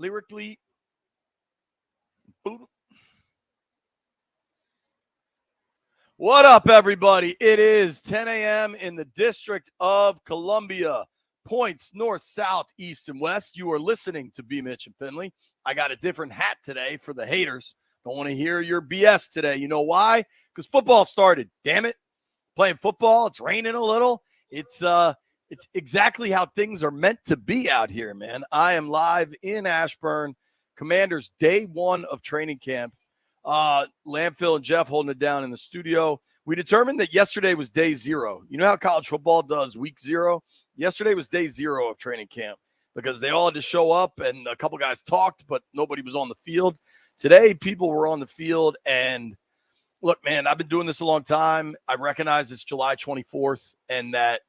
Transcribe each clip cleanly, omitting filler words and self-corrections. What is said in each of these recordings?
lyrically. Boom. What up, everybody? It is 10 a.m. in the District of Columbia. Points north, south, east, and west. You are listening to B. Mitch and Finley. I got a different hat today for the haters. Don't want to hear your BS today. You know why? Because football started. Damn it. Playing football. It's raining a little. It's exactly how things are meant to be out here, man. I am live in Ashburn. Commanders day one of training camp. Landfill and Jeff holding it down in the studio. We determined that yesterday was day zero. You know how college football does week zero? Yesterday was day zero of training camp because they all had to show up and a couple guys talked, but nobody was on the field. Today, people were on the field. And look, man, I've been doing this a long time. I recognize it's July 24th and that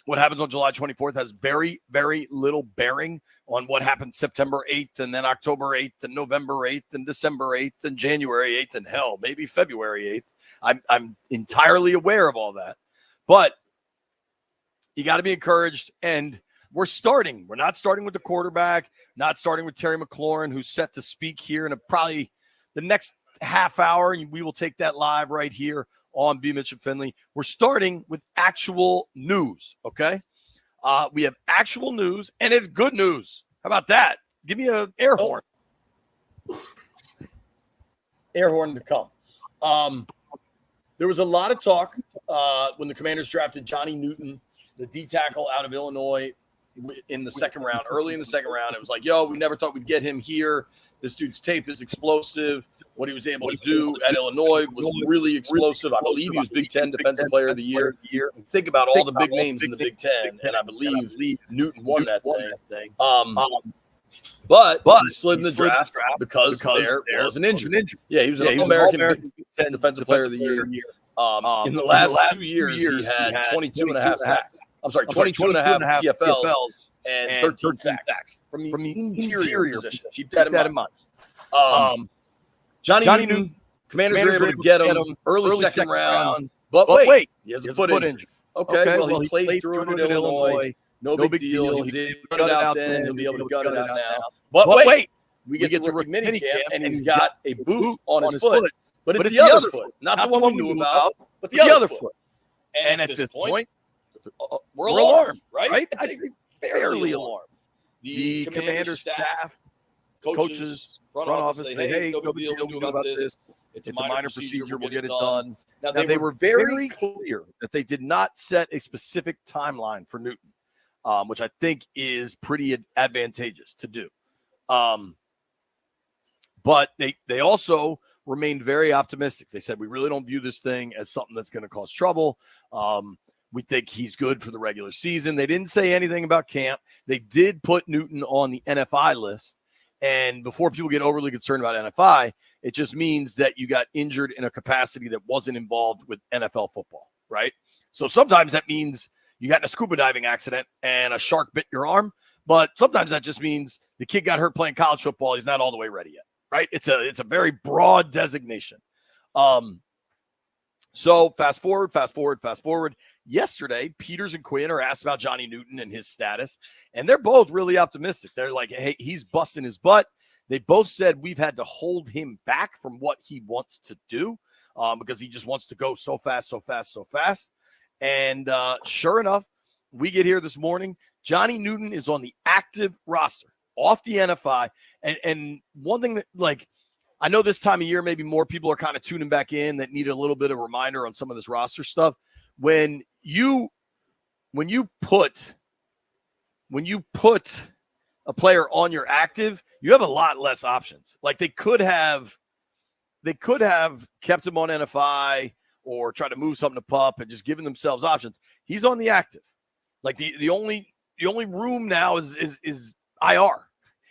what happens on July 24th has very, very little bearing on what happens September 8th and then October 8th and November 8th and December 8th and January 8th and hell, maybe February 8th. I'm entirely aware of all that. But you got to be encouraged. And we're starting. We're not starting with the quarterback, not starting with Terry McLaurin, who's set to speak here in probably the next half hour. And we will take that live right here on B. Mitch and Finley. We're starting with actual news, okay? We have actual news, and it's good news. How about that? Give me an air horn. Air horn to come. There was a lot of talk when the Commanders drafted Johnny Newton, the D tackle out of Illinois, in the second round. Early in the second round, it was like, yo, we never thought we'd get him here. This dude's tape is explosive. What he was able to do at Illinois was really explosive. I believe he was Big Ten Defensive Player of the Year. Think about all the big names in the Big Ten, and I believe Newton won that thing. But he slid in the draft because there was an injury. Yeah, he was an All-American Big Ten Defensive Player of the Year. In the last 2 years, he had 22 and a half sacks. I'm sorry, 22 and a half TFLs and 13 sacks from the interior position. Keep that in mind. Johnny Newton, Commanders were able to get him early second round. But wait, he has a foot injury. Okay, well, he played through it at Illinois. No big deal. He was able to gut it out then. He'll be able to gut it out now. But wait, we get to rookie minicamp, and he's got a boot on his foot. But it's the other foot. Not the one we knew about, but the other foot. And at this point, we're alarmed, right? I think fairly alarmed. The Commander staff, coaches, front office say, hey, no big deal, we'll do about this. It's a minor procedure. We'll get it done. Now, they were very clear that they did not set a specific timeline for Newton, which I think is pretty advantageous to do. But they also remained very optimistic. They said, we really don't view this thing as something that's going to cause trouble. We think he's good for the regular season. They didn't say anything about camp. They did put Newton on the NFI list. And before people get overly concerned about NFI, it just means that you got injured in a capacity that wasn't involved with NFL football, right? So sometimes that means you got in a scuba diving accident and a shark bit your arm. But sometimes that just means the kid got hurt playing college football. He's not all the way ready yet, right? It's a very broad designation. So fast forward. Yesterday, Peters and Quinn are asked about Johnny Newton and his status, and they're both really optimistic. They're like, hey, he's busting his butt. They both said we've had to hold him back from what he wants to do because he just wants to go so fast. And sure enough, we get here this morning. Johnny Newton is on the active roster, off the NFI. And one thing that, like, I know this time of year, maybe more people are kind of tuning back in that need a little bit of reminder on some of this roster stuff. When you put a player on your active, you have a lot less options. Like they could have kept him on NFI or tried to move something to PUP and just given themselves options. He's on the active. Like the only room now is IR.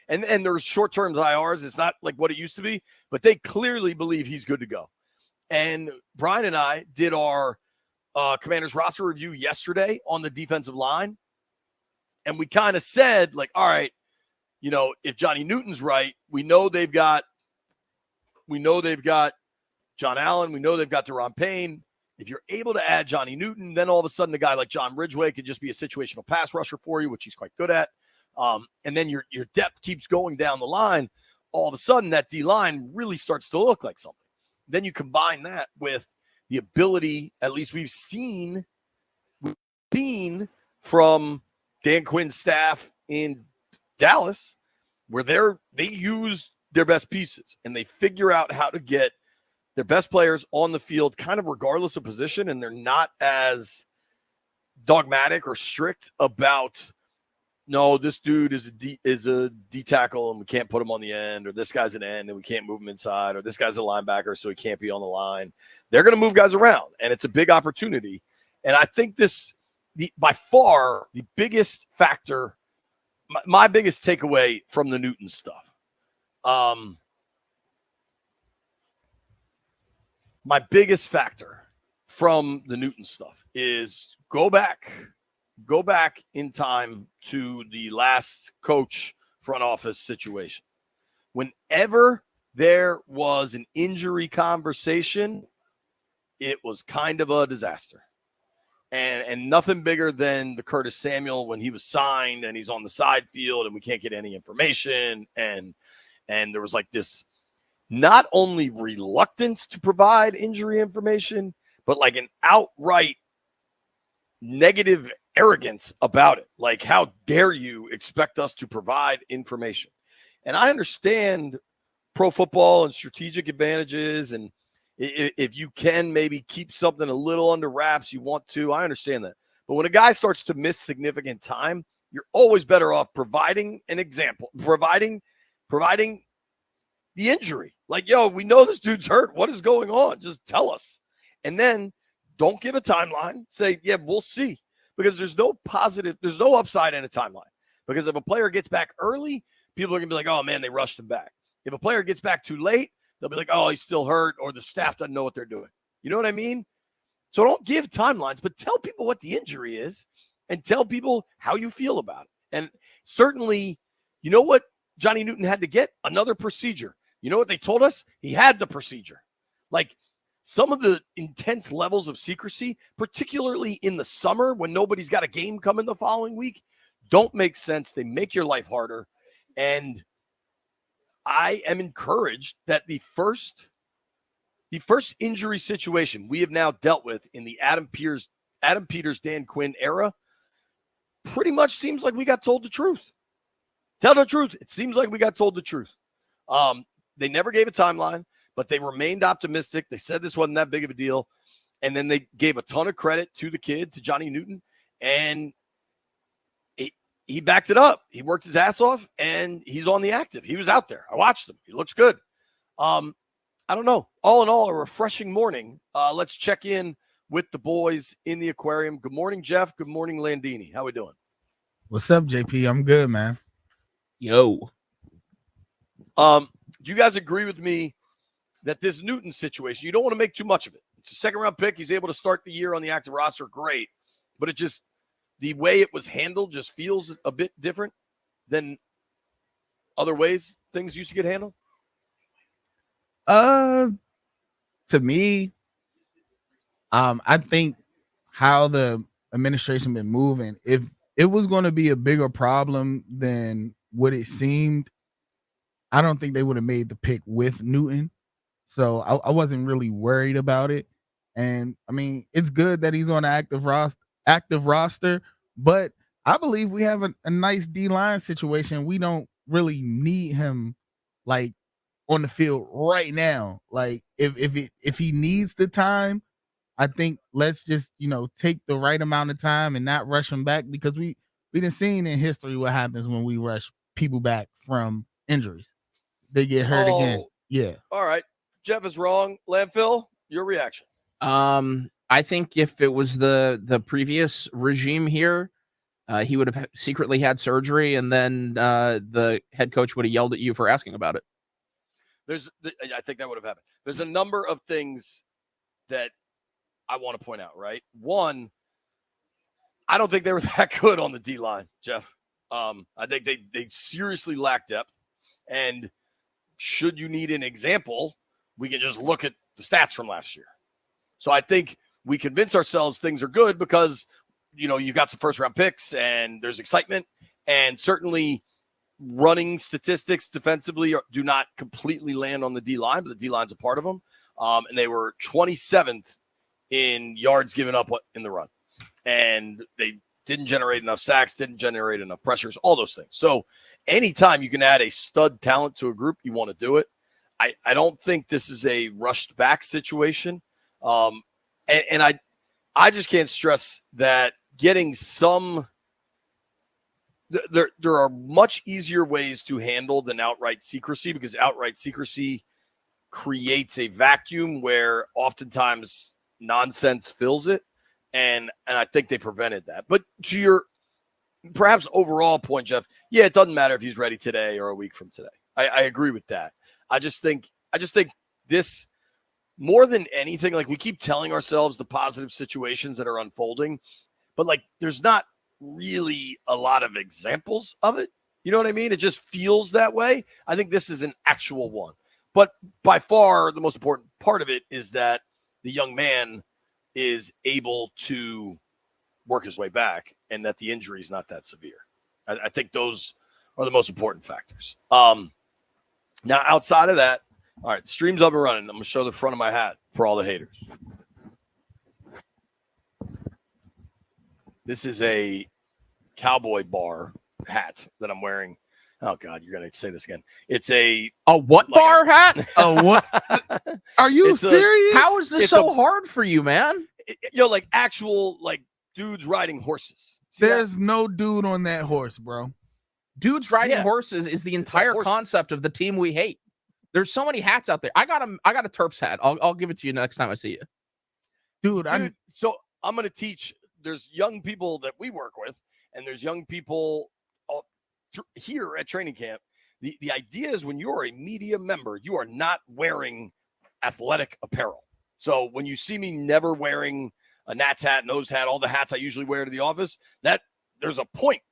And there's short-term IRs. It's not like what it used to be, but they clearly believe he's good to go. And Brian and I did our Commanders roster review yesterday on the defensive line. And we kind of said, like, all right, you know, if Johnny Newton's right, we know they've got John Allen. We know they've got Deron Payne. If you're able to add Johnny Newton, then all of a sudden a guy like John Ridgeway could just be a situational pass rusher for you, which he's quite good at. And then your depth keeps going down the line. All of a sudden, that D-line really starts to look like something. Then you combine that with the ability, at least we've seen from Dan Quinn's staff in Dallas, where they use their best pieces and they figure out how to get their best players on the field kind of regardless of position, and they're not as dogmatic or strict about, no, this dude is a D tackle and we can't put him on the end, or this guy's an end and we can't move him inside, or this guy's a linebacker so he can't be on the line. They're going to move guys around, and it's a big opportunity. And I think by far the biggest factor, my biggest takeaway from the Newton stuff, my biggest factor from the Newton stuff is go back in time to the last coach front office situation. Whenever there was an injury conversation, it was kind of a disaster. And nothing bigger than the Curtis Samuel when he was signed and he's on the side field and we can't get any information. And there was like this not only reluctance to provide injury information, but like an outright negative arrogance about it. Like, how dare you expect us to provide information? And I understand pro football and strategic advantages, and if you can maybe keep something a little under wraps, you want to. I understand that. But when a guy starts to miss significant time, you're always better off providing an example, providing the injury. Like, yo, we know this dude's hurt. What is going on? Just tell us. And then don't give a timeline. Say, yeah, we'll see. Because there's no upside in a timeline. Because if a player gets back early, people are going to be like, oh, man, they rushed him back. If a player gets back too late, they'll be like, oh, he's still hurt, or the staff doesn't know what they're doing. You know what I mean? So don't give timelines, but tell people what the injury is and tell people how you feel about it. And certainly, you know what Johnny Newton had to get? Another procedure. You know what they told us? He had the procedure. Like, some of the intense levels of secrecy, particularly in the summer when nobody's got a game coming the following week, don't make sense. They make your life harder. And I am encouraged that the first injury situation we have now dealt with in the Adam Peters, Dan Quinn era pretty much seems like we got told the truth. Tell the truth. It seems like we got told the truth. They never gave a timeline, but they remained optimistic. They said this wasn't that big of a deal. And then they gave a ton of credit to the kid, to Johnny Newton, and he backed it up. He worked his ass off, and he's on the active. He was out there. I watched him. He looks good. I don't know. All in all, a refreshing morning. Let's check in with the boys in the aquarium. Good morning, Jeff. Good morning, Landini. How we doing? What's up, JP? I'm good, man. Yo. Do you guys agree with me that this Newton situation, you don't want to make too much of it? It's a second-round pick. He's able to start the year on the active roster. Great. But it just, the way it was handled just feels a bit different than other ways things used to get handled. To me, I think how the administration been moving, if it was going to be a bigger problem than what it seemed, I don't think they would have made the pick with Newton. So I wasn't really worried about it. And I mean, it's good that he's on the active roster, but I believe we have a nice D-line situation. We don't really need him like on the field right now. Like if he needs the time, I think let's just, take the right amount of time and not rush him back, because we done seen in history what happens when we rush people back from injuries. They get hurt again. Yeah. All right. Jeff is wrong. Landfill, your reaction. I think if it was the previous regime here, he would have secretly had surgery, and then the head coach would have yelled at you for asking about it. I think that would have happened. There's a number of things that I want to point out, right? One, I don't think they were that good on the D-line, Jeff. I think they seriously lack depth. And should you need an example, we can just look at the stats from last year. So I think we convince ourselves things are good because, you got some first-round picks and there's excitement. And certainly running statistics defensively do not completely land on the D-line, but the D-line's a part of them. And they were 27th in yards given up in the run. And they didn't generate enough sacks, didn't generate enough pressures, all those things. So anytime you can add a stud talent to a group, you want to do it. I don't think this is a rushed back situation. And I just can't stress that getting some – there are much easier ways to handle than outright secrecy, because outright secrecy creates a vacuum where oftentimes nonsense fills it. And I think they prevented that. But to your perhaps overall point, Jeff, yeah, it doesn't matter if he's ready today or a week from today. I agree with that. I just think this, more than anything, like, we keep telling ourselves the positive situations that are unfolding, but like, there's not really a lot of examples of it. You know what I mean? It just feels that way. I think this is an actual one. But by far, the most important part of it is that the young man is able to work his way back and that the injury is not that severe. I think those are the most important factors. Now, outside of that, all right, stream's up and running. I'm going to show the front of my hat for all the haters. This is a cowboy bar hat that I'm wearing. Oh, God, you're going to say this again. It's a what bar hat? Oh, what? Are you serious? How is this so hard for you, man? Like actual, like, dudes riding horses. There's no dude on that horse, bro. Dudes riding horses is the entire concept of the team we hate. There's so many hats out there. I got a Terps hat. I'll give it to you next time I see you. Dude, so I'm going to teach. There's young people that we work with, and there's young people here at training camp. The idea is, when you're a media member, you are not wearing athletic apparel. So when you see me never wearing a Nats hat, nose hat, all the hats I usually wear to the office, that there's a point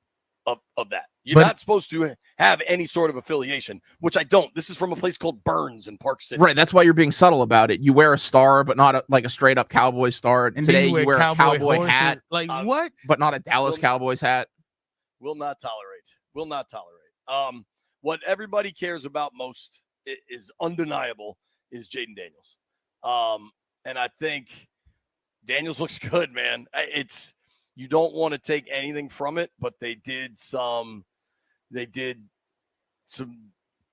of that. You're not supposed to have any sort of affiliation, which I don't. This is from a place called Burns in Park City. Right. That's why you're being subtle about it. You wear a star, but not like a straight up Cowboy star. And today you wear a cowboy hat. Like what? But not a Dallas Cowboys hat. Will not tolerate. What everybody cares about most is undeniable is Jayden Daniels. And I think Daniels looks good, man. You don't want to take anything from it, but they did some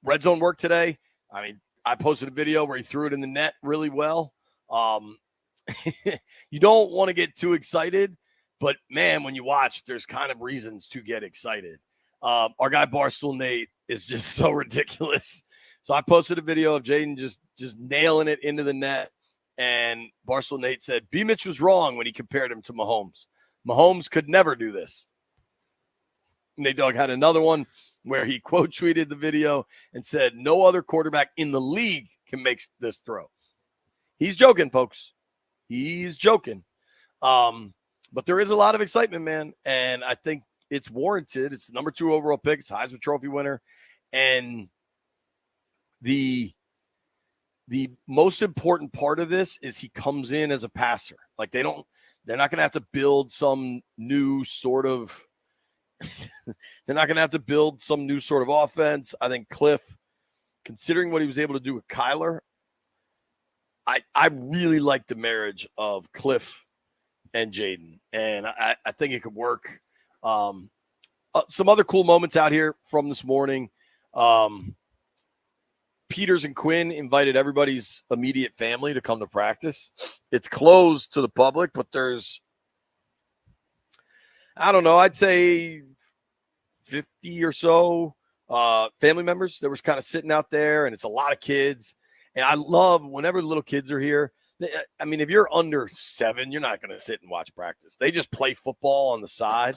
red zone work today. I mean, I posted a video where he threw it in the net really well. You don't want to get too excited, but man, when you watch, there's kind of reasons to get excited. Our guy Barstool Nate is just so ridiculous. So I posted a video of Jayden just nailing it into the net, and Barstool Nate said B. Mitch was wrong when he compared him to Mahomes. Mahomes could never do this. Nate Dogg had another one where he quote tweeted the video and said, no other quarterback in the league can make this throw. He's joking, folks. He's joking. But there is a lot of excitement, man. And I think it's warranted. It's the number 2 overall pick. It's Heisman Trophy winner. And the most important part of this is he comes in as a passer. Like, they're not going to have to build some new sort of offense. I think Cliff, considering what he was able to do with Kyler, I really like the marriage of Cliff and Jayden, and I think it could work. Some other cool moments out here from this morning. Peters and Quinn invited everybody's immediate family to come to practice. It's closed to the public, but there's, I don't know, I'd say 50 or so family members that was kind of sitting out there, and it's a lot of kids. And I love whenever little kids are here. I mean, if you're under 7, you're not going to sit and watch practice. They just play football on the side,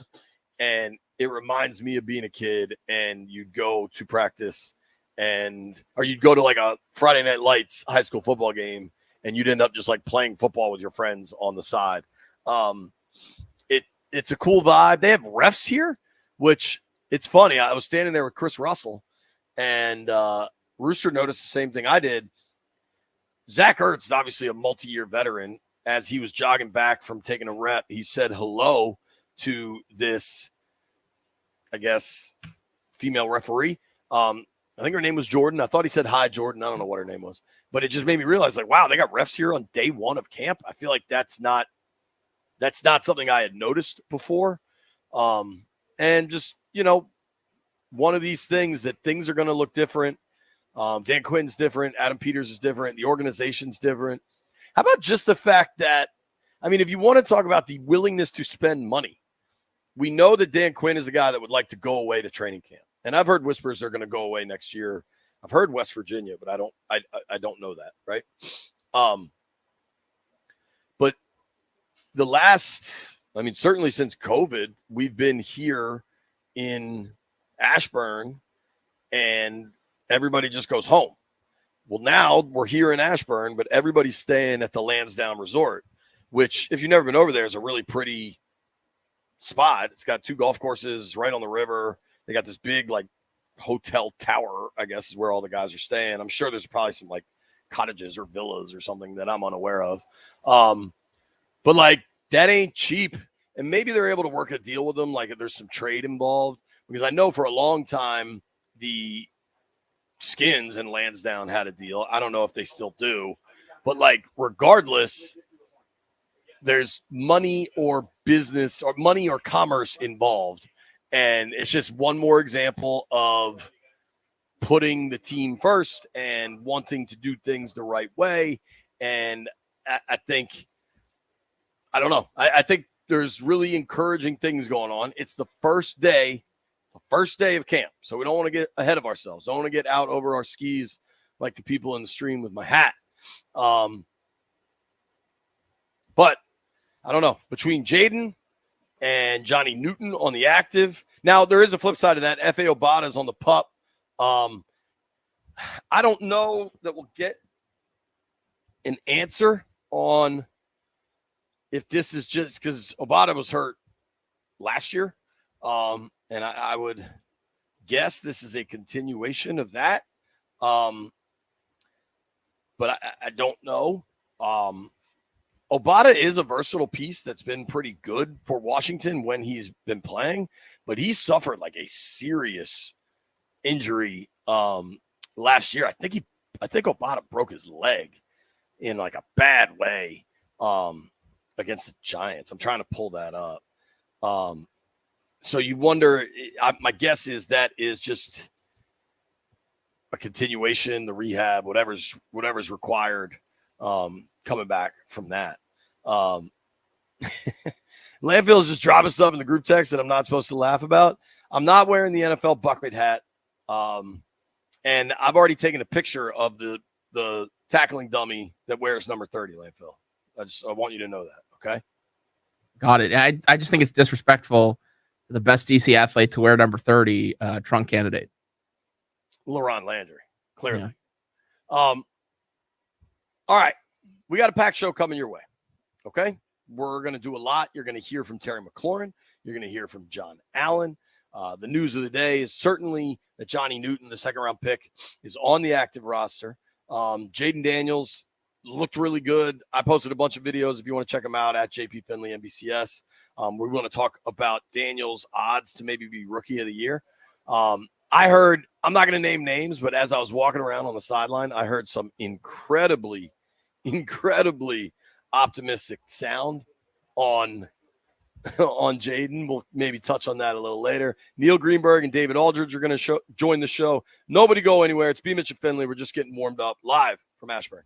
and it reminds me of being a kid, and you'd go to practice or you'd go to like a Friday Night Lights high school football game, and you'd end up just like playing football with your friends on the side. It's a cool vibe. They have refs here, which it's funny. I was standing there with Chris Russell, and Rooster noticed the same thing I did. Zach Ertz is obviously a multi-year veteran. As he was jogging back from taking a rep, he said hello to this I guess, female referee. I think her name was Jordan. I thought he said hi, Jordan. I don't know what her name was, but it just made me realize, like, wow, they got refs here on day one of camp. I feel like that's not something I had noticed before. And just, one of these things that things are going to look different. Dan Quinn's different. Adam Peters is different. The organization's different. How about just the fact that, I mean, if you want to talk about the willingness to spend money, we know that Dan Quinn is a guy that would like to go away to training camp. And I've heard whispers they're going to go away next year. I've heard West Virginia, but I don't know that, right? But the last, I mean, certainly since COVID, we've been here in Ashburn and everybody just goes home. Well, now we're here in Ashburn, but everybody's staying at the Lansdowne Resort, which, if you've never been over there, is a really pretty spot. It's got 2 golf courses right on the river. They got this big, like, hotel tower, I guess, is where all the guys are staying. I'm sure there's probably some, like, cottages or villas or something that I'm unaware of. But, like, that ain't cheap. And maybe they're able to work a deal with them, like if there's some trade involved. Because I know for a long time the Skins in Lansdowne had a deal. I don't know if they still do. But, like, regardless, there's money or business or money or commerce involved. And it's just one more example of putting the team first and wanting to do things the right way. And I think, I don't know. I think there's really encouraging things going on. It's the first day of camp. So we don't want to get ahead of ourselves. Don't want to get out over our skis like the people in the stream with my hat. But I don't know. Between Jayden and Johnny Newton on the active. Now, there is a flip side of that. F.A. Obata is on the pup. I don't know that we'll get an answer on if this is just because Obata was hurt last year. And I would guess this is a continuation of that. But I don't know. Obata is a versatile piece that's been pretty good for Washington when he's been playing, but he suffered like a serious injury last year. I think Obata broke his leg in like a bad way against the Giants. I'm trying to pull that up. So you wonder, my guess is that is just a continuation, the rehab, whatever's required, coming back from that. Landfill's just dropping stuff in the group text that I'm not supposed to laugh about. I'm not wearing the NFL bucket hat. And I've already taken a picture of the tackling dummy that wears number 30, Landfill. I want you to know that, okay? Got it. I just think it's disrespectful to the best DC athlete to wear number 30, trunk candidate. LaRon Landry, clearly. Yeah. All right. We got a packed show coming your way, okay? We're going to do a lot. You're going to hear from Terry McLaurin. You're going to hear from John Allen. The news of the day is certainly that Johnny Newton, the second-round pick, is on the active roster. Jayden Daniels looked really good. I posted a bunch of videos if you want to check them out at JP Finley NBCS. We want to talk about Daniels' odds to maybe be Rookie of the Year. I heard, I'm not going to name names, but as I was walking around on the sideline, I heard some incredibly optimistic sound on Jayden. We'll maybe touch on that a little later. Neil Greenberg and David Aldridge are going to join the show. Nobody go anywhere. It's B. Mitch and Finley. We're just getting warmed up live from Ashburn.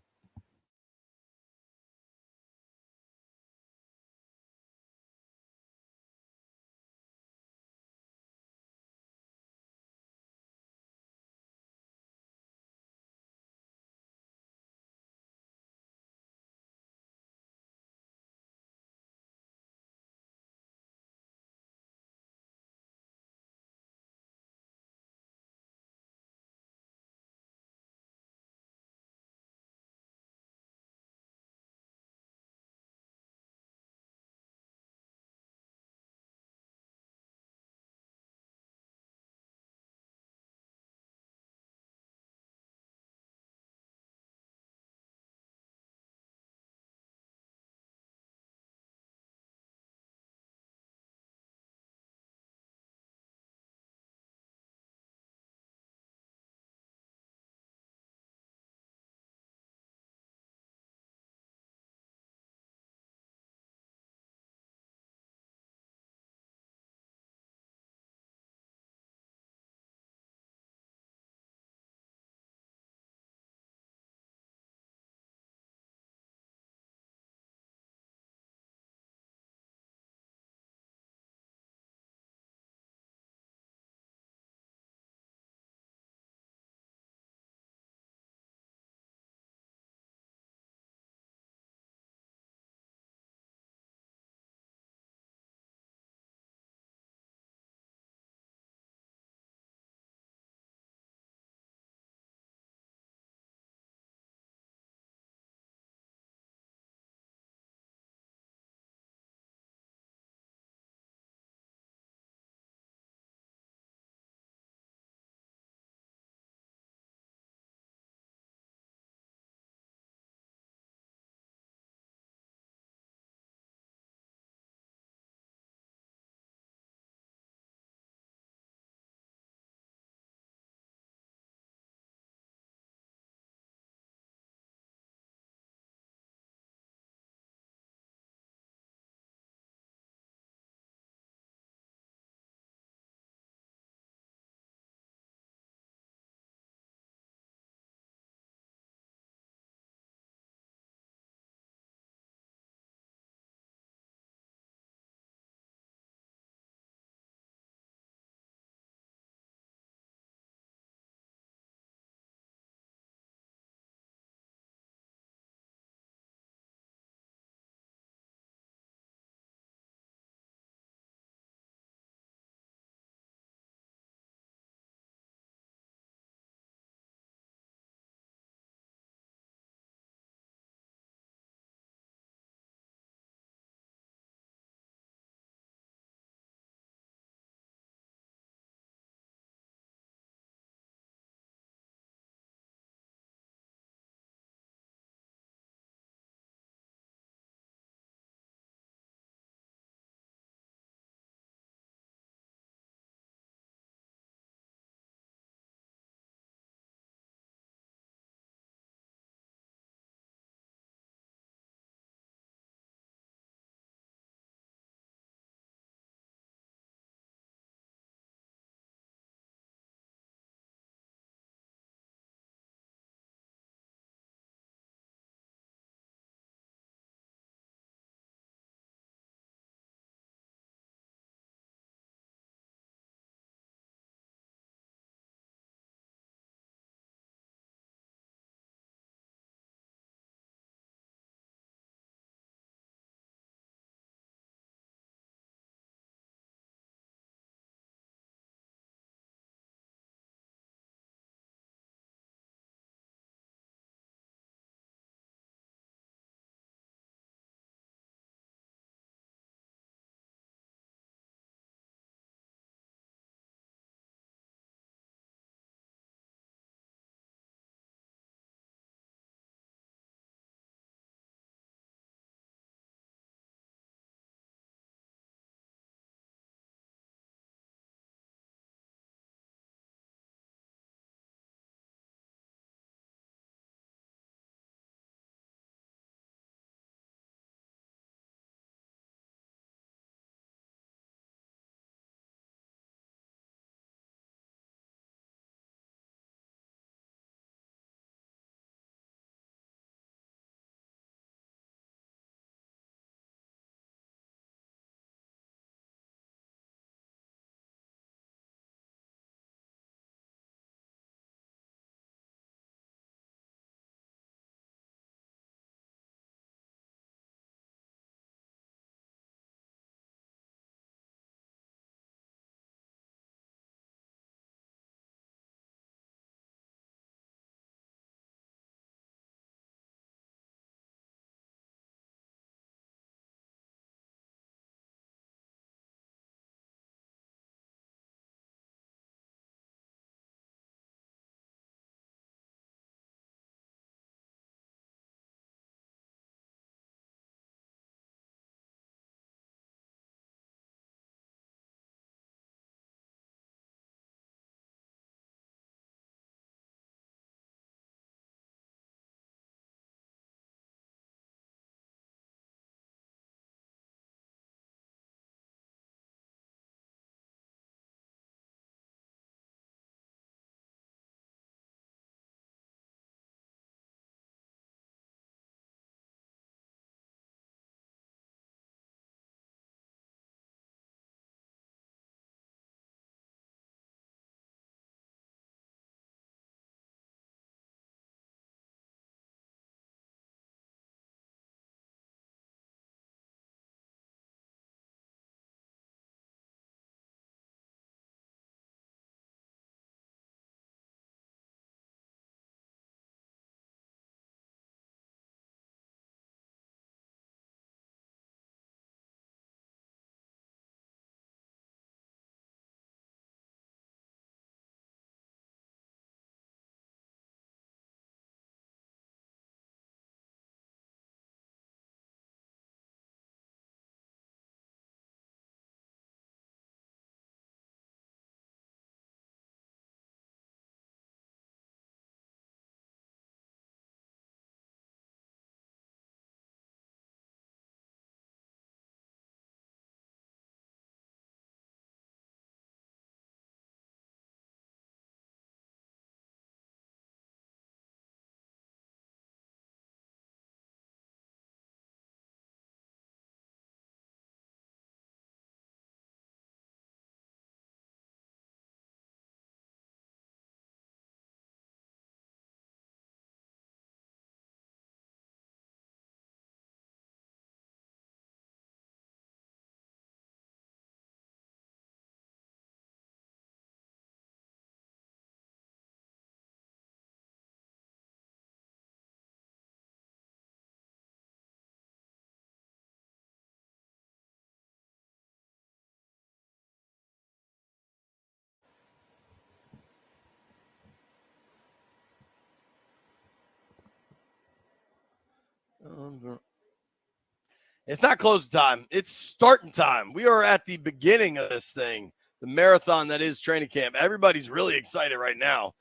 It's not closing time. It's starting time. We are at the beginning of this thing, the marathon that is training camp. Everybody's really excited right now.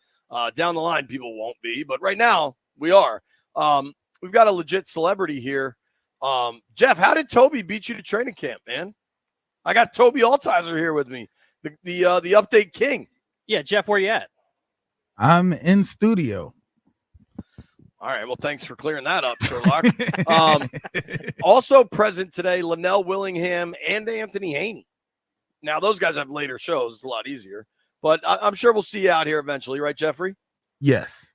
Down the line, people won't be, but right now we are. We've got a legit celebrity here. Jeff, how did Toby beat you to training camp, man? I got Toby Altizer here with me, the update king. Yeah, Jeff, where you at? I'm in studio. All right. Well, thanks for clearing that up, Sherlock. Also present today, Linnell Willingham and Anthony Haney. Now, those guys have later shows. It's a lot easier. But I'm sure we'll see you out here eventually, right, Jeffrey? Yes.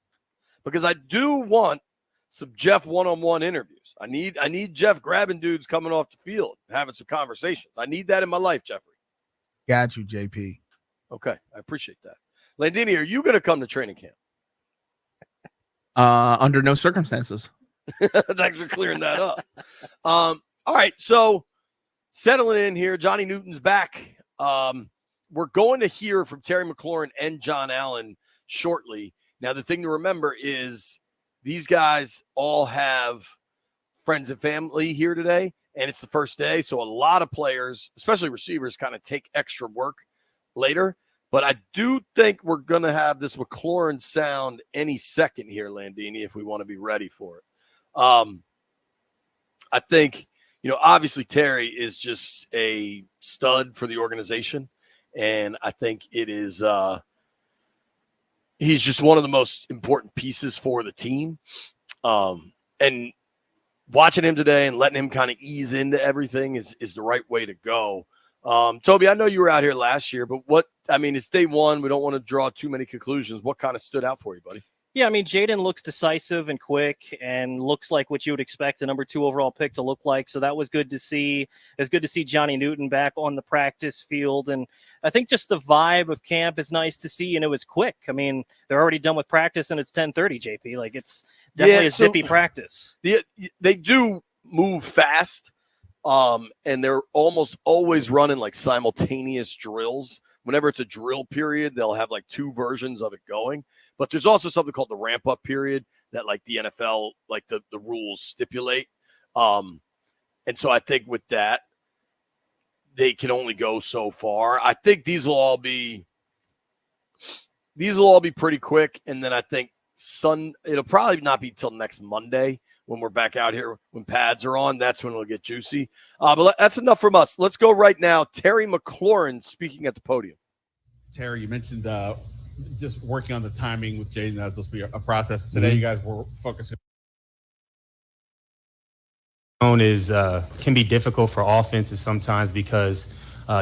Because I do want some Jeff one-on-one interviews. I need Jeff grabbing dudes coming off the field, having some conversations. I need that in my life, Jeffrey. Got you, JP. Okay. I appreciate that. Landini, are you going to come to training camp? Under no circumstances. Thanks for clearing that up. All right, so settling in here, Johnny Newton's back. We're going to hear from Terry McLaurin and John Allen shortly. Now, the thing to remember is these guys all have friends and family here today, and it's the first day, so a lot of players, especially receivers, kind of take extra work later. But I do think we're going to have this McLaurin sound any second here, Landini, if we want to be ready for it. I think, obviously Terry is just a stud for the organization. And I think it is he's just one of the most important pieces for the team. And watching him today and letting him kind of ease into everything is the right way to go. Toby, I know you were out here last year, but it's day one. We don't want to draw too many conclusions. What kind of stood out for you, buddy? Yeah, Jayden looks decisive and quick and looks like what you would expect a number 2 overall pick to look like. So that was good to see. It was good to see Johnny Newton back on the practice field. And I think just the vibe of camp is nice to see. And it was quick. They're already done with practice and it's 10:30, JP. Like, it's definitely a zippy practice. They do move fast. And they're almost always running like simultaneous drills. Whenever it's a drill period, they'll have like 2 versions of it going. But there's also something called the ramp up period that like the NFL, like the rules stipulate. And so I think with that, they can only go so far. I think these will all be pretty quick. And then I think it'll probably not be till next Monday when we're back out here, when pads are on. That's when it'll get juicy. But that's enough from us. Let's go right now. Terry McLaurin speaking at the podium. Terry, you mentioned just working on the timing with Jayden. That's supposed to be a process. Today, you guys were focusing. Can be difficult for offenses sometimes because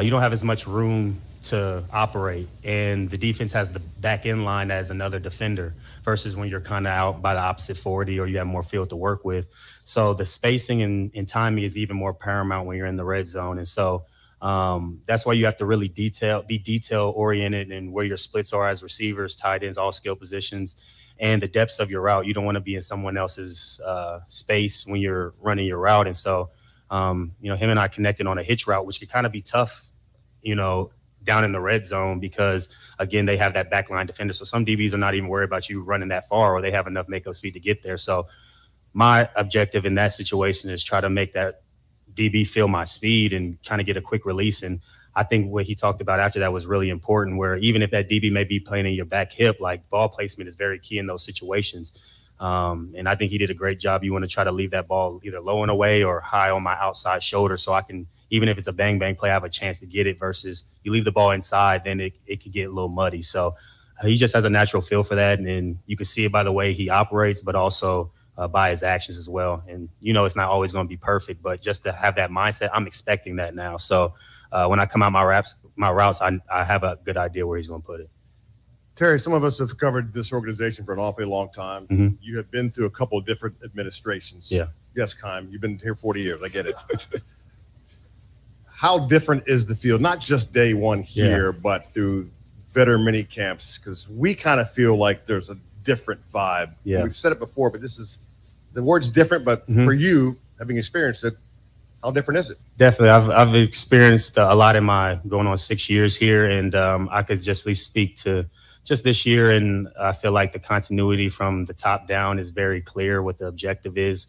you don't have as much room to operate, and the defense has the back end line as another defender versus when you're kind of out by the opposite 40 or you have more field to work with. So the spacing and timing is even more paramount when you're in the red zone. And so that's why you have to really be detail oriented and where your splits are as receivers, tight ends, all skill positions, and the depths of your route. You don't want to be in someone else's space when you're running your route. And so, him and I connected on a hitch route, which could kind of be tough, down in the red zone because, again, they have that backline defender. So some DBs are not even worried about you running that far or they have enough makeup speed to get there. So my objective in that situation is try to make that DB feel my speed and kind of get a quick release. And I think what he talked about after that was really important, where even if that DB may be playing in your back hip, like ball placement is very key in those situations. And I think he did a great job. You want to try to leave that ball either low and away or high on my outside shoulder so I can, even if it's a bang play, I have a chance to get it versus you leave the ball inside, then it could get a little muddy. So he just has a natural feel for that. And you can see it by the way he operates, but also by his actions as well. And, it's not always going to be perfect, but just to have that mindset, I'm expecting that now. So when I come out my routes, I have a good idea where he's going to put it. Terry, some of us have covered this organization for an awfully long time. Mm-hmm. You have been through a couple of different administrations. Yeah. Yes, Keim, you've been here 40 years. I get it. How different is the field, not just day one here, but through veteran mini camps? Because we kind of feel like there's a different vibe. Yeah. We've said it before, but the word's different. But for you, having experienced it, how different is it? Definitely. I've experienced a lot in my going on 6 years here, and I could just at least speak to just this year, and I feel like the continuity from the top down is very clear what the objective is.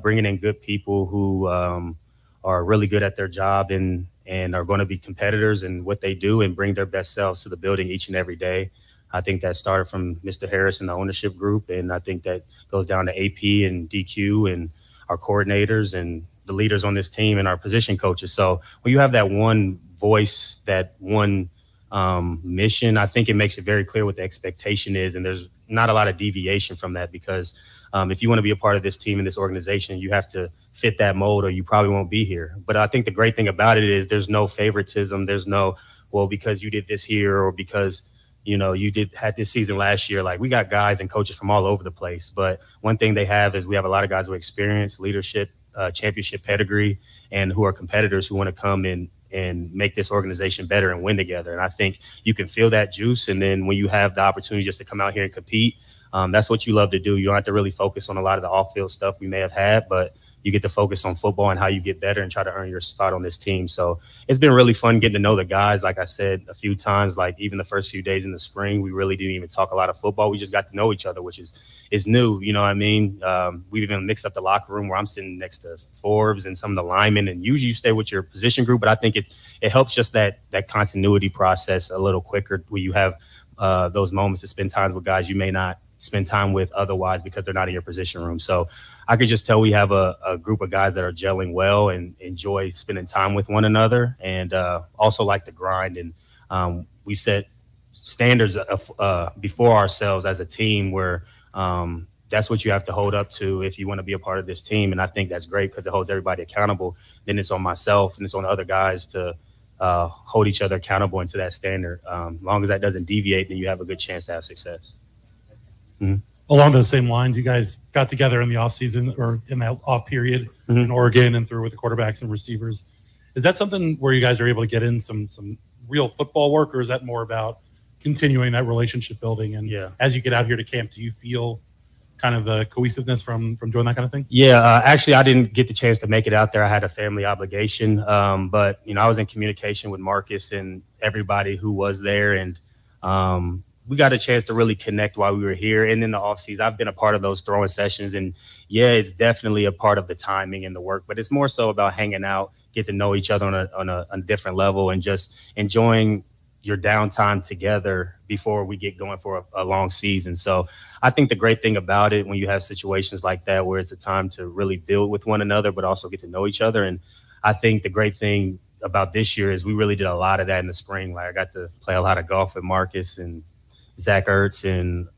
bringing in good people who are really good at their job and are going to be competitors in what they do and bring their best selves to the building each and every day. I think that started from Mr. Harris and the ownership group, and I think that goes down to AP and DQ and our coordinators and the leaders on this team and our position coaches. So when you have that one voice, that one mission, I think it makes it very clear what the expectation is, and there's not a lot of deviation from that, because if you want to be a part of this team and this organization, you have to fit that mold or you probably won't be here. But I think the great thing about it is there's no favoritism. There's no, well, because you did this here or because you had this season last year. Like, we got guys and coaches from all over the place. But one thing they have is we have a lot of guys with experience, leadership, championship pedigree, and who are competitors who want to come in and make this organization better and win together. And I think you can feel that juice. And then when you have the opportunity just to come out here and compete, that's what you love to do. You don't have to really focus on a lot of the off-field stuff we may have had, but you get to focus on football and how you get better and try to earn your spot on this team. So it's been really fun getting to know the guys. Like I said a few times, like even the first few days in the spring, we really didn't even talk a lot of football. We just got to know each other, which is new. You know what I mean? We've even mixed up the locker room where I'm sitting next to Forbes and some of the linemen, and usually you stay with your position group, but I think it helps just that continuity process a little quicker where you have those moments to spend time with guys you may not spend time with otherwise because they're not in your position room. So I could just tell we have a group of guys that are gelling well and enjoy spending time with one another, and also like to grind. And we set standards before ourselves as a team where that's what you have to hold up to if you want to be a part of this team. And I think that's great because it holds everybody accountable. Then it's on myself and it's on the other guys to hold each other accountable into that standard. As long as that doesn't deviate, then you have a good chance to have success. Mm-hmm. Along those same lines, you guys got together in the off season or in that off period in Oregon and through with the quarterbacks and receivers. Is that something where you guys are able to get in some real football work, or is that more about continuing that relationship building? And as you get out here to camp, do you feel kind of the cohesiveness from doing that kind of thing? Yeah, actually, I didn't get the chance to make it out there. I had a family obligation, but I was in communication with Marcus and everybody who was there, and we got a chance to really connect while we were here. And in the offseason, I've been a part of those throwing sessions. And it's definitely a part of the timing and the work, but it's more so about hanging out, get to know each other on a different level, and just enjoying your downtime together before we get going for a long season. So I think the great thing about it, when you have situations like that, where it's a time to really build with one another, but also get to know each other. And I think the great thing about this year is we really did a lot of that in the spring. Like, I got to play a lot of golf with Marcus and Zach Ertz, and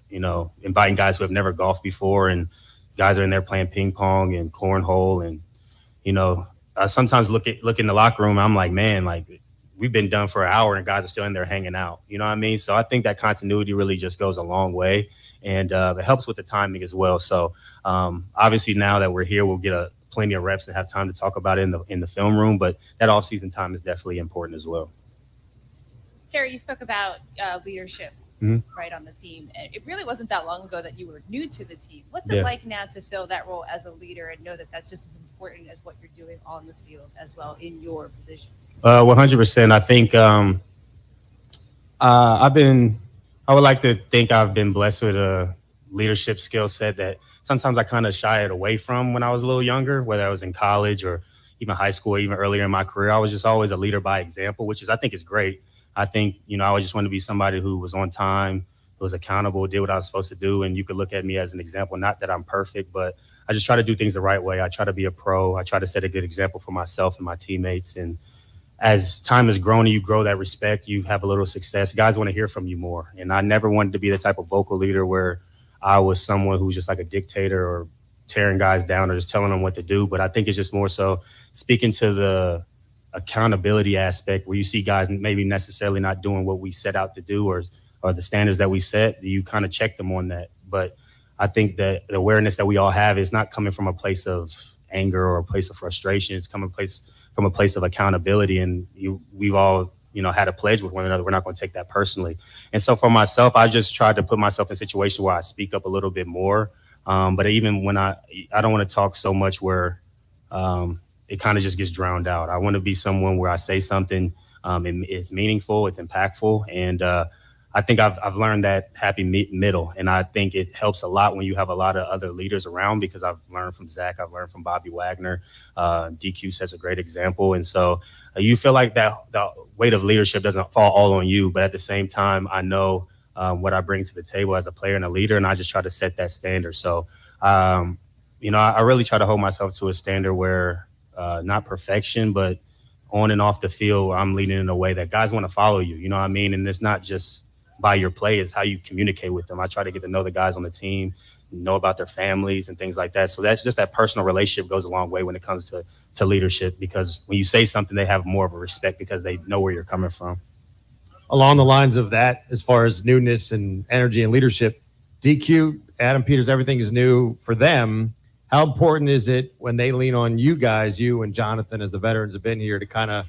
inviting guys who have never golfed before, and guys are in there playing ping pong and cornhole. And I sometimes look in the locker room, I'm like, man, like, we've been done for an hour and guys are still in there hanging out. You know what I mean? So I think that continuity really just goes a long way, and it helps with the timing as well. So obviously now that we're here, we'll get plenty of reps and have time to talk about it in the film room, but that off-season time is definitely important as well. Terry, you spoke about leadership. Right on the team. And it really wasn't that long ago that you were new to the team. What's it like now to fill that role as a leader and know that that's just as important as what you're doing on the field as well in your position? 100%. I think I would like to think I've been blessed with a leadership skill set that sometimes I kind of shied away from when I was a little younger, whether I was in college or even high school, or even earlier in my career. I was just always a leader by example, which I think is great. I think, I just wanted to be somebody who was on time, who was accountable, did what I was supposed to do. And you could look at me as an example. Not that I'm perfect, but I just try to do things the right way. I try to be a pro. I try to set a good example for myself and my teammates. And as time has grown and you grow that respect, you have a little success. Guys want to hear from you more. And I never wanted to be the type of vocal leader where I was someone who was just like a dictator or tearing guys down or just telling them what to do. But I think it's just more so speaking to the accountability aspect, where you see guys maybe necessarily not doing what we set out to do or the standards that we set, you kind of check them on that. But I think that the awareness that we all have is not coming from a place of anger or a place of frustration. It's coming from a place of accountability. And we've all, had a pledge with one another. We're not going to take that personally. And so for myself, I just tried to put myself in a situation where I speak up a little bit more. But even when I don't want to talk so much where it kind of just gets drowned out. I want to be someone where I say something, it's meaningful, it's impactful. And I think I've learned that happy middle, and I think it helps a lot when you have a lot of other leaders around, because I've learned from Zach, I've learned from Bobby Wagner, DQ sets a great example, and so you feel like that the weight of leadership doesn't fall all on you, but at the same time, I know what I bring to the table as a player and a leader, and I just try to set that standard. So, I really try to hold myself to a standard where not perfection, but on and off the field, I'm leading in a way that guys want to follow you. You know what I mean? And it's not just by your play, is how you communicate with them. I try to get to know the guys on the team, know about their families and things like that. So that's just that personal relationship goes a long way when it comes to leadership, because when you say something, they have more of a respect because they know where you're coming from. Along the lines of that, as far as newness and energy and leadership, DQ, Adam Peters, everything is new for them. How important is it when they lean on you guys, you and Jonathan, as the veterans have been here, to kind of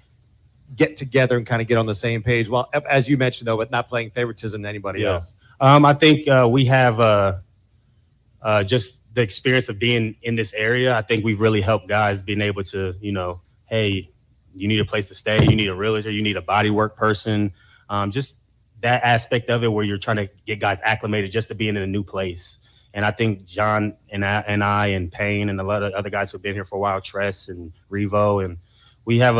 get together and kind of get on the same page? Well, as you mentioned, though, but not playing favoritism to anybody else. I think we have just the experience of being in this area. I think we've really helped guys being able to, hey, you need a place to stay, you need a realtor, you need a body work person. Just that aspect of it where you're trying to get guys acclimated just to being in a new place. And I think John and I and Payne and a lot of other guys who've been here for a while, Tress and Revo, and we have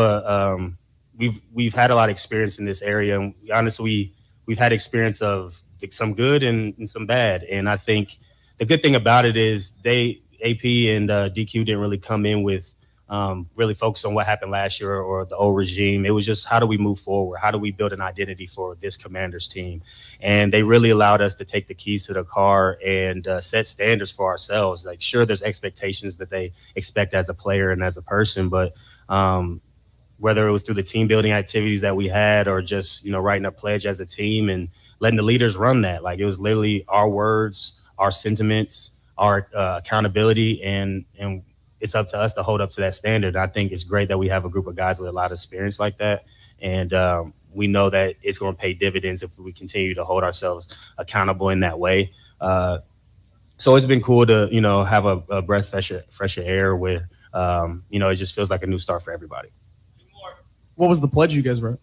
we've had a lot of experience in this area. And honestly, we've had experience of some good and some bad. And I think the good thing about it is AP and DQ didn't really come in with really focus on what happened last year or the old regime. It was just, how do we move forward? How do we build an identity for this Commanders team? And they really allowed us to take the keys to the car and set standards for ourselves. Like, sure, there's expectations that they expect as a player and as a person, but whether it was through the team building activities that we had or just, writing a pledge as a team and letting the leaders run that. Like, it was literally our words, our sentiments, our accountability, and it's up to us to hold up to that standard. I think it's great that we have a group of guys with a lot of experience like that. And we know that it's going to pay dividends if we continue to hold ourselves accountable in that way. So it's been cool to, have a breath fresher air where, it just feels like a new start for everybody. What was the pledge you guys wrote?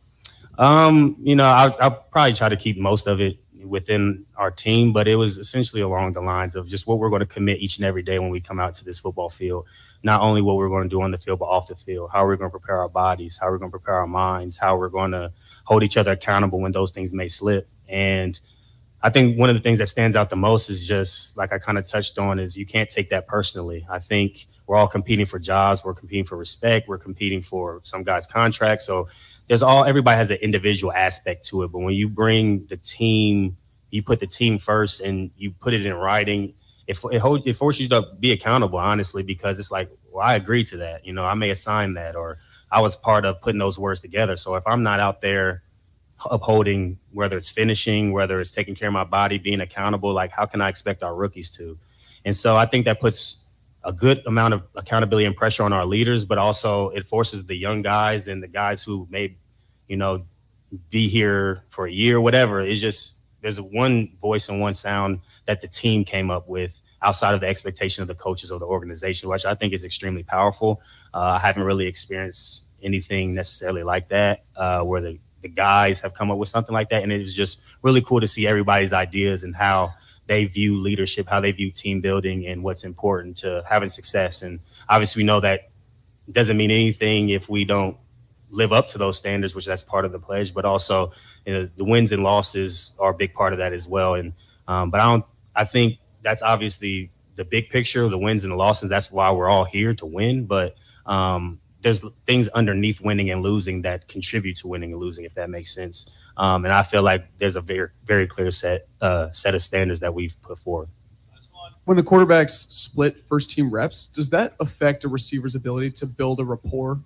I'll probably try to keep most of it within our team, but it was essentially along the lines of just what we're going to commit each and every day when we come out to this football field. Not only what we're going to do on the field, but off the field. How we're going to prepare our bodies, how we're going to prepare our minds, how we're going to hold each other accountable when those things may slip. And I think one of the things that stands out the most is just, like I kind of touched on, is you can't take that personally. I think we're all competing for jobs. We're competing for respect. We're competing for some guys' contracts. So everybody has an individual aspect to it. But when you bring the team, you put the team first and you put it in writing, it forces you to be accountable, honestly, because it's like, well, I agreed to that. I may have signed that, or I was part of putting those words together. So if I'm not out there upholding, whether it's finishing, whether it's taking care of my body, being accountable, like, how can I expect our rookies to? And so I think that puts a good amount of accountability and pressure on our leaders, but also it forces the young guys and the guys who may, be here for a year, whatever. It's just, there's one voice and one sound that the team came up with outside of the expectation of the coaches or the organization, which I think is extremely powerful. I haven't really experienced anything necessarily like that, where the guys have come up with something like that. And it was just really cool to see everybody's ideas and how they view leadership, how they view team building, and what's important to having success. And obviously we know that it doesn't mean anything if we don't live up to those standards, which that's part of the pledge, but also the wins and losses are a big part of that as well. And I think that's obviously the big picture, the wins and the losses. That's why we're all here, to win. But there's things underneath winning and losing that contribute to winning and losing, if that makes sense. And I feel like there's a very, very clear set of standards that we've put forward. When the quarterbacks split first team reps, does that affect a receiver's ability to build a rapport?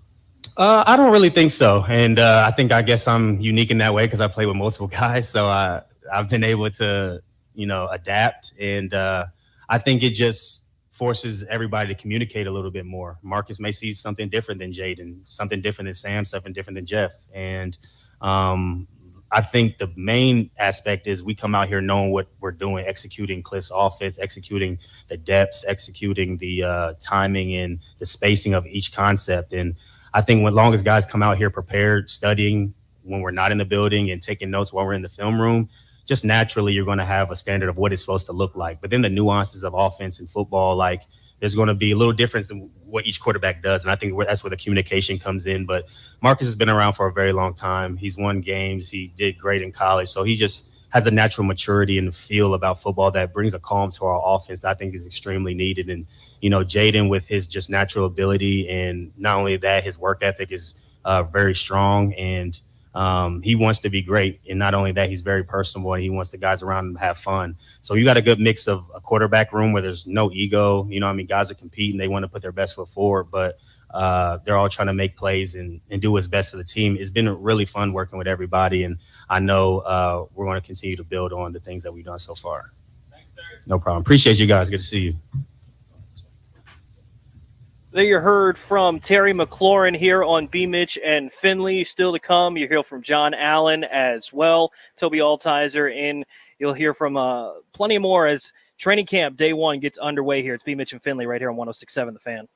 I don't really think so. And I guess I'm unique in that way because I play with multiple guys. So I've been able to, adapt. And I think it just forces everybody to communicate a little bit more. Marcus may see something different than Jayden, something different than Sam, something different than Jeff. And I think the main aspect is we come out here knowing what we're doing, executing Cliff's offense, executing the depths, executing the timing and the spacing of each concept. And I think when long as guys come out here prepared, studying when we're not in the building and taking notes while we're in the film room, just naturally you're going to have a standard of what it's supposed to look like. But then the nuances of offense and football, like there's going to be a little difference in what each quarterback does. And I think that's where the communication comes in. But Marcus has been around for a very long time. He's won games. He did great in college. So he just has a natural maturity and feel about football that brings a calm to our offense that I think is extremely needed. And, you know, Jayden with his just natural ability, and not only that, his work ethic is very strong, and he wants to be great. And not only that, he's very personable, and he wants the guys around him to have fun. So you got a good mix of a quarterback room where there's no ego. You know, I mean, guys are competing. They want to put their best foot forward, but they're all trying to make plays and do what's best for the team. It's been really fun working with everybody, and I know we're going to continue to build on the things that we've done so far. Thanks, Terry. No problem. Appreciate you guys. Good to see you. There you heard from Terry McLaurin here on B. Mitch and Finley. Still to come, you hear from John Allen as well, Toby Altizer, and you'll hear from plenty more as training camp day one gets underway here. It's B. Mitch and Finley right here on 106.7 The Fan.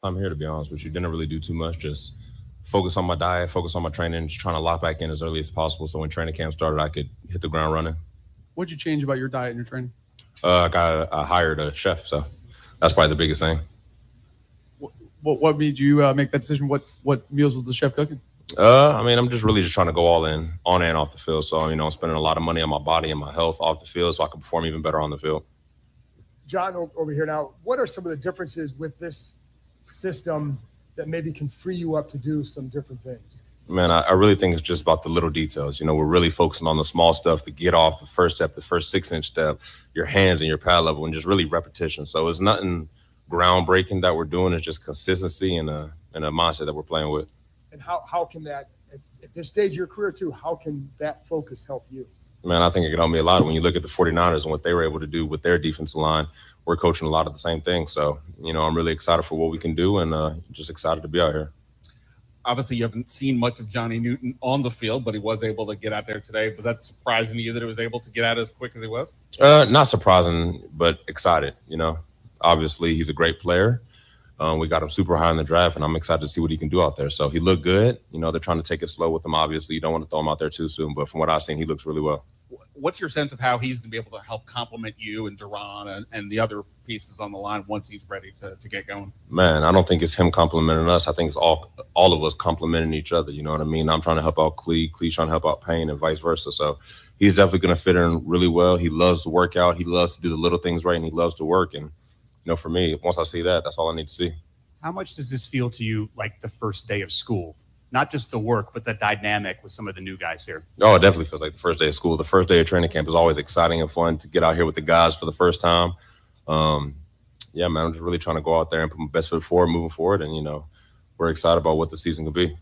I'm here, to be honest with you. Didn't really do too much. Just focus on my diet, focus on my training, just trying to lock back in as early as possible. So when training camp started, I could hit the ground running. What'd you change about your diet and your training? I hired a chef, so that's probably the biggest thing. What made you make that decision? What meals was the chef cooking? I mean, I'm just trying to go all in, on and off the field. So, I'm spending a lot of money on my body and my health off the field so I can perform even better on the field. John, over here now, what are some of the differences with this system that maybe can free you up to do some different things? Man, I really think it's just about the little details. We're really focusing on the small stuff to get off the first step, the first 6-inch step, your hands and your pad level, and just really repetition. So it's nothing groundbreaking that we're doing. It's just consistency and a mindset that we're playing with. And how can that, at this stage of your career too, how can that focus help you? Man, I think it can help me a lot. When you look at the 49ers and what they were able to do with their defensive line, we're coaching a lot of the same things. So, I'm really excited for what we can do and just excited to be out here. Obviously, you haven't seen much of Johnny Newton on the field, but he was able to get out there today. Was that surprising to you that he was able to get out as quick as he was? Not surprising, but excited. Obviously, he's a great player. We got him super high in the draft, and I'm excited to see what he can do out there. So he looked good. They're trying to take it slow with him, obviously. You don't want to throw him out there too soon, but from what I've seen, he looks really well. What's your sense of how he's going to be able to help complement you and Duran and the other pieces on the line once he's ready to get going? Man, I don't think it's him complimenting us. I think it's all of us complimenting each other. You know what I mean? I'm trying to help out Clee's trying to help out Payne and vice versa. So he's definitely going to fit in really well. He loves to work out. He loves to do the little things right, and he loves to work. And, for me, once I see that, that's all I need to see. How much does this feel to you like the first day of school? Not just the work, but the dynamic with some of the new guys here. Oh, it definitely feels like the first day of school. The first day of training camp is always exciting and fun to get out here with the guys for the first time. Yeah, man, I'm just really trying to go out there and put my best foot forward, moving forward. And, we're excited about what the season could be.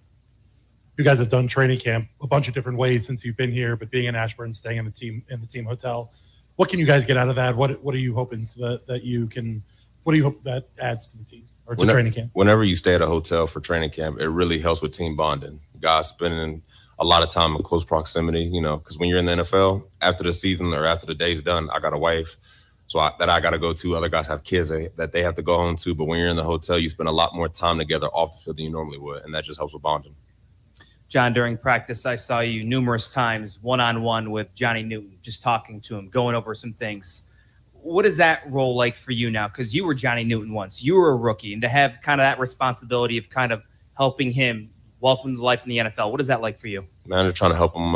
You guys have done training camp a bunch of different ways since you've been here, but being in Ashburn, staying in the team hotel, what can you guys get out of that? What are you hoping that you can? What do you hope that adds to the team or to training camp? Whenever you stay at a hotel for training camp, it really helps with team bonding. Guys spending a lot of time in close proximity, because when you're in the NFL, after the season or after the day's done, I got a wife that I got to go to. Other guys have kids that they have to go home to. But when you're in the hotel, you spend a lot more time together off the field than you normally would, and that just helps with bonding. John, during practice, I saw you numerous times one-on-one with Johnny Newton, just talking to him, going over some things. What is that role like for you now? Because you were Johnny Newton once. You were a rookie. And to have kind of that responsibility of kind of helping him welcome to life in the NFL, what is that like for you? Man, I'm just trying to help him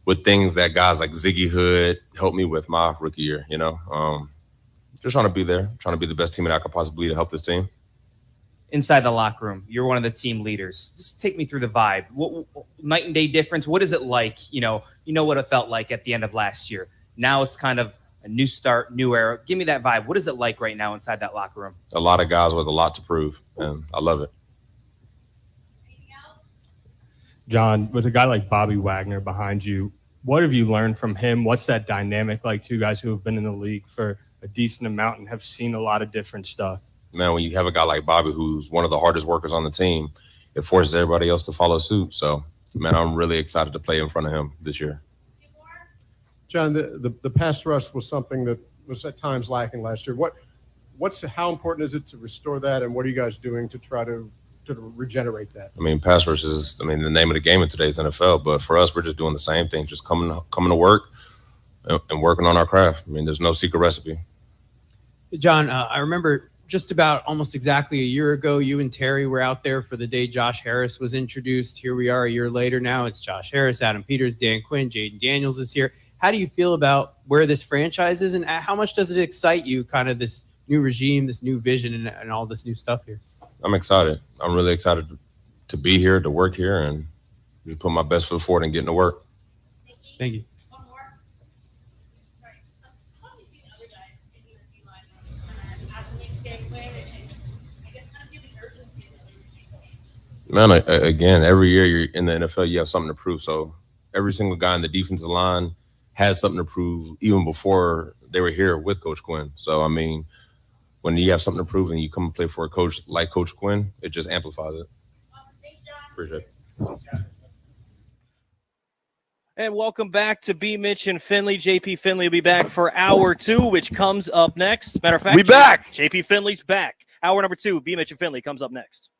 with things that guys like Ziggy Hood helped me with my rookie year, Just trying to be there, trying to be the best teammate I could possibly be to help this team. Inside the locker room, you're one of the team leaders. Just take me through the vibe. What night and day difference? What is it like? You know what it felt like at the end of last year. Now it's kind of a new start, new era. Give me that vibe. What is it like right now inside that locker room? A lot of guys with a lot to prove, and I love it. John, with a guy like Bobby Wagner behind you, what have you learned from him? What's that dynamic like? Two guys who have been in the league for a decent amount and have seen a lot of different stuff. Man, when you have a guy like Bobby, who's one of the hardest workers on the team, it forces everybody else to follow suit. So, man, I'm really excited to play in front of him this year. John, the pass rush was something that was at times lacking last year. How important is it to restore that, and what are you guys doing to try to regenerate that? I mean, pass rush is, the name of the game in today's NFL. But for us, we're just doing the same thing, just coming to work and working on our craft. I mean, there's no secret recipe. John, I remember just about almost exactly a year ago, you and Terry were out there for the day Josh Harris was introduced. Here we are a year later now. It's Josh Harris, Adam Peters, Dan Quinn, Jayden Daniels is here. How do you feel about where this franchise is, and how much does it excite you, kind of this new regime, this new vision, and all this new stuff here? I'm excited. I'm really excited to be here, to work here, and just put my best foot forward and getting to work. Thank you. One more. Sorry. How have you seen other guys in your team line after the exchange win and I guess kind of feeling urgency in the regime change? Man, again, every year you're in the NFL, you have something to prove. So every single guy in the defensive line has something to prove even before they were here with Coach Quinn. So, I mean, when you have something to prove and you come and play for a coach like Coach Quinn, it just amplifies it. Awesome. Thanks, John. Appreciate it. And welcome back to B. Mitch and Finley. JP Finley will be back for hour 2, which comes up next. Matter of fact, we back. JP Finley's back. Hour number 2, B. Mitch and Finley comes up next.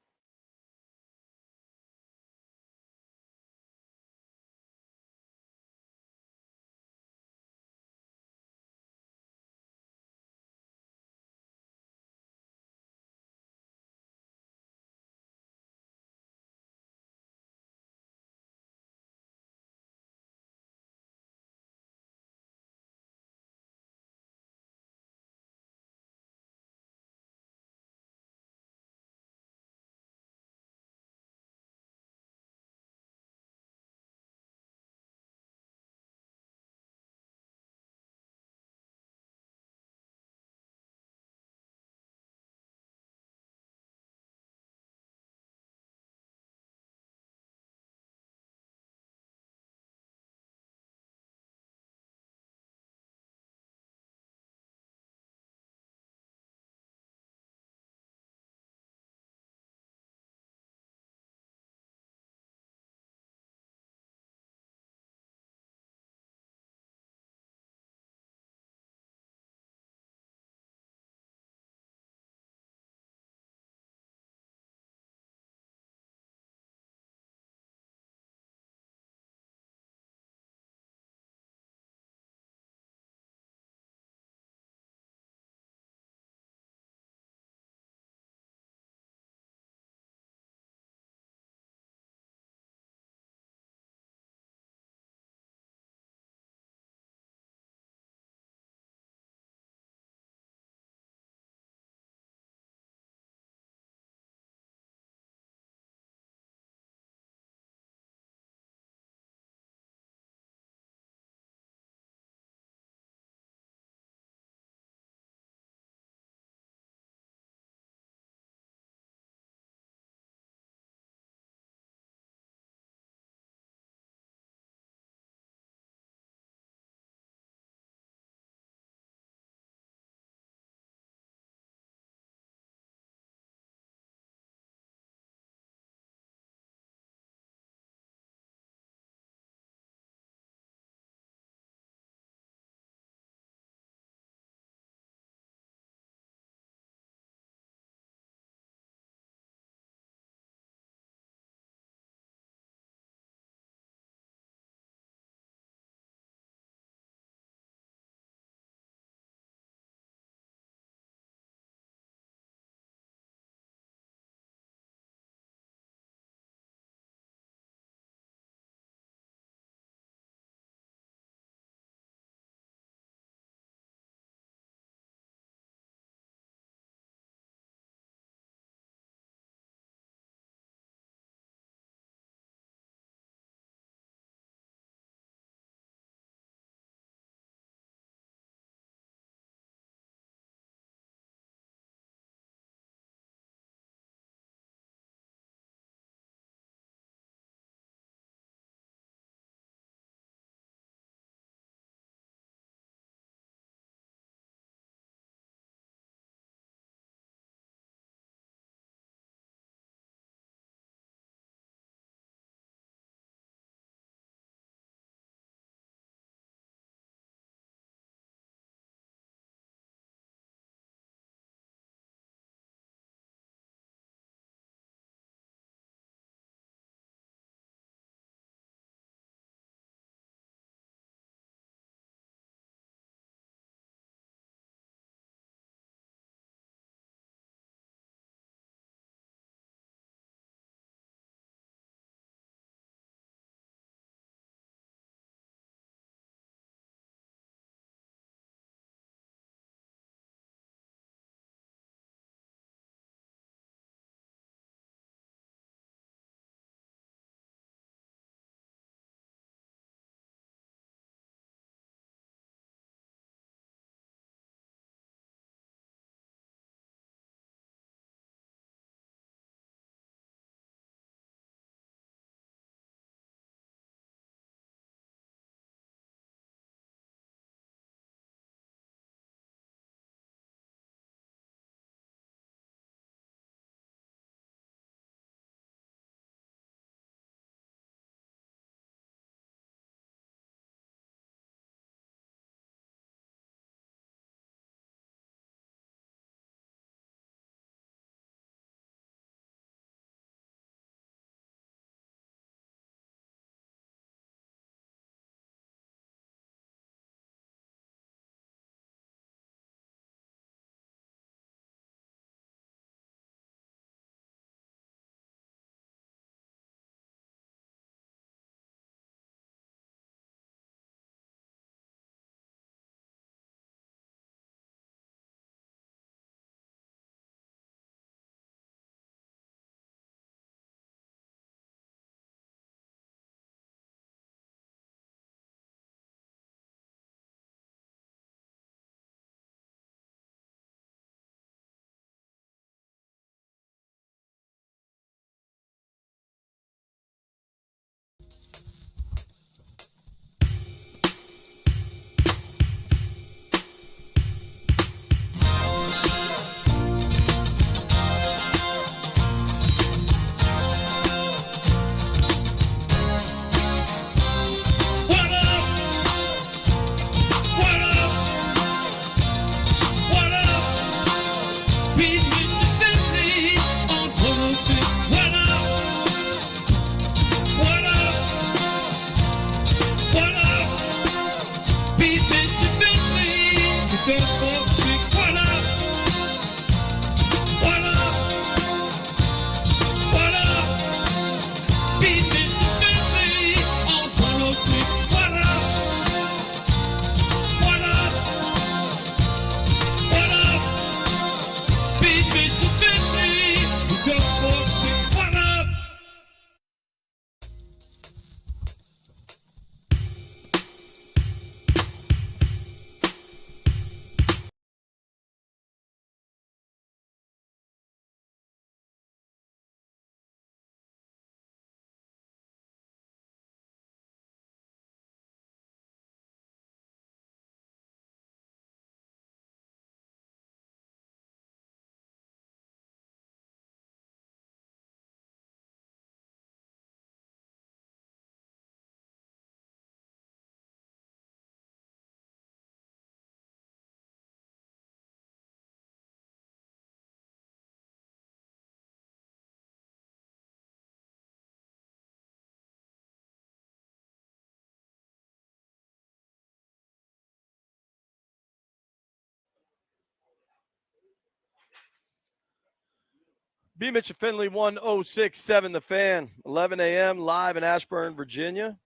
B. Mitch Finley, 1067 The Fan, 11 a.m. live in Ashburn, Virginia.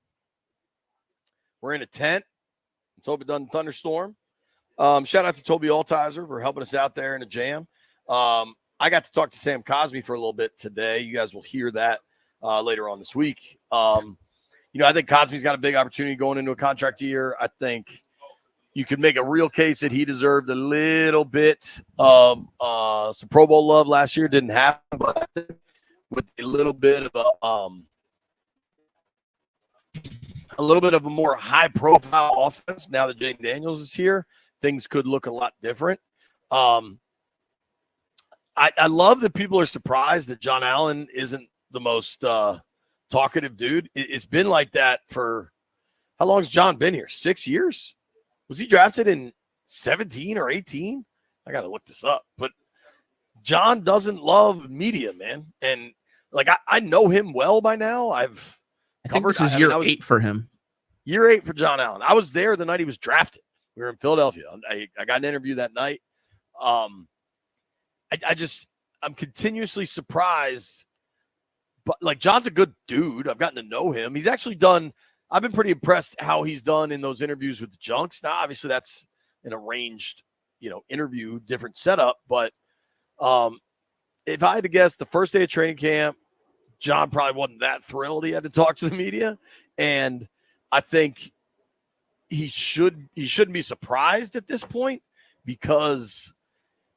We're in a tent. Let's hope it doesn't thunderstorm. Shout out to Toby Altizer for helping us out there in a jam. I got to talk to Sam Cosmi for a little bit today. You guys will hear that later on this week. I think Cosmi's got a big opportunity going into a contract year. I think you could make a real case that he deserved a little bit of some Pro Bowl love last year. Didn't happen, but with a little bit of a more high-profile offense now that Jayden Daniels is here, things could look a lot different. I love that people are surprised that John Allen isn't the most talkative dude. It's been like that for – how long has John been here? 6 years? Was he drafted in 17 or 18? I got to look this up. But John doesn't love media, man. And, I know him well by now. I think this is year 8 for him. Year 8 for John Allen. I was there the night he was drafted. We were in Philadelphia. I got an interview that night. I'm continuously surprised. But, John's a good dude. I've gotten to know him. He's actually done – I've been pretty impressed how he's done in those interviews with the Junks. Now, obviously, that's an arranged, interview, different setup. But if I had to guess, the first day of training camp, John probably wasn't that thrilled he had to talk to the media. And I think he shouldn't be surprised at this point because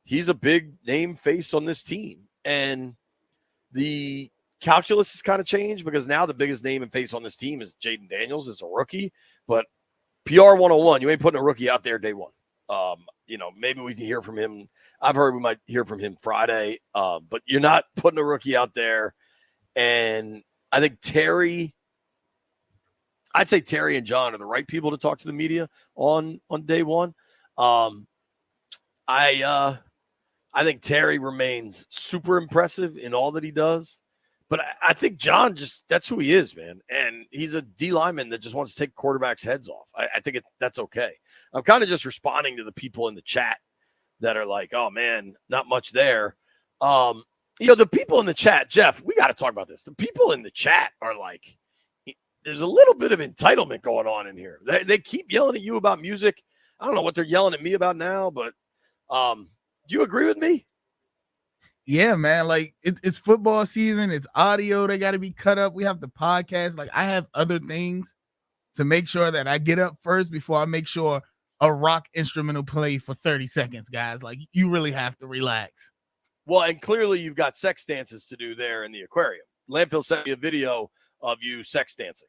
he's a big name face on this team. And the calculus has kind of changed because now the biggest name and face on this team is Jayden Daniels as a rookie. But PR 101, you ain't putting a rookie out there day one. Maybe we can hear from him. I've heard we might hear from him Friday, but you're not putting a rookie out there. And I think I'd say Terry and John are the right people to talk to the media on day one. I think Terry remains super impressive in all that he does. But I think John that's who he is, man. And he's a D lineman that just wants to take quarterbacks' heads off. I think that's okay. I'm kind of just responding to the people in the chat that are like, oh, man, not much there. The people in the chat, Jeff, we got to talk about this. The people in the chat are like, there's a little bit of entitlement going on in here. They keep yelling at you about music. I don't know what they're yelling at me about now, but do you agree with me? Yeah, man. It's football season. It's audio. They got to be cut up. We have the podcast. I have other things to make sure that I get up first before I make sure a rock instrumental play for 30 seconds, guys. You really have to relax. Well, and clearly you've got sex dances to do there in the aquarium. Landfill sent me a video of you sex dancing.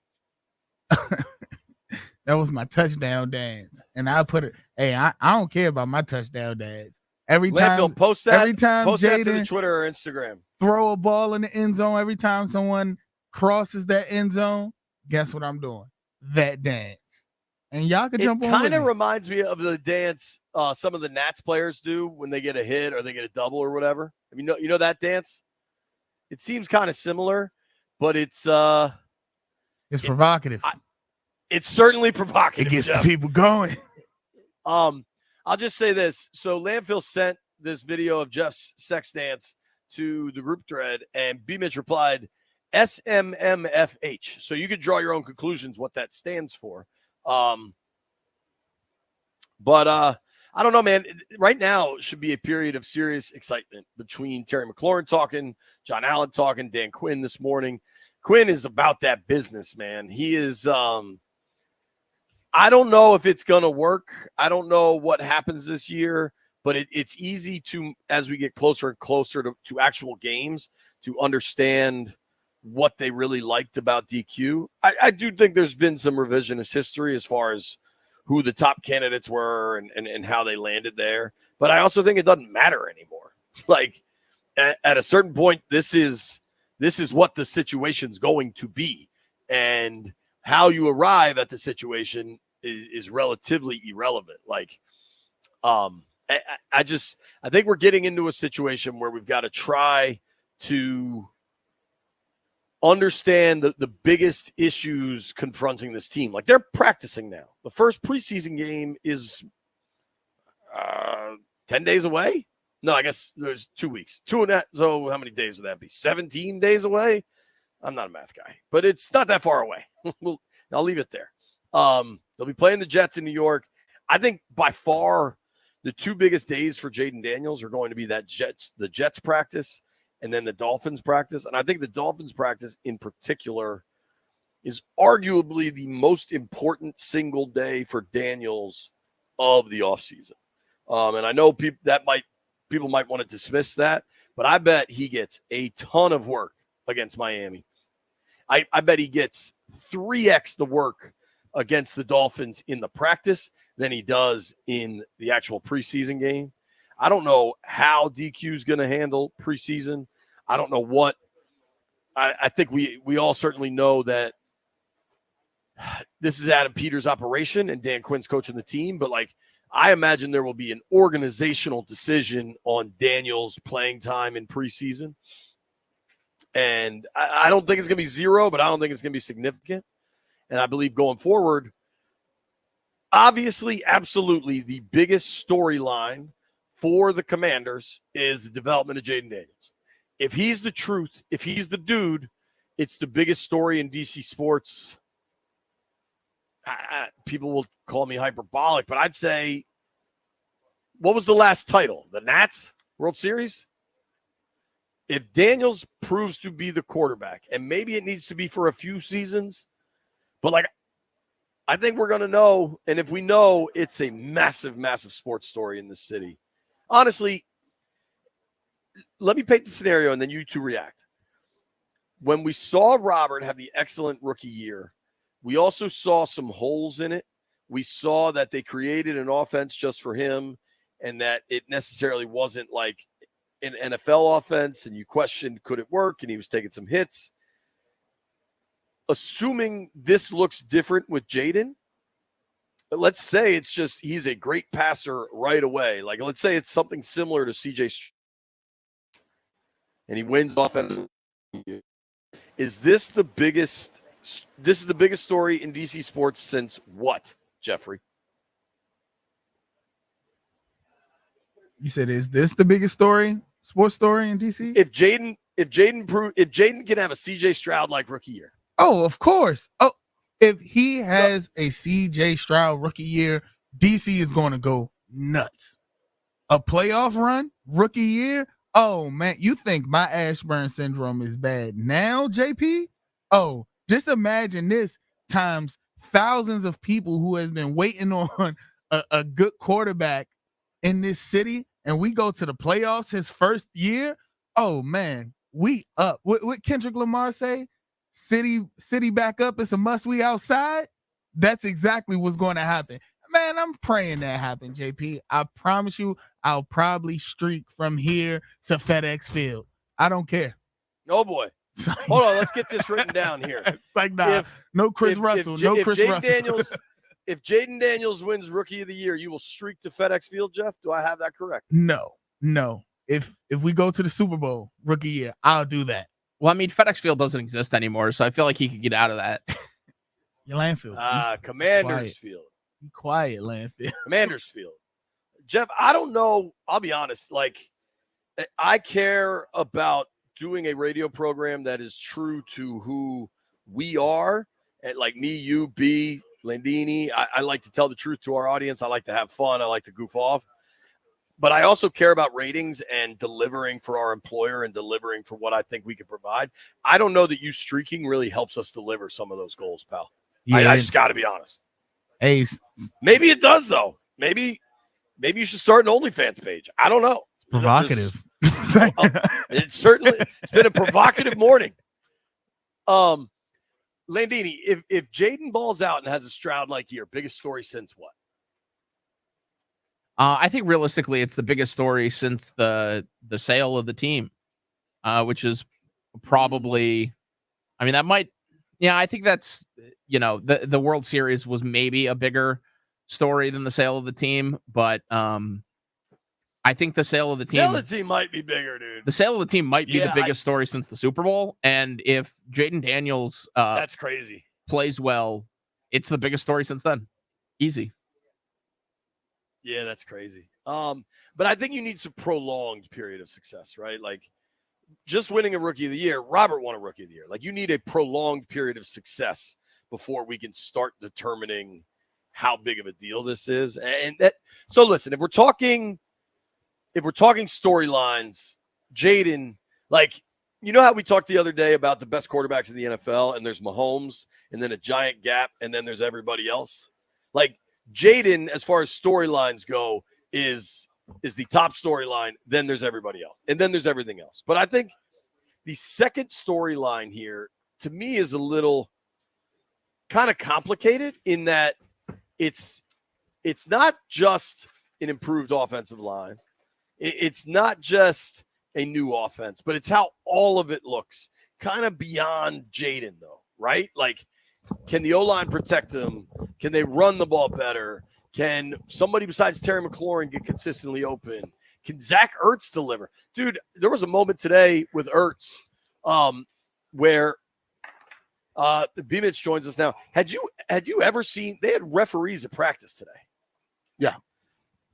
That was my touchdown dance. And I put it, hey, I don't care about my touchdown dance. Every time, post that to Jayden the Twitter or Instagram. Throw a ball in the end zone. Every time someone crosses that end zone, guess what I'm doing? That dance. And y'all can jump on. It kind of reminds me of the dance some of the Nats players do when they get a hit or they get a double or whatever. You know that dance? It seems kind of similar, but it's provocative. It's certainly provocative. It gets the people going. I'll just say this. So Landfill sent this video of Jeff's sex dance to the group thread, and B. Mitch replied, SMMFH. So you could draw your own conclusions what that stands for. But I don't know, man. Right now should be a period of serious excitement between Terry McLaurin talking, John Allen talking, Dan Quinn this morning. Quinn is about that business, man. He is I don't know if it's going to work. I don't know what happens this year, but it's easy to, as we get closer and closer to actual games, to understand what they really liked about DQ. I do think there's been some revisionist history as far as who the top candidates were and how they landed there. But I also think it doesn't matter anymore. At a certain point, this is what the situation's going to be. And how you arrive at the situation is relatively irrelevant. I think we're getting into a situation where we've got to try to understand the biggest issues confronting this team. They're practicing now. The first preseason game is 10 days away, No, I guess there's 2 weeks. 2.5. So how many days would that be? 17 days away? I'm not a math guy, but it's not that far away. I'll leave it there. They'll be playing the Jets in New York. I think by far the 2 biggest days for Jayden Daniels are going to be the Jets practice and then the Dolphins practice. And I think the Dolphins practice in particular is arguably the most important single day for Daniels of the offseason. And I know people might want to dismiss that, but I bet he gets a ton of work against Miami. I bet he gets 3x the work against the Dolphins in the practice than he does in the actual preseason game. I don't know how DQ is going to handle preseason. I don't know what. I think we all certainly know that this is Adam Peters' operation and Dan Quinn's coaching the team, but I imagine there will be an organizational decision on Daniels' playing time in preseason. And I don't think it's going to be 0, but I don't think it's going to be significant. And I believe going forward, obviously, absolutely, the biggest storyline for the Commanders is the development of Jayden Daniels. If he's the truth, if he's the dude, it's the biggest story in DC sports. People will call me hyperbolic, but I'd say, what was the last title? The Nats World Series? If Daniels proves to be the quarterback, and maybe it needs to be for a few seasons, but I think we're going to know, and if we know, it's a massive, massive sports story in this city. Honestly, let me paint the scenario, and then you two react. When we saw Robert have the excellent rookie year, we also saw some holes in it. We saw that they created an offense just for him, and that it necessarily wasn't like an NFL offense, and you questioned, could it work? And he was taking some hits. Assuming this looks different with Jayden, let's say it's just he's a great passer right away. Let's say it's something similar to CJ, and he wins offense. Is this the biggest? This is the biggest story in DC sports since what, Jeffrey? You said, is this the biggest sports story in DC? If Jayden can have a CJ Stroud like rookie year. Oh, of course. Oh, if he has a CJ Stroud rookie year, DC is going to go nuts. A playoff run, rookie year. Oh man, you think my Ashburn syndrome is bad now, JP? Oh, just imagine this times thousands of people who has been waiting on a good quarterback in this city, and we go to the playoffs his first year. Oh man, we up. What Kendrick Lamar say? City back up. It's a must. We outside. That's exactly what's going to happen. Man, I'm praying that happen, JP. I promise you, I'll probably streak from here to FedEx Field. I don't care. Oh boy. Hold on, let's get this written down here. No Chris Russell. If Jayden Daniels wins Rookie of the Year, you will streak to FedEx Field, Jeff. Do I have that correct? No. If we go to the Super Bowl rookie year, I'll do that. Well, I mean, FedEx Field doesn't exist anymore, so I feel like he could get out of that. Your Landfill. Commanders Field. Be quiet, Landfill. Commanders Field. Jeff, I don't know. I'll be honest. I care about doing a radio program that is true to who we are. And me, you, B, Landini. I like to tell the truth to our audience. I like to have fun. I like to goof off. But I also care about ratings and delivering for our employer and delivering for what I think we can provide. I don't know that you streaking really helps us deliver some of those goals, pal. Yeah. I just got to be honest. Hey, maybe it does, though. Maybe you should start an OnlyFans page. I don't know. Provocative. It's been a provocative morning. Landini, if Jayden balls out and has a Stroud-like year, biggest story since what? I think realistically, it's the biggest story since the sale of the team, which is probably, I mean, that might, yeah, I think that's, the World Series was maybe a bigger story than the sale of the team, but I think the sale of the team. Sale of the team might be bigger, dude. The sale of the team might be the biggest story since the Super Bowl, and if Jayden Daniels, that's crazy, plays well, it's the biggest story since then. Easy. Yeah, that's crazy. But I think you need some prolonged period of success, right? Like just winning a Rookie of the Year, Robert won a Rookie of the Year. Like you need a prolonged period of success before we can start determining how big of a deal this is. And that, so listen, if we're talking storylines, Jayden, like, you know how we talked the other day about the best quarterbacks in the NFL, and there's Mahomes, and then a giant gap, and then there's everybody else. Like Jayden, as far as storylines go, is the top storyline. Then there's everybody else, and then there's everything else. But I think the second storyline here, to me, is a little kind of complicated in that it's not just an improved offensive line. It's not just a new offense, but it's how all of it looks kind of beyond Jayden, though, right? Like, can the O-line protect him? Can they run the ball better? Can somebody besides Terry McLaurin get consistently open? Can Zach Ertz deliver? Dude, there was a moment today with Ertz where B-Mitch joins us now. Had you ever seen – they had referees at practice today. Yeah.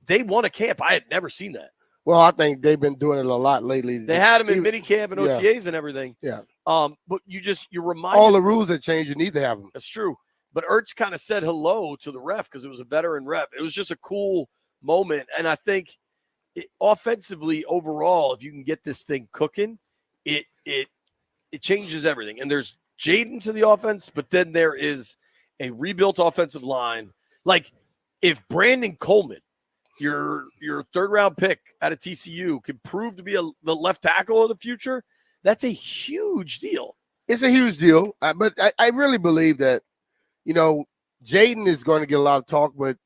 They won a camp. I had never seen that. Well, I think they've been doing it a lot lately. They had him in minicamp and OTAs and everything. Yeah. But you're reminded. All the rules that change, you need to have them. That's true. But Ertz kind of said hello to the ref because it was a veteran ref. It was just a cool moment. And I think offensively, overall, if you can get this thing cooking, it changes everything. And there's Jayden to the offense, but then there is a rebuilt offensive line. Like if Brandon Coleman, your third round pick out of TCU, can prove to be the left tackle of the future, that's a huge deal. It's a huge deal. But I really believe that, Jayden is going to get a lot of talk, but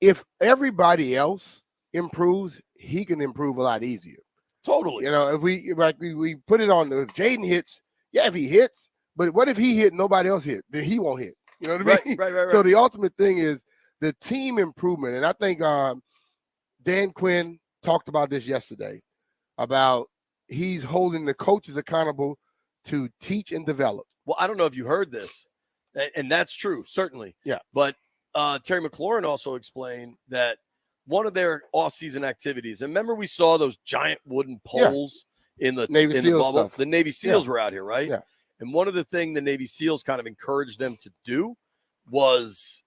if everybody else improves, he can improve a lot easier. Totally. If we put it on, if Jayden hits, if he hits, but what if he hit and nobody else hit? Then he won't hit. You know what I mean? Right. So the ultimate thing is the team improvement. And I think Dan Quinn talked about this yesterday, about he's holding the coaches accountable to teach and develop. Well, I don't know if you heard this, and that's true, certainly. Yeah. But Terry McLaurin also explained that one of their off-season activities, and remember we saw those giant wooden poles in the Navy SEALs bubble? stuff. The Navy SEALs were out here, right? Yeah. And one of the things the Navy SEALs kind of encouraged them to do was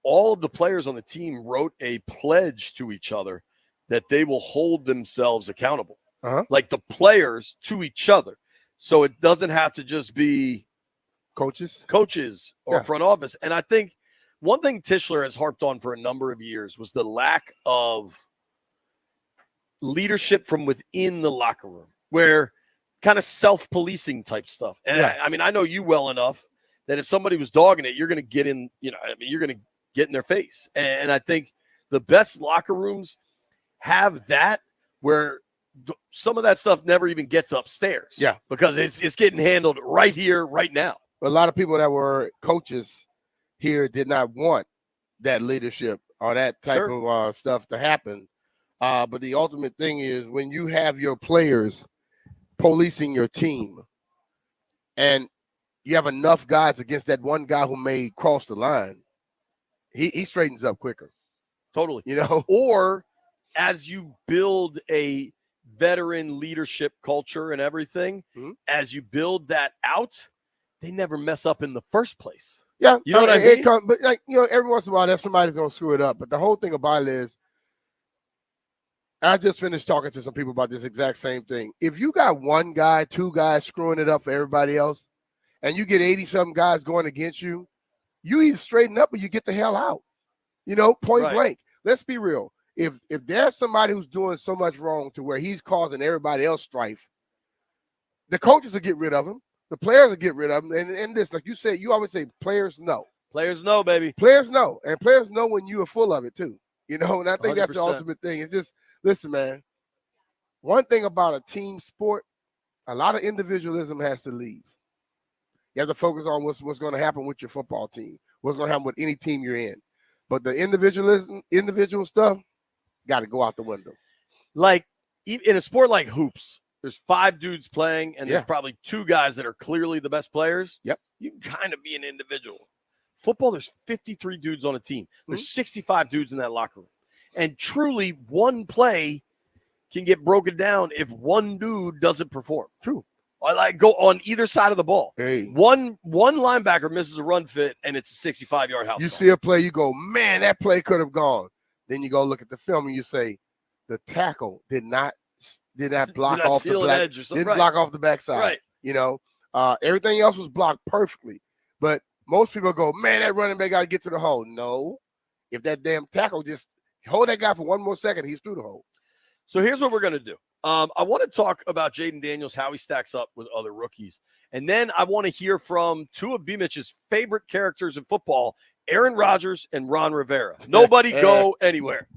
all of the players on the team wrote a pledge to each other that they will hold themselves accountable, like the players to each other. So it doesn't have to just be coaches or front office. And I think one thing Tischler has harped on for a number of years was the lack of leadership from within the locker room, where kind of self-policing type stuff. And I mean, I know you well enough that if somebody was dogging it, you're going to get in, you're going to get in their face. And I think the best locker rooms have that, where some of that stuff never even gets upstairs. Yeah. Because it's getting handled right here, right now. A lot of people that were coaches here did not want that leadership or that type of stuff to happen. But the ultimate thing is when you have your players policing your team and you have enough guys against that one guy who may cross the line, he straightens up quicker. Totally. Or as you build a veteran leadership culture and everything, as you build that out, they never mess up in the first place. Yeah. You know what I mean? But every once in a while, there's somebody's going to screw it up. But the whole thing about it is, I just finished talking to some people about this exact same thing. If you got one guy, two guys screwing it up for everybody else, and you get 80-something guys going against you, you either straighten up or you get the hell out. Point blank. Let's be real. If there's somebody who's doing so much wrong to where he's causing everybody else strife, the coaches will get rid of him. The players will get rid of him. And this, like you said, you always say players know. Players know, baby. Players know. And players know when you are full of it too. And I think that's the 100%. ultimate thing. It's just, listen, man, one thing about a team sport, a lot of individualism has to leave. You have to focus on what's going to happen with your football team, what's going to happen with any team you're in. But the individual stuff, got to go out the window. Like in a sport like hoops, there's 5 dudes playing, and there's probably 2 guys that are clearly the best players. Yep. You can kind of be an individual. Football, there's 53 dudes on a team. There's 65 dudes in that locker room. And truly, one play can get broken down if one dude doesn't perform. True. I like go on either side of the ball. Hey. One linebacker misses a run fit, and it's a 65-yard house. You call. see a play, you go, man, that play could have gone. Then you go look at the film and you say, the tackle did not block Did not off the seal an back, edge or something. didn't block off the backside. Right. You know, everything else was blocked perfectly. But most people go, man, that running back got to get to the hole. No, if that damn tackle just hold that guy for one more second, he's through the hole. So here's what we're going to do. I want to talk about Jayden Daniels, how he stacks up with other rookies. And then I want to hear from two of B-Mitch's favorite characters in football, Aaron Rodgers and Ron Rivera. Nobody go anywhere.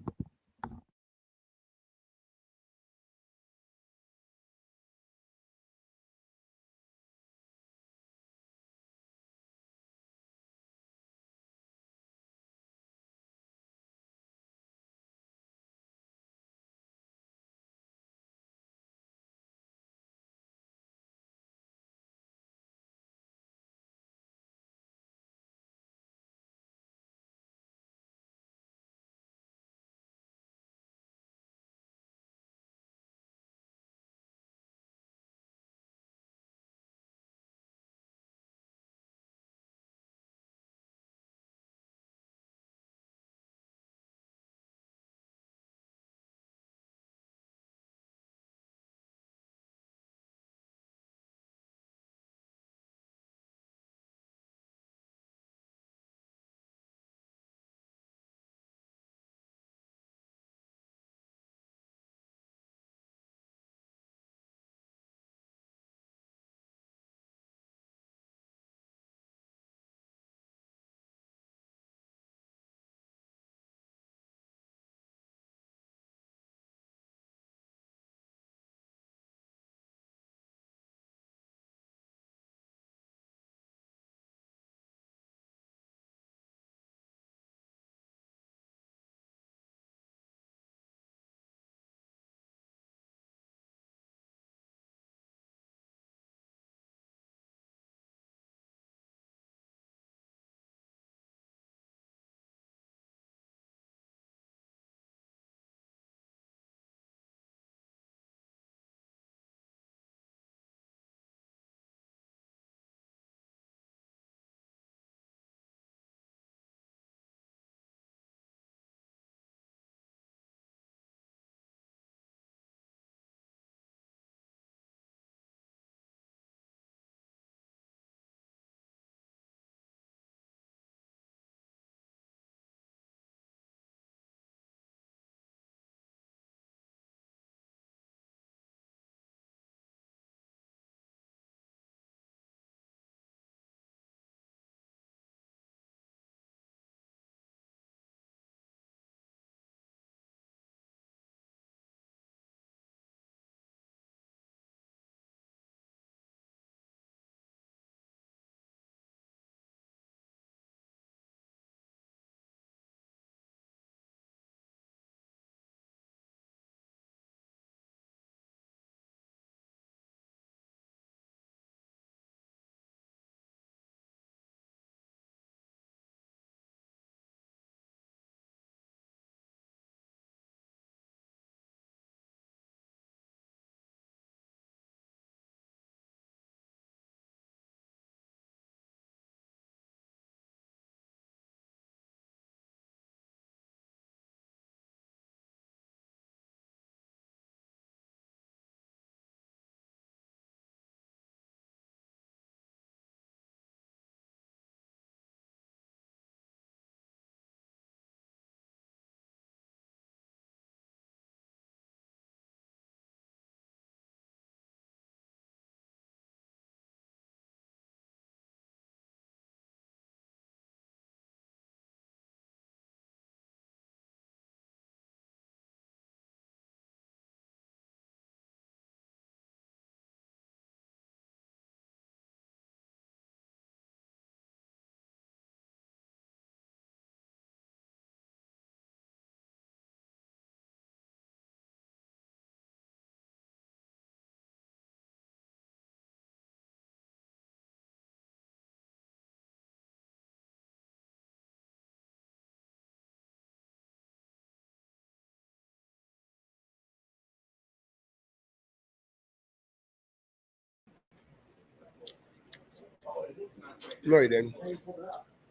No, he didn't.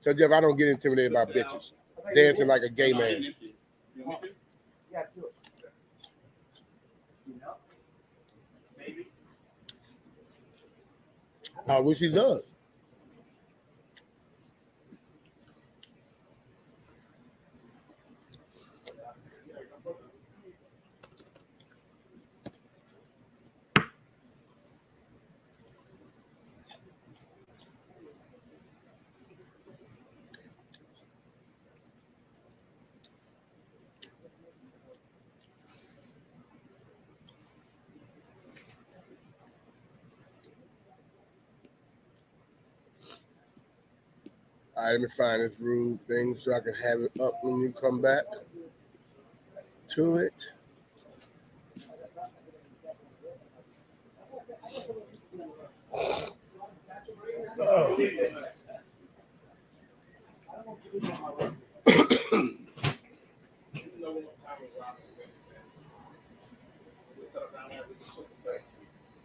So Jeff, I don't get intimidated by bitches dancing like a gay man. I wish he does. All right, let me find this rude thing so I can have it up when you come back to it.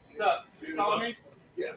What's up? You calling me? Yeah.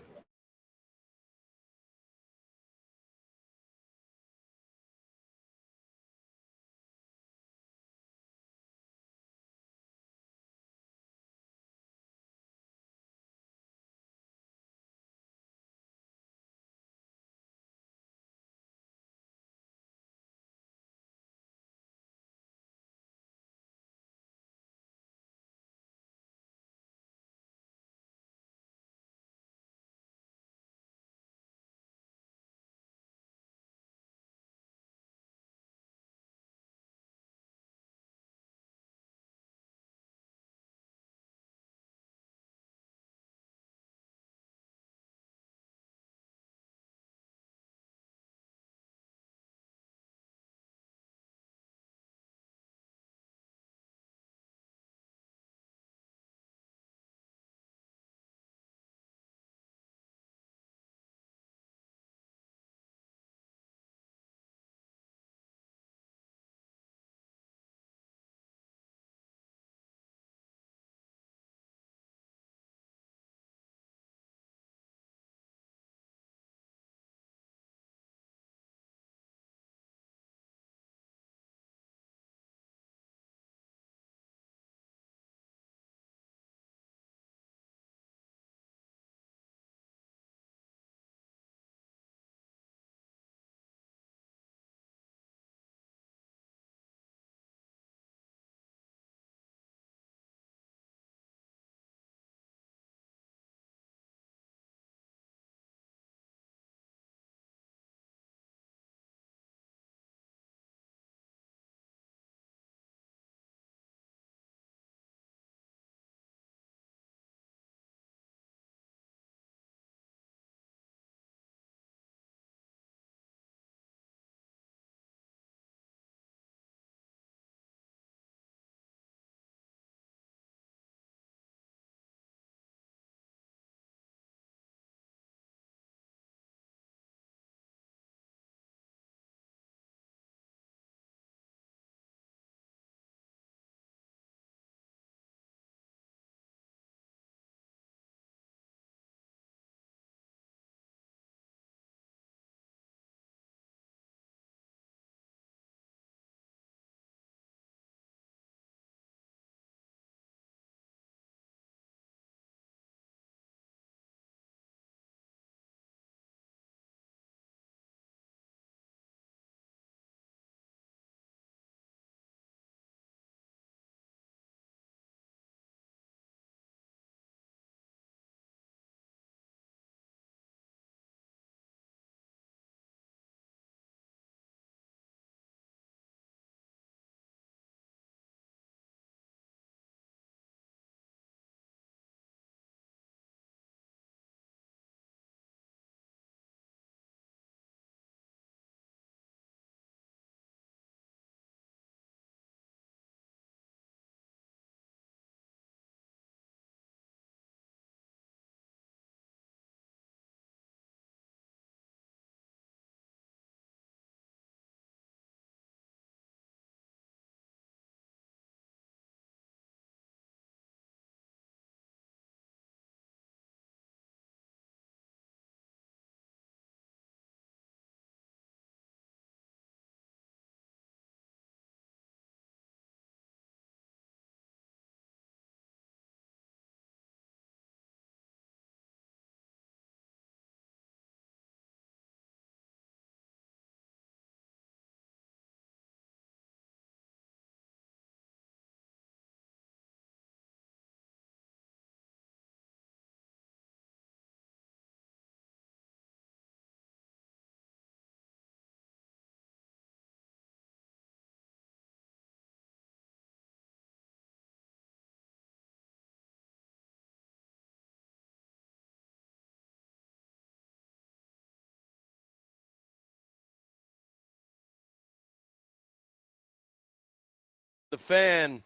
the Fan.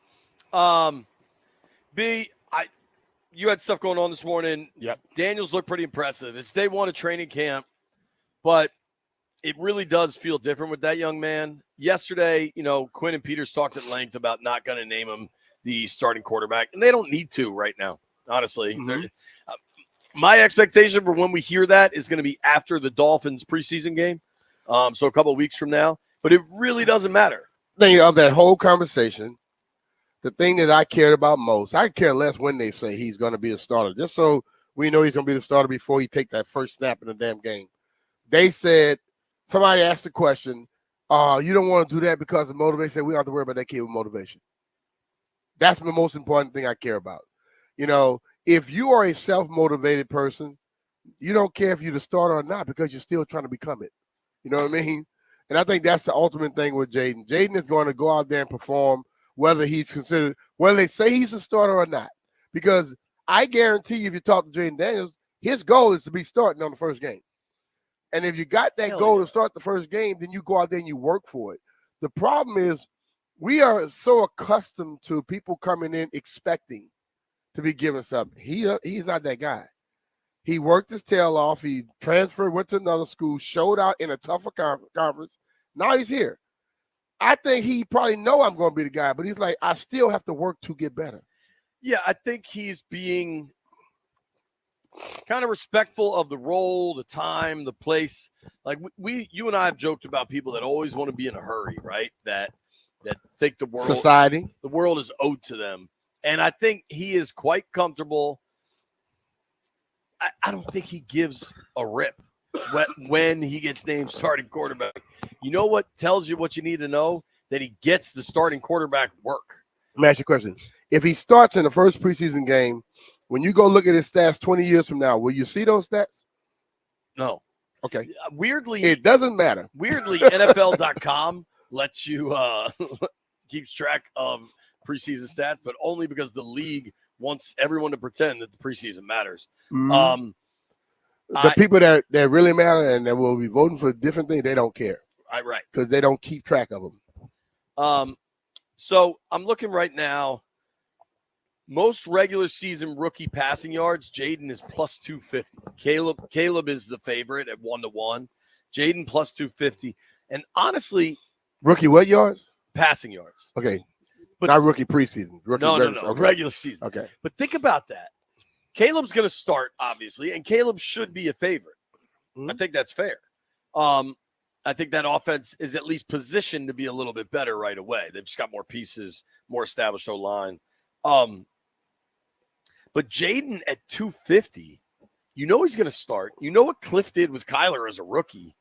You had stuff going on this morning. Yep. Daniels looked pretty impressive. It's day one of training camp, but it really does feel different with that young man. Yesterday, Quinn and Peters talked at length about not going to name him the starting quarterback, and they don't need to right now, honestly. My expectation for when we hear that is going to be after the Dolphins preseason game, so a couple of weeks from now, but it really doesn't matter. Thing of that whole conversation, the thing that I cared about most, I care less when they say he's going to be a starter, just so we know he's going to be the starter before he take that first snap in the damn game. They said, somebody asked the question, you don't want to do that because of motivation. We don't have to worry about that kid with motivation. That's the most important thing I care about. If you are a self-motivated person, you don't care if you're the starter or not because you're still trying to become it. You know what I mean? And I think that's the ultimate thing with Jayden. Jayden is going to go out there and perform whether he's considered, whether they say he's a starter or not. Because I guarantee you, if you talk to Jayden Daniels, his goal is to be starting on the first game. And if you got that goal to start the first game, then you go out there and you work for it. The problem is we are so accustomed to people coming in expecting to be given something. He's not that guy. He worked his tail off. He transferred, went to another school, showed out in a tougher conference. Now he's here. I think he probably know I'm going to be the guy, but he's like, I still have to work to get better. Yeah, I think he's being kind of respectful of the role, the time, the place. Like you and I have joked about people that always want to be in a hurry, right? That think the world is owed to them. And I think he is quite comfortable. I don't think he gives a rip when he gets named starting quarterback. You know what tells you what you need to know? That he gets the starting quarterback work. Let me ask you a question. If he starts in the first preseason game, when you go look at his stats 20 years from now, will you see those stats? No. Okay. Weirdly, it doesn't matter. Weirdly, NFL.com lets you keeps track of preseason stats, but only because the league wants everyone to pretend that the preseason matters. Mm-hmm. The people that really matter and that will be voting for different things, they don't care. Right. Because they don't keep track of them. So I'm looking right now. Most regular season rookie passing yards, Jayden is plus 250. Caleb is the favorite at 1-1. Jayden plus 250. And honestly, rookie what yards? Passing yards. Okay. But not rookie preseason. No. Okay. Regular season. Okay. But think about that. Caleb's going to start, obviously, and Caleb should be a favorite. I think that's fair. I think that offense is at least positioned to be a little bit better right away. They've just got more pieces, more established O-line. But Jayden at 250, he's going to start. You know what Cliff did with Kyler as a rookie.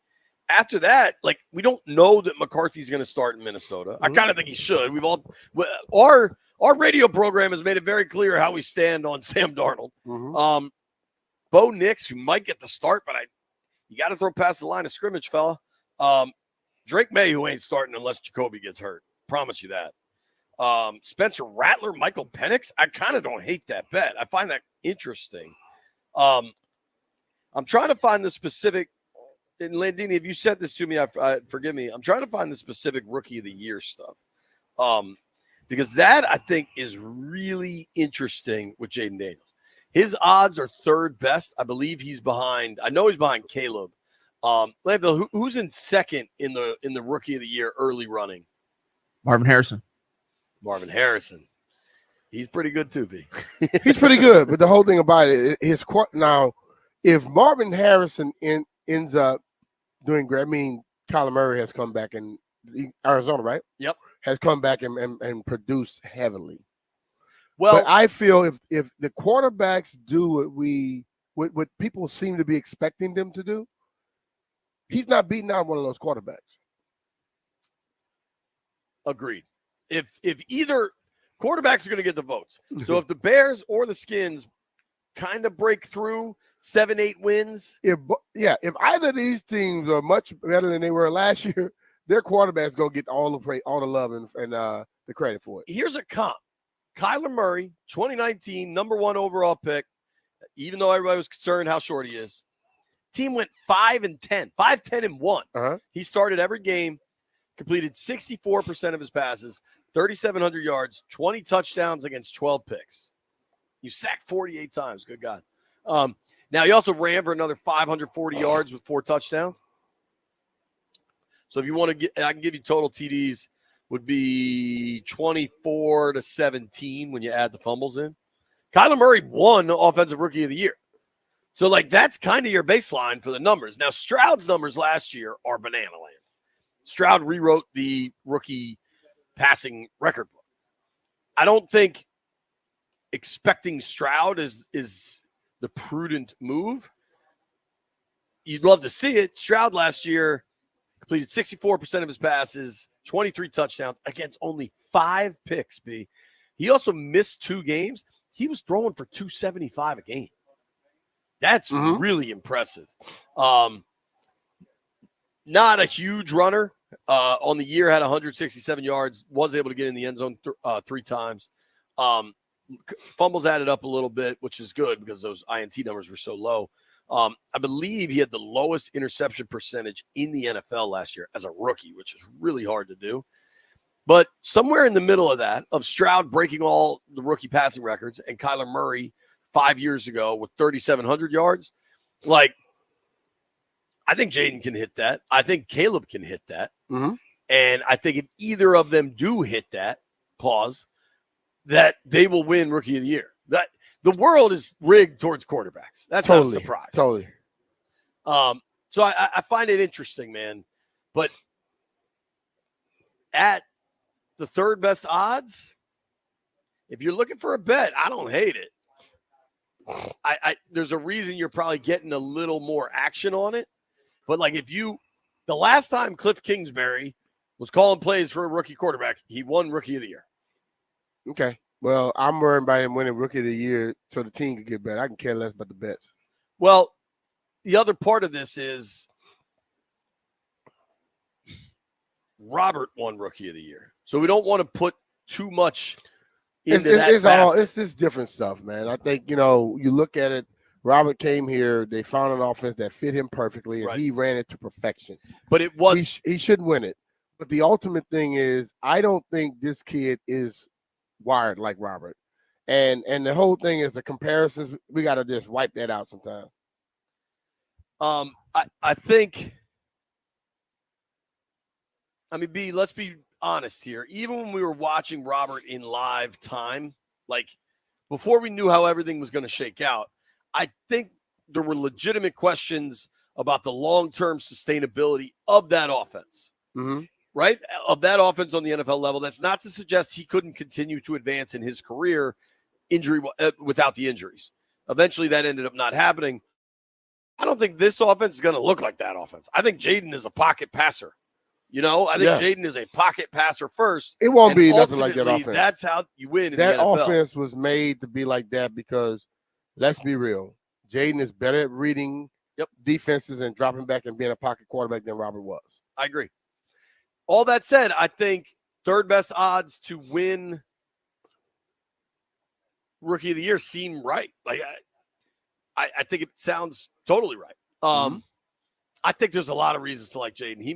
After that, we don't know that McCarthy's going to start in Minnesota. I kind of think he should. Our radio program has made it very clear how we stand on Sam Darnold. Bo Nix, who might get the start, but you got to throw past the line of scrimmage, fella. Drake May, who ain't starting unless Jacoby gets hurt. Promise you that. Spencer Rattler, Michael Penix. I kind of don't hate that bet. I find that interesting. I'm trying to find the specific. And Landini, if you sent this to me, forgive me. I'm trying to find the specific rookie of the year stuff. Because that I think is really interesting with Jayden Daniels. His odds are third best. I believe he's behind. I know he's behind Caleb. Landville, who's in second in the rookie of the year early running? Marvin Harrison. He's pretty good too, B. He's pretty good, but the whole thing about it, now, if Marvin Harrison ends up doing great, I mean, Kyler Murray has come back in Arizona, right? Yep. Has come back and produced heavily. Well, but I feel if the quarterbacks do what people seem to be expecting them to do, he's not beating out one of those quarterbacks. Agreed. If either quarterbacks are going to get the votes. So if the Bears or the Skins kind of break through 7-8 wins. If either of these teams are much better than they were last year, their quarterback's going to get all the love and the credit for it. Here's a comp. Kyler Murray, 2019, number 1 overall pick, even though everybody was concerned how short he is. Team went 5-10, 5-10-1. He started every game, completed 64% of his passes, 3,700 yards, 20 touchdowns against 12 picks. You sacked 48 times. Good God. Now, he also ran for another 540 yards with 4 touchdowns. So if you want to get, I can give you total TDs would be 24-17 when you add the fumbles in. Kyler Murray won Offensive Rookie of the Year. So, like, that's kind of your baseline for the numbers. Now, Stroud's numbers last year are banana land. Stroud rewrote the rookie passing record book. I don't think expecting Stroud is the prudent move. You'd love to see it. Stroud last year completed 64% of his passes, 23 touchdowns against only 5 picks, B. He also missed 2 games. He was throwing for 275 a game. That's really impressive. Not a huge runner. On the year, had 167 yards, was able to get in the end zone 3 times. Fumbles added up a little bit, which is good because those INT numbers were so low. I believe he had the lowest interception percentage in the NFL last year as a rookie, which is really hard to do. But somewhere in the middle of that, of Stroud breaking all the rookie passing records and Kyler Murray 5 years ago with 3,700 yards, like, I think Jayden can hit that. I think Caleb can hit that. And I think if either of them do hit that, that they will win Rookie of the Year. That the world is rigged towards quarterbacks. That's not a surprise. Totally. So I find it interesting, man. But at the third best odds, if you're looking for a bet, I don't hate it. There's a reason you're probably getting a little more action on it. But like the last time Cliff Kingsbury was calling plays for a rookie quarterback, he won Rookie of the Year. Okay. Well, I'm worried about him winning Rookie of the Year so the team can get better. I can care less about the bets. Well, the other part of this is Robert won Rookie of the Year. So we don't want to put too much into that basket. It's just different stuff, man. I think, you look at it, Robert came here, they found an offense that fit him perfectly, and he ran it to perfection. But it was he should win it. But the ultimate thing is, I don't think this kid is wired like Robert. And the whole thing is the comparisons, we got to just wipe that out sometime. I think, B, let's be honest here. Even when we were watching Robert in live time, like before we knew how everything was going to shake out, I think there were legitimate questions about the long-term sustainability of that offense, right? Of that offense on the NFL level. That's not to suggest he couldn't continue to advance in his career without the injuries. Eventually, that ended up not happening. I don't think this offense is going to look like that offense. I think Jayden is a pocket passer. I think Jayden is a pocket passer first. It won't be nothing like that offense. That's how you win in that the NFL. Offense was made to be like that because, let's be real, Jayden is better at reading defenses and dropping back and being a pocket quarterback than Robert was. I agree. All that said, I think third best odds to win Rookie of the Year seem right. Like I think it sounds totally right. I think there's a lot of reasons to like Jayden. He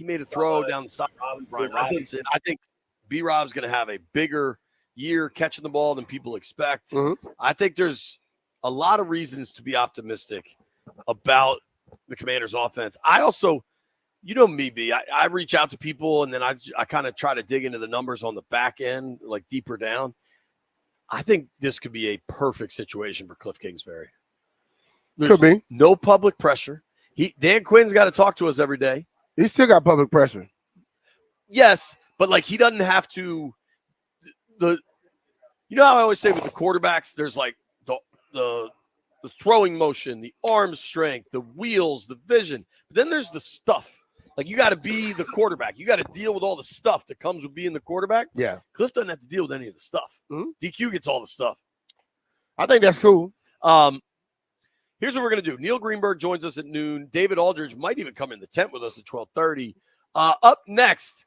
made a throw down the side of Brian Robinson. I think B-Rob's going to have a bigger year catching the ball than people expect. I think there's a lot of reasons to be optimistic about the Commanders' offense. I also, me, B, I reach out to people and then I kind of try to dig into the numbers on the back end, like deeper down. I think this could be a perfect situation for Cliff Kingsbury. Could be. No public pressure. Dan Quinn's got to talk to us every day. He still got public pressure. Yes, but like he doesn't have to. How I always say with the quarterbacks, there's like the throwing motion, the arm strength, the wheels, the vision. But then there's the stuff. Like you got to be the quarterback. You got to deal with all the stuff that comes with being the quarterback. Yeah. Cliff doesn't have to deal with any of the stuff. DQ gets all the stuff. I think that's cool. Here's what we're going to do. Neil Greenberg joins us at noon. David Aldridge might even come in the tent with us at 12:30. Up next,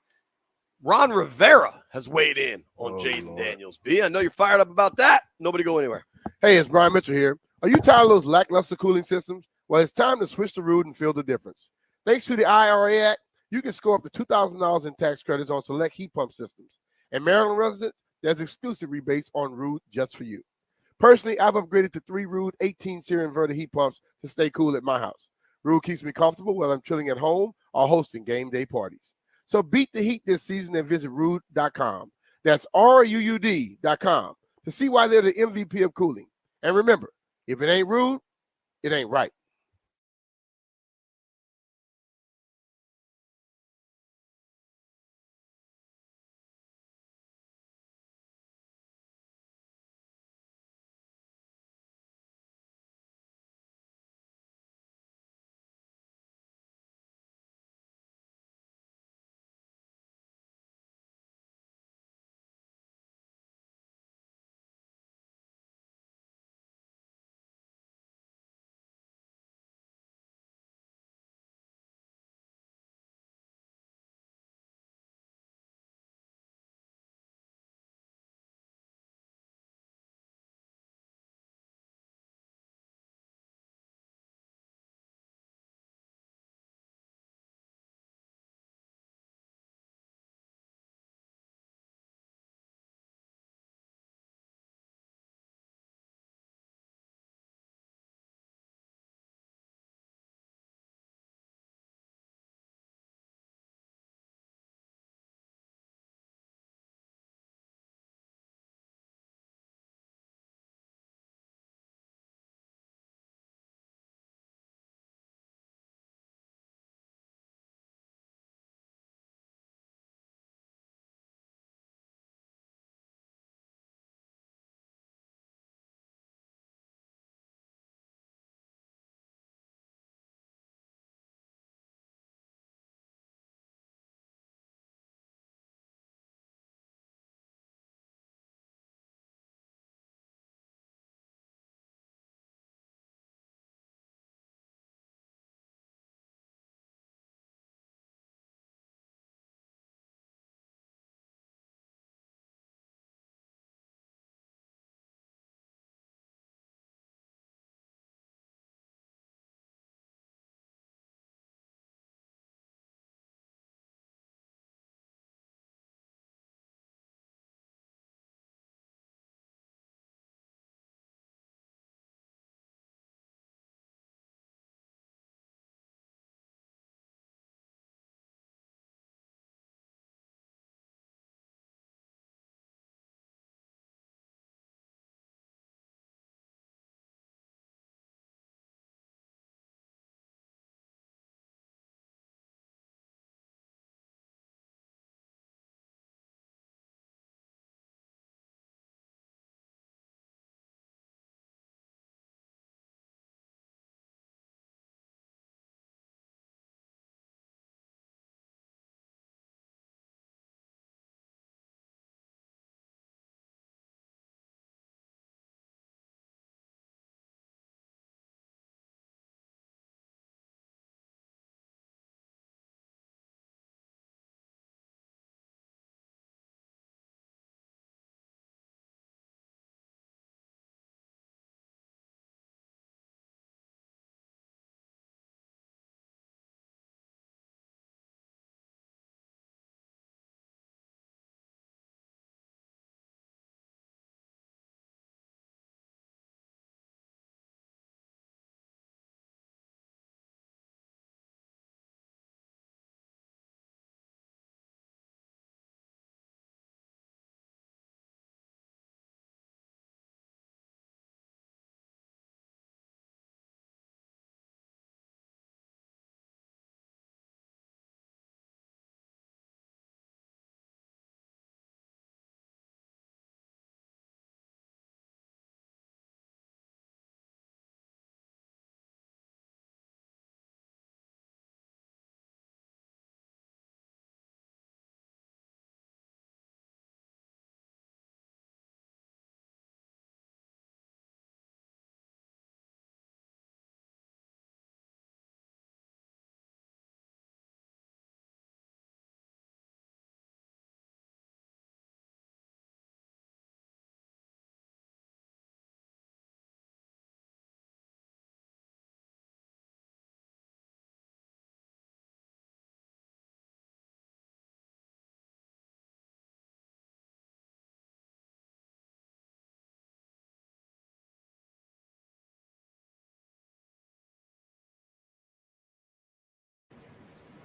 Ron Rivera has weighed in on Jayden Daniels. B, I know you're fired up about that. Nobody go anywhere. Hey, it's Brian Mitchell here. Are you tired of those lackluster cooling systems? Well, it's time to switch the route and feel the difference. Thanks to the IRA Act, you can score up to $2,000 in tax credits on select heat pump systems. And Maryland residents, there's exclusive rebates on Rude just for you. Personally, I've upgraded to 3 Rude 18-series inverter heat pumps to stay cool at my house. Rude keeps me comfortable while I'm chilling at home or hosting game day parties. So beat the heat this season and visit Rude.com. That's RUUD.com to see why they're the MVP of cooling. And remember, if it ain't Rude, it ain't right.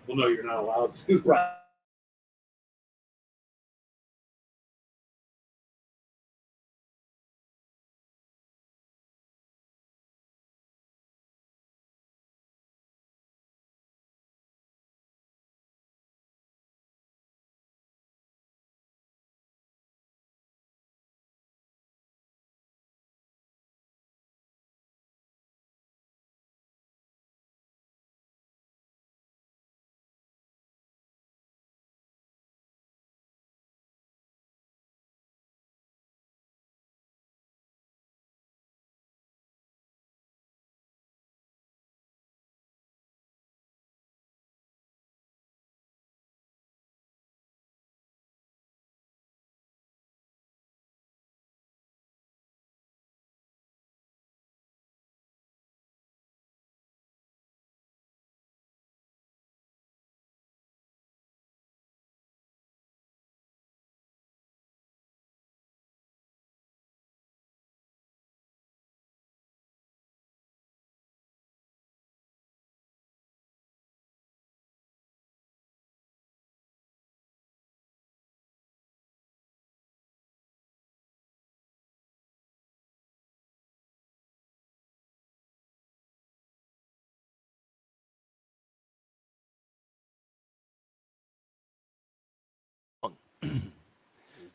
Well, no, you're not allowed to. Right.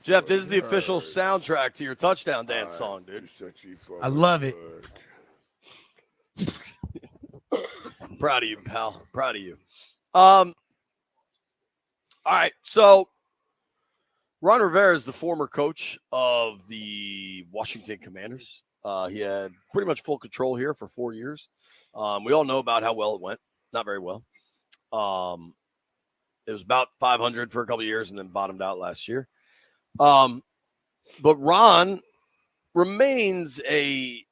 Jeff, this is the official soundtrack to your touchdown dance song, dude. I love it. Proud of you, pal. Proud of you. All right, so Ron Rivera is the former coach of the Washington Commanders. He had pretty much full control here for 4 years. We all know about how well it went. Not very well. It was about 500 for a couple of years and then bottomed out last year. But Ron remains a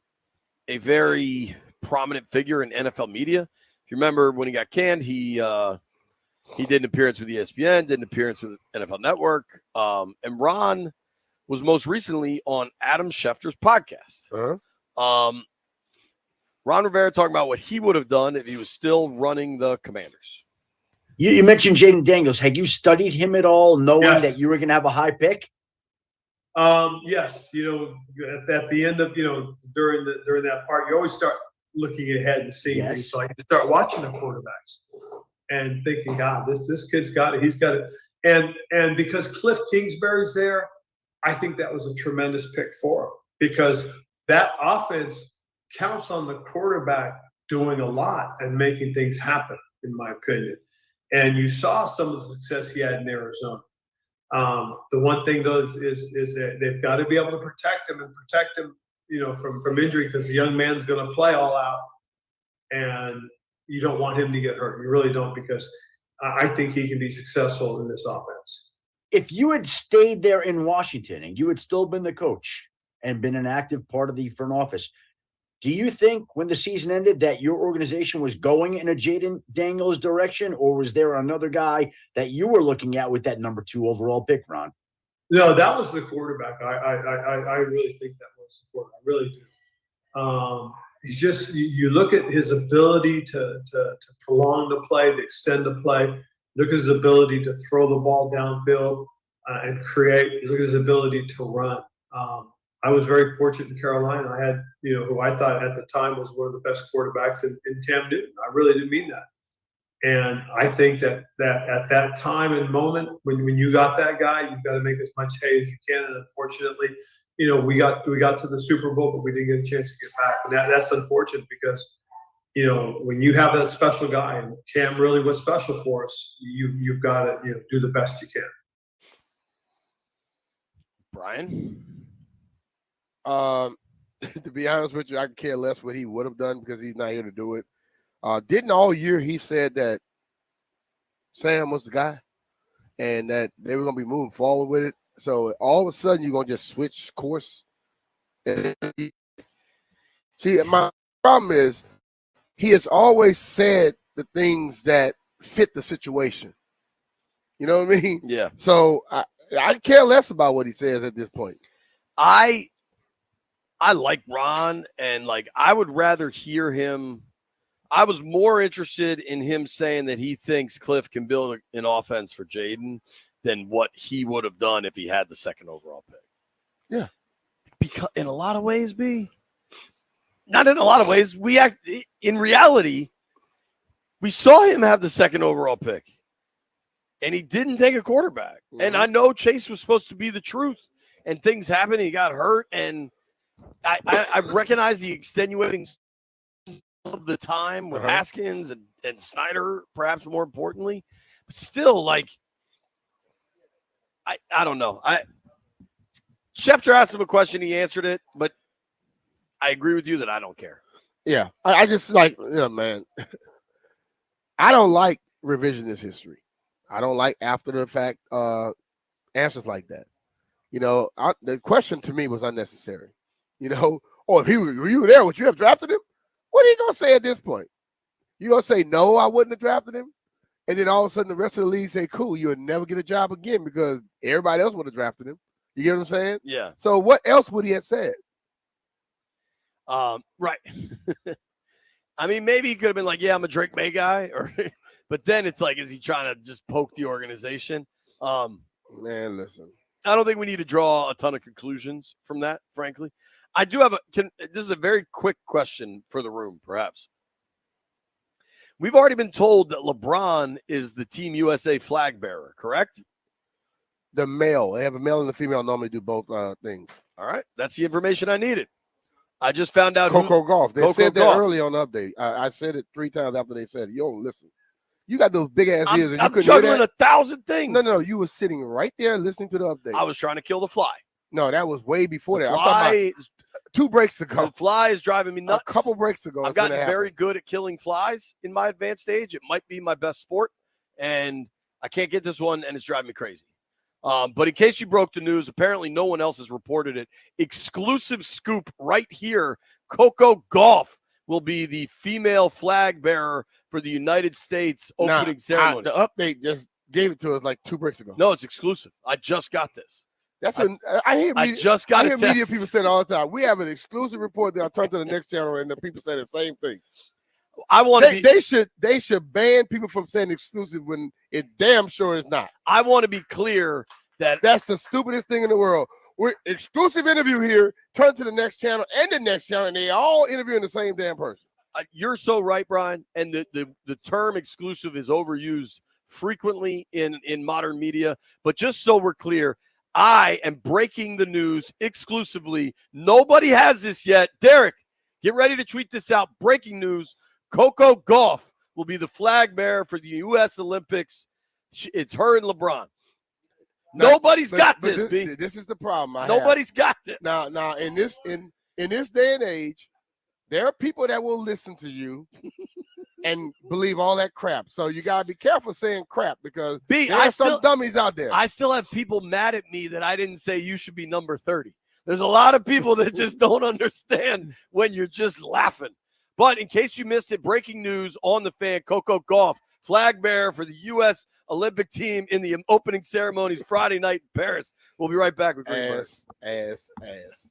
very prominent figure in NFL media. If you remember when he got canned, he did an appearance with ESPN, did an appearance with NFL Network. And Ron was most recently on Adam Schefter's podcast. Ron Rivera talking about what he would have done if he was still running the Commanders. You mentioned Jayden Daniels. Had you studied him at all, knowing that you were going to have a high pick? Yes. At the end of during that part, you always start looking ahead and seeing things. So I start watching the quarterbacks and thinking, God, this kid's got it. He's got it. And because Cliff Kingsbury's there, I think that was a tremendous pick for him because that offense counts on the quarterback doing a lot and making things happen, in my opinion. And you saw some of the success he had in Arizona. The one thing though is that they've got to be able to protect him from injury because the young man's going to play all out, and you don't want him to get hurt. You really don't, because I think he can be successful in this offense. If you had stayed there in Washington and you had still been the coach and been an active part of the front office, do you think when the season ended that your organization was going in a Jayden Daniels direction, or was there another guy that you were looking at with that number 2 overall pick, Ron? No, that was the quarterback. I really think that was the quarterback. I really do. He's just you look at his ability to prolong the play, to extend the play. Look at his ability to throw the ball downfield and create. Look at his ability to run. I was very fortunate in Carolina. I had, who I thought at the time was one of the best quarterbacks in Cam Newton. I really didn't mean that. And I think that at that time and moment, when you got that guy, you've got to make as much hay as you can. And unfortunately, we got to the Super Bowl, but we didn't get a chance to get back. And that's unfortunate because, when you have that special guy, and Cam really was special for us, you've got to do the best you can. Brian? To be honest with you, I could care less what he would have done because he's not here to do it. Didn't all year he said that Sam was the guy and that they were going to be moving forward with it. So all of a sudden you're going to just switch course. See, my problem is he has always said the things that fit the situation. You know what I mean? Yeah. So I care less about what he says at this point. I like Ron, and I would rather hear him. I was more interested in him saying that he thinks Cliff can build an offense for Jayden than what he would have done if he had the second overall pick. Yeah. Because in a lot of ways, not in a lot of ways, in reality, we saw him have the second overall pick, and he didn't take a quarterback. Mm-hmm. And I know Chase was supposed to be the truth, and things happened. He got hurt, and I recognize the extenuating of the time with Haskins and Snyder, perhaps more importantly, but still, like, I don't know. Schefter asked him a question, he answered it, but I agree with you that I don't care. Yeah, I just man. I don't like revisionist history. I don't like after the fact answers like that. The question to me was unnecessary. If you were there, would you have drafted him? What are you gonna say at this point? You gonna say no? I wouldn't have drafted him, and then all of a sudden the rest of the league say, "Cool, you'll never get a job again because everybody else would have drafted him." You get what I'm saying? Yeah. So what else would he have said? Right. I mean, maybe he could have been like, "Yeah, I'm a Drake May guy," but then it's like, is he trying to just poke the organization? Man, listen. I don't think we need to draw a ton of conclusions from that, frankly. I do have this is a very quick question for the room, perhaps. We've already been told that LeBron is the Team USA flag bearer, correct? The male. They have a male and a female normally do both things. All right. That's the information I needed. I just found out Coco Golf. They said that Golf. early on the update. I said it 3 times after they said it. You don't listen. You got those big ass ears. And I'm juggling 1,000 things. No. You were sitting right there listening to the update. I was trying to kill the fly. No, that was way before that. The I'm talking about 2 breaks ago. The fly is driving me nuts. A couple breaks ago. I've gotten very good at killing flies in my advanced age. It might be my best sport, and I can't get this one, and it's driving me crazy. But in case you broke the news, apparently no one else has reported it. Exclusive scoop right here. Coco Golf will be the female flag bearer for the United States opening ceremony. The update just gave it to us like 2 breaks ago. No, it's exclusive. I just got this. That's when I hear. I just got I a hear media text. people say it all the time. We have an exclusive report. Then I turn to the next channel, and the people say the same thing. I want to. They should ban people from saying exclusive when it damn sure is not. I want to be clear that that's the stupidest thing in the world. We're exclusive interview here. Turn to the next channel and the next channel, and they all interviewing the same damn person. You're so right, Brian. And the term exclusive is overused frequently in modern media. But just so we're clear, I am breaking the news exclusively. Nobody has this yet. Derek, get ready to tweet this out. Breaking news. Coco Golf will be the flag bearer for the U.S. Olympics. It's her and LeBron. Nobody's got this, B. This is the problem. Nobody's got this. Now, in this day and age, there are people that will listen to you and believe all that crap. So you gotta be careful saying crap because there's some dummies out there. I still have people mad at me that I didn't say you should be number 30. There's a lot of people that just don't understand when you're just laughing. But in case you missed it, breaking news on the Fan, Coco Golf, flag bearer for the U.S. Olympic team in the opening ceremonies Friday night in Paris. We'll be right back with Greenberg. Ass.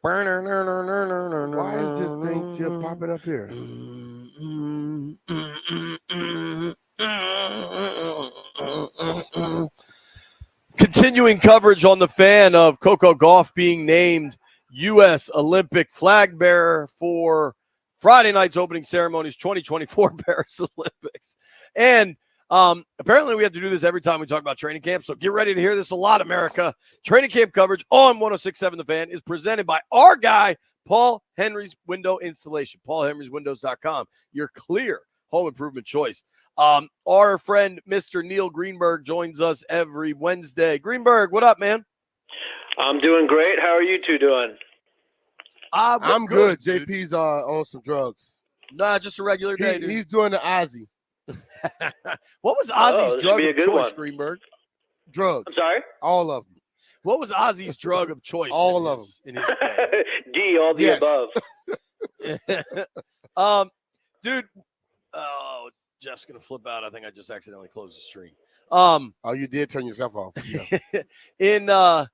Why is this thing still popping up here? Continuing coverage on the Fan of Coco Gauff being named U.S. Olympic flag bearer for Friday night's opening ceremonies 2024 Paris Olympics. And apparently we have to do this every time we talk about training camp, so get ready to hear this a lot, America. Training camp coverage on 106.7 The Fan is presented by our guy, Paul Henry's Window Installation, paulhenryswindows.com, your clear home improvement choice. Our friend, Mr. Neil Greenberg, joins us every Wednesday. Greenberg, what up, man? I'm doing great. How are you two doing? I'm good. JP's on some drugs. Nah, just a regular day, dude. He's doing the Ozzy. What was Ozzy's this drug would be a of good choice, one. Greenberg? Drugs. I'm sorry? All of them. What was Ozzy's drug of choice? All of them. In his day? D, all the above. Dude, Jeff's going to flip out. I think I just accidentally closed the stream. Oh, you did turn yourself off. Yeah.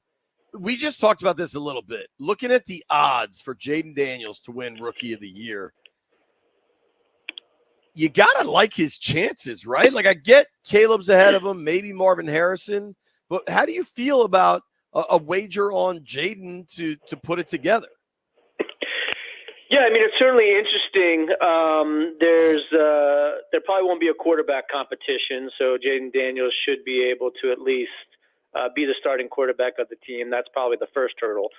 We just talked about this a little bit. Looking at the odds for Jayden Daniels to win Rookie of the Year, you got to like his chances, right? Like, I get Caleb's ahead of him, maybe Marvin Harrison, but how do you feel about a wager on Jayden to put it together? Yeah, I mean, it's certainly interesting. There probably won't be a quarterback competition, so Jayden Daniels should be able to at least be the starting quarterback of the team. That's probably the first hurdle.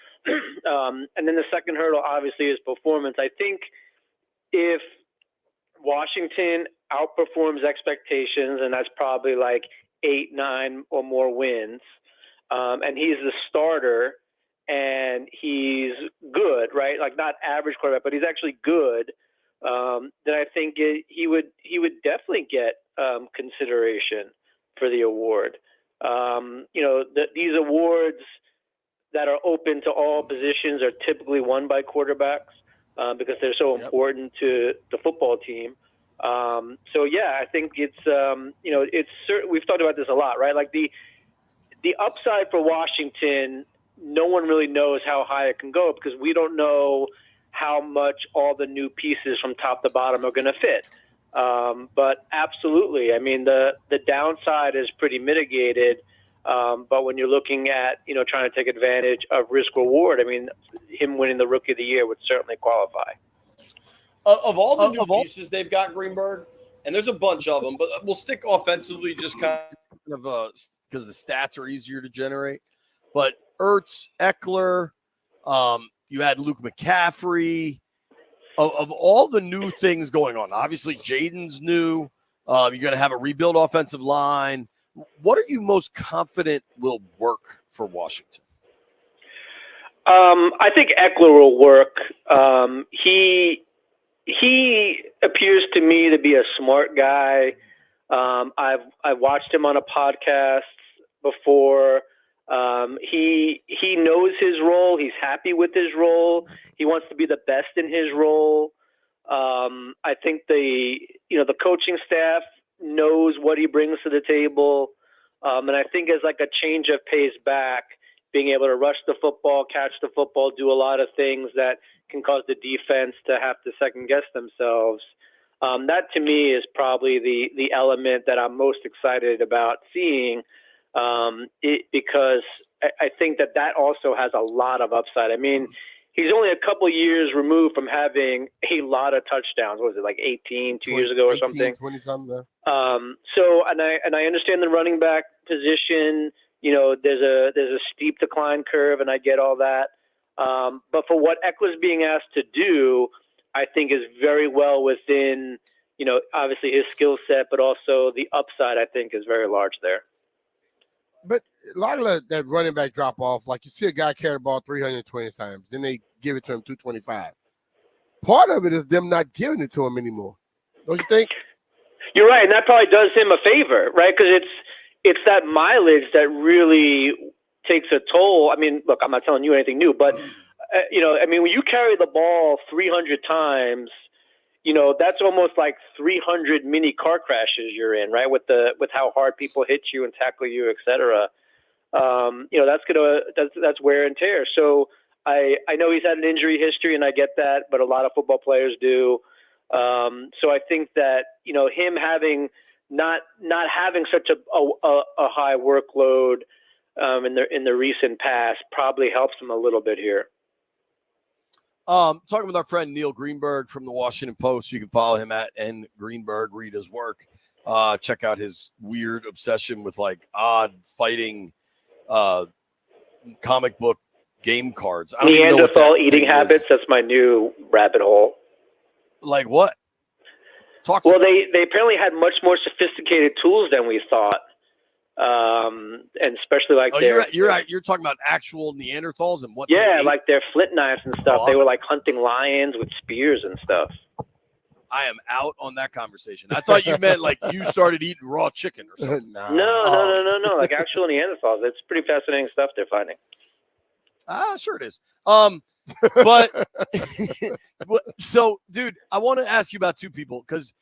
And then the second hurdle, obviously, is performance. I think if Washington outperforms expectations, and that's probably like 8, 9 or more wins, and he's the starter and he's good, right? Like not average quarterback, but he's actually good. Then I think he would definitely get consideration for the award. These awards that are open to all positions are typically won by quarterbacks because they're so important to the football team. I think it's certain. We've talked about this a lot, right? Like the upside for Washington, no one really knows how high it can go because we don't know how much all the new pieces from top to bottom are going to fit. But absolutely, I mean, the downside is pretty mitigated. But when you're looking at, trying to take advantage of risk reward, I mean, him winning the Rookie of the Year would certainly qualify. Of all the new pieces they've got, Greenberg, and there's a bunch of them, but we'll stick offensively just kind of because the stats are easier to generate. But Ertz, Eckler, you had Luke McCaffrey. Of all the new things going on, obviously Jayden's new. You're going to have a rebuild offensive line. What are you most confident will work for Washington? I think Eckler will work. He appears to me to be a smart guy. I've watched him on a podcast before. He knows his role. He's happy with his role. He wants to be the best in his role. I think the coaching staff knows what he brings to the table. And I think as like a change of pace back, being able to rush the football, catch the football, do a lot of things that can cause the defense to have to second guess themselves. That to me is probably the element that I'm most excited about seeing. Because I think that also has a lot of upside. I mean, he's only a couple years removed from having a lot of touchdowns. What was it, like 18, 2 years ago or something? 20-something. And I understand the running back position. There's a steep decline curve, and I get all that. But for what Eckler's being asked to do, I think is very well within, obviously his skill set, but also the upside I think is very large there. But a lot of that running back drop off, like you see a guy carry the ball 320 times, then they give it to him 225. Part of it is them not giving it to him anymore. Don't you think? You're right, and that probably does him a favor, right? Because it's that mileage that really takes a toll. I mean, look, I'm not telling you anything new, but when you carry the ball 300 times, that's almost like 300 mini car crashes you're in, right? With how hard people hit you and tackle you, et cetera. That's wear and tear. So I know he's had an injury history, and I get that, but a lot of football players do. So I think that him having not having such a high workload in the recent past probably helps him a little bit here. Talking with our friend Neil Greenberg from the Washington Post. You can follow him at N Greenberg. Read his work. Check out his weird obsession with like odd fighting comic book game cards. I don't even know what Neanderthal that eating thing habits. is. That's my new rabbit hole. Like what? Well, they apparently had much more sophisticated tools than we thought, and especially like you're talking about actual Neanderthals and what? Yeah, like their flint knives and stuff. They were like hunting lions with spears and stuff. I am out on that conversation. I thought you meant like you started eating raw chicken or something. No. Like actual Neanderthals. It's pretty fascinating stuff they're finding. Sure it is. But so, dude, I want to ask you about two people because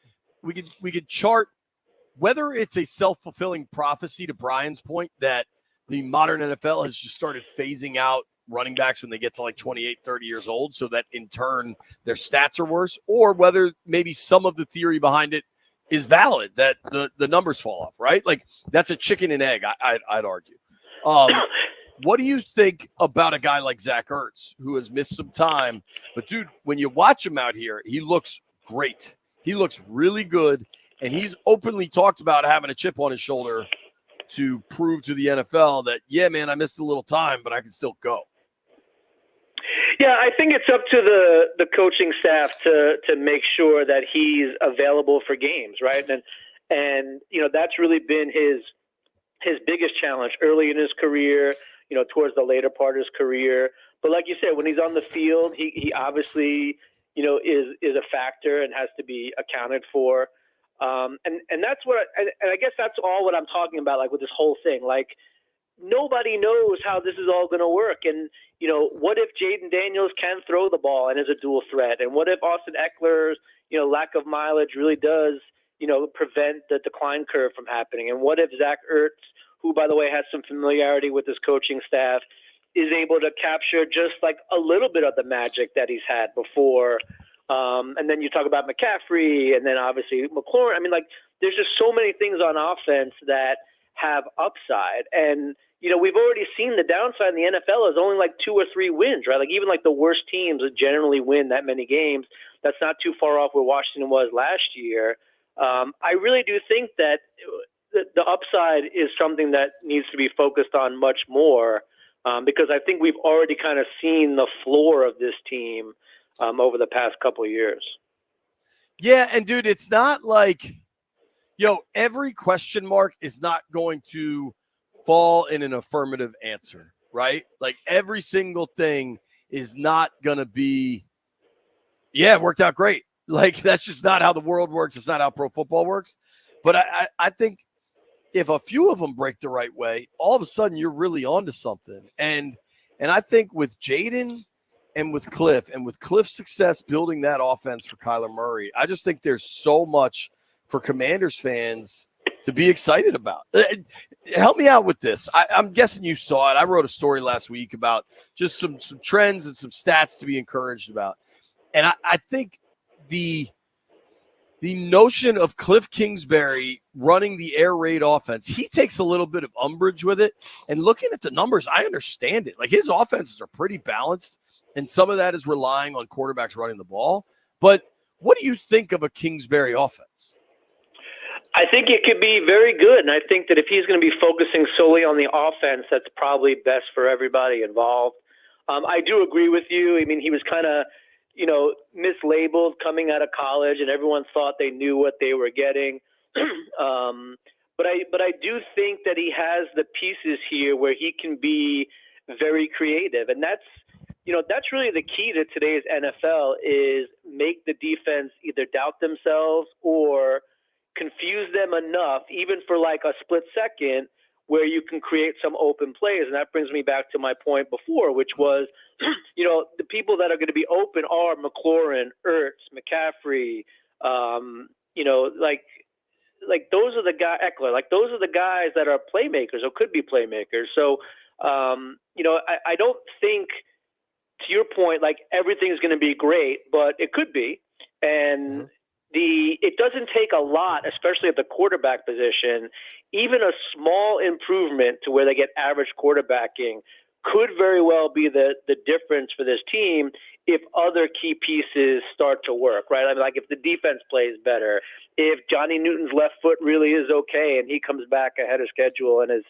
we could chart whether it's a self-fulfilling prophecy to Brian's point that the modern NFL has just started phasing out running backs when they get to like 28, 30 years old, so that in turn their stats are worse, or whether maybe some of the theory behind it is valid, that the numbers fall off, right? Like that's a chicken and egg, I'd argue. What do you think about a guy like Zach Ertz, who has missed some time? But, dude, when you watch him out here, he looks great. He looks really good, and he's openly talked about having a chip on his shoulder to prove to the NFL that, yeah, man, I missed a little time, but I can still go. Yeah, I think it's up to the coaching staff to make sure that he's available for games, right? And that's really been his biggest challenge early in his career, towards the later part of his career. But like you said, when he's on the field, he obviously, is a factor and has to be accounted for. And that's what, and I guess that's all what I'm talking about, like with this whole thing. Like nobody knows how this is all going to work. And, what if Jayden Daniels can throw the ball and is a dual threat? And what if Austin Eckler's, lack of mileage really does, prevent the decline curve from happening? And what if Zach Ertz, who, by the way, has some familiarity with his coaching staff, is able to capture just like a little bit of the magic that he's had before? And then you talk about McCaffrey and then obviously McLaurin. I mean, like, there's just so many things on offense that have upside. And, we've already seen the downside in the NFL is only like 2 or 3 wins, right? Like even like the worst teams generally win that many games. That's not too far off where Washington was last year. I really do think that the upside is something that needs to be focused on much more, because I think we've already kind of seen the floor of this team over the past couple of years. Yeah, and dude, it's not like, every question mark is not going to fall in an affirmative answer, right? Like every single thing is not going to be, yeah, it worked out great. Like that's just not how the world works. It's not how pro football works. But I think if a few of them break the right way, all of a sudden you're really onto something. And I think with Jayden and with Cliff's success building that offense for Kyler Murray, I just think there's so much for Commanders fans to be excited about. Help me out with this. I'm guessing you saw it. I wrote a story last week about just some trends and some stats to be encouraged about. And I think the notion of Cliff Kingsbury running the air raid offense, he takes a little bit of umbrage with it. And looking at the numbers, I understand it. Like his offenses are pretty balanced, and some of that is relying on quarterbacks running the ball. But what do you think of a Kingsbury offense? I think it could be very good. And I think that if he's going to be focusing solely on the offense, that's probably best for everybody involved. I do agree with you. I mean, he was kind of, mislabeled coming out of college, and everyone thought they knew what they were getting. But I do think that he has the pieces here where he can be very creative. And that's really the key to today's NFL is make the defense either doubt themselves or confuse them enough, even for like a split second, where you can create some open plays. And that brings me back to my point before, which was, the people that are going to be open are McLaurin, Ertz, McCaffrey, like those are the guys, Eckler, like those are the guys that are playmakers or could be playmakers. So, I don't think to your point, like everything's going to be great, but it could be. And it doesn't take a lot, especially at the quarterback position. Even a small improvement to where they get average quarterbacking could very well be the difference for this team if other key pieces start to work, right? I mean, like if the defense plays better, if Johnny Newton's left foot really is okay and he comes back ahead of schedule and is,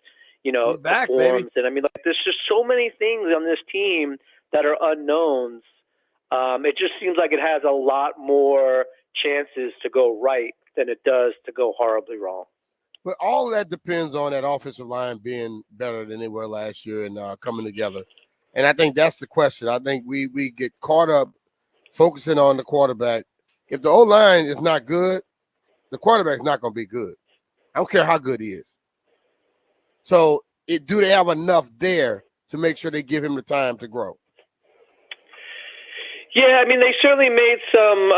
back, performs. baby. And I mean, like there's just so many things on this team that are unknowns. It just seems like it has a lot more chances to go right than it does to go horribly wrong. But all of that depends on that offensive line being better than they were last year and coming together. And I think that's the question. I think we get caught up focusing on the quarterback. If the O-line is not good, the quarterback's not going to be good. I don't care how good he is. So do they have enough there to make sure they give him the time to grow? Yeah, I mean, they certainly made some,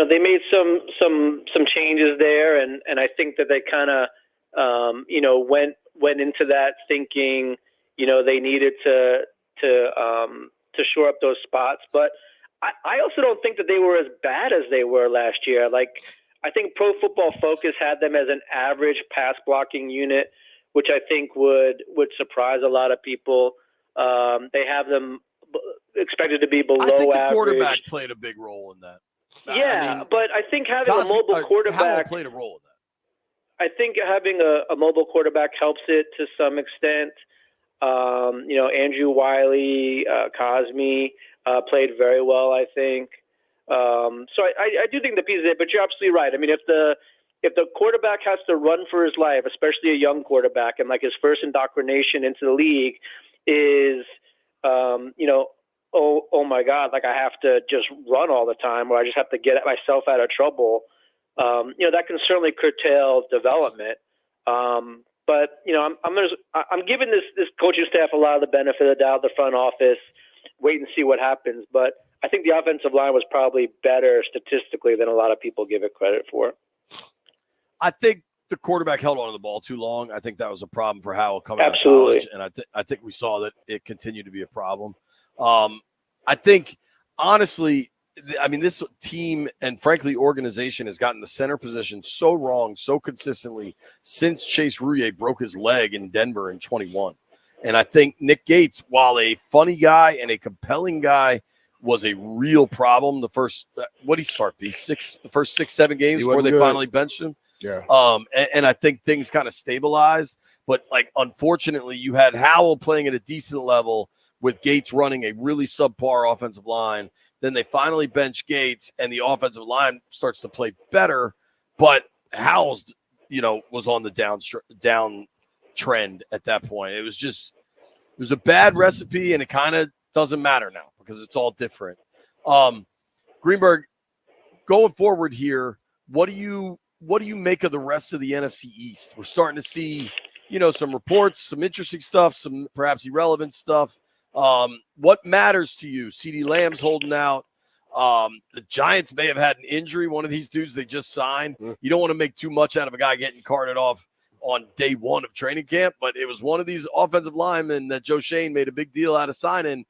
they made some changes there, and I think that they kind of, went into that thinking, they needed to shore up those spots. But I also don't think that they were as bad as they were last year. Like, I think Pro Football Focus had them as an average pass blocking unit, which I think would surprise a lot of people. They have them expected to be below I think the average. quarterback played a big role in that. Yeah, but I think having a mobile Howell quarterback played a role in that. I think having a mobile quarterback helps it to some extent. Andrew Wiley, Cosme played very well, I think. So I do think the piece of it, but you're absolutely right. I mean, if the quarterback has to run for his life, especially a young quarterback, and like his first indoctrination into the league is, oh my God, like I have to just run all the time, or I just have to get myself out of trouble. That can certainly curtail development. But I'm giving this coaching staff a lot of the benefit of the doubt, the front office, wait and see what happens. But I think the offensive line was probably better statistically than a lot of people give it credit for. I think the quarterback held on to the ball too long. I think that was a problem for Howell coming Absolutely. out of college, and I think we saw that it continued to be a problem. I think, honestly, I mean, this team and, frankly, organization has gotten the center position so wrong so consistently since Chase Roullier broke his leg in Denver in 21. And I think Nick Gates, while a funny guy and a compelling guy, was a real problem. The first, what did he start? The first 6-7 games before they finally benched him. Yeah. And I think things kind of stabilized. But, like, unfortunately, you had Howell playing at a decent level with Gates running a really subpar offensive line. Then they finally bench Gates, and the offensive line starts to play better. But Howell's, was on the down trend at that point. It was a bad recipe, and it kind of doesn't matter now because it's all different. Greenberg, going forward here, what do you make of the rest of the NFC East? We're starting to see, some reports, some interesting stuff, some perhaps irrelevant stuff. What matters to you? CeeDee Lamb's holding out. The Giants may have had an injury. One of these dudes they just signed. You don't want to make too much out of a guy getting carted off on day one of training camp, but it was one of these offensive linemen that Joe Shane made a big deal out of signing.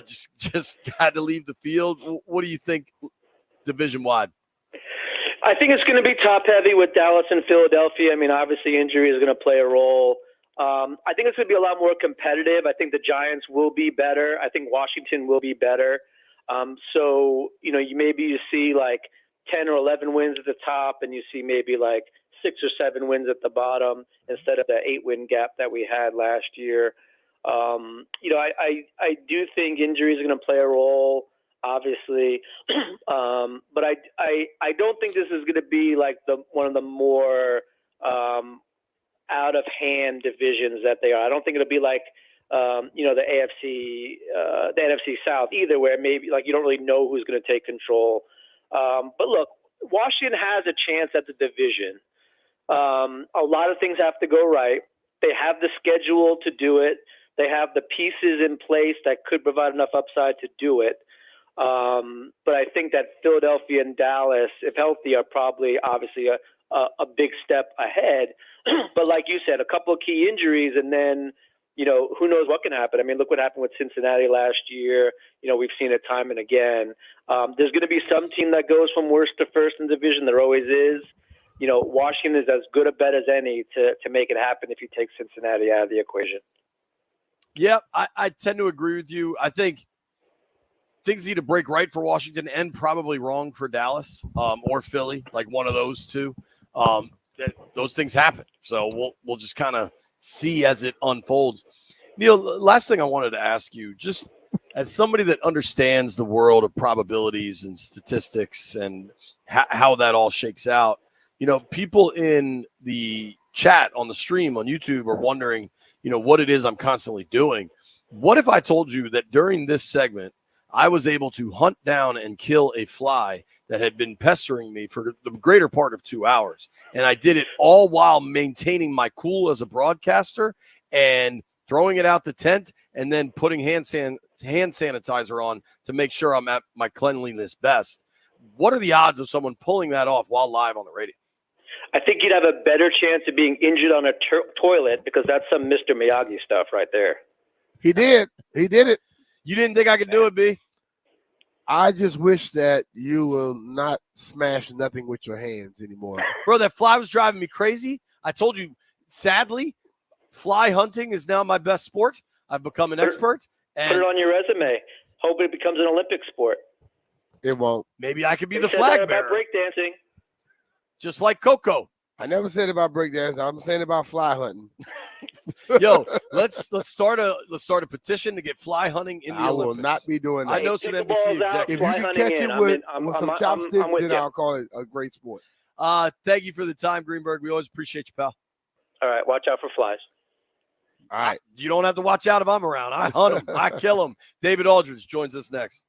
Just had to leave the field. What do you think division wide? I think it's going to be top heavy with Dallas and Philadelphia. I mean, obviously injury is going to play a role. I think it's going to be a lot more competitive. I think the Giants will be better. I think Washington will be better. So, you see like 10 or 11 wins at the top, and you see maybe like 6 or 7 wins at the bottom instead of the 8-win gap that we had last year. I do think injury is going to play a role, obviously. But I don't think this is going to be like one of the more out of hand divisions that they are. I don't think it'll be like the NFC South either, where maybe like you don't really know who's going to take control. But look, Washington has a chance at the division. A lot of things have to go right. They have the schedule to do it. They have the pieces in place that could provide enough upside to do it. But I think that Philadelphia and Dallas, if healthy, are probably obviously a big step ahead. But like you said, a couple of key injuries, and then who knows what can happen. I mean, look what happened with Cincinnati last year. We've seen it time and again. There's going to be some team that goes from worst to first in division. There always is. Washington is as good a bet as any to make it happen if you take Cincinnati out of the equation. Yeah, I tend to agree with you. I think things need to break right for Washington and probably wrong for Dallas or Philly, like one of those two. Those things happen. So we'll just kind of see as it unfolds. Neil, last thing I wanted to ask you, just as somebody that understands the world of probabilities and statistics and how that all shakes out, people in the chat on the stream on YouTube are wondering, what it is I'm constantly doing. What if I told you that during this segment, I was able to hunt down and kill a fly that had been pestering me for the greater part of 2 hours? And I did it all while maintaining my cool as a broadcaster and throwing it out the tent and then putting hand sanitizer on to make sure I'm at my cleanliness best. What are the odds of someone pulling that off while live on the radio? I think you'd have a better chance of being injured on a toilet because that's some Mr. Miyagi stuff right there. He did. He did it. You didn't think I could do it, B? I just wish that you will not smash nothing with your hands anymore. Bro, that fly was driving me crazy. I told you, sadly, fly hunting is now my best sport. I've become an expert. And put it on your resume. Hope it becomes an Olympic sport. It won't. Maybe I could be They the said flag that bearer. about breakdancing. Just like Coco. I never said about breakdancing. I'm saying about fly hunting. Yo, let's start a petition to get fly hunting in the I Olympics. will not be doing that. I know some NBC executives. If you can catch it with some chopsticks, then I'll call it a great sport. Thank you for the time, Greenberg. We always appreciate you, pal. All right, watch out for flies. All right. You don't have to watch out if I'm around. I hunt them. I kill them. David Aldridge joins us next.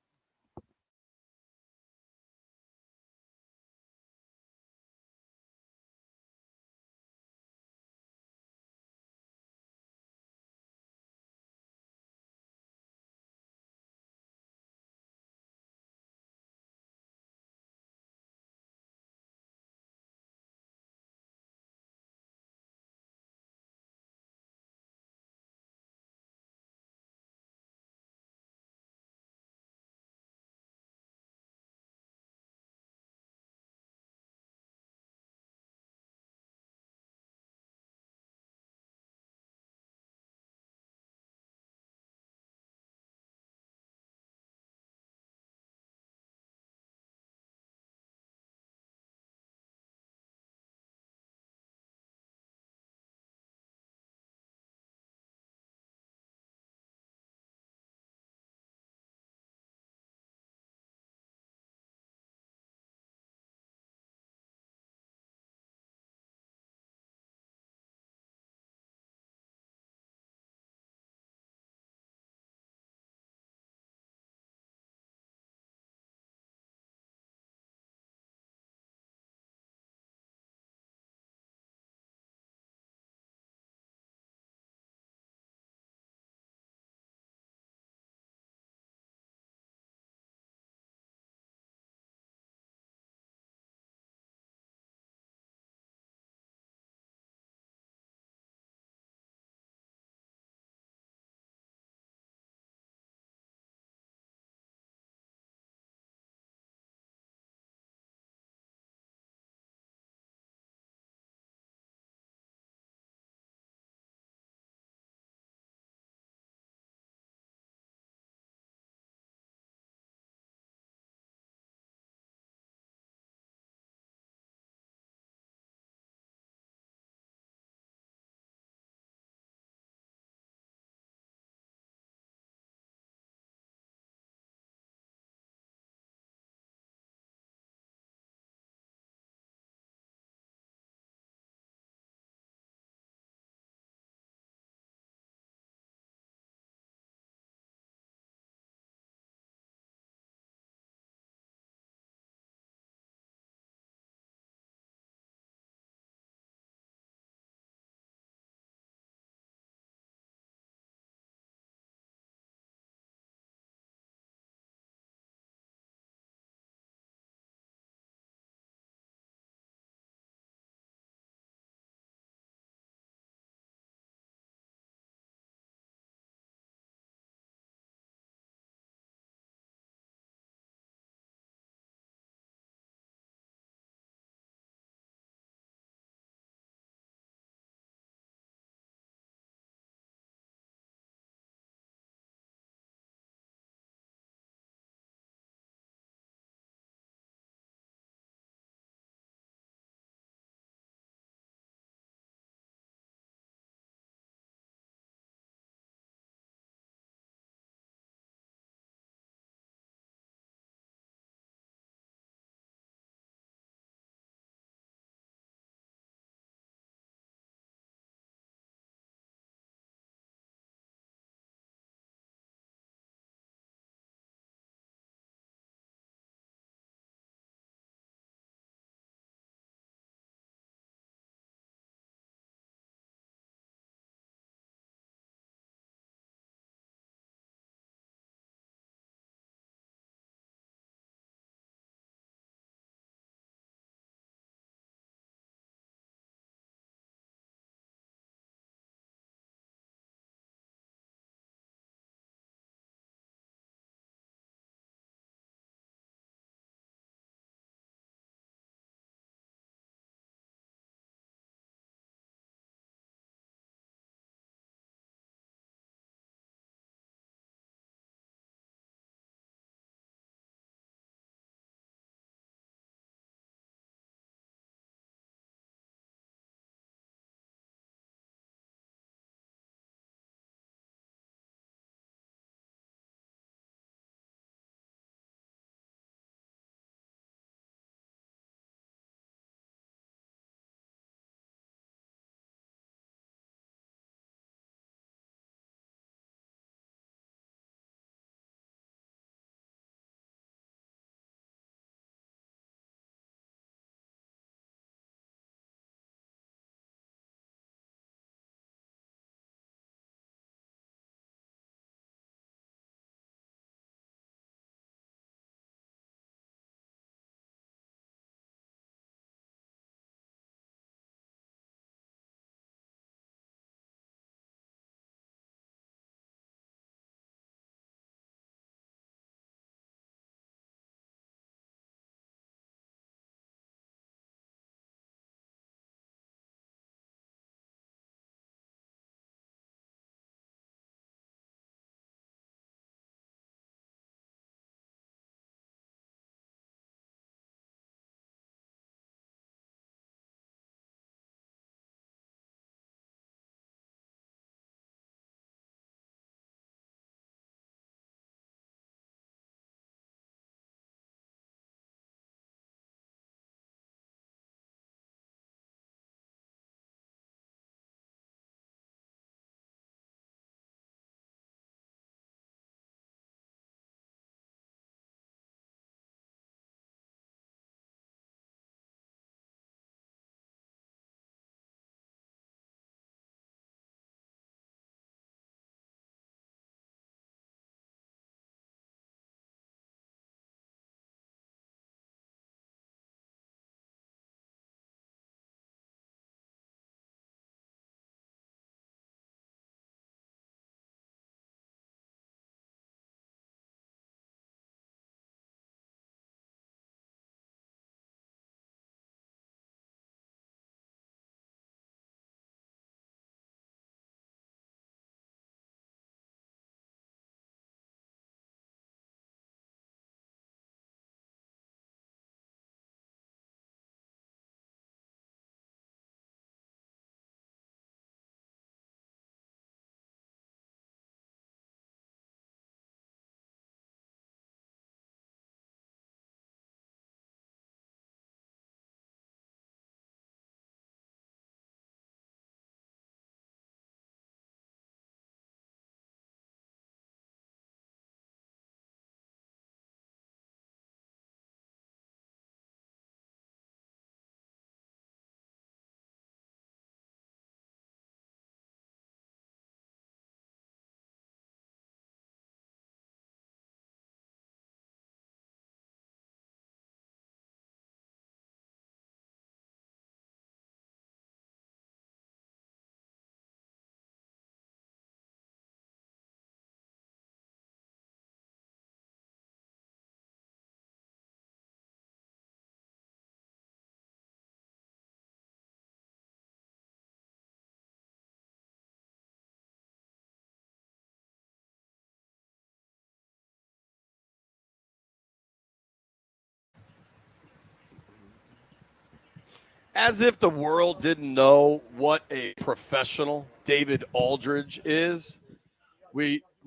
As if the world didn't know what a professional David Aldridge is.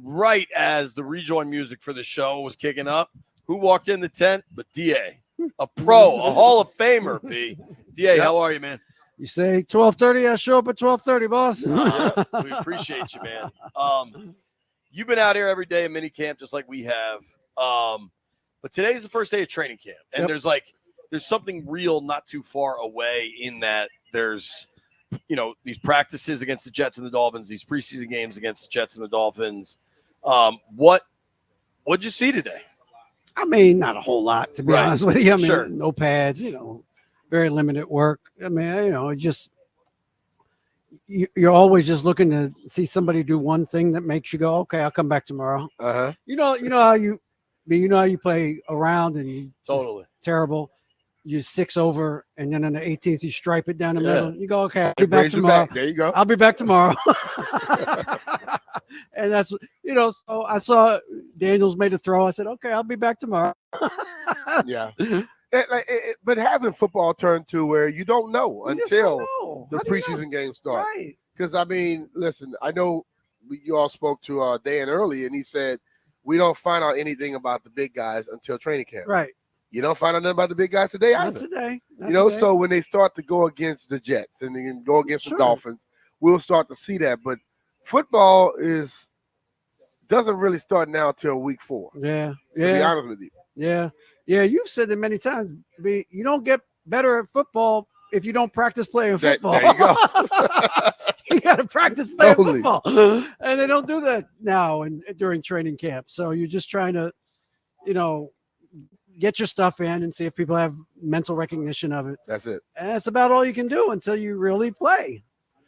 Right as the rejoin music for the show was kicking up, who walked in the tent but DA, a pro, a Hall of Famer. B. DA, how are you, man? You say 12:30, I show up at 12:30, boss. We appreciate you, man. You've been out here every day in mini camp just like we have. But today's the first day of training camp, and there's something real not too far away in that there's, these practices against the Jets and the Dolphins, these preseason games against the Jets and the Dolphins. What'd you see today? I mean, not a whole lot, to be honest with you. I mean, Sure. no pads, very limited work. I mean, you're always just looking to see somebody do one thing that makes you go, okay, I'll come back tomorrow. Uh-huh. You know how you play around and you totally terrible. You 6 over, and then on the 18th you stripe it down the middle. You go, okay, I'll be It back brings you tomorrow. back. There you go. I'll be back tomorrow. And that's so I saw Daniels made a throw. I said, okay, I'll be back tomorrow. Yeah. But hasn't football turned to where you don't know until the preseason games start? Right. Because, I mean, listen, I know you all spoke to Dan early, and he said, we don't find out anything about the big guys until training camp. Right. You don't find out nothing about the big guys today either. Not today. So when they start to go against the Jets and then go against the Dolphins, we'll start to see that. But football doesn't really start now till week 4. Yeah. To be honest with you. Yeah. Yeah. You've said it many times. You don't get better at football if you don't practice playing football. There you go. You got to practice playing football. And they don't do that now and during training camp. So you're just trying to, get your stuff in and see if people have mental recognition of it. That's it. And that's about all you can do until you really play.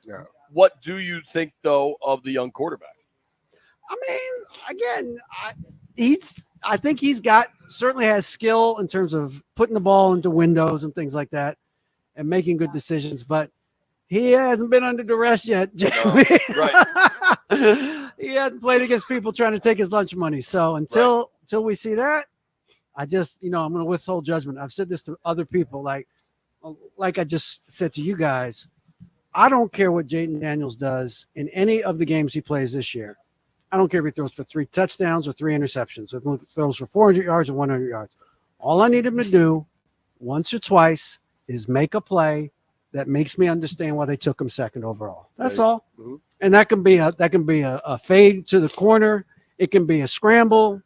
Yeah. What do you think, though, of the young quarterback? I mean, again, I think he's certainly has skill in terms of putting the ball into windows and things like that and making good decisions, but he hasn't been under duress yet, Jamie. Right. He hasn't played against people trying to take his lunch money. So until we see that, I just, I'm going to withhold judgment. I've said this to other people, like I just said to you guys, I don't care what Jayden Daniels does in any of the games he plays this year. I don't care if he throws for 3 touchdowns or 3 interceptions, or if he throws for 400 yards or 100 yards. All I need him to do once or twice is make a play that makes me understand why they took him second overall. That's all. Mm-hmm. And that can be a fade to the corner. It can be a scramble.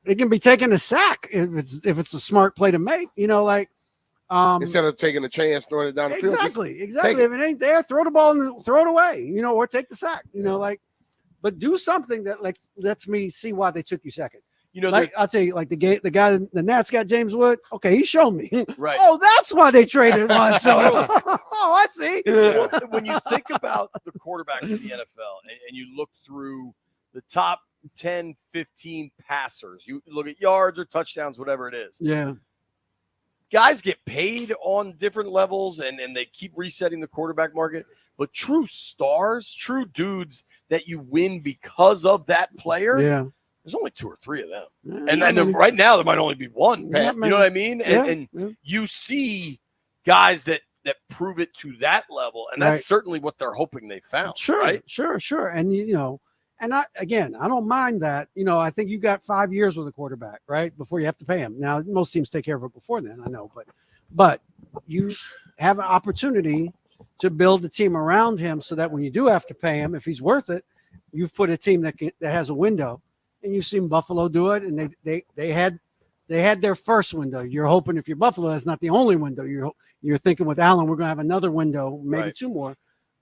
It can be taking a sack if it's a smart play to make. Instead of taking a chance, throwing it down the field. Exactly. If it ain't there, throw the ball and throw it away. Or take the sack. But do something that lets me see why they took you second. I'll tell you, like the guy, the Nats got James Wood. Okay, he showed me. Right. Oh, that's why they traded Monsoon. Oh, I see. Well, when you think about the quarterbacks in the NFL and you look through the top 10, 15 passers, you look at yards or touchdowns, whatever it is. Yeah. Guys get paid on different levels and they keep resetting the quarterback market. But true stars, true dudes that you win because of that player, there's only 2 or 3 of them. And then right now there might only be one. You know what I mean? And you see guys that prove it to that level. And that's certainly what they're hoping they found. Sure, right? Sure. And, and I don't mind that. I think you got 5 years with a quarterback, right? Before you have to pay him. Now, most teams take care of it before then, I know. But you have an opportunity to build the team around him so that when you do have to pay him, if he's worth it, you've put a team that has a window. And you've seen Buffalo do it, and they had their first window. You're hoping if you're Buffalo, that's not the only window. You're thinking with Allen, we're going to have another window, maybe 2 more.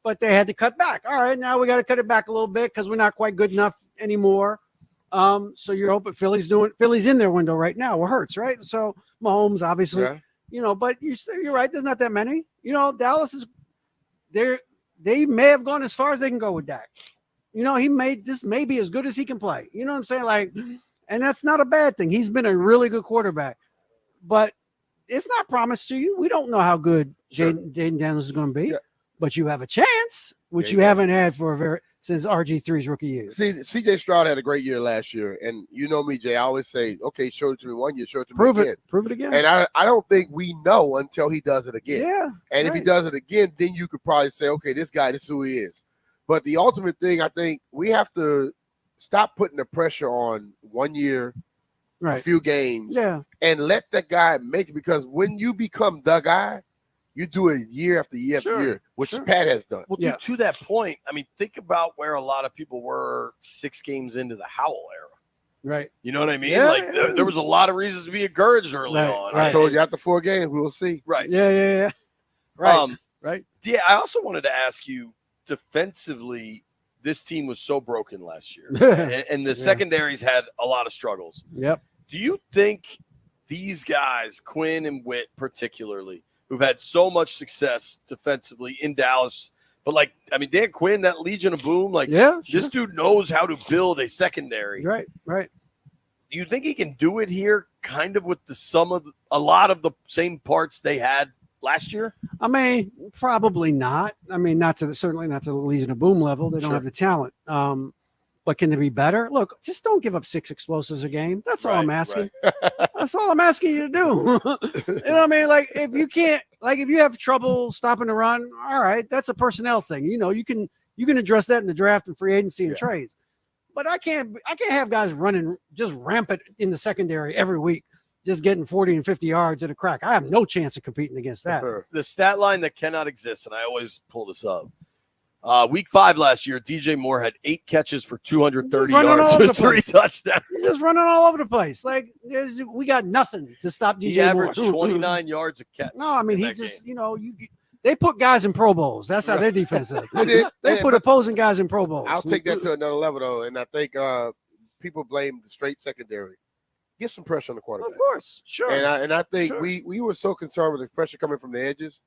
But they had to cut back. All right, now we got to cut it back a little bit because we're not quite good enough anymore. So you're hoping Philly's in their window right now. It hurts, right? So Mahomes, obviously, but you're right. There's not that many. Dallas is there. They may have gone as far as they can go with Dak. He made this maybe as good as he can play. You know what I'm saying? And that's not a bad thing. He's been a really good quarterback, but it's not promised to you. We don't know how good Jayden Daniels is going to be, but you have a chance, which you haven't had for since RG3's rookie year. See, CJ Stroud had a great year last year, and you know me, Jay. I always say, okay, show it to me 1 year, show it to me again. Prove it again. And I don't think we know until he does it again. Yeah. And if he does it again, then you could probably say, okay, this guy, this is who he is. But the ultimate thing, I think we have to stop putting the pressure on 1 year, a few games, and let that guy make it. Because when you become the guy, you do it year after year after year, which Pat has done. Well, to that point, I mean, think about where a lot of people were 6 games into the Howell era. Right. You know what I mean? Yeah, like there was a lot of reasons to be encouraged early on. I told you after 4 games, we'll see. Right. Yeah. Right. Right. Yeah, I also wanted to ask you, defensively, this team was so broken last year. and the secondaries had a lot of struggles. Yep. Do you think these guys, Quinn and Witt particularly, who've had so much success defensively in Dallas, but like, I mean, Dan Quinn, that Legion of Boom, like, this dude knows how to build a secondary. Right. Do you think he can do it here, kind of with a lot of the same parts they had last year? I mean, probably not. I mean, certainly not to the Legion of Boom level. They don't have the talent. But can they be better? Look, just don't give up 6 explosives a game. That's all I'm asking. That's all I'm asking you to do. You know what I mean? Like, if you can't, like, if you have trouble stopping the run, all right, that's a personnel thing. You know, you can address that in the draft and free agency and trades. But I can't have guys running just rampant in the secondary every week, just getting 40 and 50 yards at a crack. I have no chance of competing against that. The stat line that cannot exist, and I always pull this up. Week 5 last year, DJ Moore had 8 catches for 230 yards with 3 touchdowns. He's just running all over the place. Like, we got nothing to stop DJ He averaged Moore. 29 yards a catch. No, I mean, he just, they put guys in Pro Bowls. That's how their defense is. They put opposing guys in Pro Bowls. I'll take that to another level, though, and I think people blame the straight secondary. Get some pressure on the quarterback. Of course, sure. And I think we were so concerned with the pressure coming from the edges.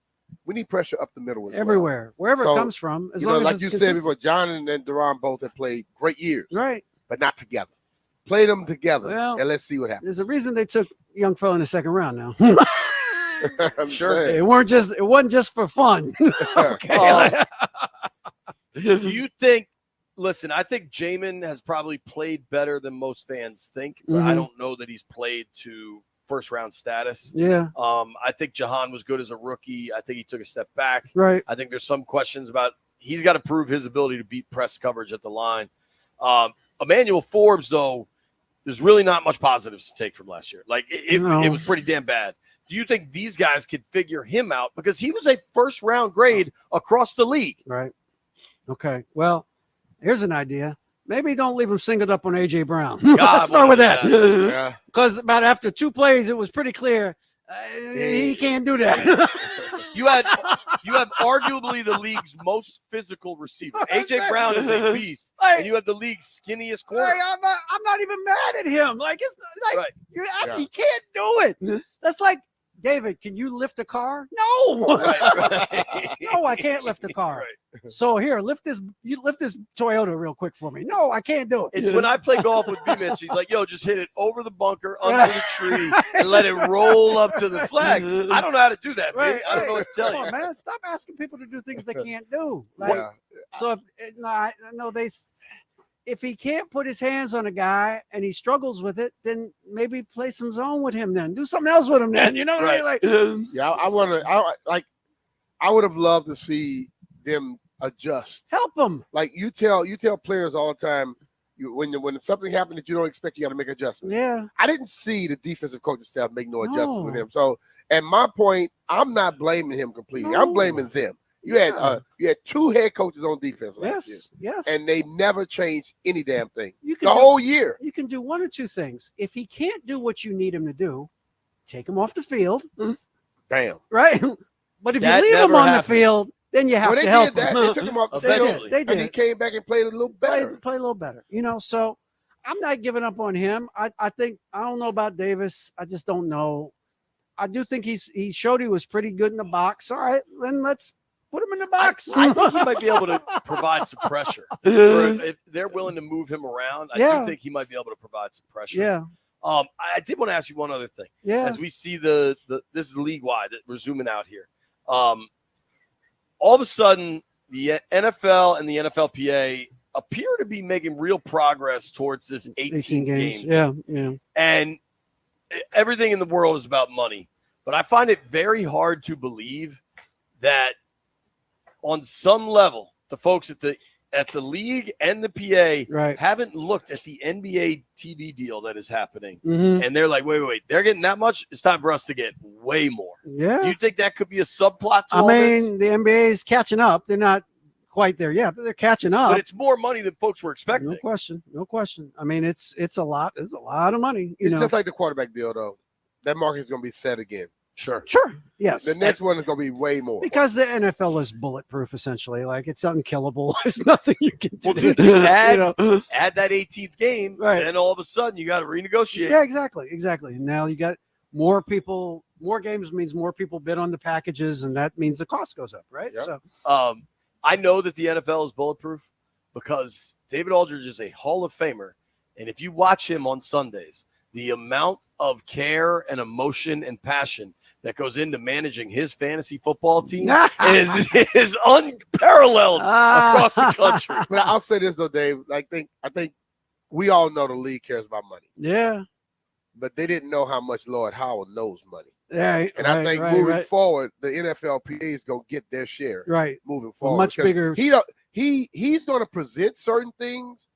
We need pressure up the middle as everywhere, wherever it comes from. As long as like you said before, John and Deron both have played great years, right? But not together. Play them together, and let's see what happens. There's a reason they took young fella in the second round. Now, I'm sure it wasn't just for fun. Okay. Do you think? Listen, I think Jamin has probably played better than most fans think, but I don't know that he's played to first round status. Yeah. I think Jahan was good as a rookie. I think he took a step back. Right. I think there's some questions about he's got to prove his ability to beat press coverage at the line. Emmanuel Forbes, though, there's really not much positives to take from last year. Like it was pretty damn bad. Do you think these guys could figure him out? Because he was a first round grade across the league. Right. Okay. Well, here's an idea. Maybe don't leave him singled up on A.J. Brown. Let's start with that. Because about after 2 plays, it was pretty clear he can't do that. You have arguably the league's most physical receiver. A.J. Brown is a beast, and you have the league's skinniest corner. I'm not even mad at him. Like, it's like he can't do it. That's like, David, can you lift a car? No. No, I can't lift a car. So here, lift this Toyota real quick for me. No, I can't do it. It's when I play golf with B-Mitch. He's like, yo, just hit it over the bunker, under the tree, and let it roll up to the flag. I don't know how to do that, man. I don't know what to tell you. Come on, man. Stop asking people to do things they can't do. Like, so if he can't put his hands on a guy and he struggles with it, then maybe play some zone with him then. Do something else with him then. You know what I mean? Like, I would have loved to see them adjust. Help them. Like you tell players all the time, when something happened that you don't expect, you got to make adjustments. Yeah. I didn't see the defensive coaching staff make no adjustments with him. So, at my point, I'm not blaming him completely. I'm blaming them. You had 2 head coaches on defense last year. Yes. And they never changed any damn thing. The whole year. You can do one or two things. If he can't do what you need him to do, take him off the field. Bam. Right? But if you leave him on the field, then you have to help him. They took him off the field. They did. And he came back and played a little better. Play a little better. So I'm not giving up on him. I think I don't know about Davis. I just don't know. I do think he showed he was pretty good in the box. All right, then let's put him in the box. I think he might be able to provide some pressure. If they're willing to move him around, I do think he might be able to provide some pressure. Yeah. I did want to ask you one other thing. Yeah. As we see this is league-wide that we're zooming out here. All of a sudden, the NFL and the NFLPA appear to be making real progress towards this 18 games. game. Yeah. And everything in the world is about money. But I find it very hard to believe that on some level, the folks at the league and the PA haven't looked at the NBA TV deal that is happening. Mhm. And they're like, wait, they're getting that much? It's time for us to get way more. Yeah. Do you think that could be a subplot to I all this? mean, the NBA is catching up. They're not quite there yet, but they're catching up. But it's more money than folks were expecting. No question. I mean, it's a lot. It's a lot of money. It's just like the quarterback deal, though. That market is going to be set again. Sure. Yes. The next one is going to be way more. Because the NFL is bulletproof, essentially. Like, it's unkillable. There's nothing you can do. Well, dude, you add, You know? add that 18th game, Right. then all of a sudden you got to renegotiate. Yeah, exactly. And now you got more people. More games means more people bid on the packages, and that means the cost goes up, right? Yep. So, I know that the NFL is bulletproof because David Aldridge is a Hall of Famer. And if you watch him on Sundays, the amount of care and emotion and passion that goes into managing his fantasy football team is unparalleled across the country. But I'll say this, though, Dave. I think we all know the league cares about money. Yeah. But they didn't know how much Lord Howard knows money. Right, And I right, think right, moving right. forward, the NFLPA is going to get their share. Right. Moving A forward. much Because bigger- He's going to present certain things.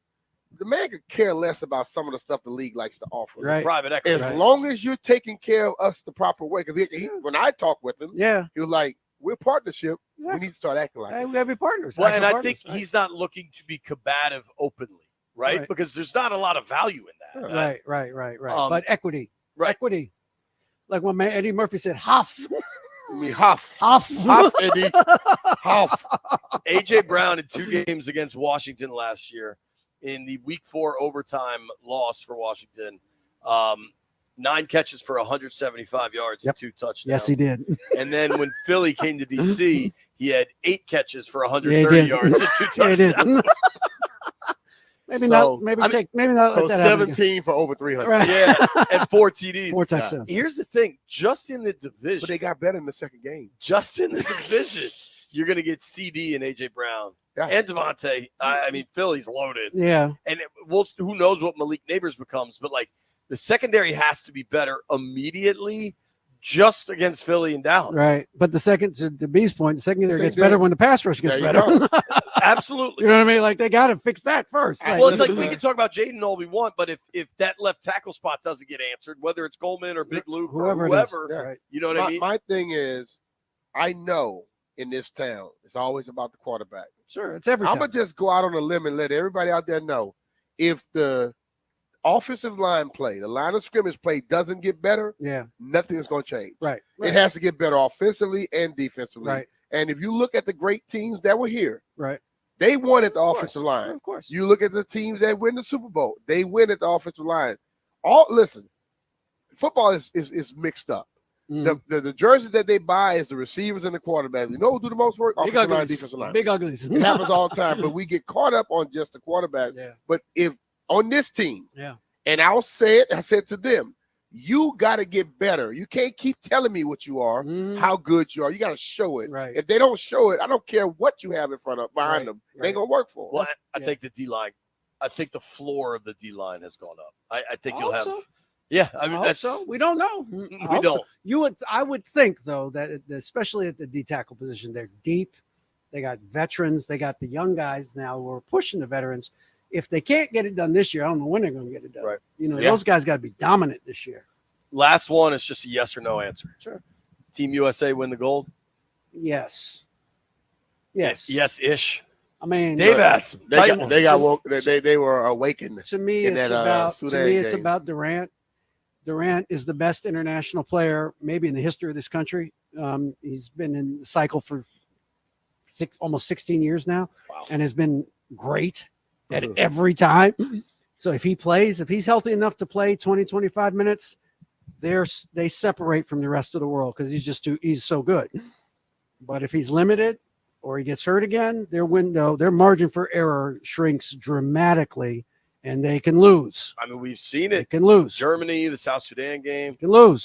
The man could care less about some of the stuff the league likes to offer. Right. Private equity. As long as you're taking care of us the proper way. Because when I talked with him, he was like, we're partnership. We need to start acting like Hey, we gotta be partners. Well, actual and I partners, think he's not looking to be combative openly, right? Right. Because there's not a lot of value in that. Right. Um, But equity. Right. Equity. Like when Eddie Murphy said, Huff. I mean, Huff, Eddie, Huff. AJ Brown in 2 games against Washington last year in the Week 4 overtime loss for Washington. 9 catches for 175 yards and 2 touchdowns. Yes, he did. And then when Philly came to DC, he had 8 catches for Yeah, 130 he yards and 2 Yeah, he did. touchdowns. Maybe not. Maybe not. So let that happen again. 17 for over 300. Right. Yeah, and 4 TDs. 4 touchdowns. Here's the thing: just in the division, But they got better in the second game. just in the division, you're going to get CD and AJ Brown and Devontae. I mean, Philly's loaded. Yeah. And who knows what Malik Neighbors becomes? But like the secondary has to be better immediately, just against Philly and Dallas. Right. But the second, to B's point, the secondary gets better when the pass rush gets There you better. Absolutely. You know what I mean? Like they got to fix that first. Well, it's like we can talk about Jayden all we want, but if that left tackle spot doesn't get answered, whether it's Goldman or Big Luke Whoever or it is. whoever, Yeah. Right. you know what I mean? My thing is, I know in this town, it's always about the quarterback. Sure, it's every I'm time. going to just go out on a limb and let everybody out there know if the offensive line play, the line of scrimmage play doesn't get better, nothing is going to change. Right. It has to get better offensively and defensively. Right. And if you look at the great teams that were here, Right. they won at the offensive line. Of course. You look at the teams that win the Super Bowl, they win at the offensive line. Listen, football is mixed up. The jerseys that they buy is the receivers and the quarterback. You know who do the most work? Big Offensive line, uglies. defensive line. Big uglies. It happens all the time, but we get caught up on just the quarterback. But if on this team, and I'll say it, I said to them, you got to get better. You can't keep telling me what you are, how good you are. You got to show it. Right. If they don't show it, I don't care what you have in front of behind them. It ain't gonna work for them. Well, I think the D line, I think the floor of the D line has gone up. I think you'll have. Yeah, I mean that's so. We don't know. We don't. I would think though that especially at the D tackle position, they're deep. They got veterans. They got the young guys now who are pushing the veterans. If they can't get it done this year, I don't know when they're going to get it done. Right. You know, those guys got to be dominant this year. Last one is just a yes or no answer. Sure. Team USA win the gold? Yes. Yes. Yes-ish. I mean, they've had some. They were awakened. To me, in it's that, about Sudan it's game. about Durant. Durant is the best international player maybe in the history of this country. He's been in the cycle for almost 16 years now, and has been great at every time. So if he plays, if he's healthy enough to play 20, 25 minutes, they separate from the rest of the world because he's so good. But if he's limited or he gets hurt again, their margin for error shrinks dramatically, and they can lose. I mean, we've seen it. They can lose. Germany, the South Sudan game. Can lose.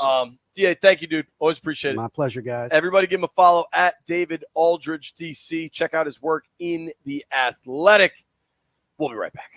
DA, thank you, dude. Always appreciate it. My pleasure, guys. Everybody give him a follow at David Aldridge DC. Check out his work in The Athletic. We'll be right back.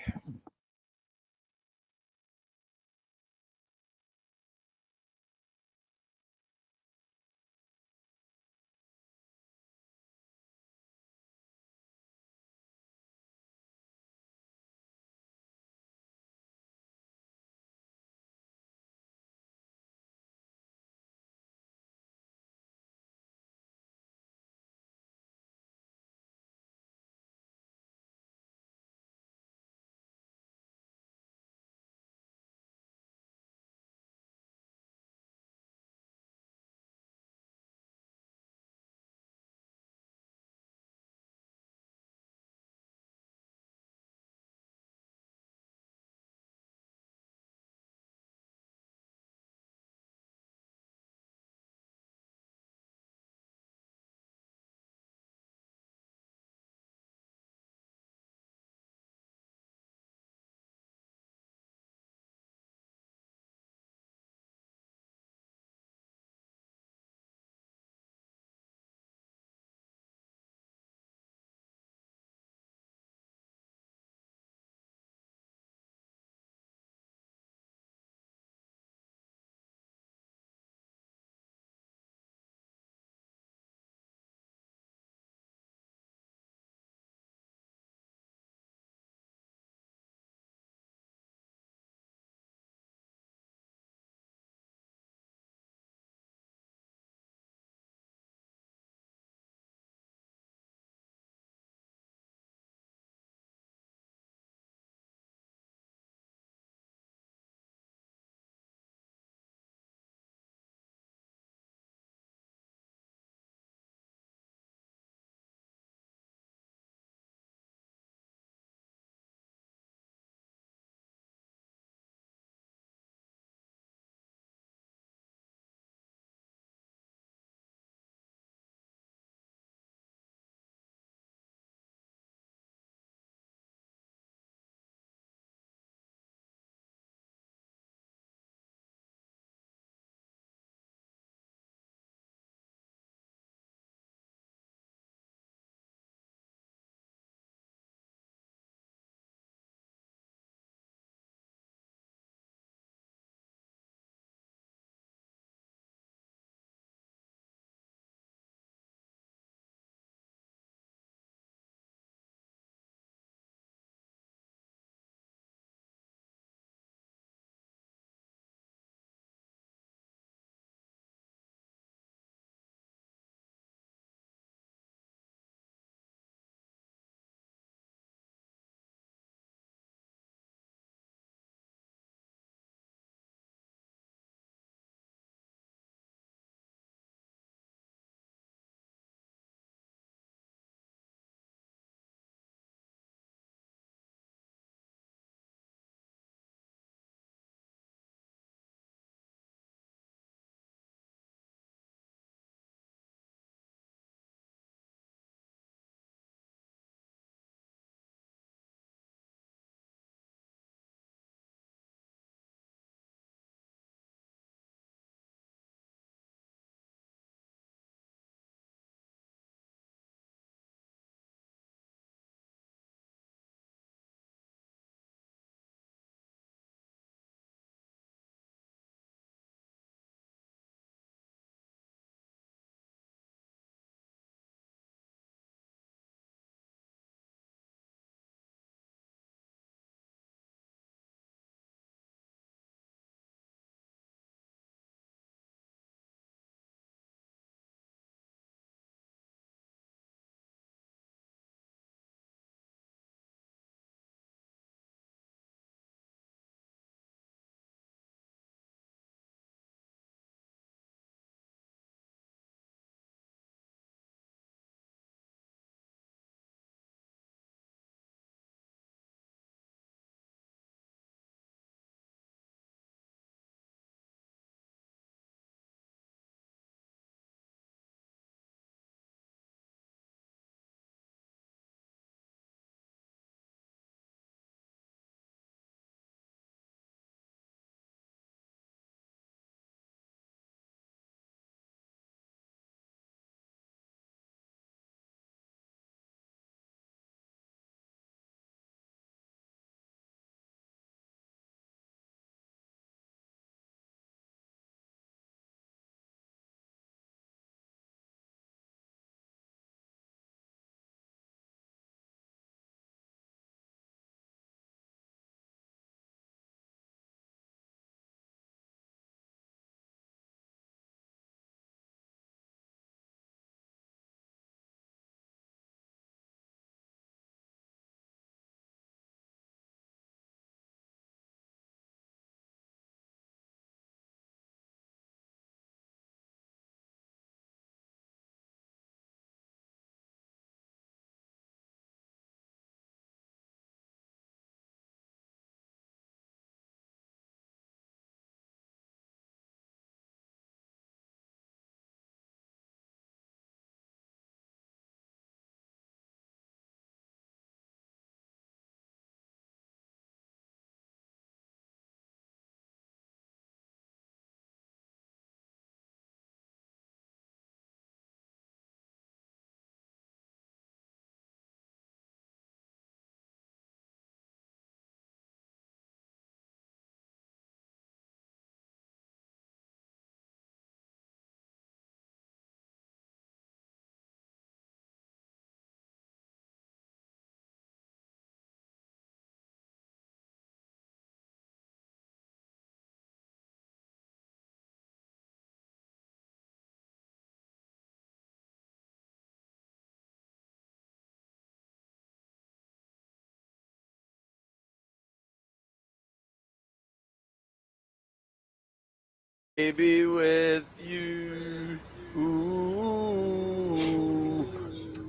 Baby with you. Ooh.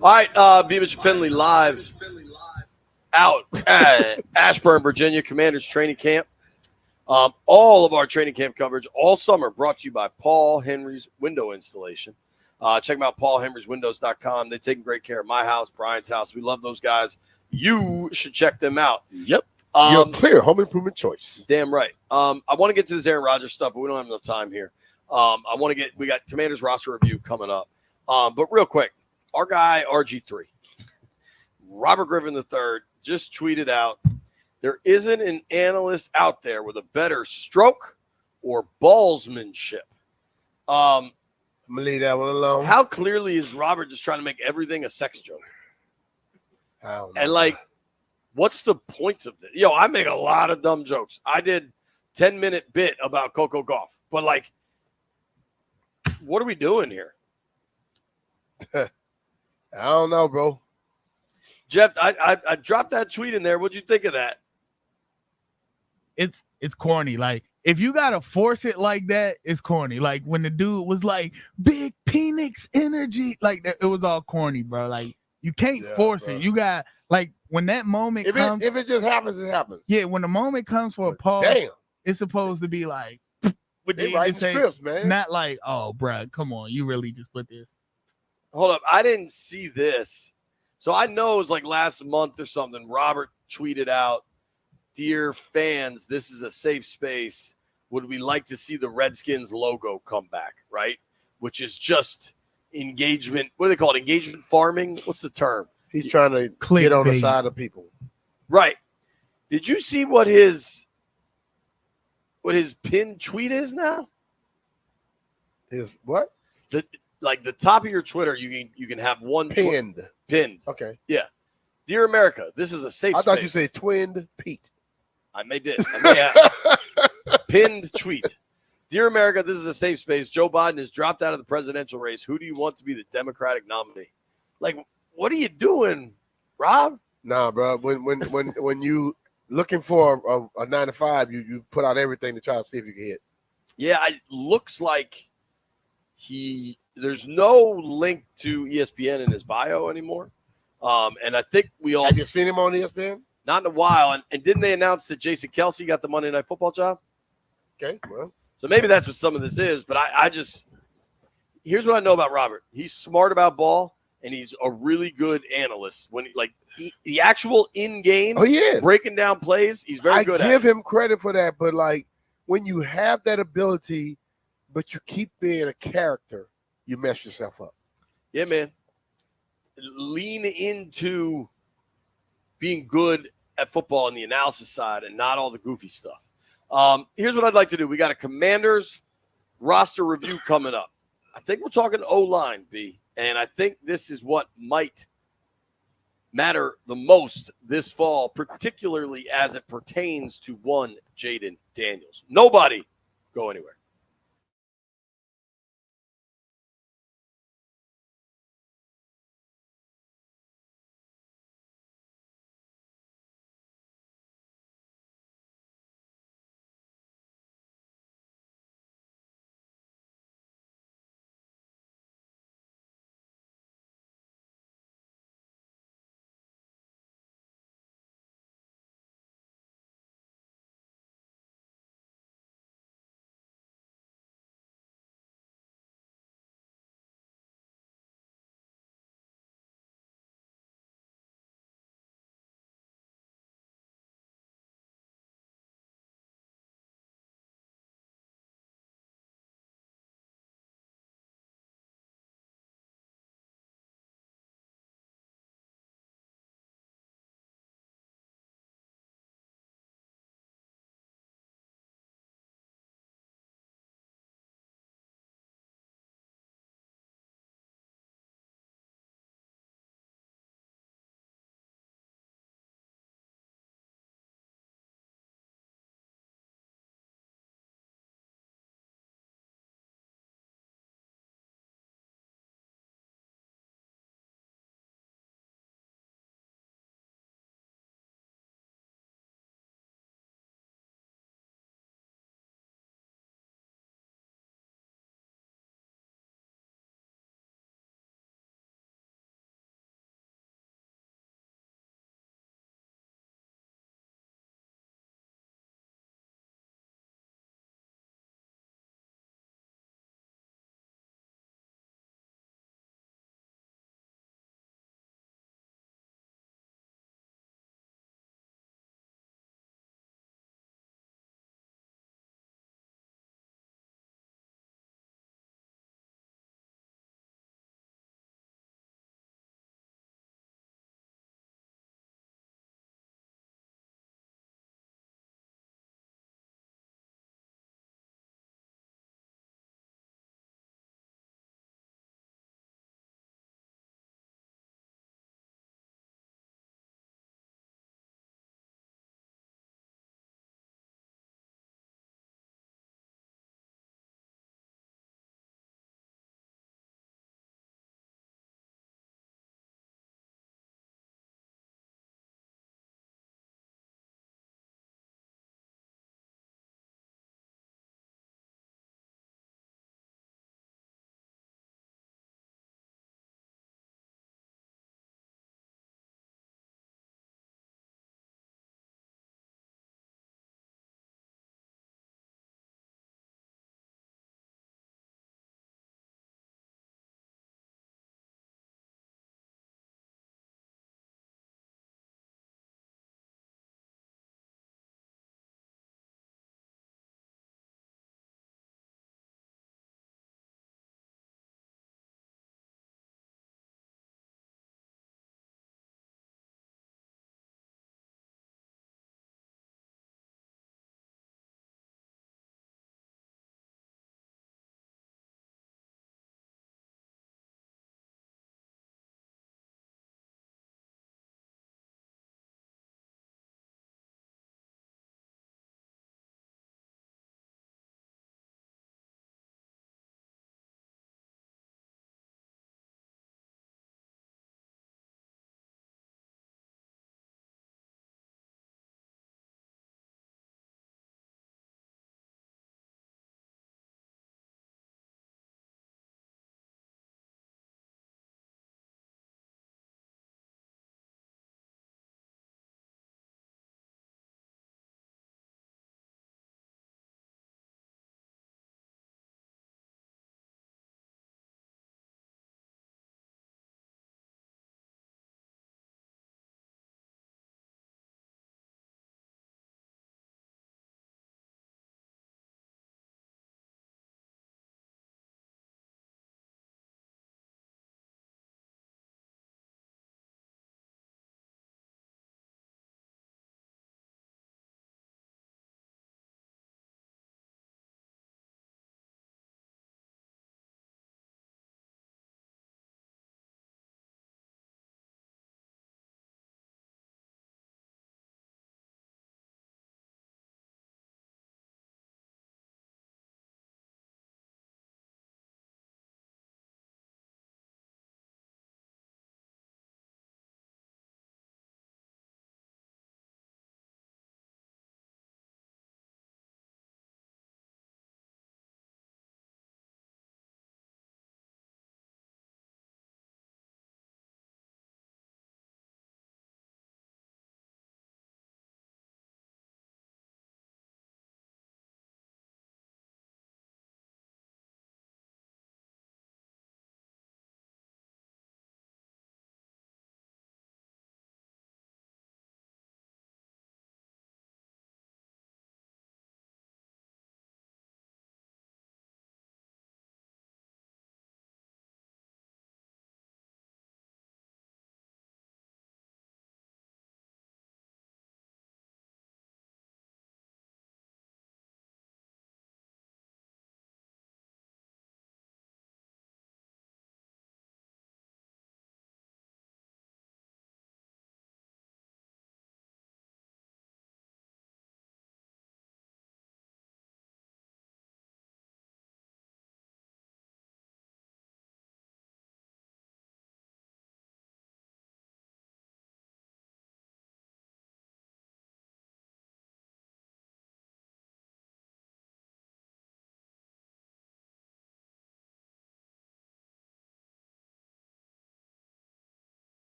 All right, Beavis Finley live out at Ashburn, Virginia, Commanders training camp. All of our training camp coverage all summer brought to you by Paul Henry's Window Installation. Check them out, paulhenryswindows.com. They're taking great care of my house, Brian's house. We love those guys. You should check them out. Yep. Your clear home improvement choice. Damn right. I want to get to this Aaron Rodgers stuff, but we don't have enough time here. We got Commanders roster review coming up. But real quick, our guy RG3, Robert Griffin III, just tweeted out, there isn't an analyst out there with a better stroke or ballsmanship. I'm gonna leave that one alone. How clearly is Robert just trying to make everything a sex joke? And like, what's the point of this? Yo, I make a lot of dumb jokes. I did 10-minute bit about Coco Gauff, but like, what are we doing here? I don't know, bro. Jeff, I dropped that tweet in there. What'd you think of that? It's corny. Like, if you gotta force it like that, it's corny. Like when the dude was like, big Phoenix energy, like it was all corny, bro. Like you can't force it. You got like when that moment comes. If it just happens, it happens. Yeah, when the moment comes for a pause, damn, it's supposed to be like they writing scripts, man. Not like, oh, bro, come on, you really just put this. Hold up, I didn't see this. So I know it was like last month or something. Robert tweeted out, "Dear fans, this is a safe space. Would we like to see the Redskins logo come back?" Right? Which is just engagement. What do they call it? Engagement farming? What's the term? He's trying to get on the side of people. Right. Did you see what his pinned tweet is now? His what? The top of your Twitter, you can have one pinned. Pinned. Okay. Yeah. Dear America, this is a safe I space. thought you said twinned Pete. I may have. Pinned tweet. Dear America, this is a safe space. Joe Biden has dropped out of the presidential race. Who do you want to be the Democratic nominee? Like, what are you doing, Rob? Nah, bro. When you looking for a 9 to 5, you put out everything to try to see if you can hit. Yeah, it looks like there's no link to ESPN in his bio anymore. And I think we all have you seen him on ESPN? Not in a while. And didn't they announce that Jason Kelsey got the Monday Night Football job? Okay, well. So maybe that's what some of this is. But I just here's what I know about Robert. He's smart about ball, and he's a really good analyst. When the actual in game, he is breaking down plays. He's very good. I give him credit for that, but like when you have that ability, but you keep being a character, you mess yourself up. Yeah, man. Lean into being good at football on the analysis side and not all the goofy stuff. Here's what I'd like to do. We got a Commanders roster review coming up. I think we're talking O-line, B, and I think this is what might matter the most this fall, particularly as it pertains to one Jayden Daniels. Nobody go anywhere.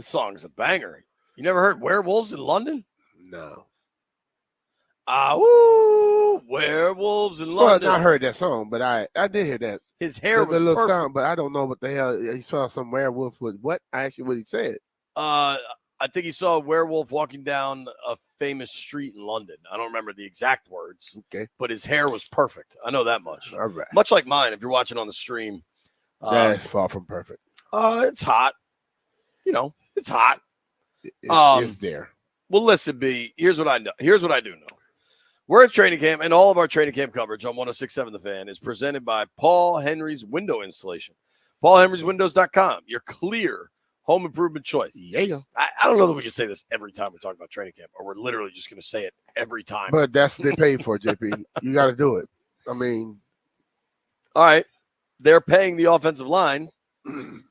This song's a banger. You never heard Werewolves in London? No. Woo, Werewolves in London. Well, I heard that song, but I did hear that. His hair was a little perfect. sound, but I don't know what the hell he saw. Some werewolf with what? Actually, what he said. I think he saw a werewolf walking down a famous street in London. I don't remember the exact words. Okay, but his hair was perfect. I know that much. All right. Much like mine. If you're watching on the stream, That's far from perfect. It's hot. It's hot. It's there. Well, listen, B. Here's what I know. Here's what I do know. We're at training camp, and all of our training camp coverage on 106.7 The Fan is presented by Paul Henry's Window Installation. PaulHenry'sWindows.com. Your clear home improvement choice. Yeah. I don't know that we can say this every time we talk about training camp, or we're literally just going to say it every time. But that's what they paid for, JP. You got to do it. I mean, all right. They're paying the offensive line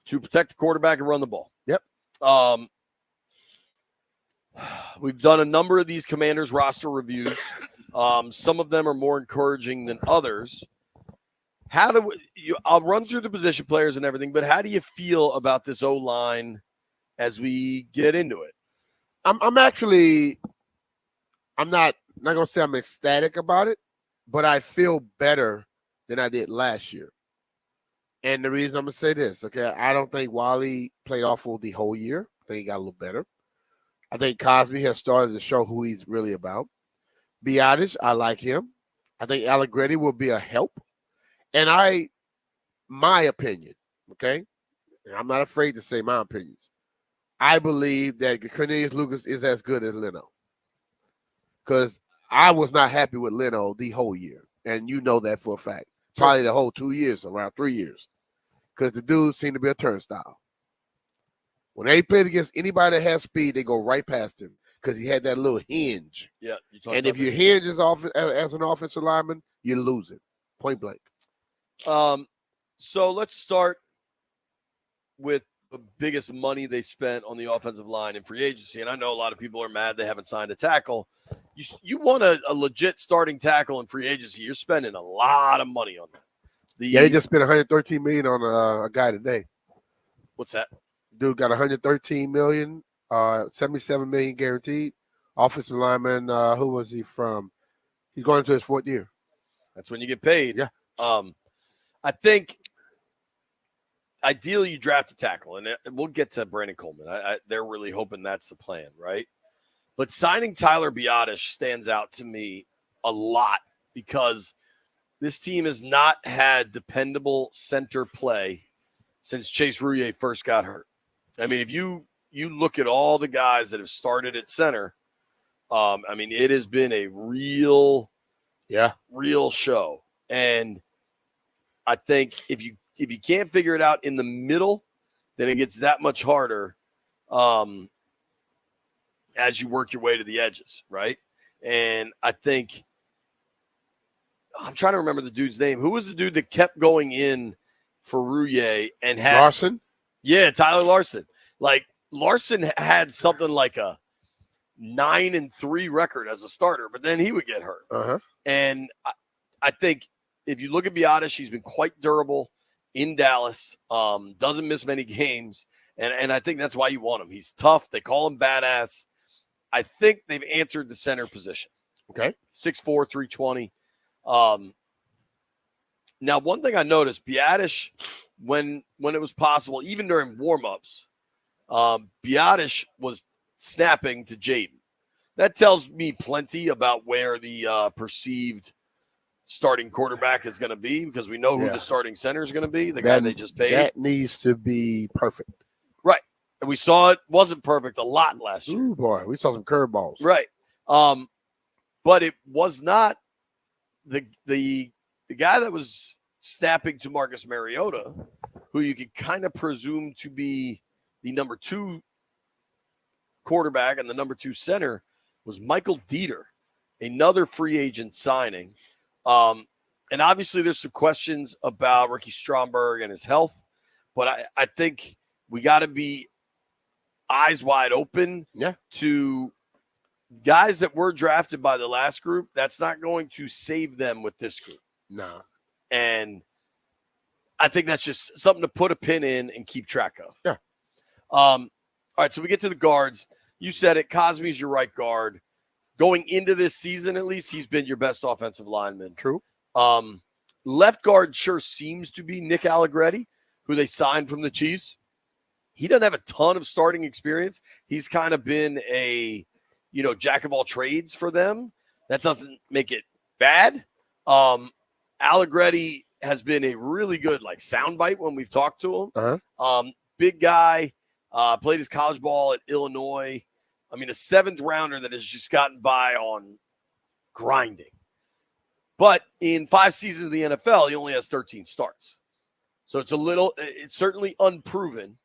to protect the quarterback and run the ball. Yep. We've done a number of these Commanders roster reviews. Some of them are more encouraging than others. I'll run through the position players and everything, but how do you feel about this O-line as we get into it? I'm not gonna say I'm ecstatic about it, but I feel better than I did last year. And the reason I'm gonna say this, okay, I don't think Wally played awful the whole year. I think he got a little better. I think Cosby has started to show who he's really about. Be honest, I like him. I think Allegretti will be a help. And my opinion, okay, and I'm not afraid to say my opinions. I believe that Cornelius Lucas is as good as Leno. Because I was not happy with Leno the whole year. And you know that for a fact. Probably the whole 2 years, around 3 years. Because the dude seemed to be a turnstile. When they played against anybody that has speed, they go right past him because he had that little hinge. Yeah. And if your hinge is off as an offensive lineman, you lose it. Point blank. So let's start with the biggest money they spent on the offensive line in free agency. And I know a lot of people are mad they haven't signed a tackle. You want a legit starting tackle in free agency, you're spending a lot of money on that. They just spent $113 million on a guy today. What's that? Dude got $113 million, $77 million guaranteed. Offensive lineman, who was he from? He's going into his 4th year. That's when you get paid. Yeah. I think ideally you draft a tackle, and we'll get to Brandon Coleman. They're really hoping that's the plan, right? But signing Tyler Biadasz stands out to me a lot because this team has not had dependable center play since Chase Rouillet first got hurt. I mean, if you look at all the guys that have started at center, I mean, it has been a real show. And I think if you can't figure it out in the middle, then it gets that much harder as you work your way to the edges, right? And I think I'm trying to remember the dude's name. Who was the dude that kept going in for Rouillet and had Larson? Yeah, Tyler Larson. Like Larson had something like a 9-3 record as a starter, but then he would get hurt. Uh-huh. And I think if you look at Biadasz, he's been quite durable in Dallas. Doesn't miss many games, and I think that's why you want him. He's tough. They call him badass. I think they've answered the center position. Okay, 6'4", 320. Now, one thing I noticed, Biadasz, when it was possible, even during warmups, Biadasz was snapping to Jayden. That tells me plenty about where the perceived starting quarterback is going to be, because we know who the starting center is going to be, the guy they just paid. That needs to be perfect. Right. And we saw it wasn't perfect a lot last year. Ooh, boy, we saw some curveballs. Right. But it was not the guy that was snapping to Marcus Mariota, who you could kind of presume to be the number 2 quarterback and the number 2 center, was Michael Dieter, another free agent signing. And obviously there's some questions about Ricky Stromberg and his health, but I think we got to be eyes wide open to guys that were drafted by the last group. That's not going to save them with this group. No. And I think that's just something to put a pin in and keep track of. Yeah. All right, so we get to the guards. You said it. Cosme's your right guard. Going into this season, at least, he's been your best offensive lineman. True. Left guard sure seems to be Nick Allegretti, who they signed from the Chiefs. He doesn't have a ton of starting experience. He's kind of been a, jack of all trades for them. That doesn't make it bad. Allegretti has been a really good soundbite when we've talked to him. Big guy, played his college ball at Illinois. I mean, a 7th rounder that has just gotten by on grinding. But in 5 seasons of the NFL, he only has 13 starts. So it's certainly unproven.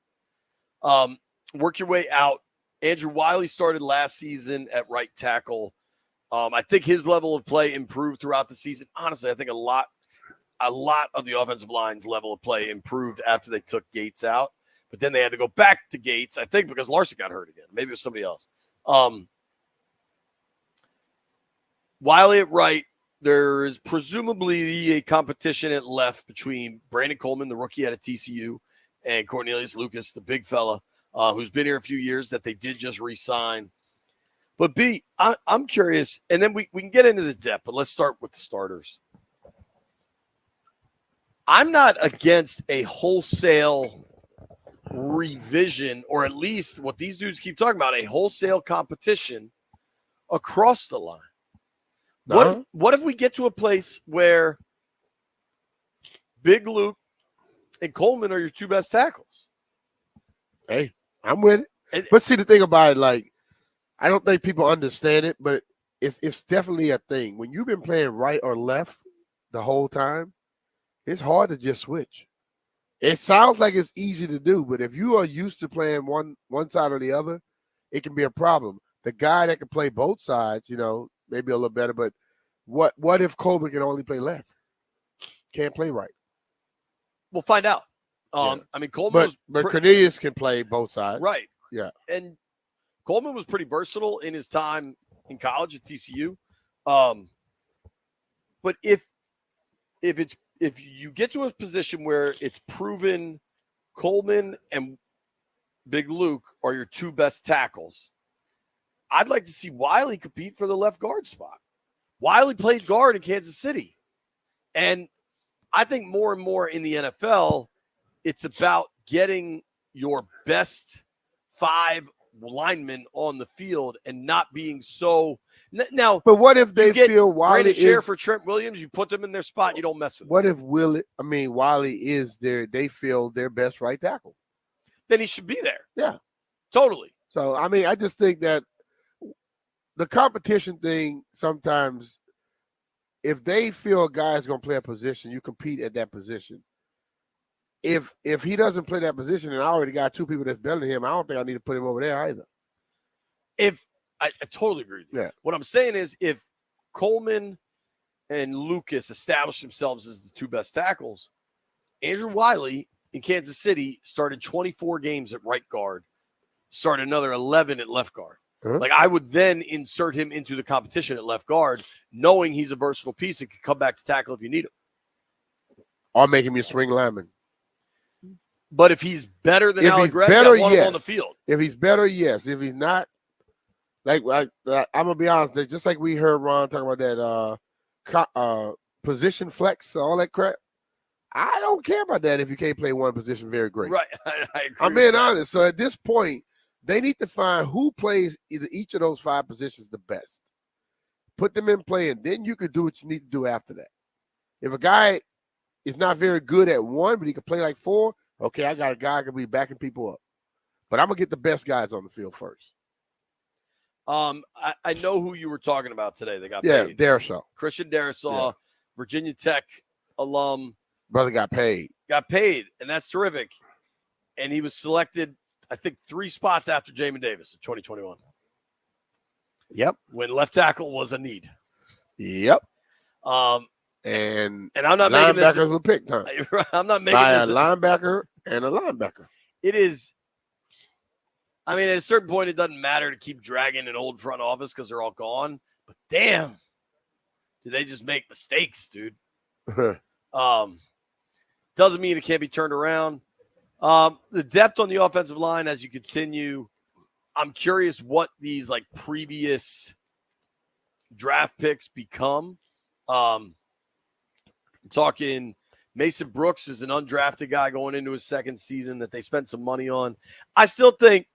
Work your way out. Andrew Wiley started last season at right tackle. I think his level of play improved throughout the season. Honestly, I think a lot of the offensive line's level of play improved after they took Gates out. But then they had to go back to Gates, I think, because Larson got hurt again. Maybe it was somebody else. Wiley at right. There is presumably a competition at left between Brandon Coleman, the rookie out of TCU, and Cornelius Lucas, the big fella, who's been here a few years that they did just re-sign. But B, I'm curious, and then we can get into the depth, but let's start with the starters. I'm not against a wholesale revision, or at least what these dudes keep talking about, a wholesale competition across the line. What if we get to a place where Big Luke and Coleman are your 2 best tackles? Hey, I'm with it. But see, the thing about it, I don't think people understand it, but it's definitely a thing. When you've been playing right or left the whole time, it's hard to just switch. It sounds like it's easy to do, but if you are used to playing one side or the other, it can be a problem. The guy that can play both sides, maybe a little better, but what if Coleman can only play left? Can't play right. We'll find out. I mean, Coleman but Cornelius can play both sides. Right. Yeah. And Coleman was pretty versatile in his time in college at TCU. But if you get to a position where it's proven Coleman and Big Luke are your 2 best tackles, I'd like to see Wiley compete for the left guard spot. Wiley played guard in Kansas City. And I think more and more in the NFL, it's about getting your best 5 linemen on the field and not being so now. But what if they feel Wiley share for Trent Williams? You put them in their spot. You don't mess with them. What if Wiley is they feel their best right tackle? Then he should be there. Yeah, totally. So I just think that the competition thing sometimes, if they feel a guy's going to play a position, you compete at that position. If he doesn't play that position and I already got 2 people that's better than him, I don't think I need to put him over there either. I totally agree with you. Yeah. What I'm saying is if Coleman and Lucas establish themselves as the 2 best tackles, Andrew Wiley in Kansas City started 24 games at right guard, started another 11 at left guard. I would then insert him into the competition at left guard, knowing he's a versatile piece and can come back to tackle if you need him. Or make him your swing lineman. But if he's better than Allegretti, I want him on the field. If he's better, yes. If he's not, I'm gonna be honest. Just like we heard Ron talk about that position flex, all that crap. I don't care about that if you can't play one position very great. Right. I agree. I'm being honest. So at this point, they need to find who plays either each of those 5 positions the best. Put them in play, and then you can do what you need to do after that. If a guy is not very good at one, but he can play like 4, okay, I got a guy who can be backing people up. But I'm going to get the best guys on the field first. I know who you were talking about today. They got paid. Darrisaw. Christian Darrisaw, Virginia Tech alum. Brother got paid. And that's terrific. And he was selected, I think, 3 spots after Jamin Davis in 2021. Yep. When left tackle was a need. Yep. And I'm not making this. Linebackers were picked, huh? I'm not making by this a linebacker and a linebacker. It is. I mean, at a certain point, it doesn't matter to keep dragging an old front office because they're all gone. But damn, do they just make mistakes, dude? Doesn't mean it can't be turned around. The depth on the offensive line as you continue I'm curious what these like previous draft picks become. Talking Mason Brooks is an undrafted guy going into his second season that they spent some money on. I still think,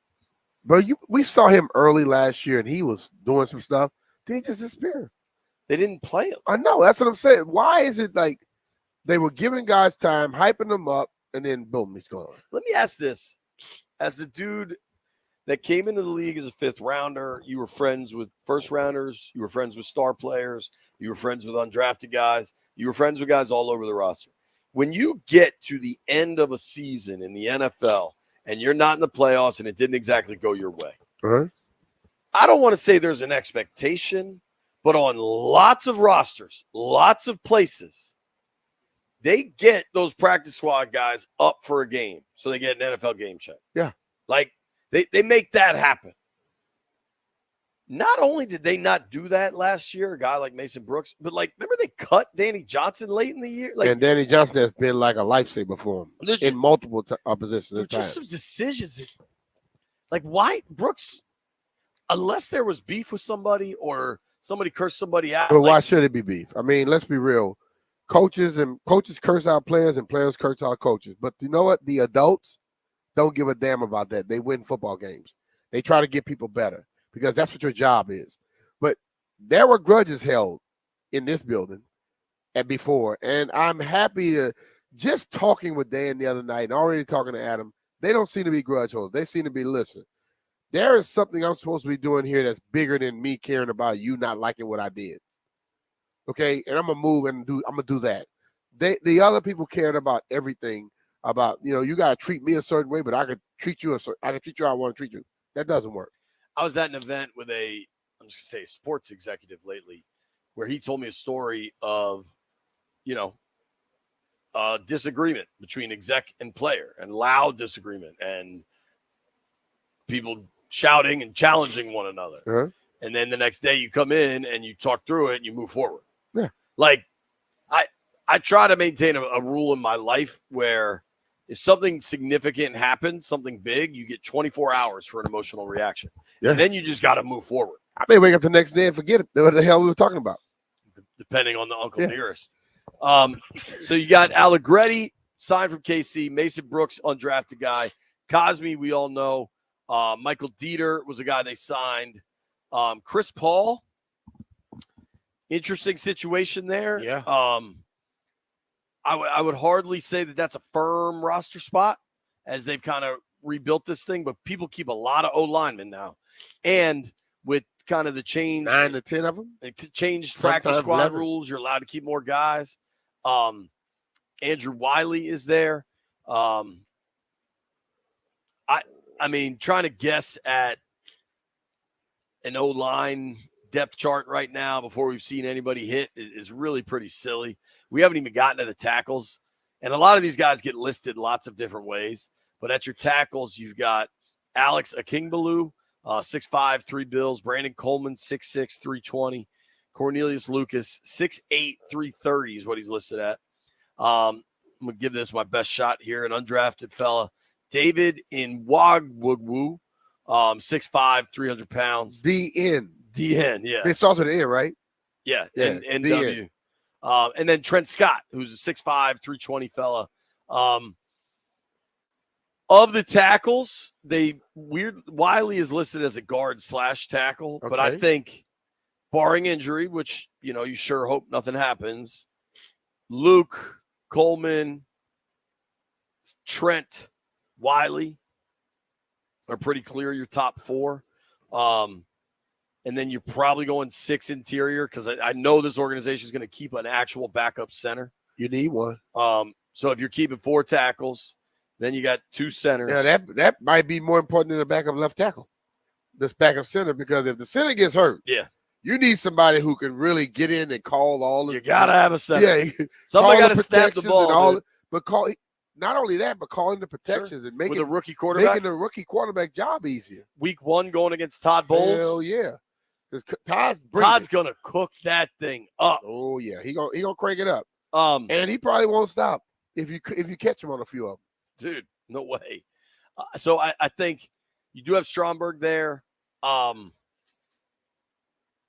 but we saw him early last year and he was doing some stuff. Then he just disappeared. They didn't play him. I know. That's what I'm saying. Why is it like they were giving guys time, hyping them up, and then boom, he's gone? Let me ask this. As a dude that came into the league as a fifth rounder, you were friends with first rounders, you were friends with star players, you were friends with undrafted guys, you were friends with guys all over the roster. When you get to the end of a season in the NFL and you're not in the playoffs and it didn't exactly go your way, I don't want to say there's an expectation, but on lots of rosters, lots of places, they get those practice squad guys up for a game so they get an NFL game check. Yeah. Like, they make that happen. Not only did they not do that last year, a guy like Mason Brooks, but like, remember they cut Danny Johnson late in the year? Like, and Danny Johnson has been like a lifesaver for him in multiple positions. There's just some decisions that, like, why Brooks, unless there was beef with somebody or somebody cursed somebody out. But why should it be beef? I mean, let's be real. Coaches curse out players and players curse out coaches. But you know what? The adults don't give a damn about that. They win football games. They try to get people better because that's what your job is. But there were grudges held in this building and before. And I'm happy to just talking with Dan the other night and already talking to Adam. They don't seem to be grudge holders. They seem to be, listen, there is something I'm supposed to be doing here that's bigger than me caring about you not liking what I did. Okay, and I'm gonna move and I'm gonna do that. The other people cared about everything about, you gotta treat me a certain way, but I could treat you how I want to treat you. That doesn't work. I was at an event with I'm just gonna say sports executive lately, where he told me a story of, disagreement between exec and player, and loud disagreement, and people shouting and challenging one another. And then the next day you come in and you talk through it and you move forward. Yeah. Like, I try to maintain a rule in my life where if something significant happens, something big, you get 24 hours for an emotional reaction. Yeah. And then you just got to move forward. I may wake up the next day and forget what the hell we were talking about. Depending on the uncle nearest. So you got Allegretti signed from KC, Mason Brooks, undrafted guy. Cosme, we all know. Michael Dieter was a guy they signed. Chris Paul, interesting situation there. Yeah. I would hardly say that that's a firm roster spot as they've kind of rebuilt this thing, but people keep a lot of O linemen now. And with kind of the change, 9 to 10 of them, changed practice squad 11. rules, you're allowed to keep more guys. Andrew Wiley is there. I mean, trying to guess at an O-line depth chart right now before we've seen anybody hit is really pretty silly. We haven't even gotten to the tackles. And a lot of these guys get listed lots of different ways. But at your tackles, you've got Alex Akingbalu, 6'5", 3 bills. Brandon Coleman, 6'6", 320. Cornelius Lucas, 6'8", 330 is what he's listed at. I'm going to give this my best shot here, an undrafted fella. David Nwagwu, 6'5", 300 pounds. DN, yeah. It starts with an N, right? Yeah, Yeah, NW. And then Trent Scott, who's a 6'5", 320 fella. Of the tackles, Wiley is listed as a guard/tackle, but I Okay. think, barring injury, which you sure hope nothing happens, Luke, Coleman, Trent, Wiley are pretty clear your top four. And then you're probably going 6 interior because I know this organization is going to keep an actual backup center. You need one. So if you're keeping 4 tackles, then you got 2 centers. Yeah, that might be more important than a backup left tackle. This backup center, because if the center gets hurt, you need somebody who can really get in and call all the. You gotta have a center. Yeah, Somebody call got to the snap the protections ball. and all. dude. But not only that, but calling the protections and making With a rookie quarterback? making the rookie quarterback job easier. Week 1 going against Todd Bowles. Hell yeah, Todd's gonna cook that thing up. Oh yeah, he gonna crank it up. And he probably won't stop if you catch him on a few of them. Dude, no way. So I think You do have Stromberg there.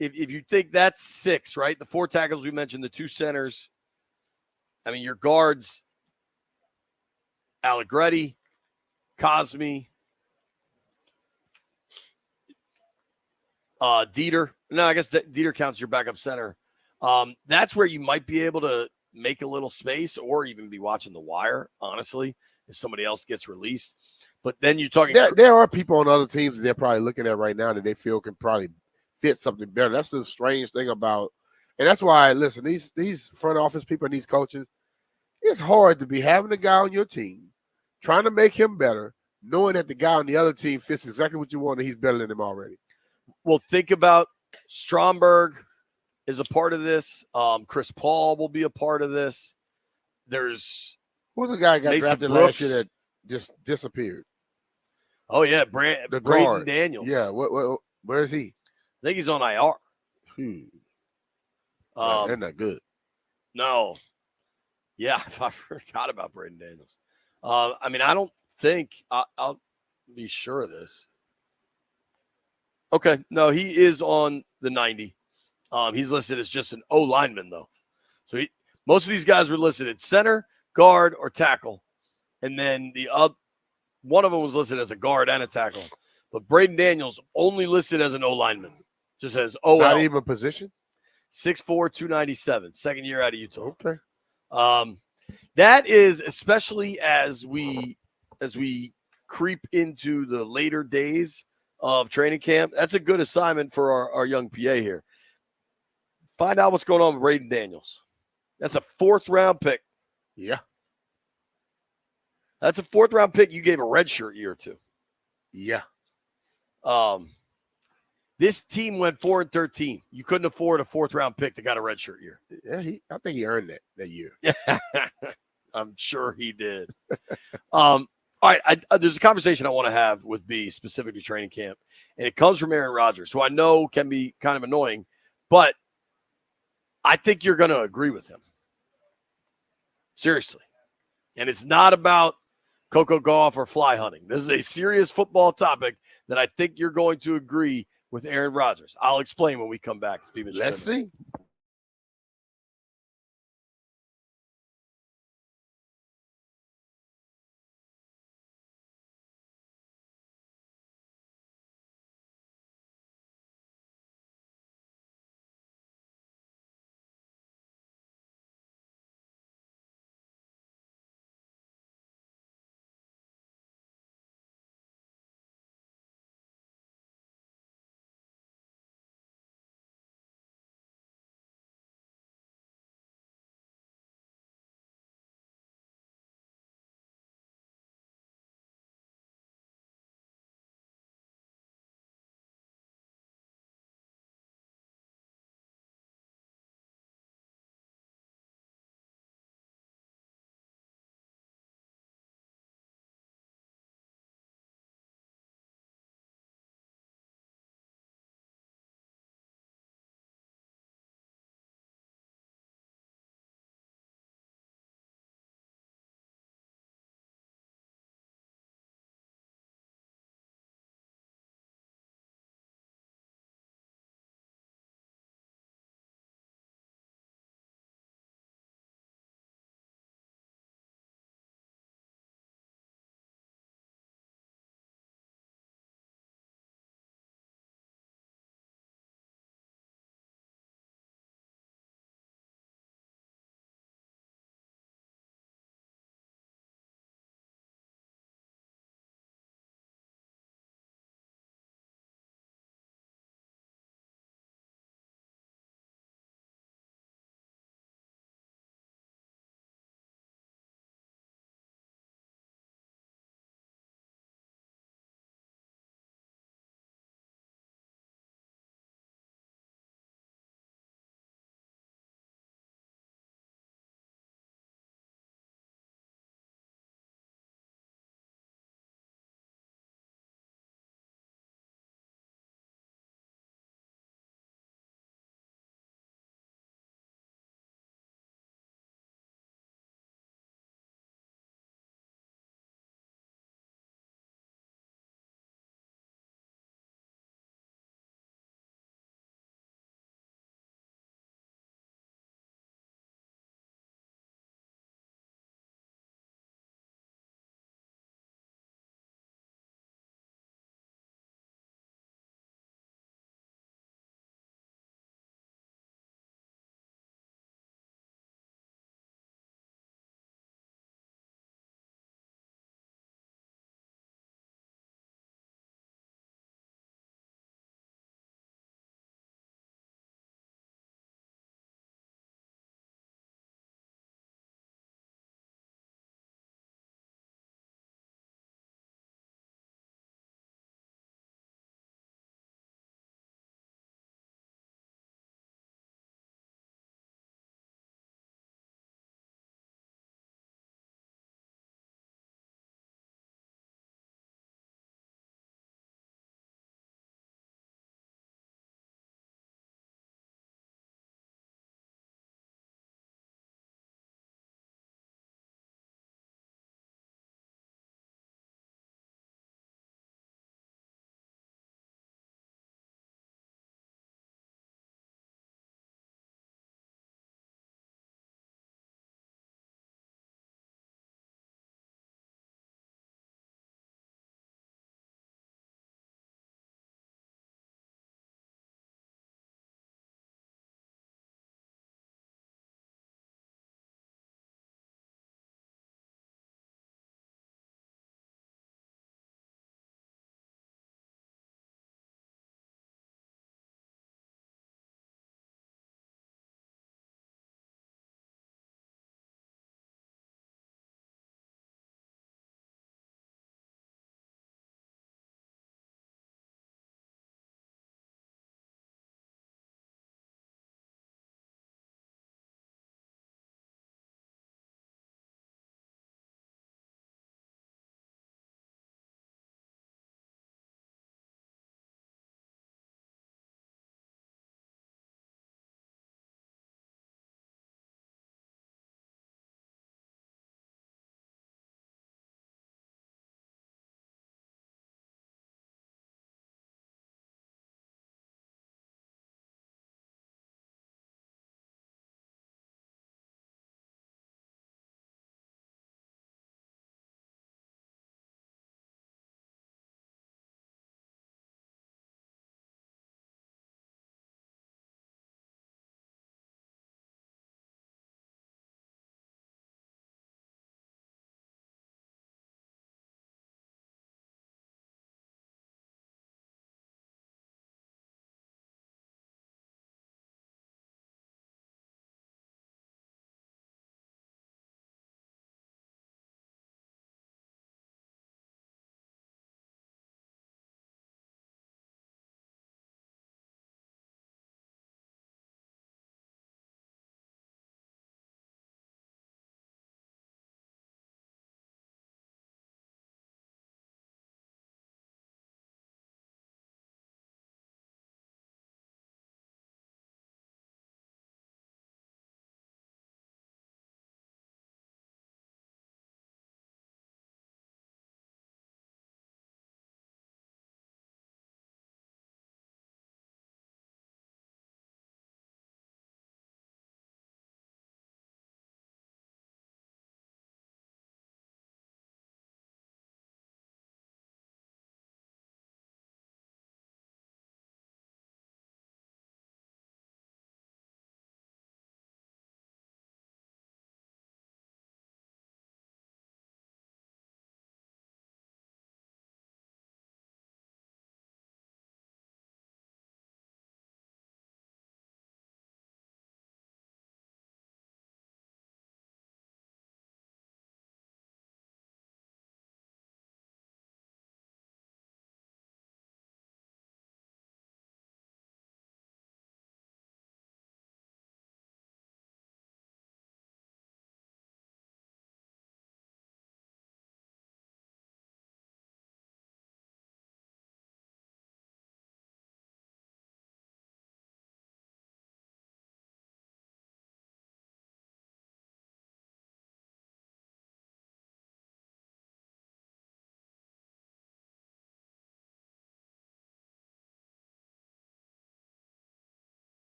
If you think that's 6, right? The 4 tackles we mentioned, the 2 centers. I mean, your guards, Allegretti, Cosme, Dieter. No, I guess Dieter counts your backup center. That's where you might be able to make a little space or even be watching the wire, honestly, if somebody else gets released. But then you're talking. There are people on other teams that they're probably looking at right now that they feel can probably fit something better. That's the strange thing about, and that's why, listen, these front office people and these coaches, it's hard to be having a guy on your team, trying to make him better, knowing that the guy on the other team fits exactly what you want and he's better than him already. Well, think about Stromberg is a part of this. Chris Paul will be a part of this. There's who's the guy that got Mason drafted Brooks. last year that just disappeared? Oh yeah, The Braden guard. Daniels. Yeah, where is he? I think he's on IR. They're not good. No. Yeah, I forgot about Braden Daniels. I mean, I don't think I'll be sure of this. Okay, no, he is on the 90. He's listed as just an O lineman though. So most of these guys were listed at center, guard, or tackle, and then one of them was listed as a guard and a tackle. But Braden Daniels only listed as an O lineman. Just as OL. Not even position? 6'4", 297. Second year out of Utah. Okay. That is, especially as we creep into the later days of training camp, that's a good assignment for our young PA here. Find out what's going on with Braden Daniels. That's a 4th round pick. Yeah. That's a 4th round pick you gave a redshirt year to. Yeah. This team went 4-13. You couldn't afford a 4th round pick that got a redshirt year. Yeah, I think he earned that year. I'm sure he did. All right, there's a conversation I want to have with B, specifically training camp, and it comes from Aaron Rodgers, who I know can be kind of annoying, but I think you're going to agree with him. Seriously. And it's not about Coco Gauff or fly hunting. This is a serious football topic that I think you're going to agree with Aaron Rodgers. I'll explain when we come back. Let's see.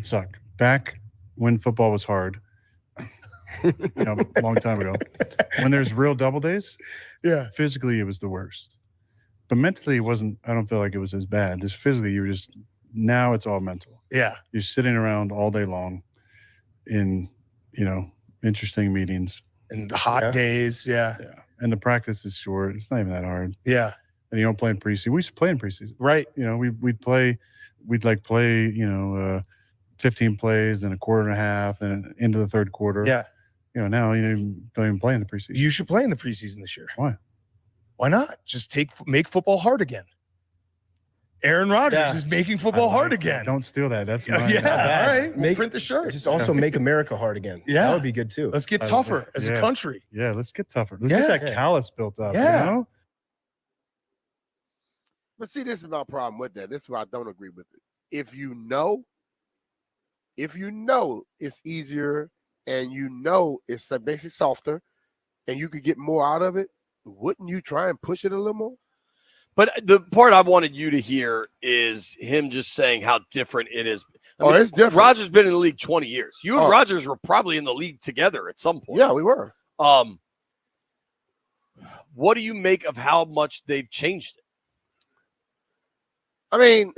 suck. Back when football was hard, a long time ago, when there's real double days, physically it was the worst. But mentally, it wasn't. I don't feel like it was as bad. Just physically, you were just. Now it's all mental. Yeah, you're sitting around all day long, in interesting meetings. And the hot days, yeah. And the practice is short. It's not even that hard. Yeah. And you don't play in preseason. We used to play in preseason. Right. We'd play 15 plays, then a quarter and a half, then into the third quarter. Yeah. Now you don't even play in the preseason. You should play in the preseason this year. Why? Why not? Just make football hard again. Aaron Rodgers is making football hard again. Don't steal that. That's mine. Yeah. All right. Make, print the shirts. Just also make America hard again. Yeah. That would be good too. Let's get tougher as a country. Yeah, let's get tougher. Let's get that callus built up. Yeah. But see, this is my problem with that. This is why I don't agree with it. If you know it's easier and it's basically softer and you could get more out of it, wouldn't you try and push it a little more? But the part I wanted you to hear is him just saying how different it is. It's different. Rodgers been in the league 20 years. You and Rodgers were probably in the league together at some point. Yeah, we were. What do you make of how much they've changed it? I mean,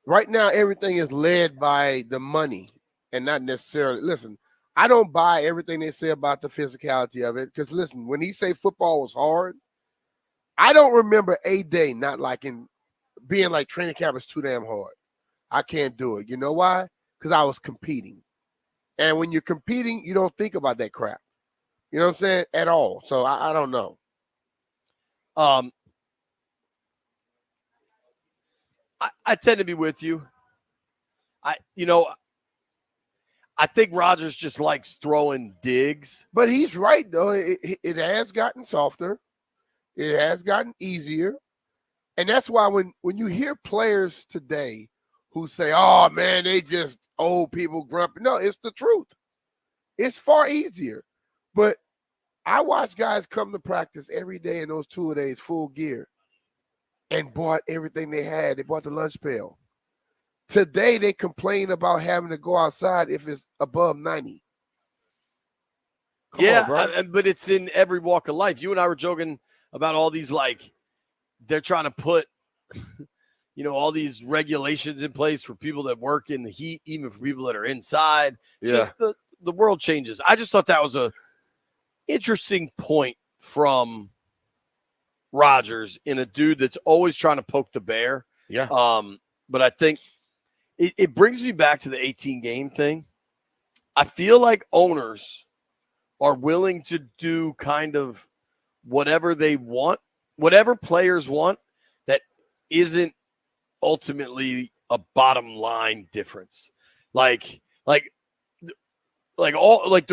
right now everything is led by the money and not necessarily. Listen, I don't buy everything they say about the physicality of it because listen, when he say football was hard, I don't remember a day not being like training camp is too damn hard. I can't do it. You know why? Because I was competing. And when you're competing, you don't think about that crap. You know what I'm saying? At all. So I don't know. I tend to be with you. I think Rodgers just likes throwing digs. But he's right, though. It has gotten softer. It has gotten easier. And that's why when you hear players today who say, oh, man, they just old people grumpy. No, it's the truth. It's far easier. But I watch guys come to practice every day in those 2 days full gear and bought everything they had. They bought the lunch pail. Today, they complain about having to go outside if it's above 90. Come on, but it's in every walk of life. You and I were joking about all these, they're trying to put, all these regulations in place for people that work in the heat, even for people that are inside. Yeah. The world changes. I just thought that was a interesting point from Rodgers in a dude that's always trying to poke the bear. Yeah. But I think it brings me back to the 18-game thing. I feel like owners are willing to do kind of whatever they want, whatever players want, that isn't ultimately a bottom line difference. The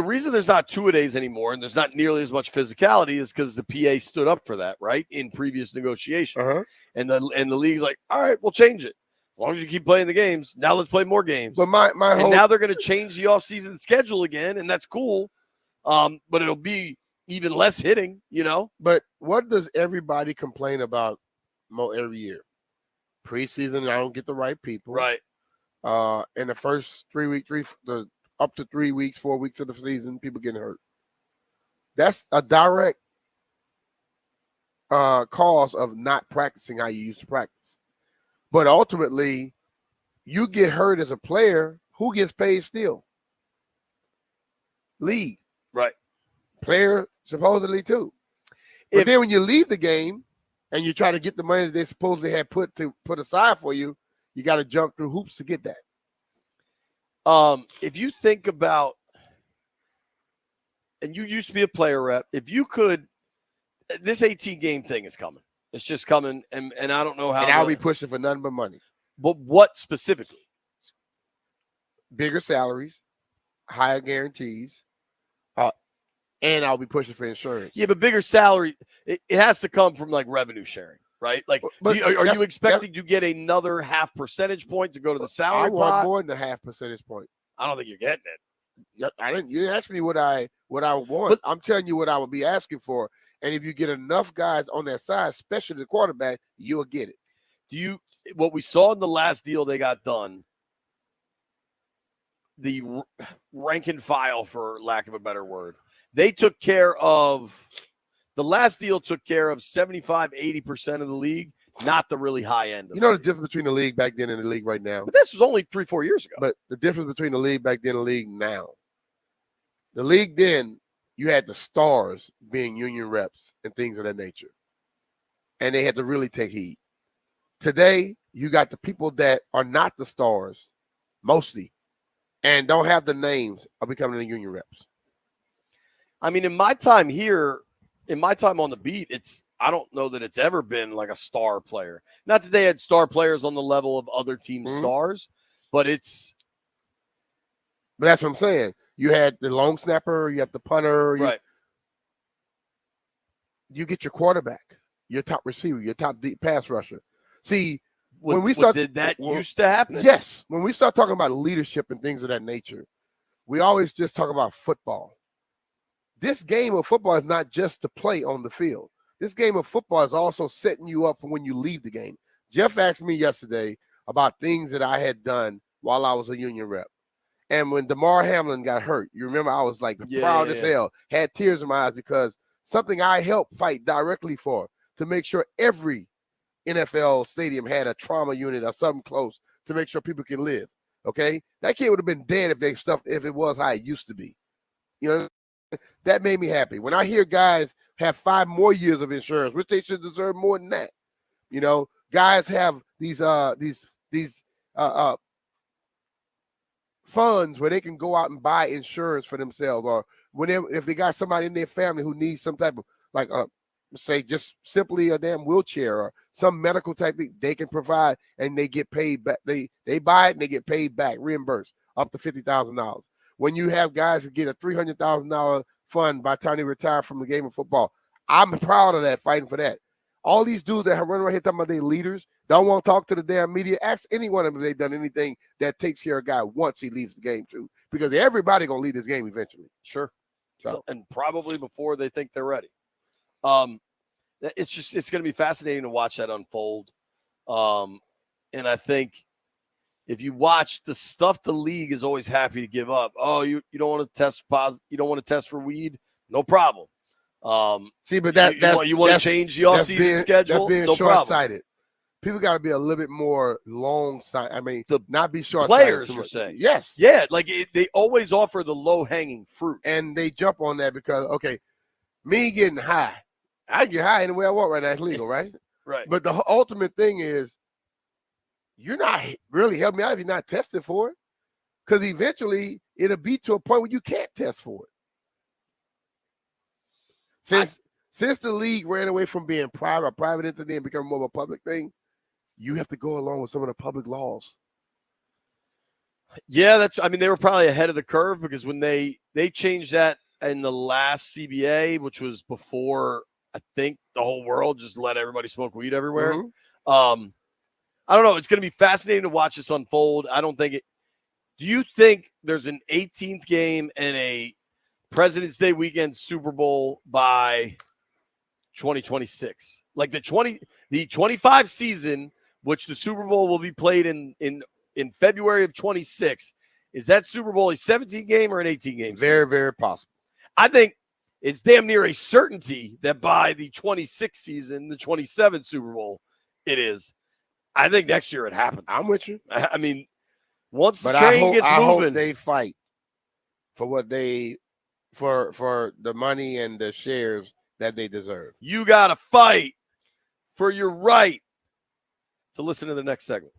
reason there's not 2-a-days anymore and there's not nearly as much physicality is because the PA stood up for that, right, in previous negotiation. And the league's like, all right, we'll change it. As long as you keep playing the games, now let's play more games. But now they're going to change the offseason schedule again, and that's cool. But it'll be even less hitting, But what does everybody complain about every year? Preseason, I don't get the right people. Right. In the first 3 weeks, up to 3 weeks, 4 weeks of the season, people getting hurt. That's a direct cause of not practicing how you used to practice. But ultimately, you get hurt as a player, who gets paid still? League. Right. Player supposedly too. But then when you leave the game and you try to get the money that they supposedly had put aside for you, you got to jump through hoops to get that. If you think about, and you used to be a player rep, if you could, this 18-game thing is coming. It's just coming, and I don't know how. And I'll be pushing for nothing but money. But what specifically? Bigger salaries, higher guarantees, and I'll be pushing for insurance. Yeah, but bigger salary, it has to come from revenue sharing, right? Are you expecting to get another 0.5 percentage point to go to the salary I want pot? more than a 0.5 percentage point. I don't think you're getting it. You didn't ask me what I want. I'm telling you what I would be asking for. And if you get enough guys on that side, especially the quarterback, you'll get it. What we saw in the last deal they got done rank and file, for lack of a better word. They took care of the last deal, took care of 75, 80% of the league, not the really high end. You know the difference between the league back then and the league right now? But this was only 3-4 years ago. But the difference between the league back then and the league now. The league then, you had the stars being union reps and things of that nature. And they had to really take heed. Today, you got the people that are not the stars, mostly, and don't have the names of becoming the union reps. I mean, in my time here, in my time on the beat, I don't know that it's ever been like a star player. Not that they had star players on the level of other teams' stars, but it's. But that's what I'm saying. You had the long snapper, you have the punter, right? You get your quarterback, your top receiver, your top deep pass rusher. See, when we start, did that used to happen? Yes, when we start talking about leadership and things of that nature, we always just talk about football. This game of football is not just to play on the field. This game of football is also setting you up for when you leave the game. Jeff asked me yesterday about things that I had done while I was a union rep. And when DeMar Hamlin got hurt, you remember I was like proud as hell, had tears in my eyes because something I helped fight directly for to make sure every NFL stadium had a trauma unit or something close to make sure people can live. Okay, that kid would have been dead if it was how it used to be. You know, that made me happy. When I hear guys have 5 more years of insurance, which they should deserve more than that. You know, guys have these funds where they can go out and buy insurance for themselves, or if they got somebody in their family who needs some type of say just simply a damn wheelchair or some medical type thing, they can provide and they get paid back. They buy it and they get paid back, reimbursed up to $50,000. When you have guys that get a $300,000 fund by the time they retire from the game of football, I'm proud of that, fighting for that. All these dudes that have run around here talking about their leaders don't want to talk to the damn media. Ask any one of them if they've done anything that takes care of a guy once he leaves the game too, because everybody gonna leave this game eventually. Sure. So and probably before they think they're ready. It's going to be fascinating to watch that unfold. And I think if you watch the stuff the league is always happy to give up. Oh, you don't want to test positive. You don't want to test for weed. No problem. See, but you want to change the offseason schedule. That's being no short-sighted. People got to be a little bit more long-sighted. I mean, not be short-sighted. Players, you're saying? Yes. Yeah, like they always offer the low-hanging fruit, and they jump on that because me getting high, I get high any way I want right now. It's legal, right? Right. But the ultimate thing is, you're not really helping me out if you're not tested for it, because eventually it'll be to a point where you can't test for it. Since the league ran away from being private entity and become more of a public thing, you have to go along with some of the public laws. Yeah, they were probably ahead of the curve because when they changed that in the last CBA, which was before I think the whole world just let everybody smoke weed everywhere. Mm-hmm. I don't know. It's going to be fascinating to watch this unfold. I don't think it. Do you think there's an 18th game and a President's Day weekend Super Bowl by 2026? Like the 25 season, which the Super Bowl will be played in February of 26. Is that Super Bowl a 17 game or an 18 game? Very, very possible. I think it's damn near a certainty that by the 26th season, the 27th Super Bowl, it is. I think next year it happens. I'm with you. I mean, once the train gets moving, I hope they fight for what for the money and the shares that they deserve. You got to fight for your right to listen to the next segment.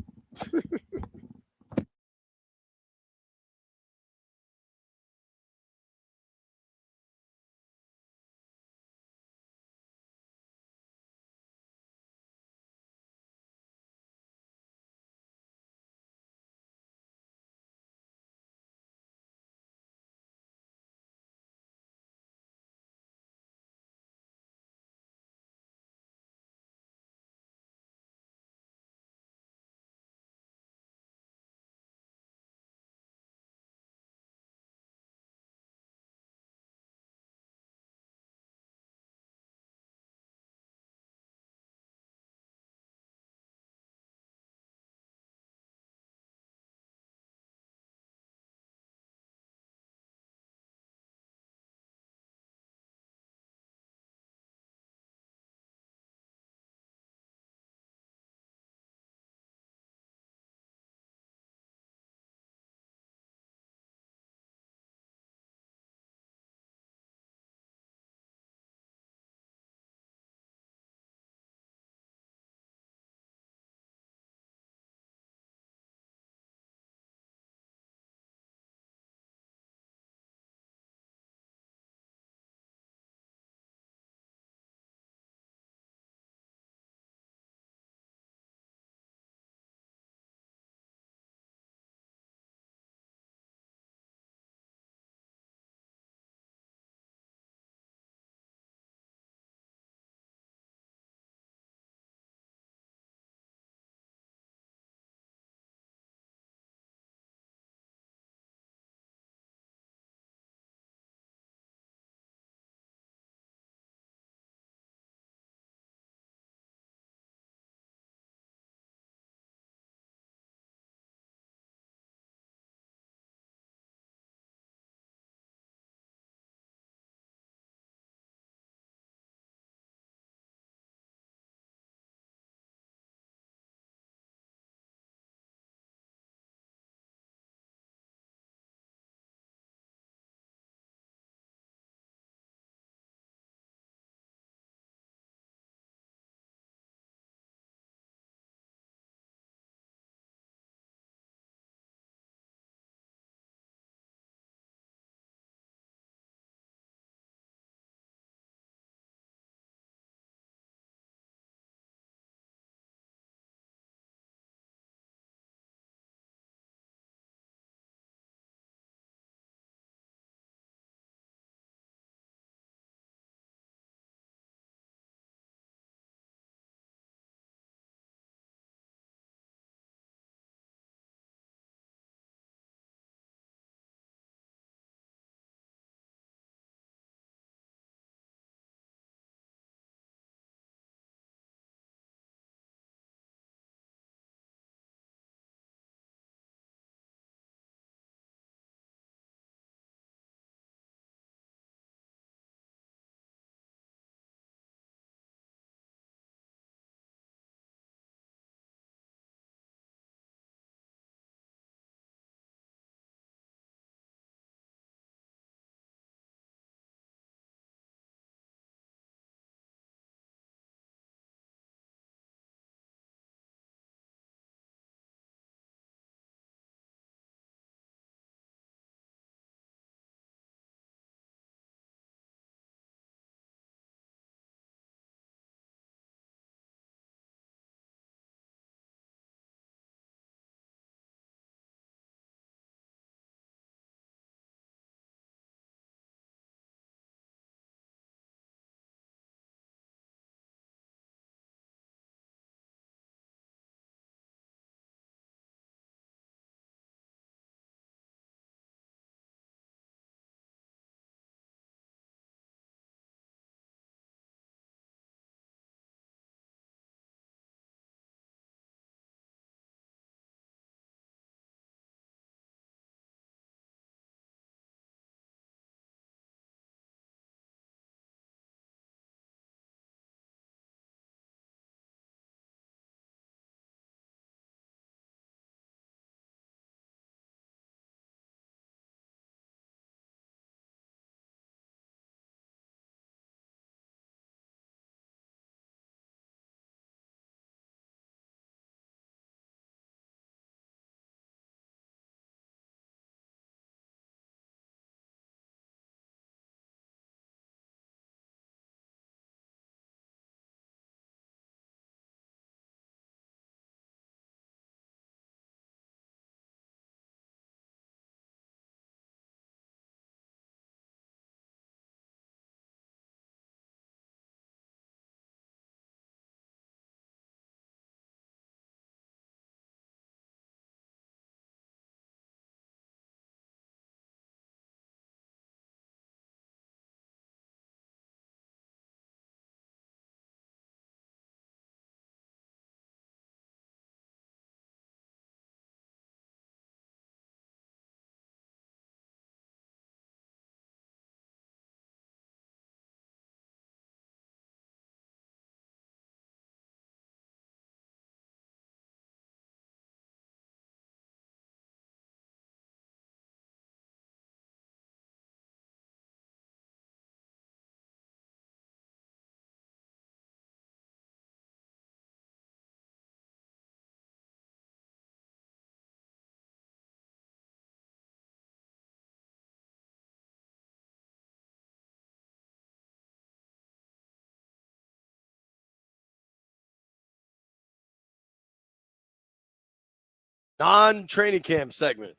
non-training camp segment.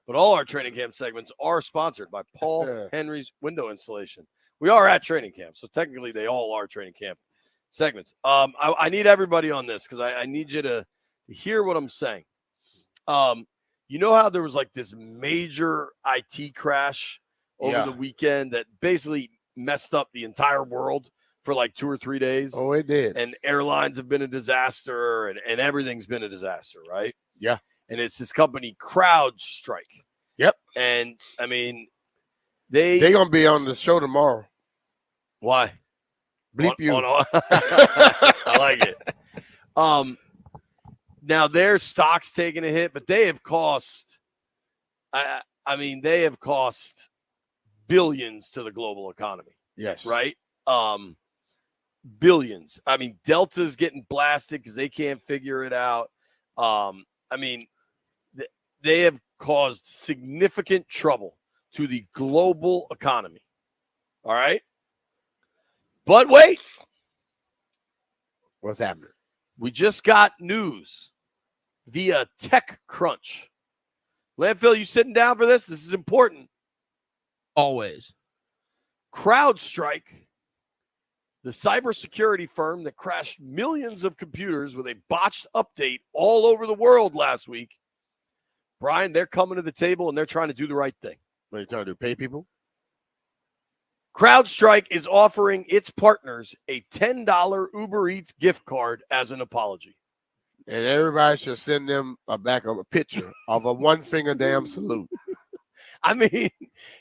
But all our training camp segments are sponsored by Paul Henry's Window Installation. We are at training camp, so technically they all are training camp segments. I need everybody on this because I need you to hear what I'm saying. You know how there was like this major IT crash over the weekend that basically messed up the entire world for like 2 or 3 days? Oh, it did. And airlines have been a disaster and everything's been a disaster, right? Yeah. And it's this company, CrowdStrike. Yep. And I mean, they're going to be on the show tomorrow. Why? Bleep you. I like it. Now their stock's taking a hit, but they have cost, I mean, they have cost billions to the global economy. Yes. Right? Billions. I mean, Delta's getting blasted because they can't figure it out. I mean, they have caused significant trouble to the global economy. All right? But wait. What's happening? We just got news via TechCrunch. Landfill, you sitting down for this? This is important. Always. CrowdStrike, the cybersecurity firm that crashed millions of computers with a botched update all over the world last week. Brian, they're coming to the table and they're trying to do the right thing. What are you trying to do? Pay people? CrowdStrike is offering its partners a $10 Uber Eats gift card as an apology. And everybody should send them a picture of a one-finger damn salute. I mean,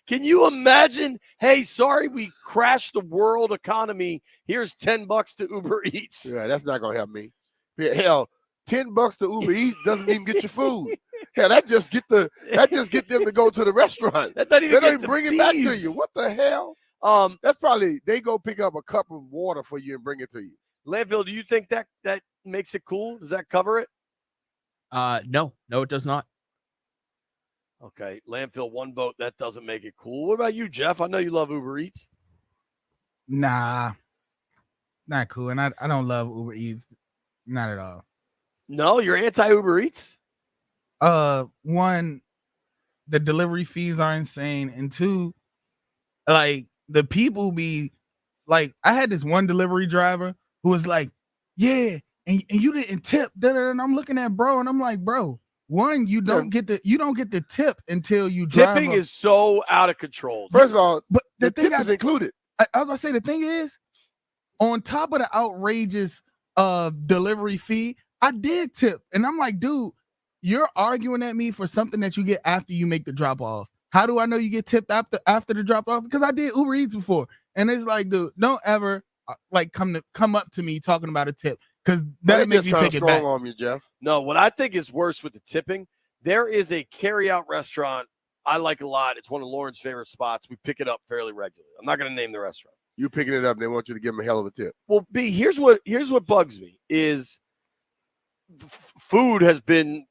can you imagine? Hey, sorry, we crashed the world economy. Here's $10 to Uber Eats. Yeah, that's not going to help me. Hell, $10 to Uber Eats doesn't even get your food. Hell, that just get them to go to the restaurant. That doesn't even they get the bring it back to fees. you. What the hell? That's probably they go pick up a cup of water for you and bring it to you. Landfill, do you think that makes it cool? Does that cover it? No, it does not. Okay, Landfill, one vote. That doesn't make it cool. What about you, Jeff? I know you love Uber Eats. Nah, not cool. And I don't love Uber Eats, not at all. No, you're anti-Uber Eats? One, the delivery fees are insane, and two, like the people be like, I had this one delivery driver who was like, yeah, and you didn't tip. And I'm looking at bro, and I'm like, bro, one, you don't get the tip until you drive. Tipping is so out of control. First of all, but the tip is included. I was gonna say the thing is, on top of the outrageous delivery fee, I did tip, and I'm like, dude, you're arguing at me for something that you get after you make the drop off. How do I know you get tipped after the drop off? Because I did Uber Eats before, and it's like, dude, don't ever like come up to me talking about a tip, because that'll make you take it back. On you, Jeff. No, what I think is worse with the tipping, there is a carry-out restaurant I like a lot. It's one of Lauren's favorite spots. We pick it up fairly regularly. I'm not going to name the restaurant. You picking it up, and they want you to give them a hell of a tip. Well, B, here's what bugs me is food has been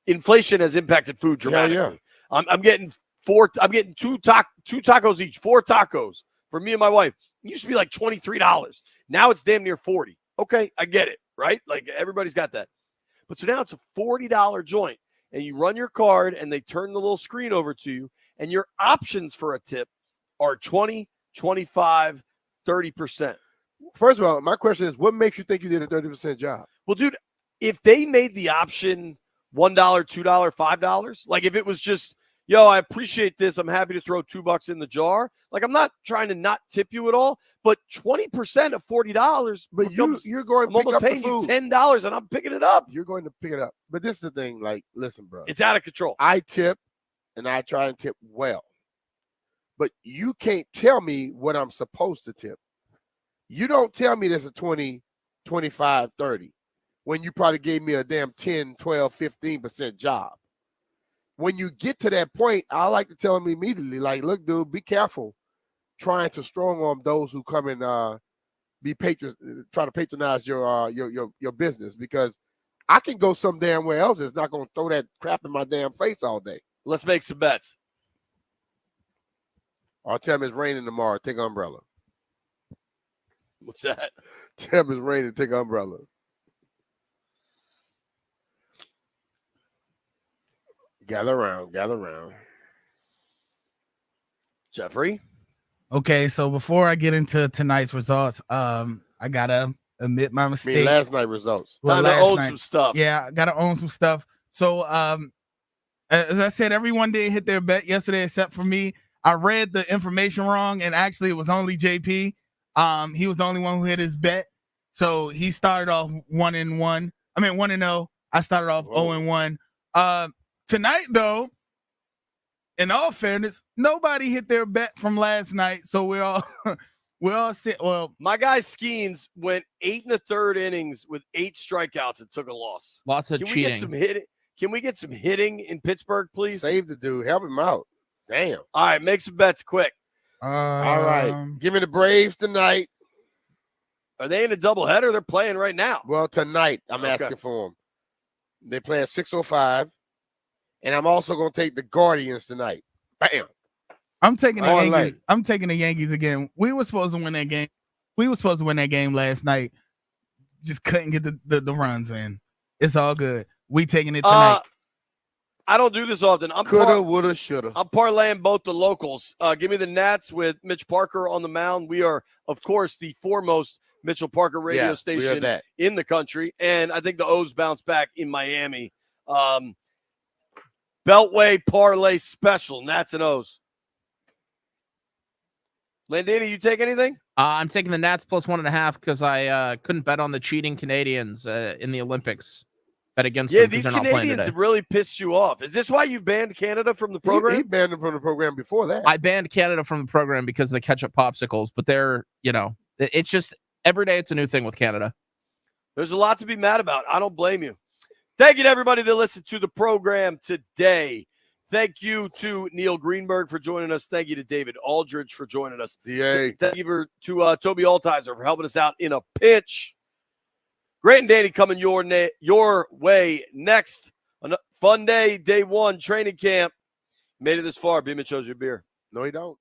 inflation has impacted food dramatically. Yeah. I'm getting two tacos each, 4 tacos for me and my wife. It used to be like $23. Now it's damn near $40. Okay, I get it, right? Like everybody's got that. But so now it's a $40 joint, and you run your card and they turn the little screen over to you, and your options for a tip are 20, 25, 30%. First of all, my question is, what makes you think you did a 30% job? Well, dude, if they made the option $1, $2, $5, like if it was just, yo, I appreciate this, I'm happy to throw $2 in the jar. Like, I'm not trying to not tip you at all, but 20% of $40. But you're going to I'm pick almost up the paying you food. $10, and I'm picking it up. You're going to pick it up. But this is the thing. Like, listen, bro. It's out of control. I tip, and I try and tip well. But you can't tell me what I'm supposed to tip. You don't tell me there's a 20, 25, 30 when you probably gave me a damn 10, 12, 15% job. When you get to that point, I like to tell them immediately, like, look, dude, be careful trying to strong arm those who come and try to patronize your business, because I can go some damn where else. It's not going to throw that crap in my damn face all day. Let's make some bets. I'll tell them it's raining tomorrow. Take an umbrella. What's that? Tell them it's raining. Take an umbrella. Gather around. Gather around. Jeffrey. Okay, so before I get into tonight's results, I gotta admit my mistake. last night results. Time to own some stuff. Yeah, I gotta own some stuff. So as I said, everyone did hit their bet yesterday except for me. I read the information wrong, and actually it was only JP. He was the only one who hit his bet. So he started off 1-1. I mean 1-0. I started off 0-1. Tonight, though, in all fairness, nobody hit their bet from last night. So we're all set. Well, my guy Skeens went 8 1/3 innings with 8 strikeouts and took a loss. Lots of Can cheating. we get some hitting? Can we get some hitting in Pittsburgh, please? Save the dude. Help him out. Damn. All right, make some bets quick. All right. Give me the Braves tonight. Are they in a doubleheader? They're playing right now. Well, tonight I'm asking for them. They play at 6:05, and I'm also going to take the Guardians tonight. Bam. I'm taking the Parlay. Yankees. I'm taking the Yankees again. We were supposed to win that game. We were supposed to win that game last night. Just couldn't get the runs in. It's all good. We taking it tonight. I don't do this often. I'm Coulda, woulda, shoulda. I'm parlaying both the locals. Give me the Nats with Mitch Parker on the mound. We are, of course, the foremost Mitchell Parker radio Yeah, we are station that. in the country. And I think the O's bounce back in Miami. Beltway parlay special, Nats and O's. Landini, you take anything? I'm taking the Nats plus 1.5 because I couldn't bet on the cheating Canadians in the Olympics. Bet against them 'cause These they're not playing Canadians today. have really pissed you off. Is this why you banned Canada from the program? He banned them from the program before that. I banned Canada from the program because of the ketchup popsicles, but they're, it's just every day it's a new thing with Canada. There's a lot to be mad about. I don't blame you. Thank you to everybody that listened to the program today. Thank you to Neil Greenberg for joining us. Thank you to David Aldridge for joining us. DA. Thank you to Toby Altizer for helping us out in a pinch. Grant and Danny coming your way next. A fun day, day one, training camp. Made it this far. Beeman chose your beer. No, he don't.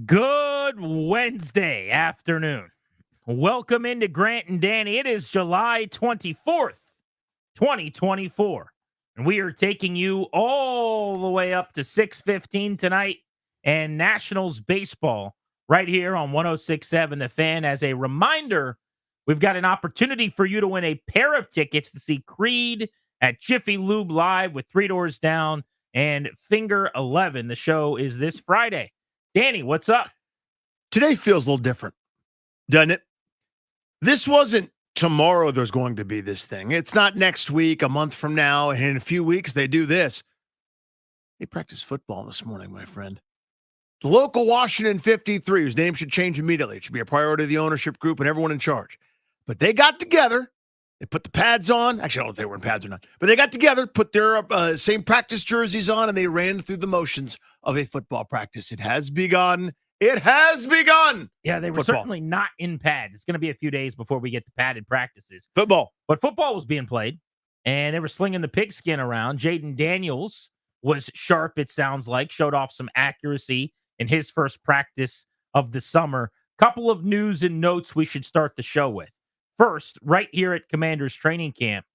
Good Wednesday afternoon. Welcome into Grant and Danny. It is July 24th, 2024. And we are taking you all the way up to 6:15 tonight and Nationals baseball right here on 106.7 The Fan. As a reminder, we've got an opportunity for you to win a pair of tickets to see Creed at Jiffy Lube Live with Three Doors Down and Finger 11. The show is this Friday. Danny, what's up? Today feels a little different, doesn't it? This wasn't tomorrow there's going to be this thing. It's not next week, a month from now, and in a few weeks they do this. They practiced football this morning, my friend. The local Washington 53, whose name should change immediately. It should be a priority of the ownership group and everyone in charge. But they got together. They put the pads on. Actually, I don't know if they were in pads or not. But they got together, put their same practice jerseys on, and they ran through the motions of a football practice. It has begun. It has begun. Yeah, they were certainly not in pads. It's going to be a few days before we get to padded practices. Football. But football was being played, and they were slinging the pigskin around. Jayden Daniels was sharp, it sounds like, showed off some accuracy in his first practice of the summer. Couple of news and notes we should start the show with. First, right here at Commanders training camp,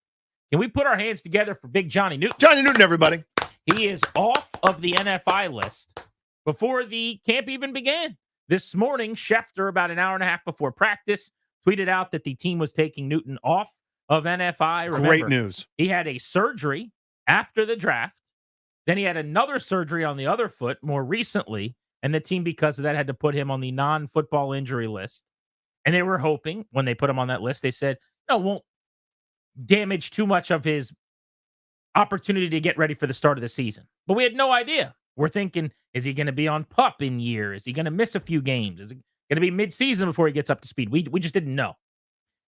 can we put our hands together for Big Johnny Newton? Johnny Newton, everybody. He is off of the NFI list before the camp even began. This morning, Schefter, about an hour and a half before practice, tweeted out that the team was taking Newton off of NFI. Remember, great news. He had a surgery after the draft. Then he had another surgery on the other foot more recently, and the team, because of that, had to put him on the non-football injury list. And they were hoping, when they put him on that list, they said, no, won't damage too much of his opportunity to get ready for the start of the season. But we had no idea. We're thinking, is he going to be on PUP in year? Is he going to miss a few games? Is it going to be mid-season before he gets up to speed? We just didn't know.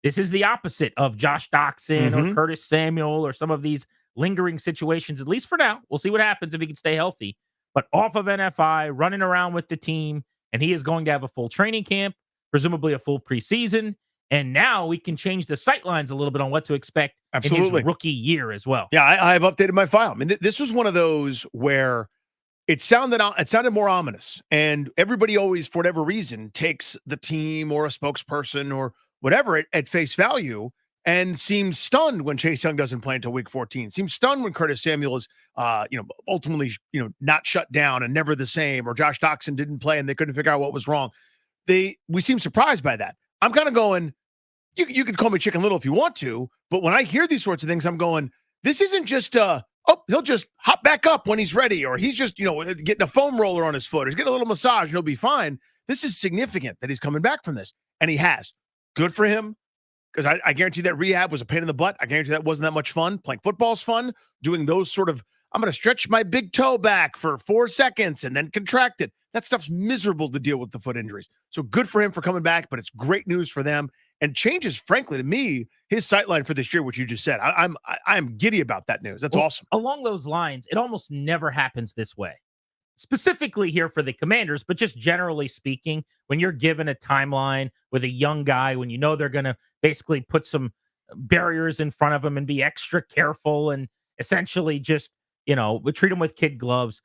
This is the opposite of Josh Doxson or Curtis Samuel or some of these lingering situations, at least for now. We'll see what happens if he can stay healthy. But off of NFI, running around with the team, and he is going to have a full training camp, presumably a full preseason. And now we can change the sightlines a little bit on what to expect in his rookie year as well. Yeah, I have updated my file. I mean, this was one of those where it sounded more ominous. And everybody always, for whatever reason, takes the team or a spokesperson or whatever at face value and seems stunned when Chase Young doesn't play until week 14. Seems stunned when Curtis Samuel is, ultimately, not shut down and never the same, or Josh Doxson didn't play and they couldn't figure out what was wrong. We seem surprised by that. I'm kind of going, you can call me Chicken Little if you want to, but when I hear these sorts of things, I'm going, this isn't just he'll just hop back up when he's ready, or he's just, getting a foam roller on his foot, or he's getting a little massage and he'll be fine. This is significant that he's coming back from this. And he has. Good for him. Because I guarantee that rehab was a pain in the butt. I guarantee that wasn't that much fun. Playing football's fun. Doing those sort of, I'm going to stretch my big toe back for 4 seconds and then contract it. That stuff's miserable to deal with the foot injuries. So good for him for coming back, but it's great news for them and changes, frankly, to me, his sightline for this year, which you just said. I'm giddy about that news. That's awesome. Along those lines, it almost never happens this way. Specifically here for the Commanders, but just generally speaking, when you're given a timeline with a young guy, when you know they're going to basically put some barriers in front of him and be extra careful and essentially just, treat him with kid gloves,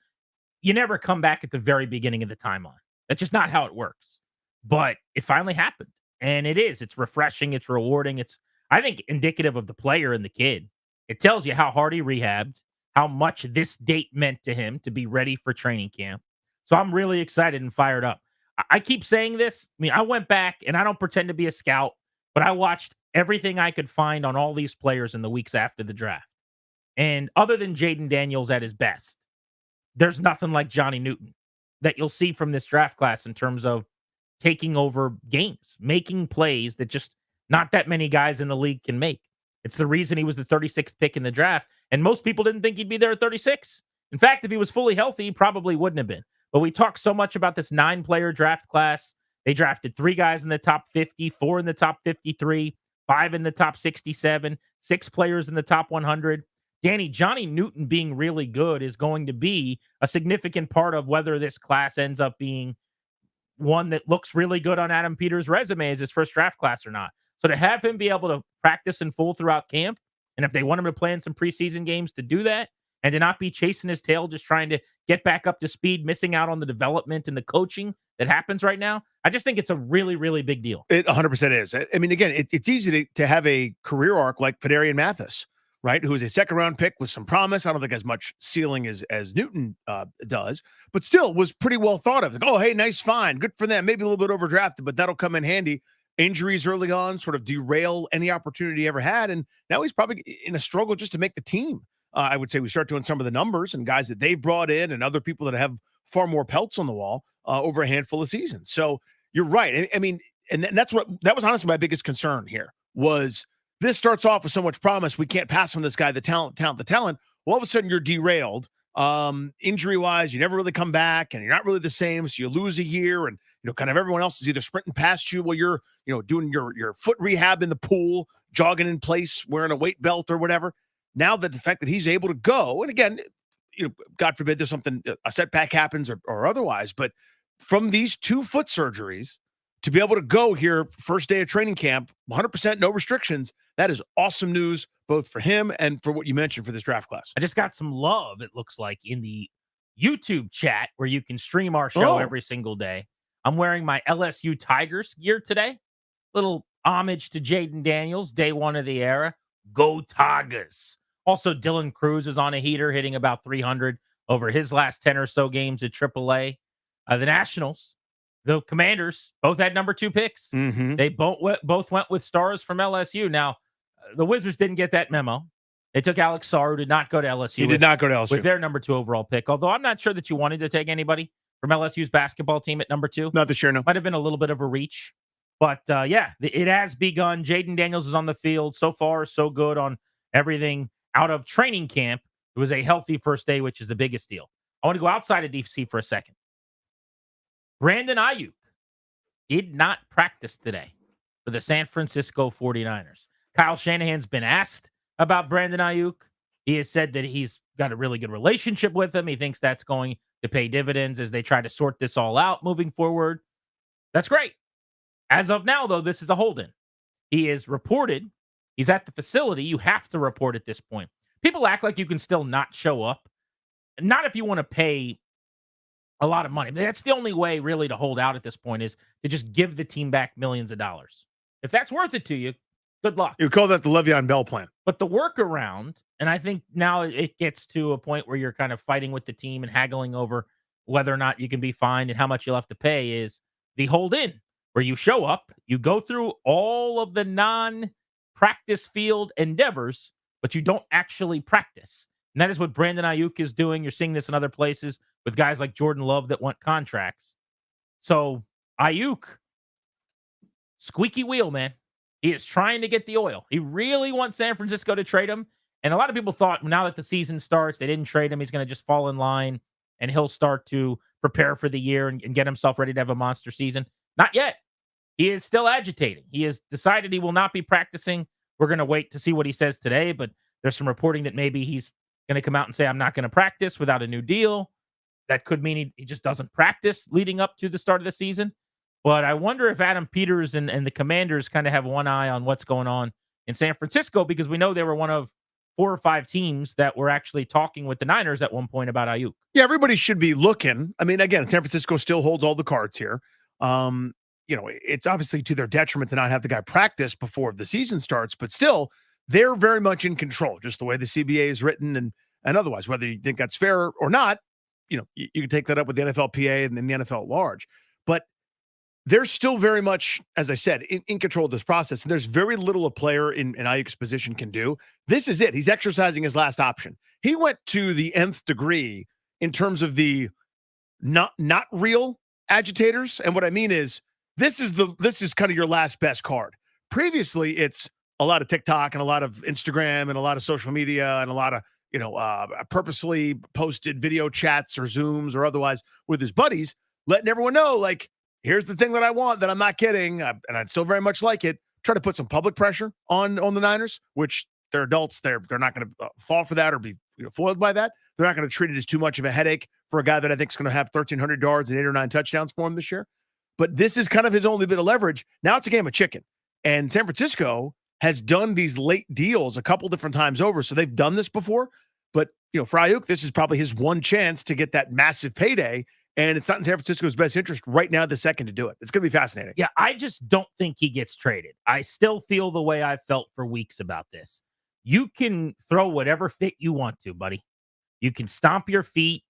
you never come back at the very beginning of the timeline. That's just not how it works. But it finally happened. And it's refreshing. It's rewarding. It's, I think, indicative of the player and the kid. It tells you how hard he rehabbed, how much this date meant to him to be ready for training camp. So I'm really excited and fired up. I keep saying this. I mean, I went back, and I don't pretend to be a scout, but I watched everything I could find on all these players in the weeks after the draft. And other than Jayden Daniels at his best, there's nothing like Johnny Newton that you'll see from this draft class in terms of taking over games, making plays that just not that many guys in the league can make. It's the reason he was the 36th pick in the draft, and most people didn't think he'd be there at 36. In fact, if he was fully healthy, he probably wouldn't have been. But we talk so much about this 9-player draft class. They drafted 3 guys in the top 50, 4 in the top 53, 5 in the top 67, 6 players in the top 100. Danny, Johnny Newton being really good is going to be a significant part of whether this class ends up being one that looks really good on Adam Peters' resume as his first draft class or not. So to have him be able to practice in full throughout camp, and if they want him to play in some preseason games to do that, and to not be chasing his tail, just trying to get back up to speed, missing out on the development and the coaching that happens right now. I just think it's a really, really big deal. It 100% is. I mean, again, it's easy to have a career arc like Fedarian Mathis, right? Who is a second-round pick with some promise. I don't think as much ceiling as Newton does, but still was pretty well thought of. Like, oh, hey, nice find. Good for them. Maybe a little bit overdrafted, but that'll come in handy. Injuries early on sort of derail any opportunity he ever had, and now he's probably in a struggle just to make the team. I would say we start doing some of the numbers and guys that they've brought in and other people that have far more pelts on the wall over a handful of seasons. So you're right. I mean, and that was honestly my biggest concern here was this starts off with so much promise. We can't pass on this guy, the talent. All of a sudden you're derailed injury wise. You never really come back and you're not really the same. So you lose a year and, kind of everyone else is either sprinting past you while you're, doing your foot rehab in the pool, jogging in place, wearing a weight belt or whatever. Now that the fact that he's able to go, and again, God forbid there's something, a setback happens or otherwise, but from these 2 foot surgeries to be able to go here first day of training camp, 100% no restrictions, that is awesome news, both for him and for what you mentioned for this draft class. I just got some love, it looks like, in the YouTube chat where you can stream our show every single day. I'm wearing my LSU Tigers gear today. Little homage to Jayden Daniels, day 1 of the era. Go Tigers. Also, Dylan Cruz is on a heater, hitting about 300 over his last 10 or so games at AAA. The Nationals, the Commanders, both had number 2 picks. Mm-hmm. They both went with stars from LSU. Now, the Wizards didn't get that memo. They took Alex Sarr, who did not go to LSU. He did not go to LSU. With their number 2 overall pick. Although I'm not sure that you wanted to take anybody from LSU's basketball team at number 2. Not this year, no. Might have been a little bit of a reach. But, it has begun. Jayden Daniels is on the field. So far, so good on everything out of training camp. It was a healthy first day, which is the biggest deal. I want to go outside of DC for a second. Brandon Ayuk did not practice today for the San Francisco 49ers. Kyle Shanahan's been asked about Brandon Ayuk. He has said that he's got a really good relationship with him. He thinks that's going to pay dividends as they try to sort this all out moving forward. That's great. As of now, though, this is a hold-in. He is reported. He's at the facility. You have to report at this point. People act like you can still not show up. Not if you want to pay a lot of money. That's the only way really to hold out at this point is to just give the team back millions of dollars. If that's worth it to you, good luck. You call that the Le'Veon Bell plan. But the workaround, and I think now it gets to a point where you're kind of fighting with the team and haggling over whether or not you can be fined and how much you'll have to pay, is the hold-in, where you show up, you go through all of the non-practice field endeavors, but you don't actually practice. And that is what Brandon Ayuk is doing. You're seeing this in other places with guys like Jordan Love that want contracts. So Ayuk, squeaky wheel, man. He is trying to get the oil. He really wants San Francisco to trade him. And a lot of people thought now that the season starts, they didn't trade him. He's going to just fall in line and he'll start to prepare for the year and get himself ready to have a monster season. Not yet. He is still agitating. He has decided he will not be practicing. We're going to wait to see what he says today, but there's some reporting that maybe he's going to come out and say, I'm not going to practice without a new deal. That could mean he just doesn't practice leading up to the start of the season. But I wonder if Adam Peters and the Commanders kind of have one eye on what's going on in San Francisco, because we know they were one of 4 or 5 teams that were actually talking with the Niners at one point about Ayuk. Yeah, everybody should be looking. I mean, again, San Francisco still holds all the cards here. It's obviously to their detriment to not have the guy practice before the season starts, but still, they're very much in control, just the way the CBA is written and otherwise. Whether you think that's fair or not, you can take that up with the NFLPA and then the NFL at large. But they're still very much, as I said, in control of this process. And there's very little a player in Ayuk's position can do. This is it. He's exercising his last option. He went to the nth degree in terms of the not real agitators. And what I mean is, this is kind of your last best card. Previously, it's a lot of TikTok and a lot of Instagram and a lot of social media and a lot of, purposely posted video chats or Zooms or otherwise with his buddies, letting everyone know, like, here's the thing that I want that I'm not getting, and I'd still very much like it. Try to put some public pressure on the Niners, which they're adults. They're not going to fall for that or be foiled by that. They're not going to treat it as too much of a headache for a guy that I think is going to have 1,300 yards and 8 or 9 touchdowns for him this year. But this is kind of his only bit of leverage. Now it's a game of chicken. And San Francisco has done these late deals a couple different times over. So they've done this before. But, for Ayuk, this is probably his one chance to get that massive payday. And it's not in San Francisco's best interest right now, the second to do it. It's going to be fascinating. Yeah, I just don't think he gets traded. I still feel the way I felt for weeks about this. You can throw whatever fit you want to, buddy. You can stomp your feet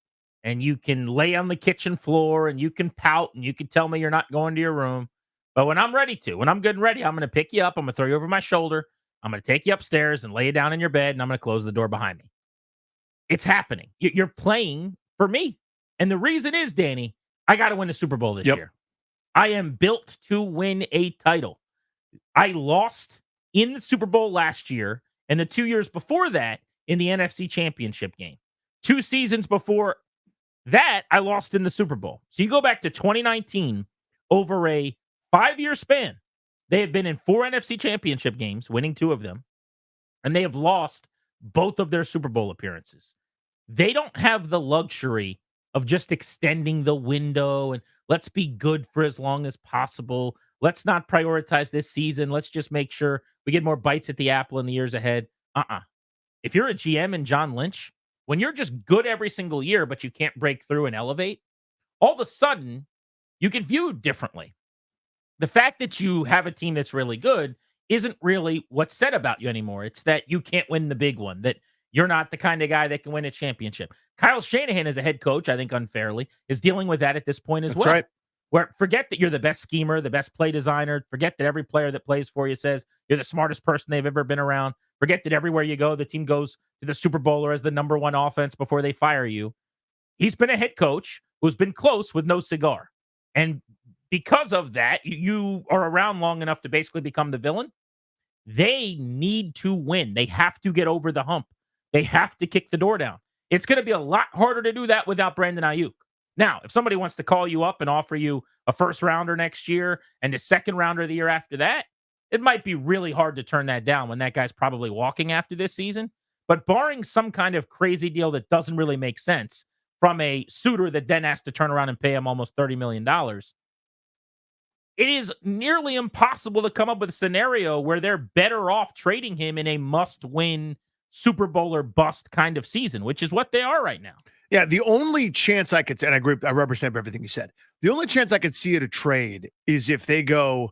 and you can lay on the kitchen floor and you can pout and you can tell me you're not going to your room. But when I'm ready to, when I'm good and ready, I'm going to pick you up. I'm going to throw you over my shoulder. I'm going to take you upstairs and lay you down in your bed, and I'm going to close the door behind me. It's happening. You're playing for me. And the reason is, Danny, I got to win the Super Bowl this year. I am built to win a title. I lost in the Super Bowl last year, and the 2 years before that in the NFC Championship game. 2 seasons before that, I lost in the Super Bowl. So you go back to 2019, over a 5-year span, they have been in 4 NFC Championship games, winning 2 of them, and they have lost both of their Super Bowl appearances. They don't have the luxury of just extending the window and let's be good for as long as possible. Let's not prioritize this season. Let's just make sure we get more bites at the apple in the years ahead. If you're a GM and John Lynch, when you're just good every single year, but you can't break through and elevate, all of a sudden you get viewed differently. The fact that you have a team that's really good isn't really what's said about you anymore. It's that you can't win the big one, that you're not the kind of guy that can win a championship. Kyle Shanahan, as a head coach, I think unfairly, is dealing with that at this point as well. Right. Where forget that you're the best schemer, the best play designer. Forget that every player that plays for you says you're the smartest person they've ever been around. Forget that everywhere you go, the team goes to the Super Bowl or as the number 1 offense before they fire you. He's been a head coach who's been close with no cigar. And because of that, you are around long enough to basically become the villain. They need to win. They have to get over the hump. They have to kick the door down. It's going to be a lot harder to do that without Brandon Ayuk. Now, if somebody wants to call you up and offer you a first rounder next year and a second rounder the year after that, it might be really hard to turn that down when that guy's probably walking after this season. But barring some kind of crazy deal that doesn't really make sense from a suitor that then has to turn around and pay him almost $30 million, it is nearly impossible to come up with a scenario where they're better off trading him in a must-win Super Bowl or bust kind of season, which is what they are right now. Yeah, the only chance I could say, and I agree, I represent everything you said. The only chance I could see at a trade is if they go,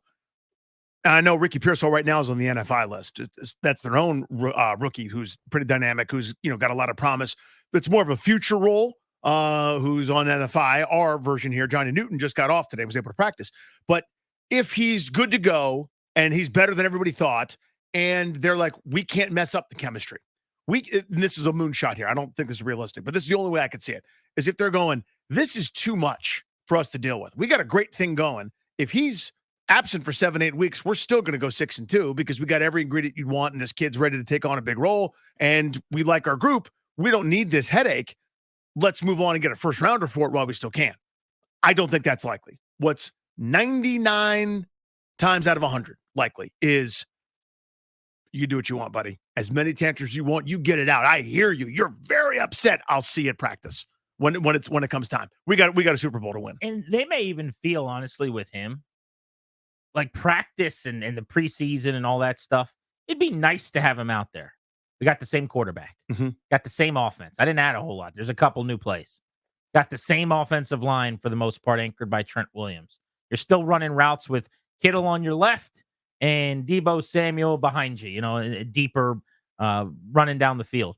and I know Ricky Pearsall right now is on the NFI list. That's their own rookie who's pretty dynamic, who's got a lot of promise. That's more of a future role, who's on NFI. Our version here, Johnny Newton, just got off today, was able to practice. But if he's good to go and he's better than everybody thought, and they're like, we can't mess up the chemistry. And this is a moonshot here. I don't think this is realistic, but this is the only way I could see it, is if they're going, this is too much for us to deal with. We got a great thing going. If he's absent for 7-8 weeks, we're still going to go 6-2 because we got every ingredient you'd want, and this kid's ready to take on a big role, and we like our group. We don't need this headache. Let's move on and get a first rounder for it while we still can. I don't think that's likely. What's 99 times out of 100 likely is you do what you want, buddy. As many tantrums you want, you get it out. I hear you. You're very upset. I'll see you at practice when it comes time. We got a Super Bowl to win. And they may even feel, honestly, with him, like practice and the preseason and all that stuff, it'd be nice to have him out there. We got the same quarterback. Got the same offense. I didn't add a whole lot. There's a couple new plays. Got the same offensive line for the most part, anchored by Trent Williams. You're still running routes with Kittle on your left and Deebo Samuel behind you, deeper running down the field.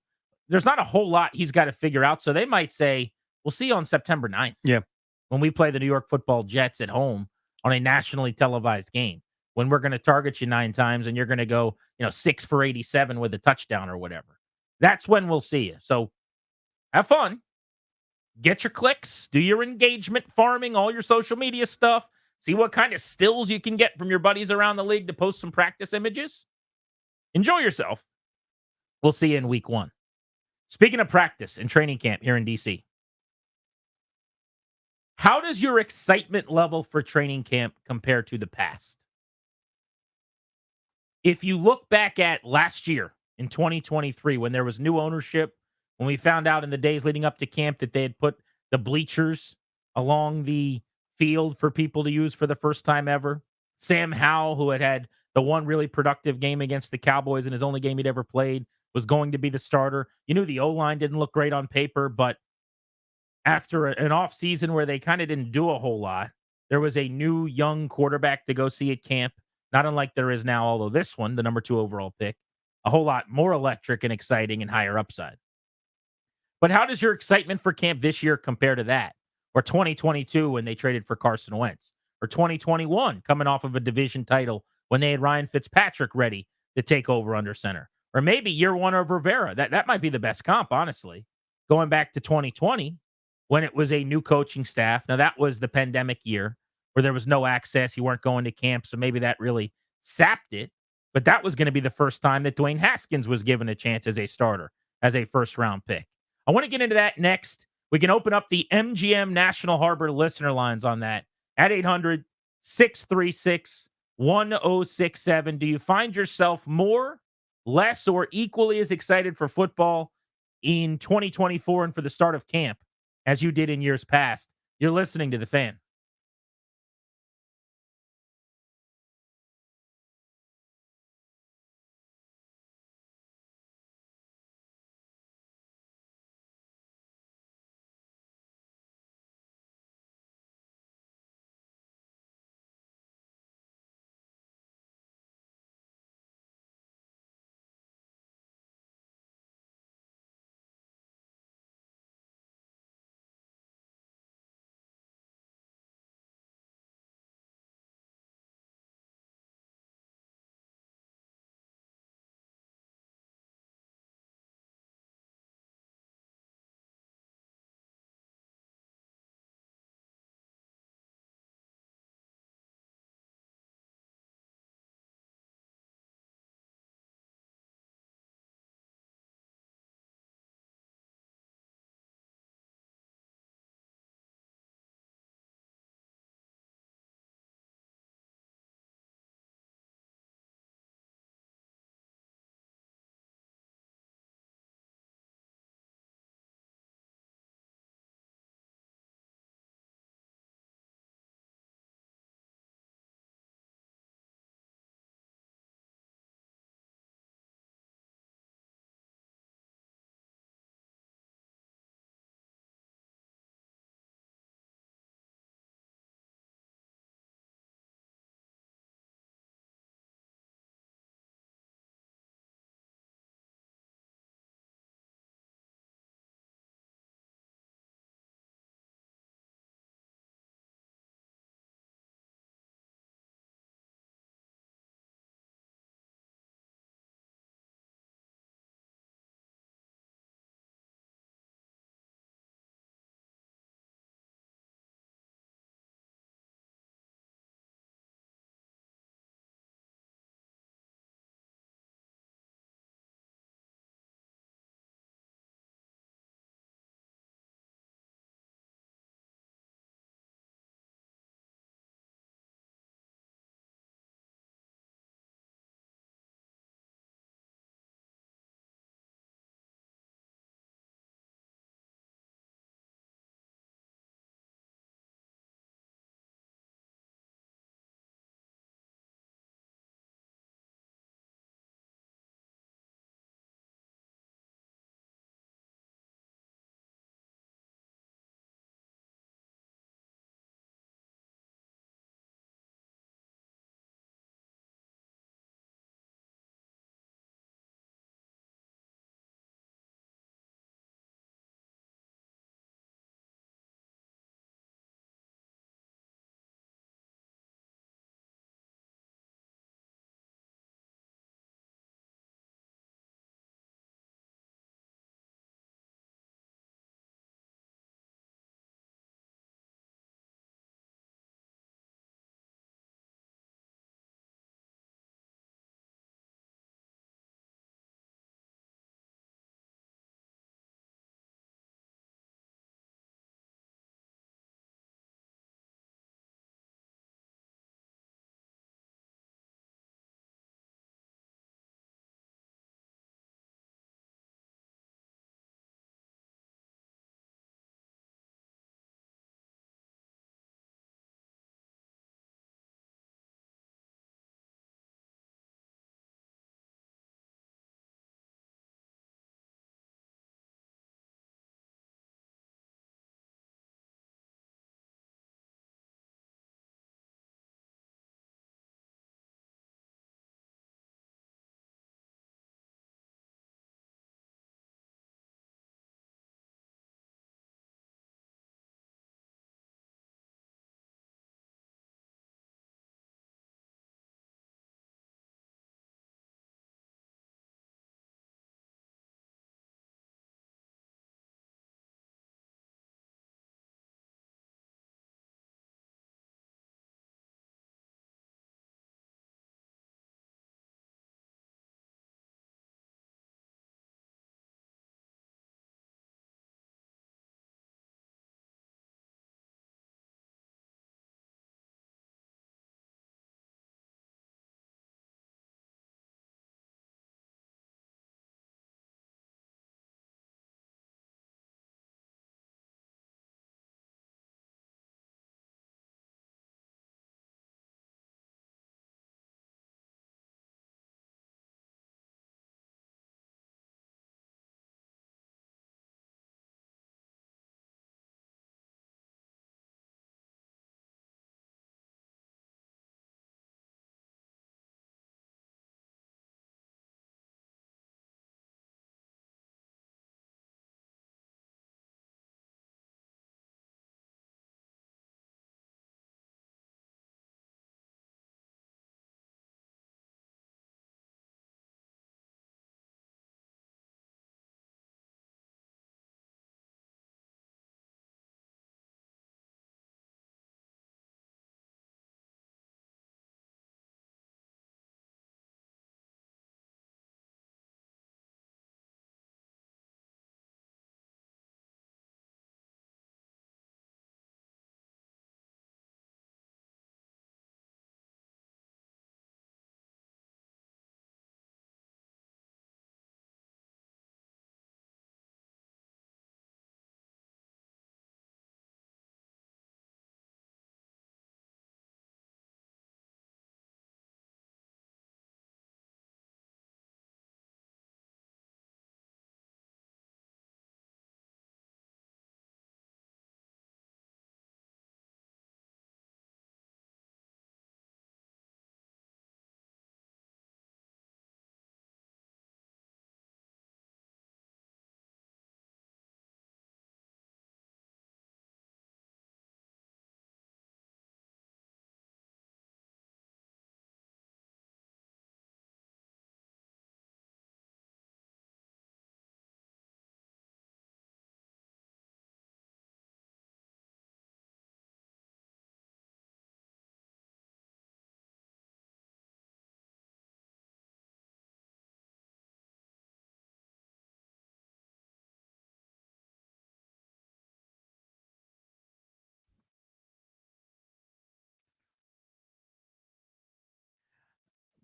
There's not a whole lot he's got to figure out. So they might say, we'll see you on September 9th. Yeah. When we play the New York Football Jets at home on a nationally televised game, when we're going to target you 9 times and you're going to go, 6 for 87 with a touchdown or whatever. That's when we'll see you. So have fun. Get your clicks, do your engagement farming, all your social media stuff. See what kind of stills you can get from your buddies around the league to post some practice images. Enjoy yourself. We'll see you in week 1. Speaking of practice and training camp here in DC, how does your excitement level for training camp compare to the past? If you look back at last year in 2023, when there was new ownership, when we found out in the days leading up to camp that they had put the bleachers along the field for people to use for the first time ever, Sam Howell, who had the one really productive game against the Cowboys in his only game he'd ever played, was going to be the starter. You knew the O-line didn't look great on paper, but after an off season where they kind of didn't do a whole lot, there was a new young quarterback to go see at camp, not unlike there is now, although this one, the number 2 overall pick, a whole lot more electric and exciting and higher upside. But how does your excitement for camp this year compare to that? Or 2022 when they traded for Carson Wentz? Or 2021 coming off of a division title when they had Ryan Fitzpatrick ready to take over under center? Or maybe year 1 of Rivera. That might be the best comp, honestly. Going back to 2020 when it was a new coaching staff. Now, that was the pandemic year where there was no access. You weren't going to camp, so maybe that really sapped it. But that was going to be the first time that Dwayne Haskins was given a chance as a starter, as a first-round pick. I want to get into that next. We can open up the MGM National Harbor listener lines on that at 800-636-1067. Do you find yourself more, less, or equally as excited for football in 2024 and for the start of camp as you did in years past? You're listening to The Fan.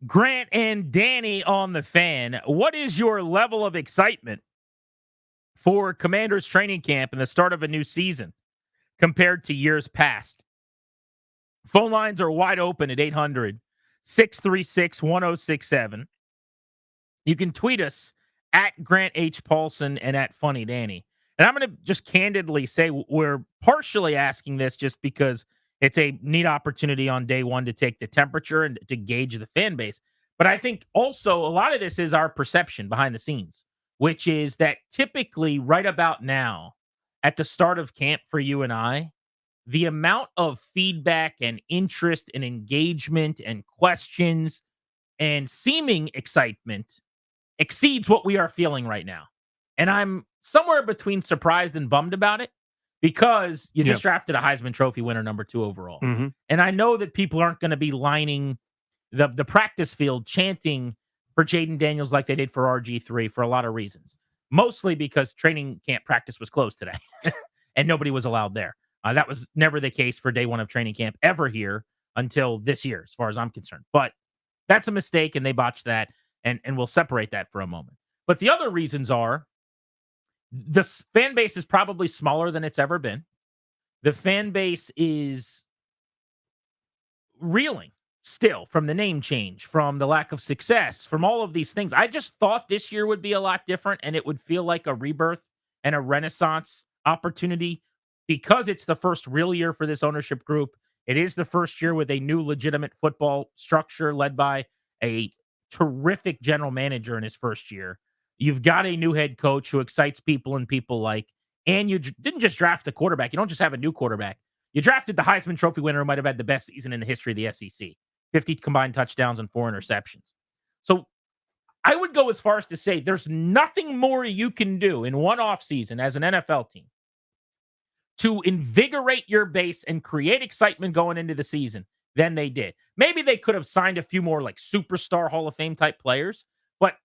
Grant and Danny on the Fan. What is your level of excitement for Commanders training camp and the start of a new season compared to years past? Phone lines are wide open at 800-636-1067. You can tweet us at Grant H. Paulson and at Funny Danny. And I'm going to just candidly say we're partially asking this just because it's a neat opportunity on day one to take the temperature and to gauge the fan base. But I think also a lot of this is our perception behind the scenes, which is that typically right about now, at the start of camp for you and I, the amount of feedback and interest and engagement and questions and seeming excitement exceeds what we are feeling right now. And I'm somewhere between surprised and bummed about it because you just drafted a Heisman Trophy winner, number 2 overall. And I know that people aren't going to be lining the practice field chanting for Jayden Daniels like they did for RG3 for a lot of reasons. Mostly because training camp practice was closed today and nobody was allowed there. That was never the case for day one of training camp ever here until this year, as far as I'm concerned. But that's a mistake, and they botched that, and we'll separate that for a moment. But the other reasons are the fan base is probably smaller than it's ever been. The fan base is reeling still from the name change, from the lack of success, from all of these things. I just thought this year would be a lot different, and it would feel like a rebirth and a renaissance opportunity because it's the first real year for this ownership group. It is the first year with a new legitimate football structure led by a terrific general manager in his first year. You've got a new head coach who excites people and people like, and you didn't just draft a quarterback. You don't just have a new quarterback. You drafted the Heisman Trophy winner who might have had the best season in the history of the SEC. 50 combined touchdowns and 4 interceptions. So I would go as far as to say there's nothing more you can do in one offseason as an NFL team to invigorate your base and create excitement going into the season than they did. Maybe they could have signed a few more like superstar Hall of Fame type players, but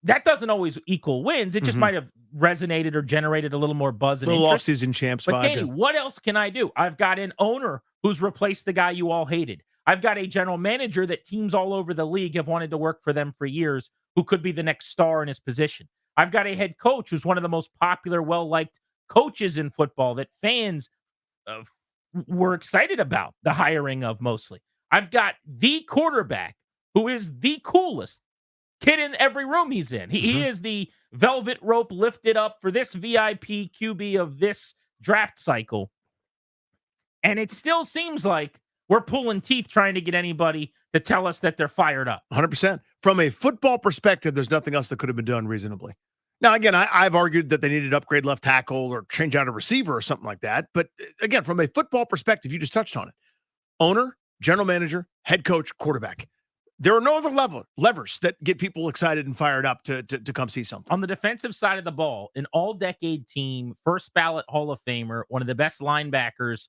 that doesn't always equal wins. It just might have resonated or generated a little more buzz and little interest. off-season champs But vibe. Danny, what else can I do? I've got an owner who's replaced the guy you all hated. I've got a general manager that teams all over the league have wanted to work for them for years who could be the next star in his position. I've got a head coach who's one of the most popular, well-liked coaches in football that fans were excited about the hiring of mostly. I've got the quarterback who is the coolest kid in every room he's in. He is the velvet rope lifted up for this VIP QB of this draft cycle. And it still seems like we're pulling teeth trying to get anybody to tell us that they're fired up. 100%. From a football perspective, there's nothing else that could have been done reasonably. Now, again, I've argued that they needed to upgrade left tackle or change out a receiver or something like that. But again, from a football perspective, you just touched on it. Owner, general manager, head coach, quarterback. There are no other levers that get people excited and fired up to come see something. On the defensive side of the ball, an all-decade team, first ballot Hall of Famer, one of the best linebackers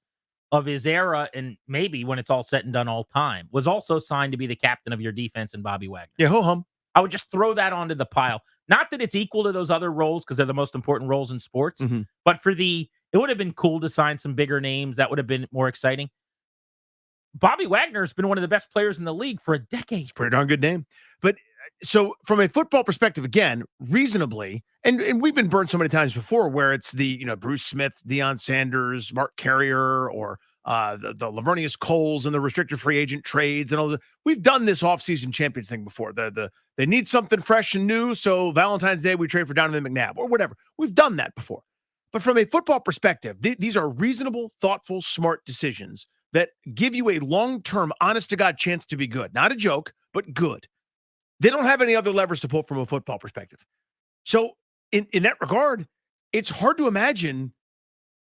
of his era, and maybe when it's all said and done all time, was also signed to be the captain of your defense in Bobby Wagner. Yeah, ho-hum. I would just throw that onto the pile. Not that it's equal to those other roles because they're the most important roles in sports, but it would have been cool to sign some bigger names. That would have been more exciting. Bobby Wagner has been one of the best players in the league for a decade. It's a pretty darn good name. But so from a football perspective, again, reasonably, and we've been burned so many times before where it's the, Bruce Smith, Deion Sanders, Mark Carrier, or the Lavernius Coles and the restricted free agent trades and all that. We've done this offseason champions thing before. They need something fresh and new, so Valentine's Day we trade for Donovan McNabb or whatever. We've done that before. But from a football perspective, these are reasonable, thoughtful, smart decisions that give you a long-term, honest-to-God chance to be good. Not a joke, but good. They don't have any other levers to pull from a football perspective. So in that regard, it's hard to imagine,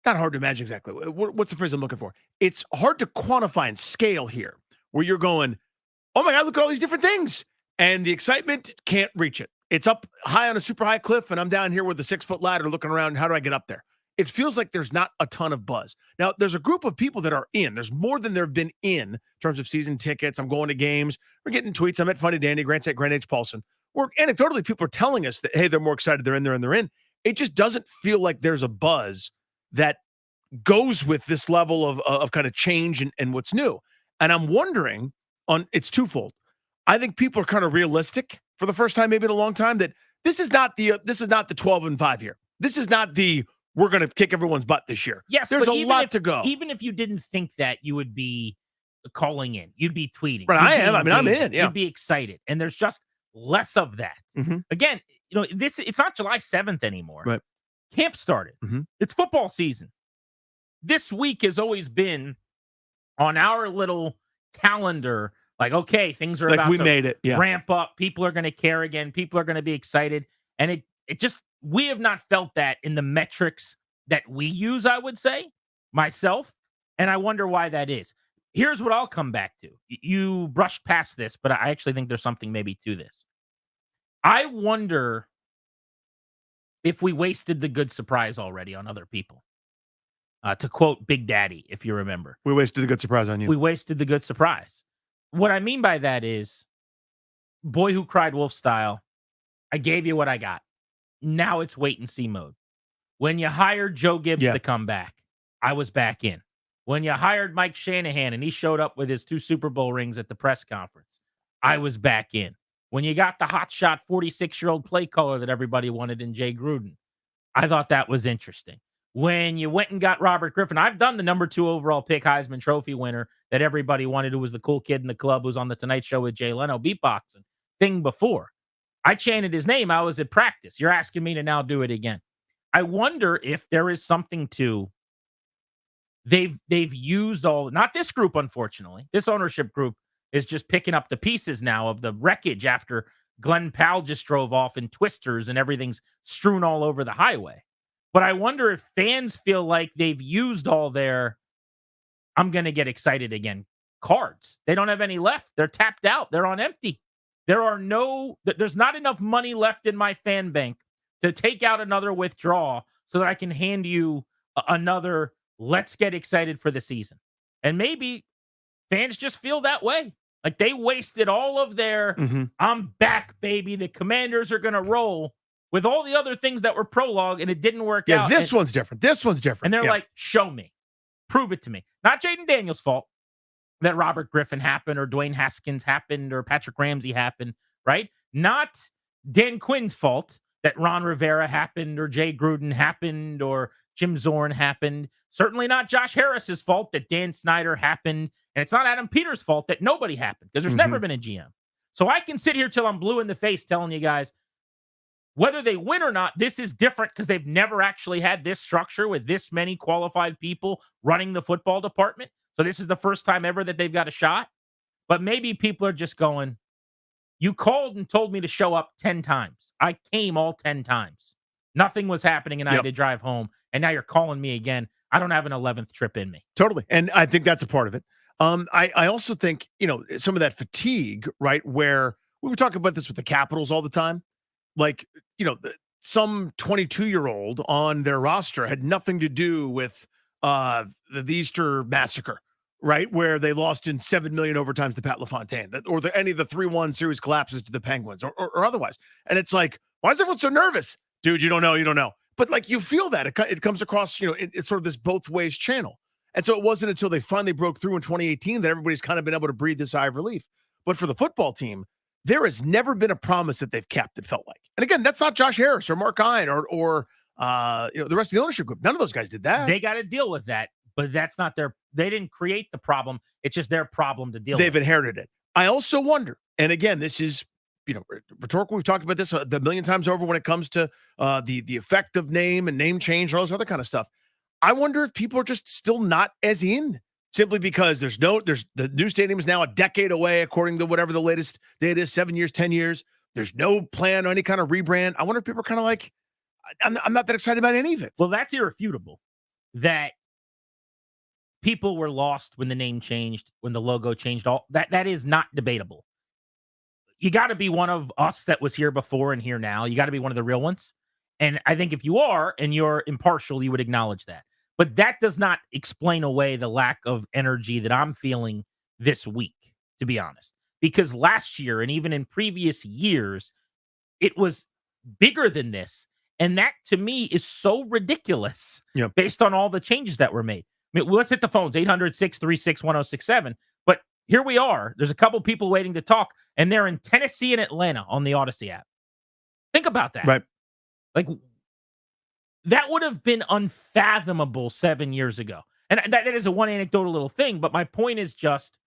not hard to imagine exactly. What's the phrase I'm looking for? It's hard to quantify and scale here where you're going, oh my God, look at all these different things. And the excitement can't reach it. It's up high on a super high cliff, and I'm down here with a 6-foot ladder looking around. How do I get up there? It feels like there's not a ton of buzz. Now, there's a group of people that are in. There's more than there have been in terms of season tickets. I'm going to games. We're getting tweets. I'm at Funny Danny, Grant's at Grant H. Paulson. Or anecdotally, people are telling us that, hey, they're more excited. They're in there and they're in. It just doesn't feel like there's a buzz that goes with this level of kind of change and what's new. And I'm wondering it's twofold. I think people are kind of realistic for the first time, maybe in a long time, that this is not the 12-5 year. This is not the we're going to kick everyone's butt this year. Yes, there's but a lot to go. Even if you didn't think that, you would be calling in. You'd be tweeting. Right, You'd I be am. I mean, I'm engaging. in. Yeah. You'd be excited, and there's just less of that. Again, it's not July 7th anymore. Right. Camp started. It's football season. This week has always been on our little calendar. Like, okay, things are Like about we to made it. Yeah. ramp up. People are going to care again. People are going to be excited, and it just we have not felt that in the metrics that we use. I would say myself, and I wonder why that is. Here's what I'll come back to. You brushed past this, but I actually think there's something maybe to this. I wonder if we wasted the good surprise already on other people. To quote Big Daddy, if you remember. We wasted the good surprise on you. We wasted the good surprise. What I mean by that is, boy who cried wolf style, I gave you what I got. Now it's wait and see mode. When you hired Joe Gibbs to come back, I was back in. When you hired Mike Shanahan and he showed up with his 2 Super Bowl rings at the press conference, I was back in. When you got the hotshot 46-year-old play caller that everybody wanted in Jay Gruden, I thought that was interesting. When you went and got Robert Griffin, I've done the number 2 overall pick Heisman Trophy winner that everybody wanted, who was the cool kid in the club who's on the Tonight Show with Jay Leno beatboxing thing before. I chanted his name. I was at practice. You're asking me to now do it again. I wonder if there is something to they've used all, not this group, unfortunately. This ownership group is just picking up the pieces now of the wreckage after Glenn Powell just drove off in twisters and everything's strewn all over the highway. But I wonder if fans feel like they've used all their I'm going to get excited again cards. They don't have any left. They're tapped out. They're on empty. There's not enough money left in my fan bank to take out another withdrawal so that I can hand you another let's get excited for the season. And maybe fans just feel that way. Like they wasted all of their I'm back, baby. The Commanders are going to roll with all the other things that were prologue, and it didn't work out. Yeah, this one's different. This one's different. And they're like, show me. Prove it to me. Not Jayden Daniels' fault that Robert Griffin happened or Dwayne Haskins happened or Patrick Ramsey happened, right? Not Dan Quinn's fault that Ron Rivera happened or Jay Gruden happened or Jim Zorn happened. Certainly not Josh Harris's fault that Dan Snyder happened. And it's not Adam Peters' fault that nobody happened because there's never been a GM. So I can sit here till I'm blue in the face telling you guys, whether they win or not, this is different because they've never actually had this structure with this many qualified people running the football department. So this is the first time ever that they've got a shot. But maybe people are just going, you called and told me to show up 10 times. I came all 10 times. Nothing was happening and I had to drive home. And now you're calling me again. I don't have an 11th trip in me. Totally. And I think that's a part of it. I also think, some of that fatigue, right, where we were talking about this with the Capitals all the time. Like, some 22-year-old on their roster had nothing to do with the Easter massacre, right? Where they lost in 7 million overtimes to Pat LaFontaine, or any of the 3-1 series collapses to the Penguins or otherwise. And it's like, why is everyone so nervous? Dude, you don't know. But like, you feel that it comes across, it's sort of this both ways channel. And so it wasn't until they finally broke through in 2018 that everybody's kind of been able to breathe this sigh of relief. But for the football team, there has never been a promise that they've kept, it felt like. And again, that's not Josh Harris or Mark Ine or the rest of the ownership group. None of those guys did that. They got to deal with that, but that's not they didn't create the problem. It's just their problem to deal with. They've inherited it. I also wonder, and again, this is, rhetorical. We've talked about this the million times over when it comes to the effect of name and name change and all this other kind of stuff. I wonder if people are just still not as in, simply because the new stadium is now a decade away, according to whatever the latest date is, 7 years, 10 years. There's no plan or any kind of rebrand. I wonder if people are kind of like, I'm not that excited about any of it. Well, that's irrefutable. That people were lost when the name changed, when the logo changed. All that is not debatable. You got to be one of us that was here before and here now. You got to be one of the real ones. And I think if you are and you're impartial, you would acknowledge that. But that does not explain away the lack of energy that I'm feeling this week, to be honest. Because last year and even in previous years, it was bigger than this. And that, to me, is so ridiculous based on all the changes that were made. I mean, let's hit the phones, 800-636-1067. But here we are. There's a couple people waiting to talk, and they're in Tennessee and Atlanta on the Odyssey app. Think about that. Right. Like, that would have been unfathomable 7 years ago. And that is a one anecdotal little thing, but my point is just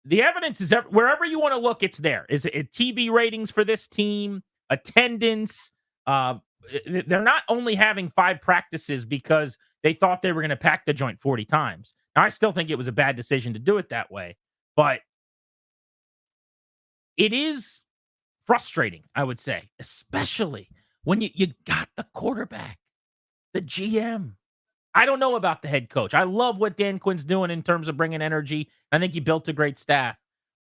the evidence is wherever you want to look, it's there. Is it TV ratings for this team, attendance? They're not only having 5 practices because they thought they were going to pack the joint 40 times. Now, I still think it was a bad decision to do it that way, but it is frustrating, I would say, especially when you got the quarterback, the GM. I don't know about the head coach. I love what Dan Quinn's doing in terms of bringing energy. I think he built a great staff.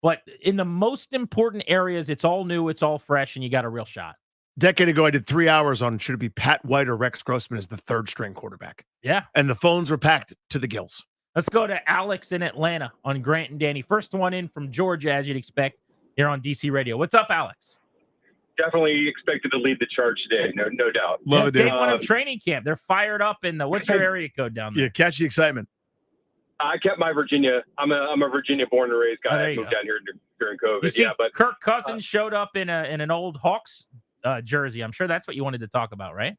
But in the most important areas, it's all new, it's all fresh, and you got a real shot. Decade ago, I did 3 hours on should it be Pat White or Rex Grossman as the third string quarterback. Yeah. And the phones were packed to the gills. Let's go to Alex in Atlanta on Grant and Danny. First one in from Georgia, as you'd expect, here on DC Radio. What's up, Alex? Definitely expected to lead the charge today, no doubt. Love it, Day one of training camp. They're fired up in the. What's your area code down there? Yeah, catch the excitement. I kept my Virginia. I'm a Virginia born and raised guy. there I you moved go. down here during COVID. You see, Yeah, but Kirk Cousins showed up in an old Hawks jersey. I'm sure that's what you wanted to talk about, right?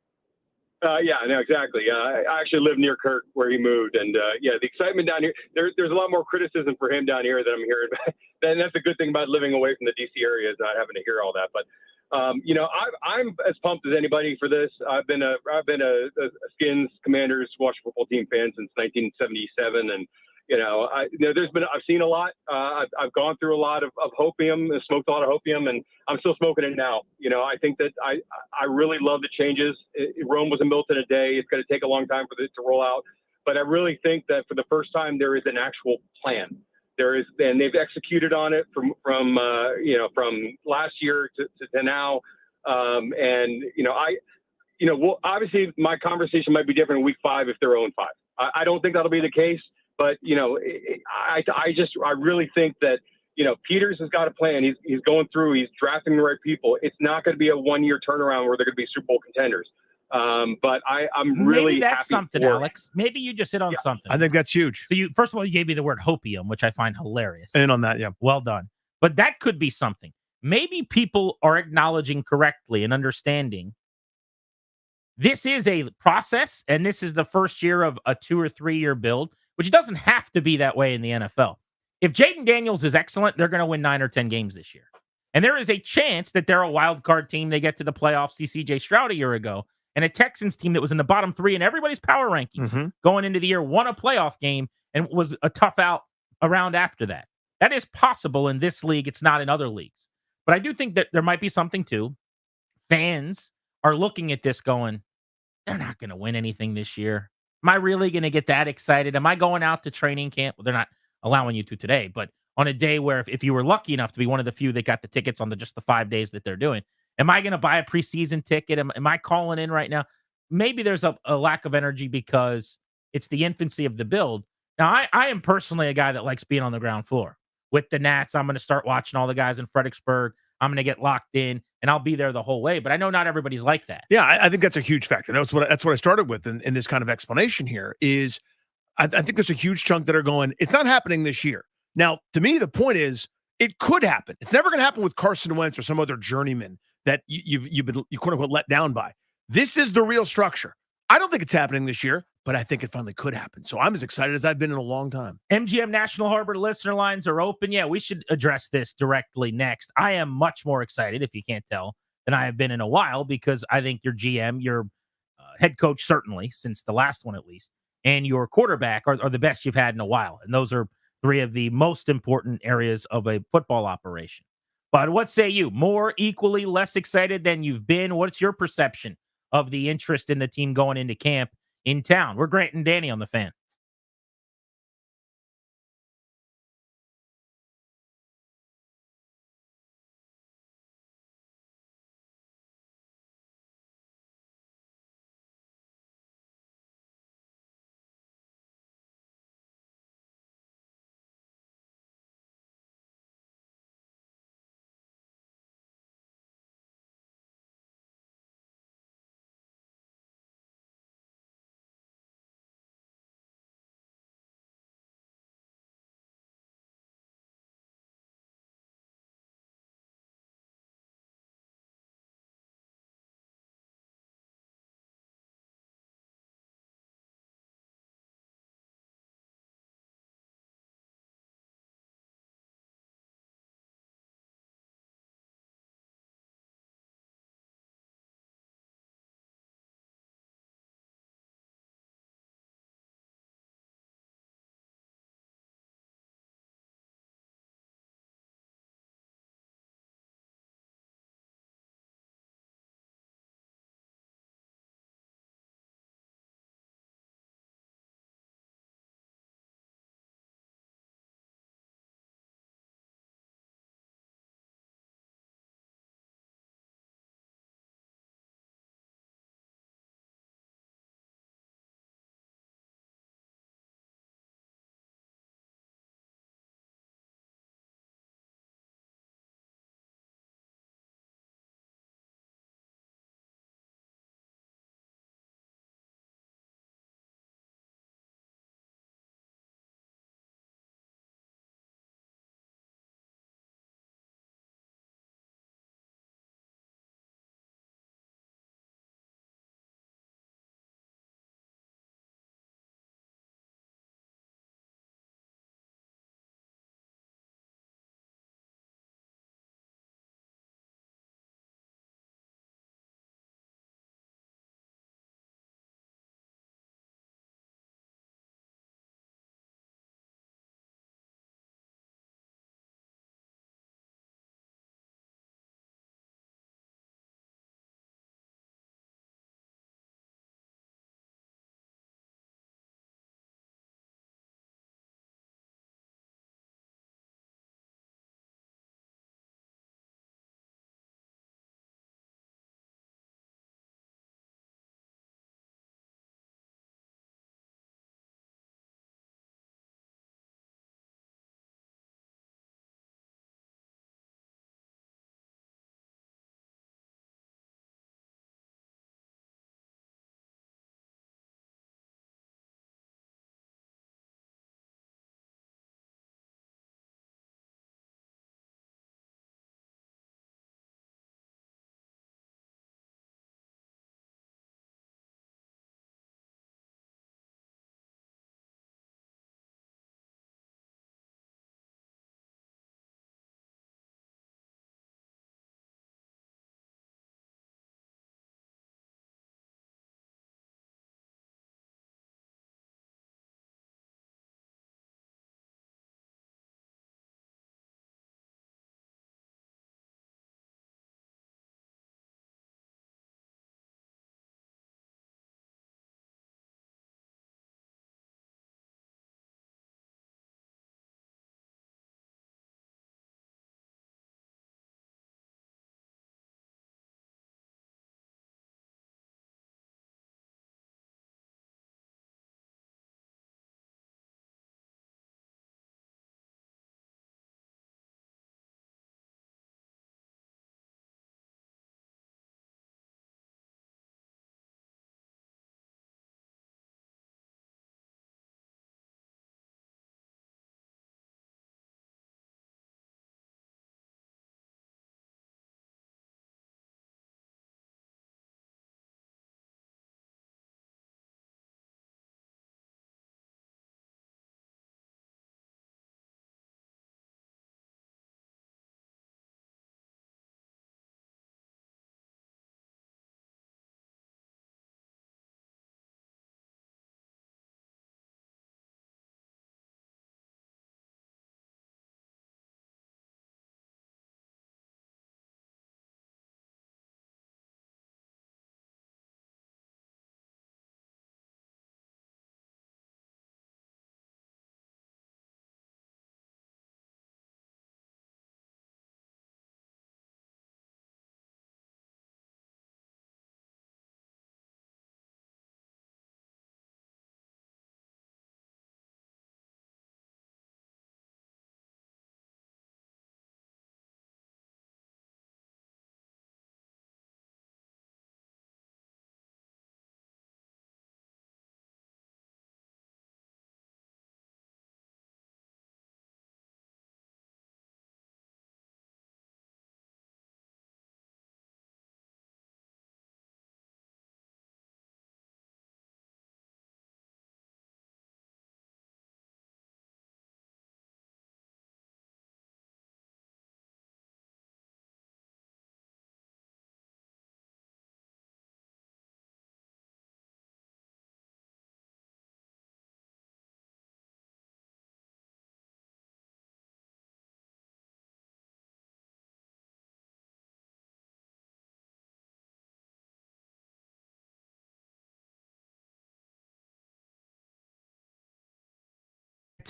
yeah, no, exactly. I actually live near Kirk where he moved, and yeah, the excitement down here. There's a lot more criticism for him down here than I'm hearing. And that's a good thing about living away from the DC area is not having to hear all that. But you know, I'm as pumped as anybody for this. I've been a Skins Commanders Washington football team fan since 1977, and you know, I've seen a lot. I've gone through a lot of hopium, smoked a lot of hopium, and I'm still smoking it now. You know, I think that I really love the changes. Rome wasn't built in a day. It's going to take a long time for this to roll out. But I really think that for the first time, there is an actual plan. There is, and they've executed on it from last year to now. And well, obviously my conversation might be different in week 5 if they're 0-5. I don't think that'll be the case. But, you know, I really think that, you know, Peters has got a plan. He's going through, he's drafting the right people. It's not going to be a 1-year turnaround where they're going to be Super Bowl contenders. But I'm really Maybe that's happy something, for Alex. Maybe you just hit on something. I think that's huge. So first of all, you gave me the word hopium, which I find hilarious. And on that, yeah. Well done. But that could be something. Maybe people are acknowledging correctly and understanding this is a process, and this is the first year of a 2 or 3 year build, which doesn't have to be that way in the NFL. If Jayden Daniels is excellent, they're going to win 9 or 10 games this year. And there is a chance that they're a wild card team. They get to the playoffs, see CJ Stroud a year ago, and a Texans team that was in the bottom 3 in everybody's power rankings going into the year, won a playoff game, and was a tough out around after that. That is possible in this league. It's not in other leagues. But I do think that there might be something too. Fans are looking at this going, they're not going to win anything this year. Am I really going to get that excited? Am I going out to training camp? Well, they're not allowing you to today, but on a day where if you were lucky enough to be one of the few that got the tickets on just the 5 days that they're doing, am I going to buy a preseason ticket? Am I calling in right now? Maybe there's a lack of energy because it's the infancy of the build. Now, I am personally a guy that likes being on the ground floor. With the Nats, I'm going to start watching all the guys in Fredericksburg. I'm going to get locked in, and I'll be there the whole way. But I know not everybody's like that. Yeah, I think that's a huge factor. That's what I started with in this kind of explanation here is I think there's a huge chunk that are going, it's not happening this year. Now, to me, the point is it could happen. It's never going to happen with Carson Wentz or some other journeyman that you've been quote unquote let down by. This is the real structure. I don't think it's happening this year, but I think it finally could happen. So I'm as excited as I've been in a long time. MGM National Harbor listener lines are open. Yeah, we should address this directly next. I am much more excited, if you can't tell, than I have been in a while because I think your GM, your head coach, certainly, since the last one at least, and your quarterback are the best you've had in a while. And those are 3 of the most important areas of a football operation. But what say you? More, equally, less excited than you've been? What's your perception of the interest in the team going into camp in town? We're Grant and Danny on the Fan.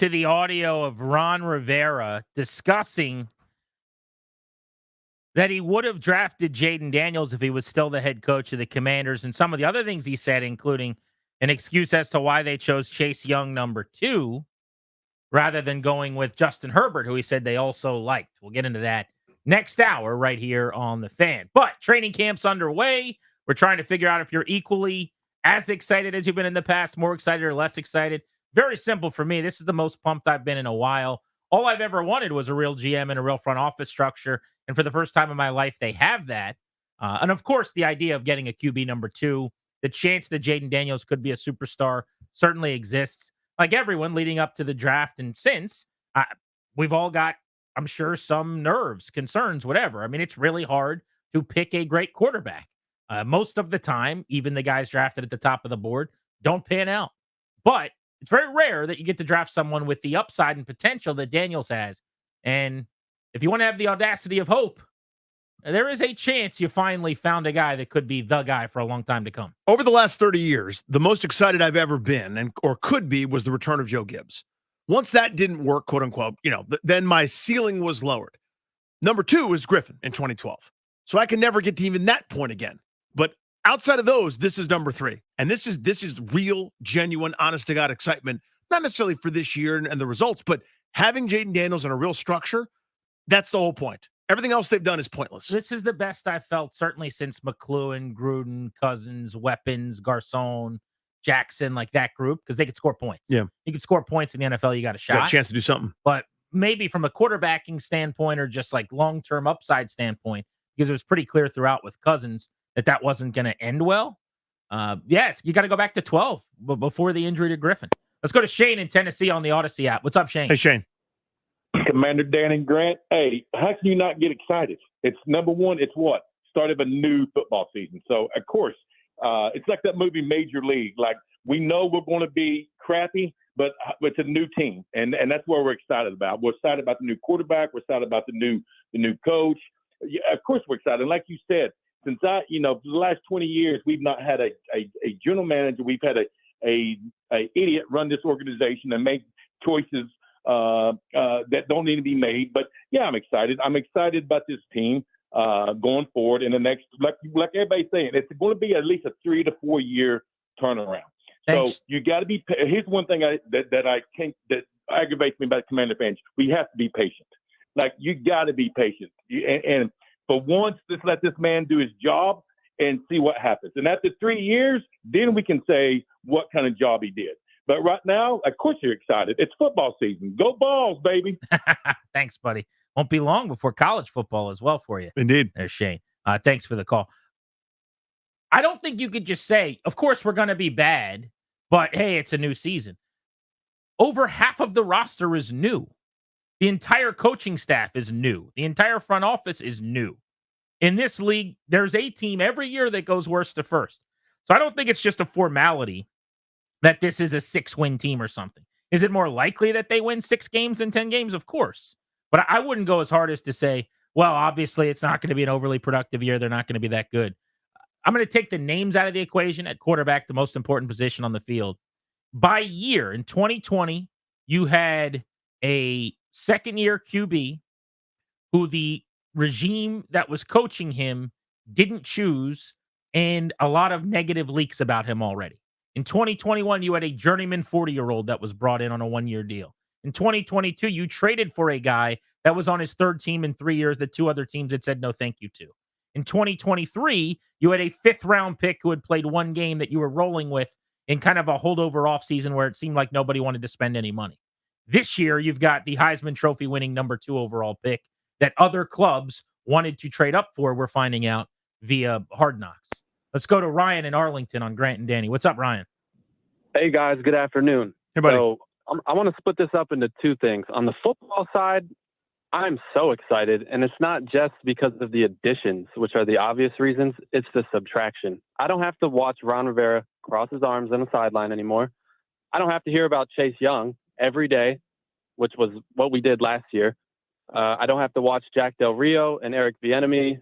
to the audio of Ron Rivera discussing that he would have drafted Jayden Daniels if he was still the head coach of the Commanders, and some of the other things he said, including an excuse as to why they chose Chase Young number 2 rather than going with Justin Herbert, who he said they also liked. We'll get into that next hour right here on The Fan. But training camp's underway. We're trying to figure out if you're equally as excited as you've been in the past, more excited or less excited. Very simple for me. This is the most pumped I've been in a while. All I've ever wanted was a real GM and a real front office structure. And for the first time in my life, they have that. And of course, the idea of getting a QB number 2, the chance that Jayden Daniels could be a superstar certainly exists. Like everyone leading up to the draft and since, we've all got, I'm sure, some nerves, concerns, whatever. I mean, it's really hard to pick a great quarterback. Most of the time, even the guys drafted at the top of the board don't pan out. But it's very rare that you get to draft someone with the upside and potential that Daniels has. And if you want to have the audacity of hope, there is a chance you finally found a guy that could be the guy for a long time to come. Over the last 30 years, the most excited I've ever been or could be was the return of Joe Gibbs. Once that didn't work, quote unquote, then my ceiling was lowered. Number 2 was Griffin in 2012. So I can never get to even that point again. But outside of those, this is number 3. And this is real, genuine, honest to God excitement, not necessarily for this year and the results, but having Jayden Daniels in a real structure, that's the whole point. Everything else they've done is pointless. This is the best I've felt, certainly since McLaurin, Gruden, Cousins, Weapons, Garcon, Jackson, like that group, because they could score points. Yeah. You could score points in the NFL, you got a shot. Got a chance to do something. But maybe from a quarterbacking standpoint or just like long-term upside standpoint, because it was pretty clear throughout with Cousins that wasn't going to end well. You got to go back to 12 before the injury to Griffin. Let's go to Shane in Tennessee on the Odyssey app. What's up, Shane? Hey, Shane. Commander Dan and Grant, hey, how can you not get excited? It's number one, it's what? Start of a new football season. So, of course, it's like that movie Major League. Like, we know we're going to be crappy, but it's a new team, and that's what we're excited about. We're excited about the new quarterback. We're excited about the new coach. Yeah, of course, we're excited. And like you said, since for the last 20 years, we've not had a general manager. We've had a idiot run this organization and make choices that don't need to be made. But yeah, I'm excited. I'm excited about this team going forward in the next, like everybody's saying, it's going to be at least a 3 to 4 year turnaround. Thanks. So you got to be. Here's one thing that aggravates me about Commander fans. We have to be patient. Like, you got to be patient. And for once, just let this man do his job and see what happens. And after 3 years, then we can say what kind of job he did. But right now, of course you're excited. It's football season. Go Balls, baby. Thanks, buddy. Won't be long before college football as well for you. Indeed. There's Shane. Thanks for the call. I don't think you could just say, of course we're going to be bad, but hey, it's a new season. Over half of the roster is new. The entire coaching staff is new. The entire front office is new. In this league, there's a team every year that goes worst to first. So I don't think it's just a formality that this is a 6-win team or something. Is it more likely that they win 6 games than 10 games? Of course. But I wouldn't go as hard as to say, well, obviously it's not going to be an overly productive year. They're not going to be that good. I'm going to take the names out of the equation at quarterback, the most important position on the field. By year, in 2020, you had a second-year QB who the regime that was coaching him didn't choose, and a lot of negative leaks about him already. In 2021, you had a journeyman 40-year-old that was brought in on a 1-year deal. In 2022, you traded for a guy that was on his 3rd team in 3 years that 2 other teams had said no thank you to. In 2023, you had a 5th-round pick who had played 1 game that you were rolling with in kind of a holdover offseason where it seemed like nobody wanted to spend any money. This year, you've got the Heisman Trophy winning number 2 overall pick that other clubs wanted to trade up for, we're finding out via Hard Knocks. Let's go to Ryan in Arlington on Grant and Danny. What's up, Ryan? Hey, guys. Good afternoon. Hey, buddy. So I want to split this up into 2 things. On the football side, I'm so excited, and it's not just because of the additions, which are the obvious reasons. It's the subtraction. I don't have to watch Ron Rivera cross his arms on the sideline anymore. I don't have to hear about Chase Young every day, which was what we did last year. I don't have to watch Jack Del Rio and Eric Bieniemy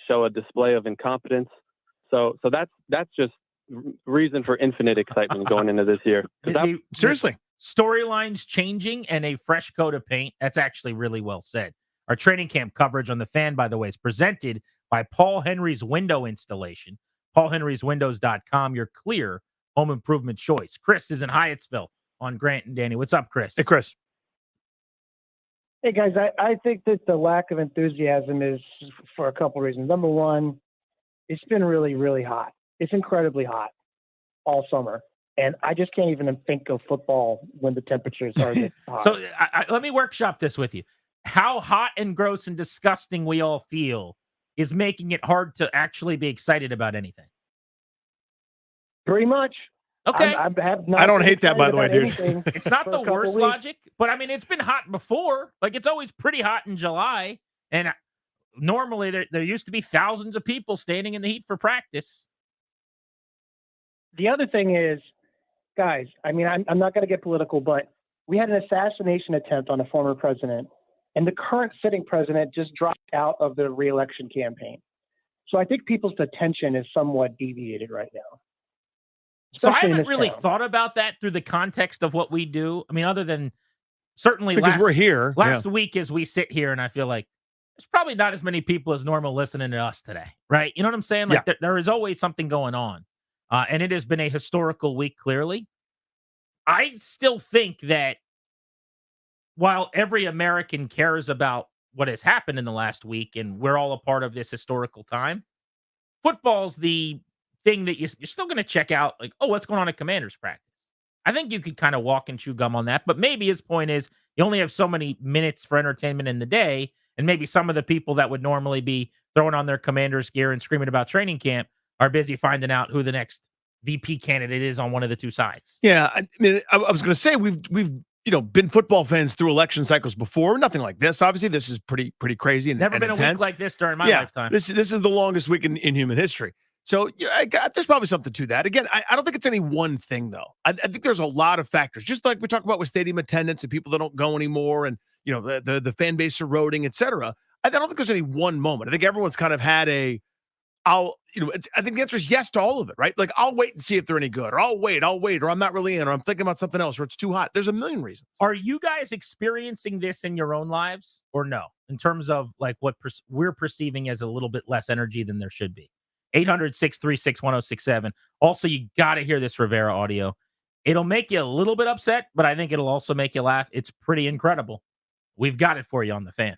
show a display of incompetence. So that's just reason for infinite excitement going into this year. Seriously. storylines changing and a fresh coat of paint. That's actually really well said. Our training camp coverage on the Fan, by the way, is presented by Paul Henry's Window Installation. PaulHenry'sWindows.com, your clear home improvement choice. Chris is in Hyattsville on Grant and Danny. What's up, Chris? Hey, Chris. Hey, guys, I think that the lack of enthusiasm is for a couple reasons. Number one, it's been really, really hot. It's incredibly hot all summer. And I just can't even think of football when the temperatures are this hot. So let me workshop this with you. How hot and gross and disgusting we all feel is making it hard to actually be excited about anything. Pretty much. Okay. I don't hate that, by the way, dude. It's not the worst logic, but I mean, it's been hot before. Like, it's always pretty hot in July. And normally there used to be thousands of people standing in the heat for practice. The other thing is, guys, I mean, I'm not going to get political, but we had an assassination attempt on a former president, and the current sitting president just dropped out of the re-election campaign. So I think people's attention is somewhat deviated right now. So I Especially in haven't this really town. thought about that through the context of what we do. I mean, other than certainly Because we're here. Last Yeah. week as we sit here, and I feel like there's probably not as many people as normal listening to us today, right? You know what I'm saying? Like, there is always something going on. And it has been a historical week, clearly. I still think that while every American cares about what has happened in the last week, and we're all a part of this historical time, football's the thing that you're still going to check out, like, oh, what's going on at Commanders practice? I think you could kind of walk and chew gum on that, but maybe his point is you only have so many minutes for entertainment in the day, and maybe some of the people that would normally be throwing on their Commanders gear and screaming about training camp are busy finding out who the next VP candidate is on one of the two sides. Yeah, I mean, I was going to say we've been football fans through election cycles before. Nothing like this. Obviously, this is pretty crazy and Never been intense. a week like this during my Yeah, lifetime. This is the longest week in human history. So there's probably something to that. Again, I don't think it's any one thing though. I think there's a lot of factors. Just like we talk about with stadium attendance and people that don't go anymore, and the fan base eroding, etc. I don't think there's any one moment. I think everyone's kind of had I think the answer is yes to all of it, right? Like, I'll wait and see if they're any good, or I'll wait, or I'm not really in, or I'm thinking about something else, or it's too hot. There's a million reasons. Are you guys experiencing this in your own lives or no? In terms of like what we're perceiving as a little bit less energy than there should be. 800-636-1067. Also, you got to hear this Rivera audio. It'll make you a little bit upset, but I think it'll also make you laugh. It's pretty incredible. We've got it for you on the Fan.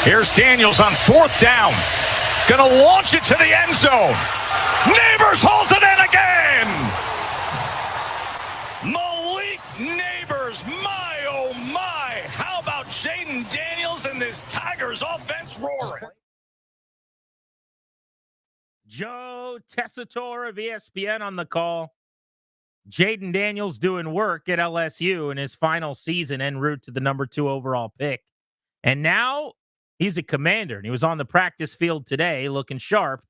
Here's Daniels on 4th down. Gonna launch it to the end zone. Neighbors holds it in again. Malik Neighbors, my oh my. How about Jayden Daniels and this Tigers offense roaring? Joe Tessitore of ESPN on the call. Jayden Daniels doing work at LSU in his final season en route to the number 2 overall pick. And now he's a Commander, and he was on the practice field today looking sharp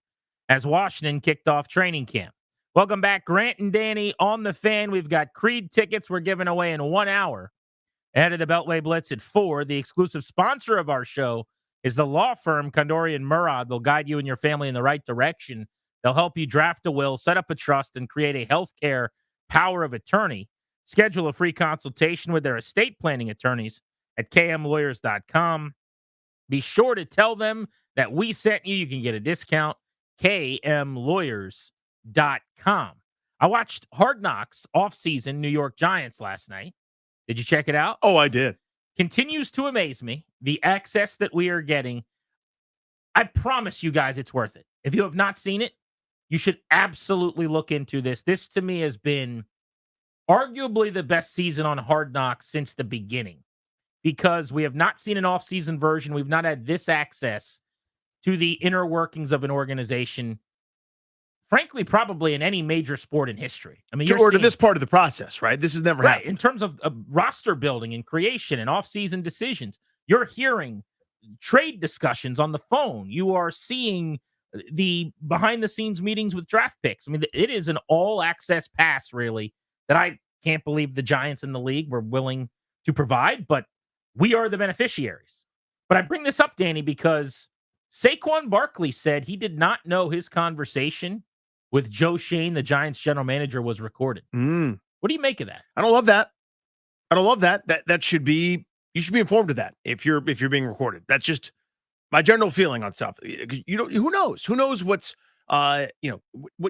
as Washington kicked off training camp. Welcome back, Grant and Danny on the Fan. We've got Creed tickets we're giving away in 1 hour ahead of the Beltway Blitz at 4. The exclusive sponsor of our show is the law firm Kondori and Murad. They'll guide you and your family in the right direction. They'll help you draft a will, set up a trust, and create a healthcare power of attorney. Schedule a free consultation with their estate planning attorneys at kmlawyers.com. Be sure to tell them that we sent you. You can get a discount. kmlawyers.com. I watched Hard Knocks off-season New York Giants last night. Did you check it out? Oh, I did. Continues to amaze me, the access that we are getting. I promise you guys it's worth it. If you have not seen it, you should absolutely look into this. This, to me, has been arguably the best season on Hard Knocks since the beginning, because we have not seen an off-season version. We've not had this access to the inner workings of an organization, frankly, probably in any major sport in history. I mean, Or to this part of the process, right? This has never happened. In terms of roster building and creation and off-season decisions, you're hearing trade discussions on the phone. You are seeing the behind-the-scenes meetings with draft picks. I mean, it is an all-access pass, really, that I can't believe the Giants in the league were willing to provide, but we are the beneficiaries. But I bring this up, Danny, because Saquon Barkley said he did not know his conversation with Joe Shane, the Giants general manager, was recorded. What do you make of that? I don't love that. I don't love that. That should be, you should be informed of that if you're being recorded. That's just my general feeling on stuff. You know, who knows? Who knows what's what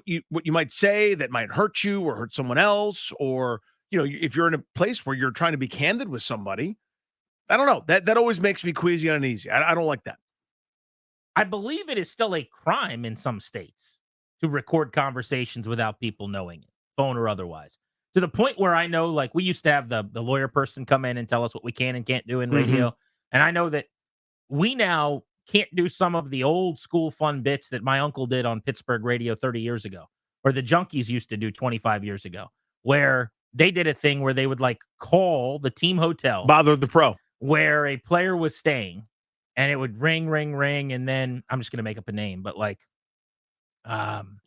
you might say that might hurt you or hurt someone else, or if you're in a place where you're trying to be candid with somebody. I don't know. That always makes me queasy and uneasy. I don't like that. I believe it is still a crime in some states to record conversations without people knowing it, phone or otherwise. To the point where I know, like, we used to have the lawyer person come in and tell us what we can and can't do in radio. And I know that we now can't do some of the old school fun bits that my uncle did on Pittsburgh radio 30 years ago, or the Junkies used to do 25 years ago, where they did a thing where they would call the team hotel, bother the pro, where a player was staying, and it would ring, ring, ring. And then I'm just going to make up a name, but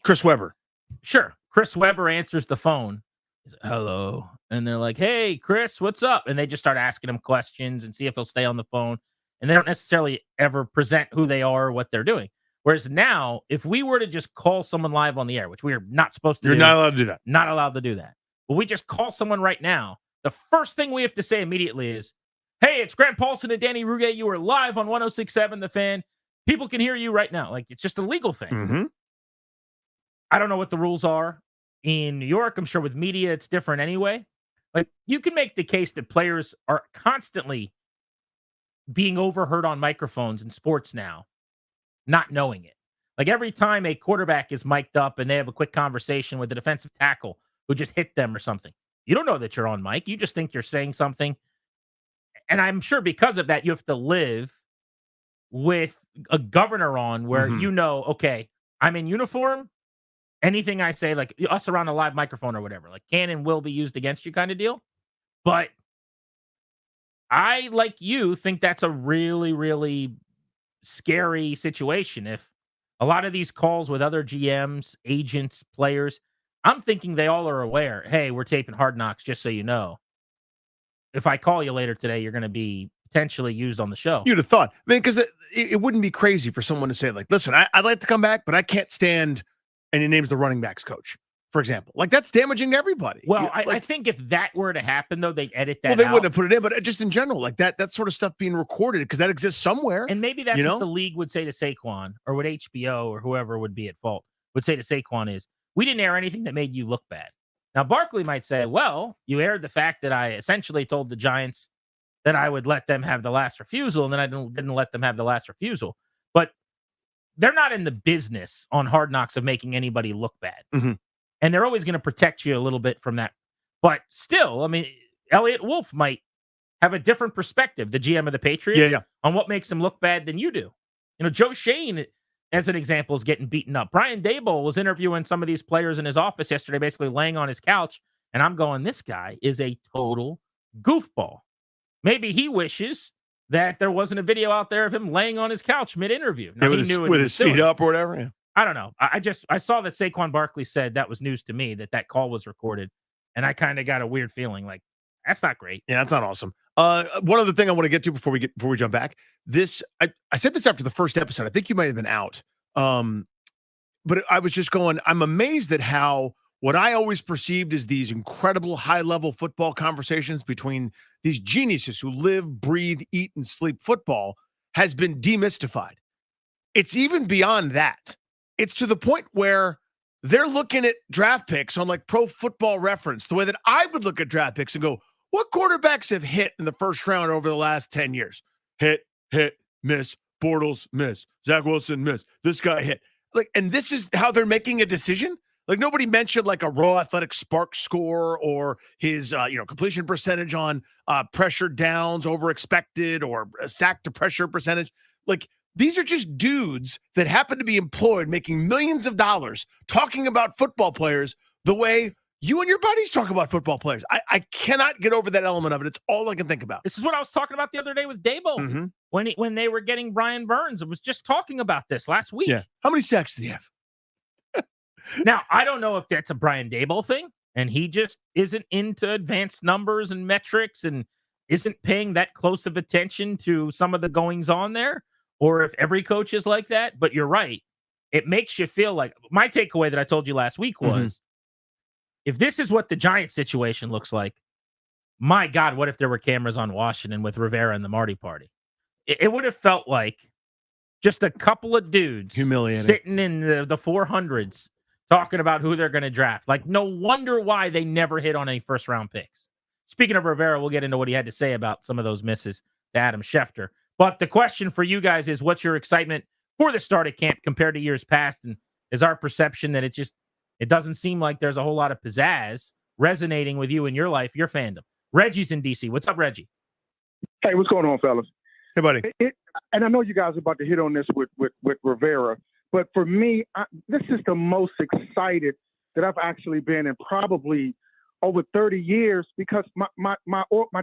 Chris Webber. Sure. Chris Webber answers the phone. He's like, hello. And they're like, hey, Chris, what's up? And they just start asking him questions and see if he'll stay on the phone. And they don't necessarily ever present who they are or what they're doing. Whereas now, if we were to just call someone live on the air, which we are not supposed to do. You're not allowed to do that. Not allowed to do that. But we just call someone right now. The first thing we have to say immediately is, hey, it's Grant Paulson and Danny Ruge. You are live on 106.7 The Fan. People can hear you right now. It's just a legal thing. I don't know what the rules are in New York. I'm sure with media, it's different anyway. You can make the case that players are constantly being overheard on microphones in sports now, not knowing it. Every time a quarterback is mic'd up and they have a quick conversation with a defensive tackle who just hit them or something, you don't know that you're on mic. You just think you're saying something. And I'm sure because of that, you have to live with a governor on where okay, I'm in uniform. Anything I say, us around a live microphone or whatever, can and will be used against you kind of deal. But I, like you, think that's a really, really scary situation. If a lot of these calls with other GMs, agents, players, I'm thinking they all are aware, hey, we're taping Hard Knocks, just so you know. If I call you later today, you're going to be potentially used on the show. You'd have thought. Because it wouldn't be crazy for someone to say, listen, I'd like to come back, but I can't stand, and he names the running backs coach, for example. That's damaging to everybody. Well, I think if that were to happen, though, they'd edit that out. Well, they wouldn't have put it in, but just in general, that sort of stuff being recorded, because that exists somewhere. And maybe that's what the league would say to Saquon, or what HBO or whoever would be at fault would say to Saquon is, we didn't air anything that made you look bad. Now, Barkley might say, well, you aired the fact that I essentially told the Giants that I would let them have the last refusal, and then I didn't let them have the last refusal. But they're not in the business on Hard Knocks of making anybody look bad. Mm-hmm. And they're always going to protect you a little bit from that. But still, I mean, Elliot Wolf might have a different perspective, the GM of the Patriots, on what makes him look bad than you do. You know, Joe Shane, as an example, is getting beaten up. Brian Daboll was interviewing some of these players in his office yesterday, basically laying on his couch. And I'm going, this guy is a total goofball. Maybe he wishes that there wasn't a video out there of him laying on his couch mid-interview. Now, with his feet up or whatever. Yeah. I don't know. I saw that Saquon Barkley said that was news to me, that call was recorded. And I kind of got a weird feeling like, that's not great. Yeah, that's not awesome. One other thing I want to get to before we jump back. I said this after the first episode. I think you might have been out. But I was just going, I'm amazed at how what I always perceived as these incredible high-level football conversations between these geniuses who live, breathe, eat, and sleep football has been demystified. It's even beyond that. It's to the point where they're looking at draft picks on like Pro Football Reference, the way that I would look at draft picks and go, what quarterbacks have hit in the first round over the last 10 years? Hit, miss, Bortles, miss, Zach Wilson, miss, this guy hit. Like, and this is how they're making a decision. Like, nobody mentioned like a raw athletic spark score or his, completion percentage on pressure downs over expected or a sack to pressure percentage. Like, these are just dudes that happen to be employed making millions of dollars talking about football players the way you and your buddies talk about football players. I cannot get over that element of it. It's all I can think about. This is what I was talking about the other day with Daboll when they were getting Brian Burns. I was just talking about this last week. Yeah. How many sacks did he have? Now, I don't know if that's a Brian Daboll thing, and he just isn't into advanced numbers and metrics and isn't paying that close of attention to some of the goings on there, or if every coach is like that. But you're right. It makes you feel like my takeaway that I told you last week was if this is what the Giants situation looks like, my God, what if there were cameras on Washington with Rivera and the Marty Party? It would have felt like just a couple of dudes sitting in the 400s talking about who they're going to draft. Like, no wonder why they never hit on any first-round picks. Speaking of Rivera, we'll get into what he had to say about some of those misses to Adam Schefter. But the question for you guys is, what's your excitement for the start of camp compared to years past? And is our perception that it doesn't seem like there's a whole lot of pizzazz resonating with you in your life, your fandom? Reggie's in D.C. What's up, Reggie? Hey, what's going on, fellas? Hey, buddy. And I know you guys are about to hit on this with Rivera, but for me, this is the most excited that I've actually been in probably over 30 years because my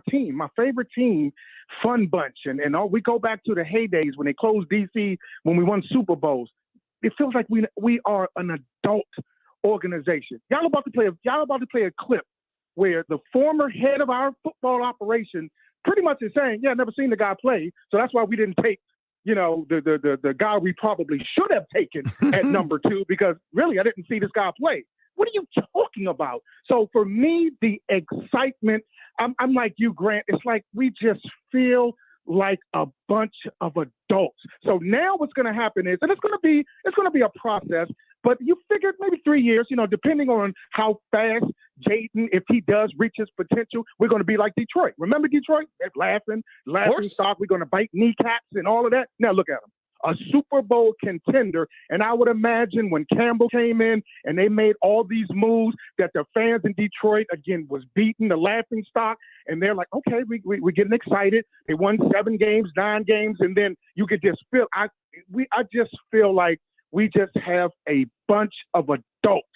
team, my favorite team, Fun Bunch, and all, we go back to the heydays when they closed DC, when we won Super Bowls. It feels like we are an adult organization. Y'all about to play a clip where the former head of our football operation pretty much is saying, yeah, I've never seen the guy play, so that's why we didn't take, the guy we probably should have taken at number 2 because really I didn't see this guy play. What are you talking about? So for me, the excitement, I'm like you, Grant. It's like we just feel like a bunch of adults. So now what's going to happen is, and it's going to be a process, but you figured maybe 3 years, depending on how fast Jayden, if he does reach his potential, we're going to be like Detroit. Remember Detroit? They're laughing stock. We're going to bite kneecaps and all of that. Now look at them. A Super Bowl contender. And I would imagine when Campbell came in and they made all these moves that the fans in Detroit, again, was beating the laughing stock. And they're like, okay, we're getting excited. They won 7 games, 9 games. And then you could just feel, I just feel like we just have a bunch of adults.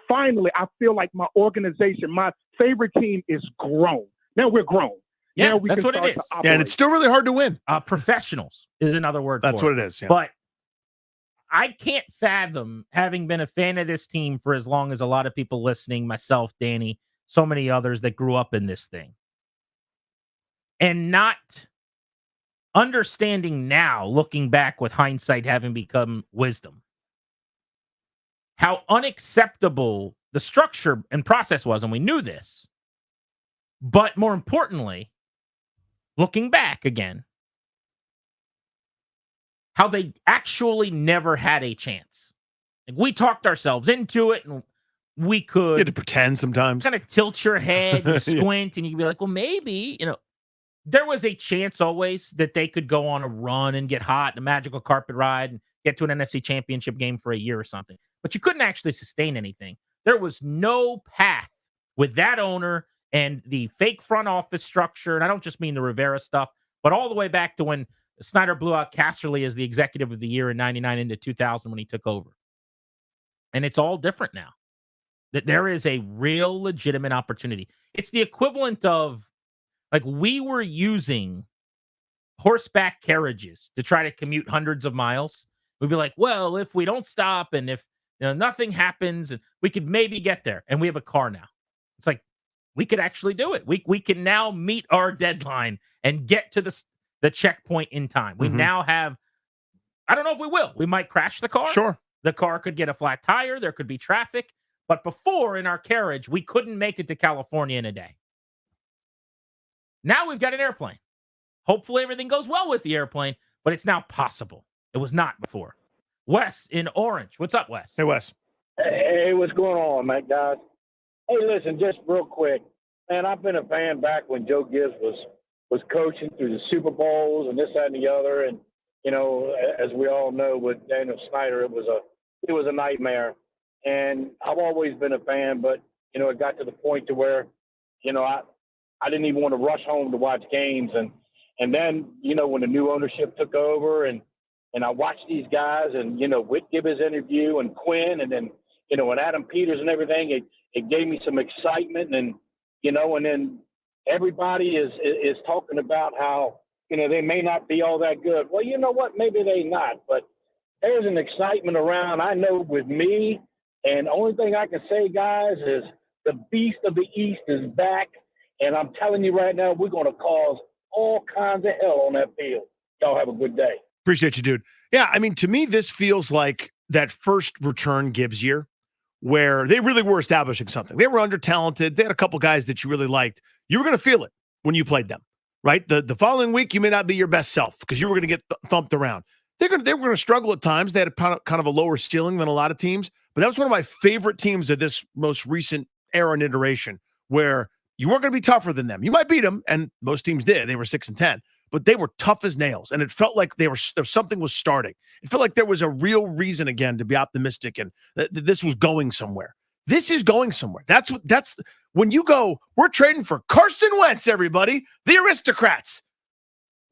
Finally, I feel like my organization, my favorite team is grown. Now we're grown. Yeah, now we that's can what it start is. to Yeah, and it's still really hard to win. Professionals is another word That's for what it is. Yeah. But I can't fathom, having been a fan of this team for as long as a lot of people listening, myself, Danny, so many others that grew up in this thing, and not understanding now, looking back with hindsight having become wisdom, how unacceptable the structure and process was. And we knew this. But more importantly, looking back again, how they actually never had a chance. Like, we talked ourselves into it, and we could. You had to pretend sometimes. Kind of tilt your head, you squint, and you'd be like, well, maybe, there was a chance always that they could go on a run and get hot and a magical carpet ride and get to an NFC championship game for a year or something. But you couldn't actually sustain anything. There was no path with that owner and the fake front office structure. And I don't just mean the Rivera stuff, but all the way back to when Snyder blew out Casterly as the executive of the year in 99 into 2000 when he took over. And it's all different now. That there is a real legitimate opportunity. It's the equivalent of, like, we were using horseback carriages to try to commute hundreds of miles. We'd be like, well, if we don't stop and if nothing happens, and we could maybe get there. And we have a car now. It's like, we could actually do it. We can now meet our deadline and get to the checkpoint in time. We now have, I don't know if we will. We might crash the car. Sure. The car could get a flat tire. There could be traffic. But before, in our carriage, we couldn't make it to California in a day. Now we've got an airplane. Hopefully everything goes well with the airplane, but it's now possible. It was not before. Wes in Orange. What's up, Wes? Hey, Wes. Hey, what's going on, mate, guys? Hey, listen, just real quick. Man, I've been a fan back when Joe Gibbs was coaching through the Super Bowls and this, that, and the other. And, as we all know, with Daniel Snyder, it was a nightmare. And I've always been a fan, but, it got to the point to where, I didn't even want to rush home to watch games. And then, when the new ownership took over and I watched these guys and, Whit Gibbons' interview and Quinn and then, and Adam Peters and everything, it gave me some excitement and then everybody is talking about how, they may not be all that good. Well, you know what? Maybe they not, but there's an excitement around. I know with me, and the only thing I can say, guys, is the beast of the East is back. And I'm telling you right now, we're going to cause all kinds of hell on that field. Y'all have a good day. Appreciate you, dude. Yeah, I mean, to me, this feels like that first return Gibbs year where they really were establishing something. They were under-talented. They had a couple guys that you really liked. You were going to feel it when you played them, right? The following week, you may not be your best self because you were going to get thumped around. They were going to struggle at times. They had kind of a lower ceiling than a lot of teams, but that was one of my favorite teams of this most recent era and iteration where you weren't going to be tougher than them. You might beat them, and most teams did. They were 6-10, but they were tough as nails, and it felt like something was starting. It felt like there was a real reason again to be optimistic, and this was going somewhere. This is going somewhere. That's when you go, we're trading for Carson Wentz, everybody, the aristocrats.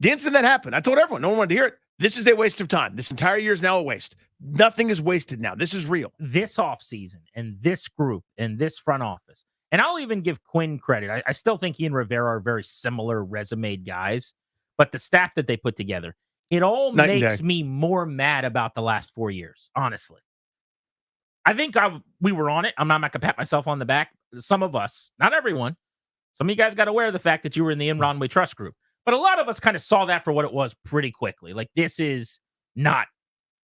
The instant that happened, I told everyone, no one wanted to hear it. This is a waste of time. This entire year is now a waste. Nothing is wasted now. This is real. This offseason and this group and this front office. And I'll even give Quinn credit. I still think he and Rivera are very similar resume guys, but the staff that they put together, it all makes me more mad about the last 4 years, honestly. I think we were on it. I'm not going to pat myself on the back. Some of us, not everyone, some of you guys got aware of the fact that you were in the Enron We Trust group. But a lot of us kind of saw that for what it was pretty quickly. Like, this is not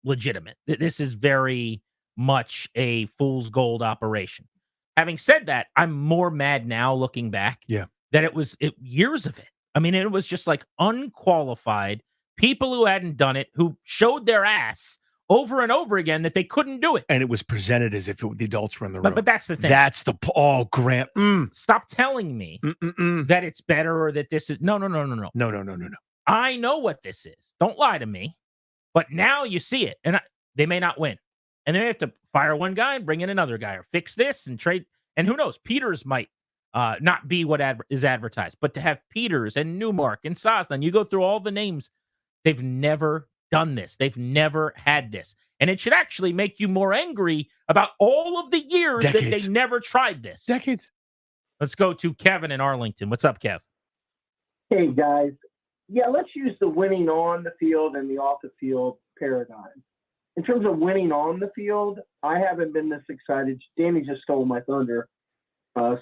legitimate. This is very much a fool's gold operation. Having said that, I'm more mad now looking back that it was years of it. I mean, it was just like unqualified people who hadn't done it, who showed their ass over and over again that they couldn't do it. And it was presented as if the adults were in the room. But that's the thing. That's Grant. Stop telling me that it's better or that this is. No. No. I know what this is. Don't lie to me. But now you see it, and they may not win. And then they have to fire one guy and bring in another guy or fix this and trade. And who knows? Peters might not be what is advertised. But to have Peters and Newmark and Soslan, you go through all the names. They've never done this. They've never had this. And it should actually make you more angry about all of the years that they never tried this. Decades. Let's go to Kevin in Arlington. What's up, Kev? Hey, guys. Yeah, let's use the winning on the field and the off the field paradigm. In terms of winning on the field, I haven't been this excited. Danny just stole my thunder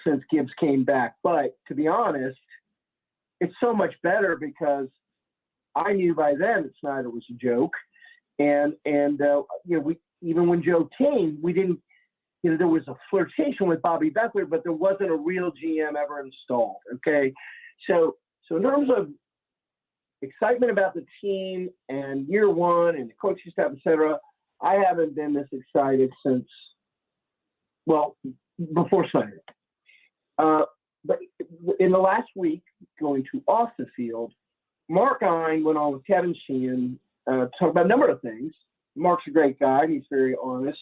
since Gibbs came back. But to be honest, it's so much better because I knew by then that Snyder was a joke. And we, even when Joe came, we didn't, there was a flirtation with Bobby Beckler, but there wasn't a real GM ever installed. Okay. So in terms of excitement about the team and year one and the coaching staff, et cetera, I haven't been this excited since, before Snyder. But in the last week, going to off the field, Mark Ein went on with Kevin Sheehan, talk about a number of things. Mark's a great guy. He's very honest.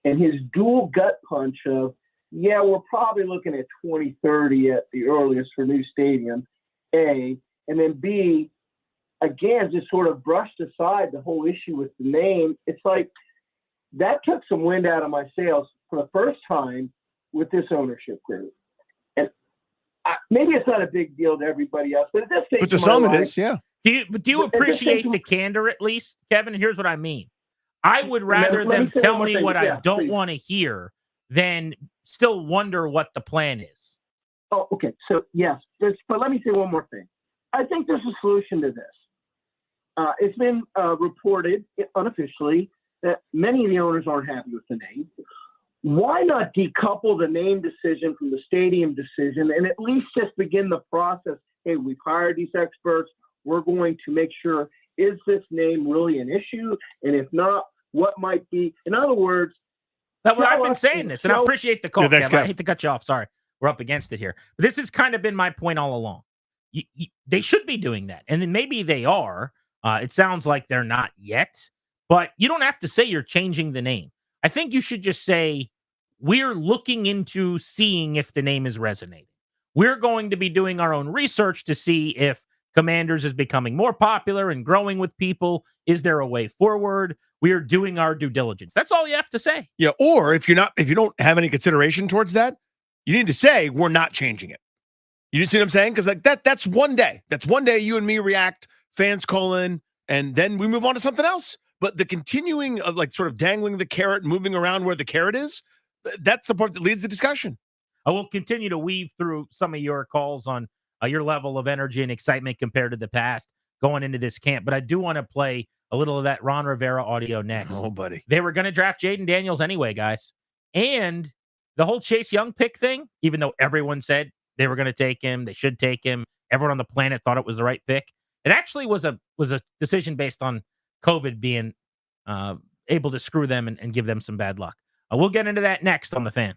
And his dual gut punch of, yeah, we're probably looking at 2030 at the earliest for new stadium, A. And then B, again, just sort of brushed aside the whole issue with the name. It's like that took some wind out of my sails for the first time with this ownership group. And maybe it's not a big deal to everybody else, but at this stage, But to some it is, yeah. Do you appreciate the candor at least, Kevin? Here's what I mean. I would rather Let me them say tell one more me thing. what Yeah, I don't please. want to hear than still wonder what the plan is. Oh, okay. So, yes. But let me say one more thing. I think there's a solution to this. It's been reported unofficially that many of the owners aren't happy with the name. Why not decouple the name decision from the stadium decision and at least just begin the process? Hey, we've hired these experts. We're going to make sure, is this name really an issue? And if not, what might be? In other words, I've been saying this, and I appreciate the call, thanks, Kevin. I Kev. hate to cut you off. Sorry. We're up against it here. But this has kind of been my point all along. They should be doing that. And then maybe they are. It sounds like they're not yet. But you don't have to say you're changing the name. I think you should just say, we're looking into seeing if the name is resonating. We're going to be doing our own research to see if Commanders is becoming more popular and growing with people. Is there a way forward? We are doing our due diligence. That's all you have to say. Yeah, or if you don't have any consideration towards that, you need to say we're not changing it. You see what I'm saying? Because like that's one day. That's one day you and me react, fans call in, and then we move on to something else. But the continuing of like sort of dangling the carrot, moving around where the carrot is, that's the part that leads the discussion. I will continue to weave through some of your calls on your level of energy and excitement compared to the past going into this camp. But I do want to play a little of that Ron Rivera audio next. Oh, buddy. They were going to draft Jayden Daniels anyway, guys. And the whole Chase Young pick thing, even though everyone said they were going to take him, they should take him, everyone on the planet thought it was the right pick. It actually was a decision based on COVID being able to screw them and give them some bad luck. We'll get into that next on The Fan.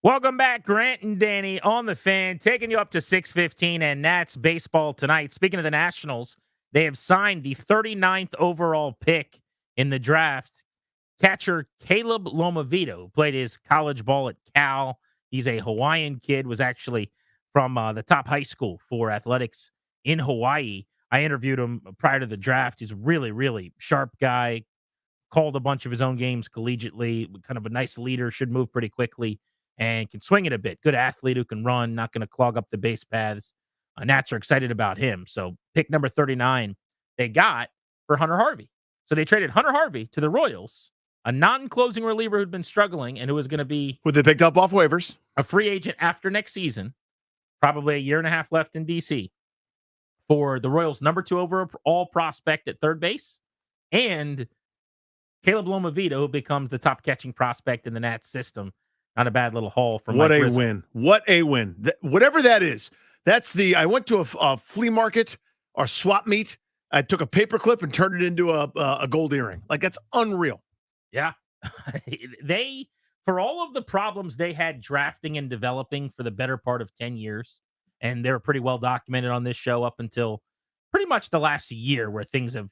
Welcome back, Grant and Danny on the Fan, taking you up to 6:15 and Nats baseball tonight. Speaking of the Nationals, they have signed the 39th overall pick in the draft. Catcher Caleb Lomavito, who played his college ball at Cal. He's a Hawaiian kid, was actually from the top high school for athletics in Hawaii. I interviewed him prior to the draft. He's a really, really sharp guy, called a bunch of his own games collegiately, kind of a nice leader, should move pretty quickly, and can swing it a bit. Good athlete who can run, not going to clog up the base paths. Nats are excited about him. So pick number 39 they got for Hunter Harvey. So they traded Hunter Harvey to the Royals, a non-closing reliever who'd been struggling and who was going to be who they picked up off waivers, a free agent after next season, probably a year and a half left in D.C., for the Royals' number 2 overall prospect at third base, and Caleb Lomavito, who becomes the top catching prospect in the Nats system. Not a bad little haul from what Mike a Rizzo. win. What a win. Whatever that is, I went to a flea market or swap meet. I took a paper clip and turned it into a gold earring. Like, that's unreal. Yeah. They, for all of the problems they had drafting and developing for the better part of 10 years, and they were pretty well documented on this show up until pretty much the last year, where things have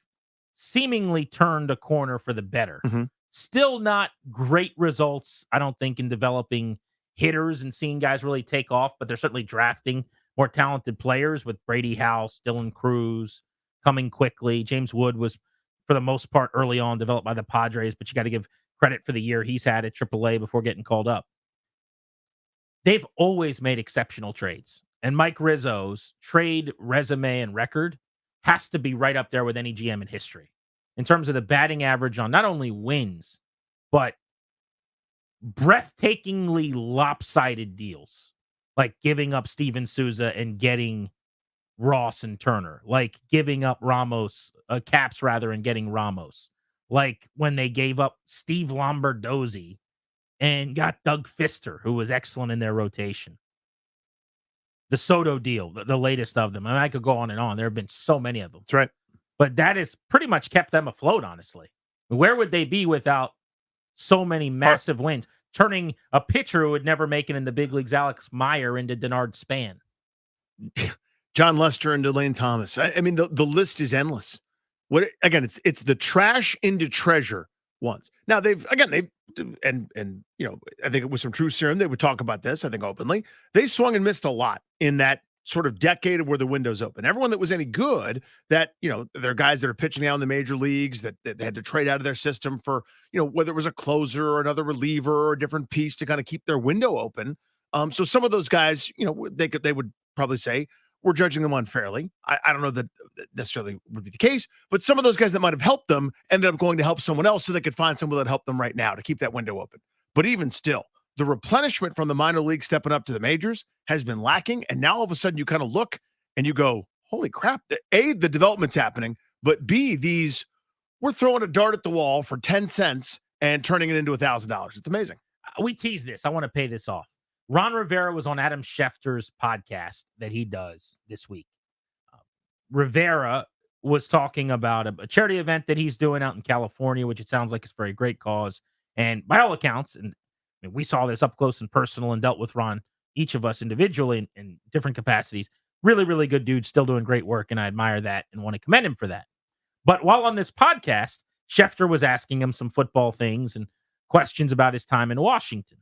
seemingly turned a corner for the better. Mm-hmm. Still not great results, I don't think, in developing hitters and seeing guys really take off, but they're certainly drafting more talented players with Brady House, Dylan Cruz coming quickly. James Wood was, for the most part, early on developed by the Padres, but you got to give credit for the year he's had at AAA before getting called up. They've always made exceptional trades, and Mike Rizzo's trade resume and record has to be right up there with any GM in history in terms of the batting average on not only wins, but breathtakingly lopsided deals, like giving up Steven Souza and getting Ross and Turner, like giving up Caps and getting Ramos, like when they gave up Steve Lombardozzi and got Doug Fister, who was excellent in their rotation. The Soto deal, the latest of them. I mean, I could go on and on. There have been so many of them. That's right. But that has pretty much kept them afloat, honestly. Where would they be without so many massive wins? Turning a pitcher who would never make it in the big leagues, Alex Meyer, into Denard Span. John Lester and Delane Thomas. I mean, the list is endless. It's the trash into treasure ones. Now I think it was some true serum. They would talk about this, I think, openly. They swung and missed a lot in that sort of decade of where the window's open. Everyone that was any good, that, there are guys that are pitching out in the major leagues that they had to trade out of their system for, whether it was a closer or another reliever or a different piece to kind of keep their window open. So some of those guys, they would probably say we're judging them unfairly. I don't know that necessarily would be the case, but some of those guys that might have helped them ended up going to help someone else so they could find someone that helped them right now to keep that window open. But even still, the replenishment from the minor league stepping up to the majors has been lacking. And now all of a sudden you kind of look and you go, holy crap, A, the development's happening, but B, we're throwing a dart at the wall for 10 cents and turning it into $1,000. It's amazing. We tease this. I want to pay this off. Ron Rivera was on Adam Schefter's podcast that he does this week. Rivera was talking about a charity event that he's doing out in California, which it sounds like is for a great cause. And by all accounts, and we saw this up close and personal and dealt with Ron, each of us individually in different capacities. Really, really good dude, still doing great work, and I admire that and want to commend him for that. But while on this podcast, Schefter was asking him some football things and questions about his time in Washington.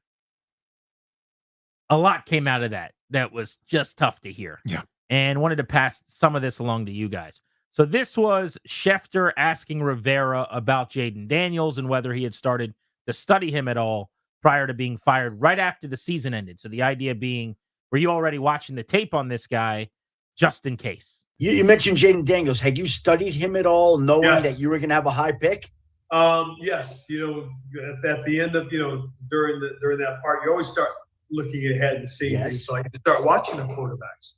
A lot came out of that was just tough to hear. Yeah. And wanted to pass some of this along to you guys. So this was Schefter asking Rivera about Jayden Daniels and whether he had started to study him at all prior to being fired right after the season ended. So the idea being, were you already watching the tape on this guy just in case? You mentioned Jayden Daniels. Had you studied him at all, knowing that you were going to have a high pick? Yes. At the end of, during that part, you always start looking ahead and seeing things. So I start watching the quarterbacks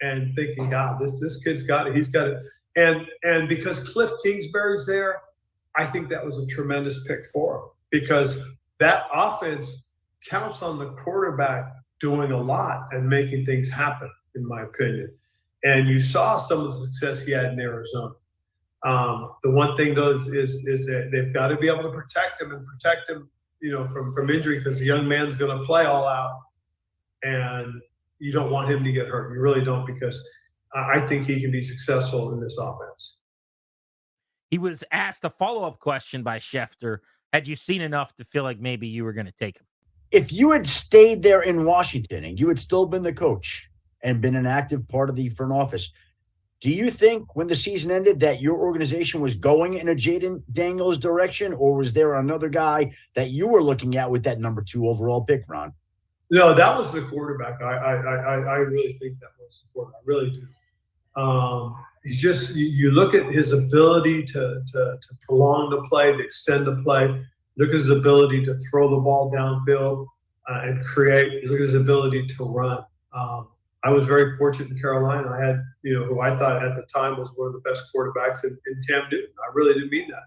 and thinking, God, this kid's got it. He's got it. And because Cliff Kingsbury's there, I think that was a tremendous pick for him, because that offense counts on the quarterback doing a lot and making things happen, in my opinion. And you saw some of the success he had in Arizona. The one thing though is that they've got to be able to protect him from injury, because the young man's going to play all out, and you don't want him to get hurt. You really don't, because I think he can be successful in this offense. He was asked a follow-up question by Schefter. Had you seen enough to feel like maybe you were going to take him? If you had stayed there in Washington and you had still been the coach and been an active part of the front office, do you think when the season ended that your organization was going in a Jayden Daniels direction, or was there another guy that you were looking at with that number 2 overall pick, Ron? No, that was the quarterback. I really think that was the quarterback. I really do. He's just, you look at his ability to prolong the play, to extend the play. Look at his ability to throw the ball downfield and create. Look at his ability to run. I was very fortunate in Carolina. I had, who I thought at the time was one of the best quarterbacks in Cam Newton. I really didn't mean that.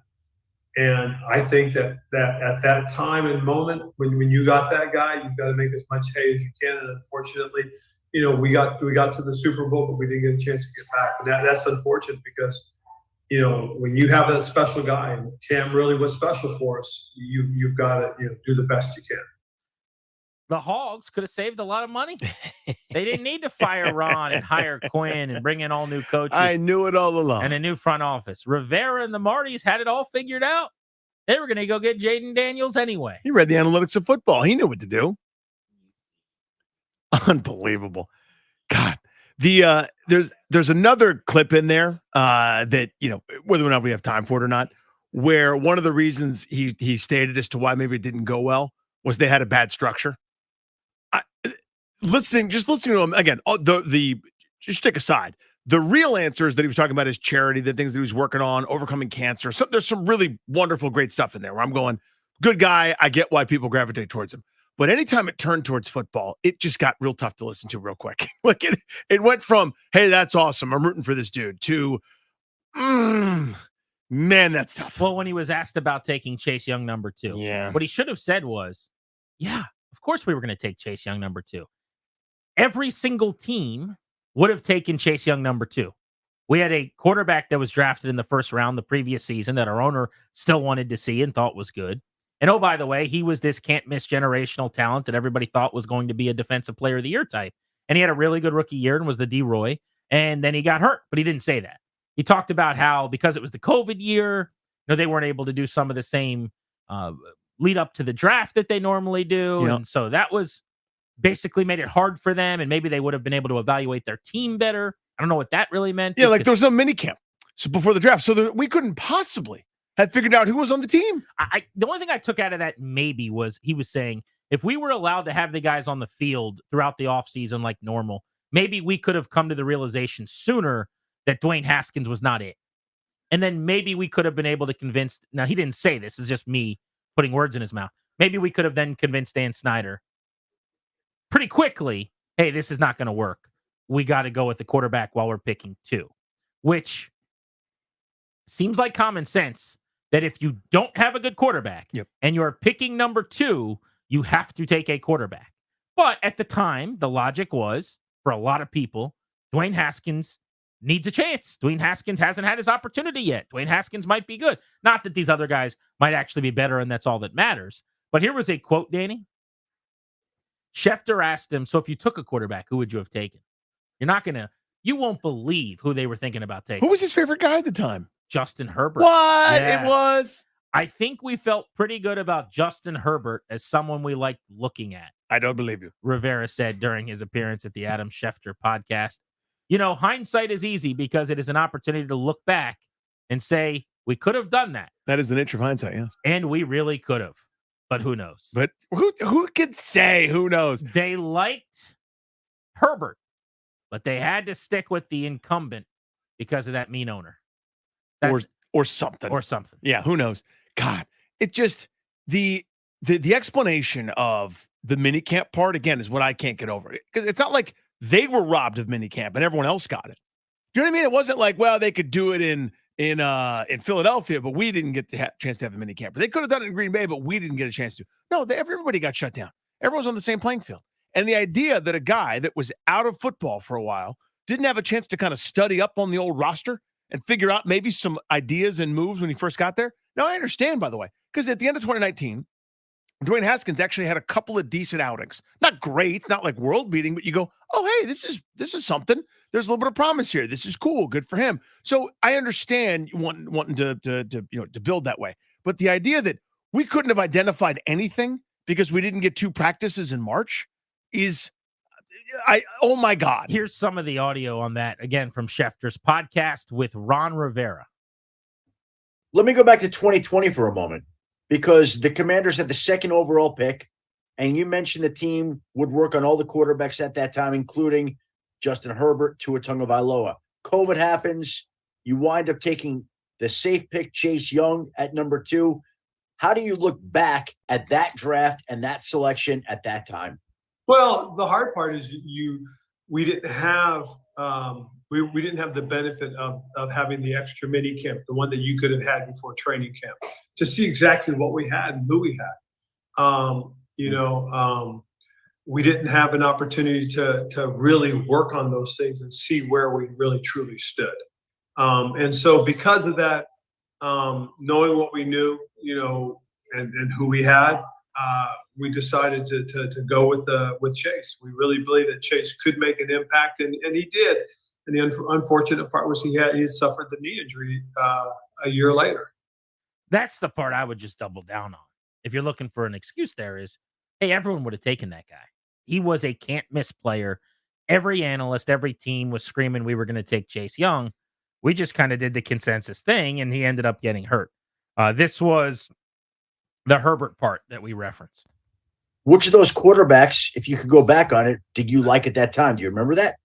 And I think that at that time and moment, when you got that guy, you've got to make as much hay as you can. And unfortunately, we got to the Super Bowl, but we didn't get a chance to get back. And that's unfortunate, because when you have that special guy, and Cam really was special for us, you've got to do the best you can. The Hogs could have saved a lot of money. They didn't need to fire Ron and hire Quinn and bring in all new coaches. I knew it all along. And a new front office. Rivera and the Martys had it all figured out. They were going to go get Jayden Daniels anyway. He read the analytics of football. He knew what to do. Unbelievable. God. There's another clip in there that, whether or not we have time for it or not, where one of the reasons he stated as to why maybe it didn't go well was they had a bad structure. Listening to him again, just take aside. The real answers that he was talking about is charity, the things that he was working on, overcoming cancer. So there's some really wonderful, great stuff in there where I'm going, good guy. I get why people gravitate towards him. But anytime it turned towards football, it just got real tough to listen to real quick. Like it went from, hey, that's awesome, I'm rooting for this dude, to, man, that's tough. Well, when he was asked about taking Chase Young number 2, what he should have said was, yeah, of course we were going to take Chase Young number 2. Every single team would have taken Chase Young number 2. We had a quarterback that was drafted in the first round the previous season that our owner still wanted to see and thought was good. And oh, by the way, he was this can't-miss generational talent that everybody thought was going to be a defensive player of the year type. And he had a really good rookie year and was the D-Roy. And then he got hurt, but he didn't say that. He talked about how, because it was the COVID year, they weren't able to do some of the same lead up to the draft that they normally do. Yep. And so that was basically made it hard for them. And maybe they would have been able to evaluate their team better. I don't know what that really meant. Yeah, like there was no mini camp before the draft. So we couldn't possibly have figured out who was on the team. The only thing I took out of that maybe was he was saying, if we were allowed to have the guys on the field throughout the offseason like normal, maybe we could have come to the realization sooner that Dwayne Haskins was not it. And then maybe we could have been able to convince, now he didn't say this, it's just me putting words in his mouth. Maybe we could have then convinced Dan Snyder pretty quickly, hey, this is not going to work. We got to go with the quarterback while we're picking 2, which seems like common sense that if you don't have a good quarterback and you're picking number 2, you have to take a quarterback. But at the time, the logic was, for a lot of people, Dwayne Haskins needs a chance. Dwayne Haskins hasn't had his opportunity yet. Dwayne Haskins might be good. Not that these other guys might actually be better, and that's all that matters. But here was a quote, Danny. Schefter asked him, so if you took a quarterback, who would you have taken? You won't believe who they were thinking about taking. Who was his favorite guy at the time? Justin Herbert. What? Yeah. It was? I think we felt pretty good about Justin Herbert as someone we liked looking at. I don't believe you. Rivera said during his appearance at the Adam Schefter podcast. Hindsight is easy because it is an opportunity to look back and say, we could have done that. That is the nature of hindsight, yes. And we really could have. But who knows? But who could say? Who knows? They liked Herbert, but they had to stick with the incumbent because of that mean owner. Or something. Or something. Yeah, who knows? God, it just the explanation of the minicamp part again is what I can't get over. Because it's not like they were robbed of minicamp and everyone else got it. Do you know what I mean? It wasn't like, well, they could do it in Philadelphia, but we didn't get the chance to have a minicamp. They could have done it in Green Bay, but we didn't get a chance to. No, everybody got shut down. Everyone's on the same playing field. And the idea that a guy that was out of football for a while didn't have a chance to kind of study up on the old roster and figure out maybe some ideas and moves when he first got there. Now, I understand, by the way, because at the end of 2019, Dwayne Haskins actually had a couple of decent outings. Not great, not like world beating, but you go, oh, hey, this is something. There's a little bit of promise here. This is cool. Good for him. So I understand wanting to build that way. But the idea that we couldn't have identified anything because we didn't get 2 practices in March is oh my God. Here's some of the audio on that again from Schefter's podcast with Ron Rivera. Let me go back to 2020 for a moment, because the Commanders had the 2nd overall pick, and you mentioned the team would work on all the quarterbacks at that time, including Justin Herbert, Tua Tagovailoa. COVID happens. You wind up taking the safe pick, Chase Young, at number 2. How do you look back at that draft and that selection at that time? Well, the hard part is we didn't have we didn't have the benefit of having the extra mini camp, the one that you could have had before training camp, to see exactly what we had and who we had. We didn't have an opportunity to really work on those things and see where we really truly stood. And so because of that, knowing what we knew, and who we had, we decided to go with Chase. We really believe that Chase could make an impact, and he did. And the unfortunate part was he had suffered the knee injury a year later. That's the part I would just double down on. If you're looking for an excuse, there is, hey, everyone would have taken that guy. He was a can't miss player. Every analyst, every team was screaming we were going to take Chase Young. We just kind of did the consensus thing, and he ended up getting hurt. This was the Herbert part that we referenced. Which of those quarterbacks, if you could go back on it, did you like at that time? Do you remember that?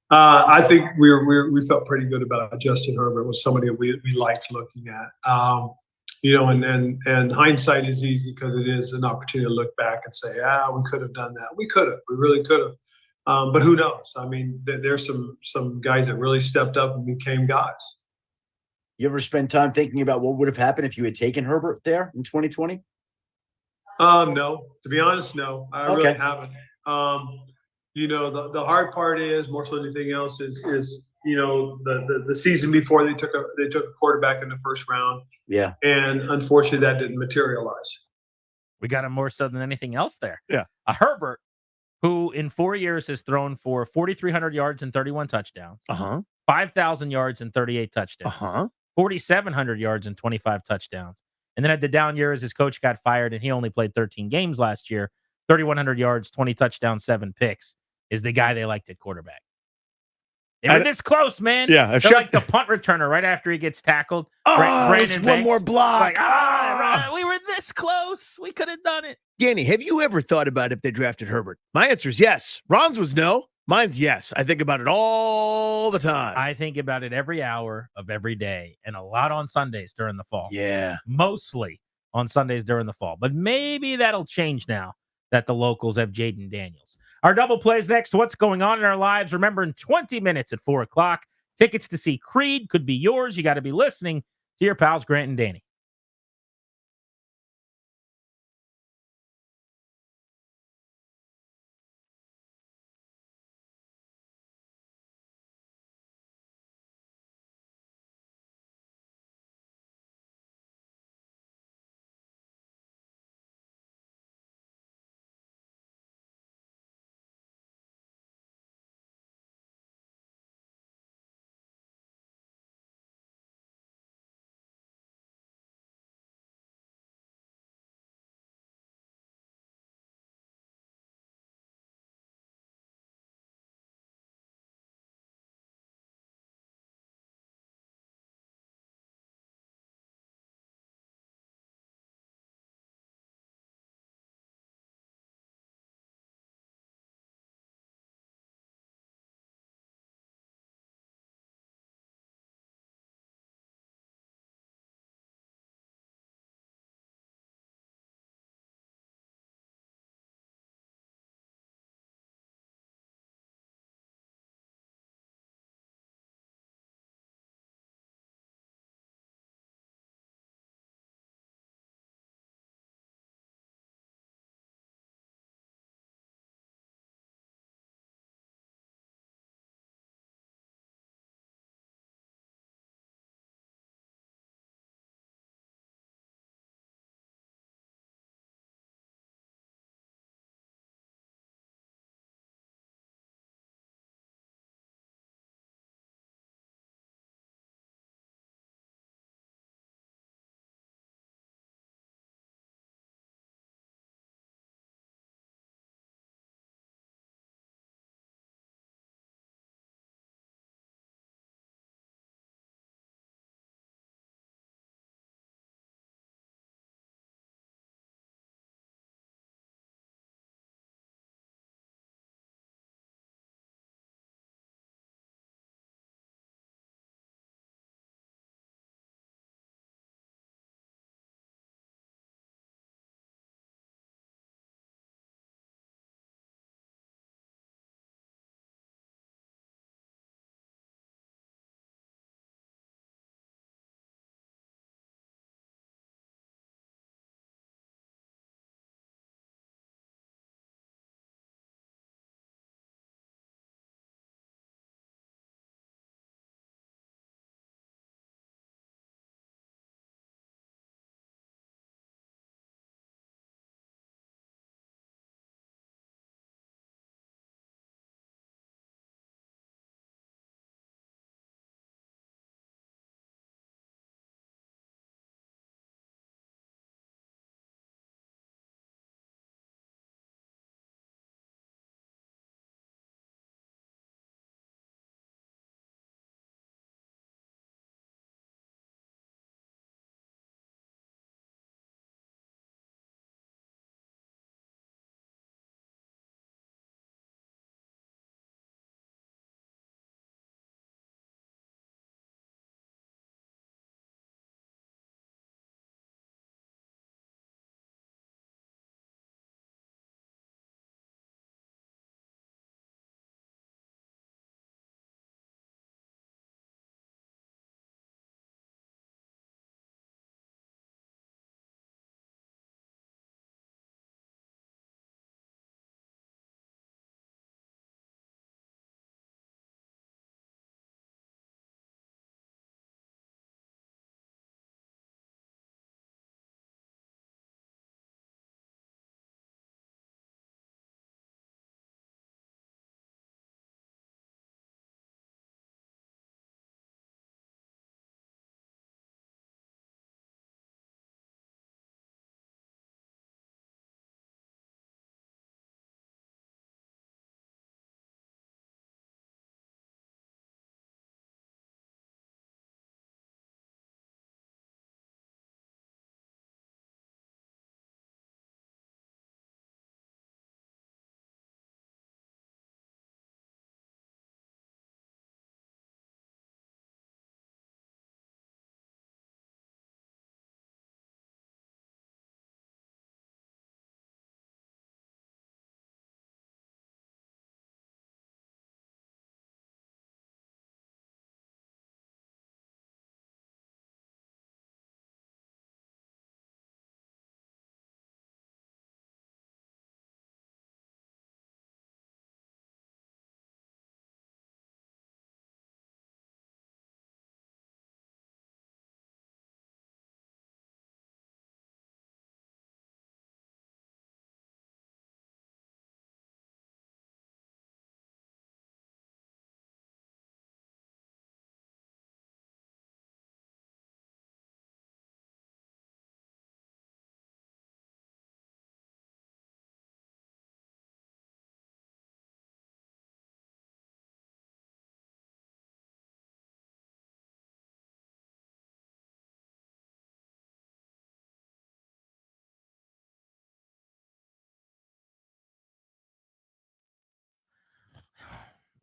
I think we felt pretty good about Justin Herbert. Was somebody that we liked looking at. And hindsight is easy because it is an opportunity to look back and say, we could have done that. We could have. We really could have. But who knows? I mean, there's some guys that really stepped up and became guys. You ever spend time thinking about what would have happened if you had taken Herbert there in 2020? No. To be honest, no. I really haven't. The hard part is, more so than anything else, is the season before they took a quarterback in the first round. Yeah. And unfortunately, that didn't materialize. We got him more so than anything else there. Yeah. A Herbert who in 4 years has thrown for 4,300 yards and 31 touchdowns. 5,000 yards and 38 touchdowns. 4,700 yards and 25 touchdowns. And then at the down year as his coach got fired and he only played 13 games last year, 3,100 yards, 20 touchdowns, 7 picks is the guy they liked at quarterback. They were this close, man. Yeah. They're like the punt returner right after he gets tackled. Brandon one more block. Like, we were this close. We could have done it. Danny, have you ever thought about if they drafted Herbert? My answer is yes. Ron's was no. Mine's yes. I think about it all the time. I think about it every hour of every day and a lot on Sundays during the fall. Yeah. Mostly on Sundays during the fall. But maybe that'll change now that the locals have Jayden Daniels. Our double plays next. What's going on in our lives? Remember, in 20 minutes at 4 o'clock, tickets to see Creed could be yours. You got to be listening to your pals, Grant and Danny.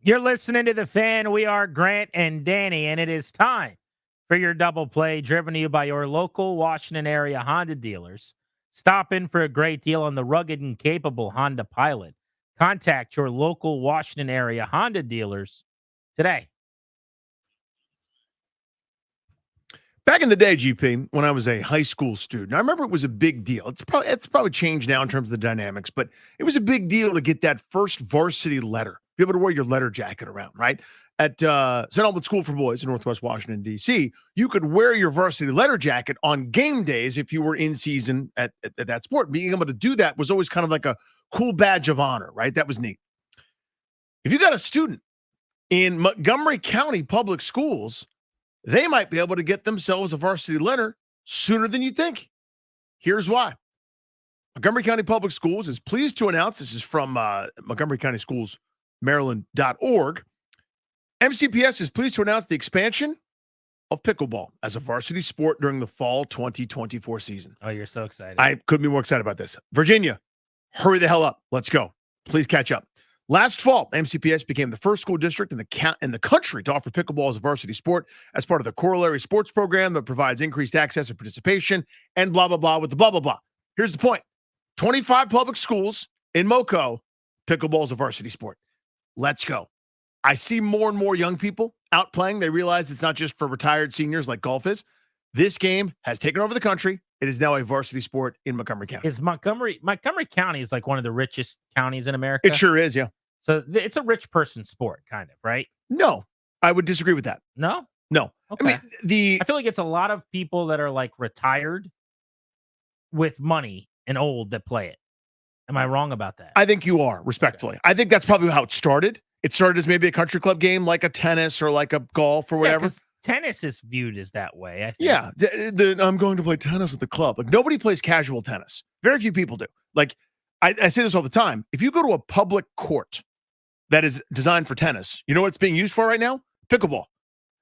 You're listening to The Fan. We are Grant and Danny, and it is time for your double play, driven to you by your local Washington area Honda dealers. Stop in for a great deal on the rugged and capable Honda Pilot. Contact your local Washington area Honda dealers today. Back in the day, GP, when I was a high school student, I remember it was a big deal. It's probably changed now in terms of the dynamics, but it was a big deal to get that first varsity letter. Be able to wear your letter jacket around, right? At St. Albans School for Boys in Northwest Washington, D.C., you could wear your varsity letter jacket on game days if you were in season at that sport. Being able to do that was always kind of like a cool badge of honor, right? That was neat. If you got a student in Montgomery County Public Schools, they might be able to get themselves a varsity letter sooner than you think. Here's why. Montgomery County Public Schools is pleased to announce, this is from Montgomery County Schools, Maryland.org. MCPS is pleased to announce the expansion of pickleball as a varsity sport during the fall 2024 season. Oh, you're so excited. I couldn't be more excited about this. Virginia, hurry the hell up. Let's go. Please catch up. Last fall, MCPS became the first school district in the country to offer pickleball as a varsity sport as part of the corollary sports program that provides increased access and participation and blah, blah, blah with the blah, blah, blah. Here's the point. 25 public schools in MoCo, pickleball is a varsity sport. Let's go. I see more and more young people out playing. They realize it's not just for retired seniors like golf is. This game has taken over the country. It is now a varsity sport in Montgomery County. Is Montgomery County is like one of the richest counties in America? It sure is, yeah. So it's a rich person sport, kind of, right? No, I would disagree with that. No? No. Okay. I mean, I feel like it's a lot of people that are like retired with money and old that play it. Am I wrong about that? I think you are, respectfully. Okay. I think that's probably how it started. It started as maybe a country club game, like a tennis or like a golf or whatever. Tennis is viewed as that way, I think. Yeah. I'm going to play tennis at the club. Like, nobody plays casual tennis. Very few people do. Like, I say this all the time. If you go to a public court that is designed for tennis, you know what it's being used for right now? Pickleball.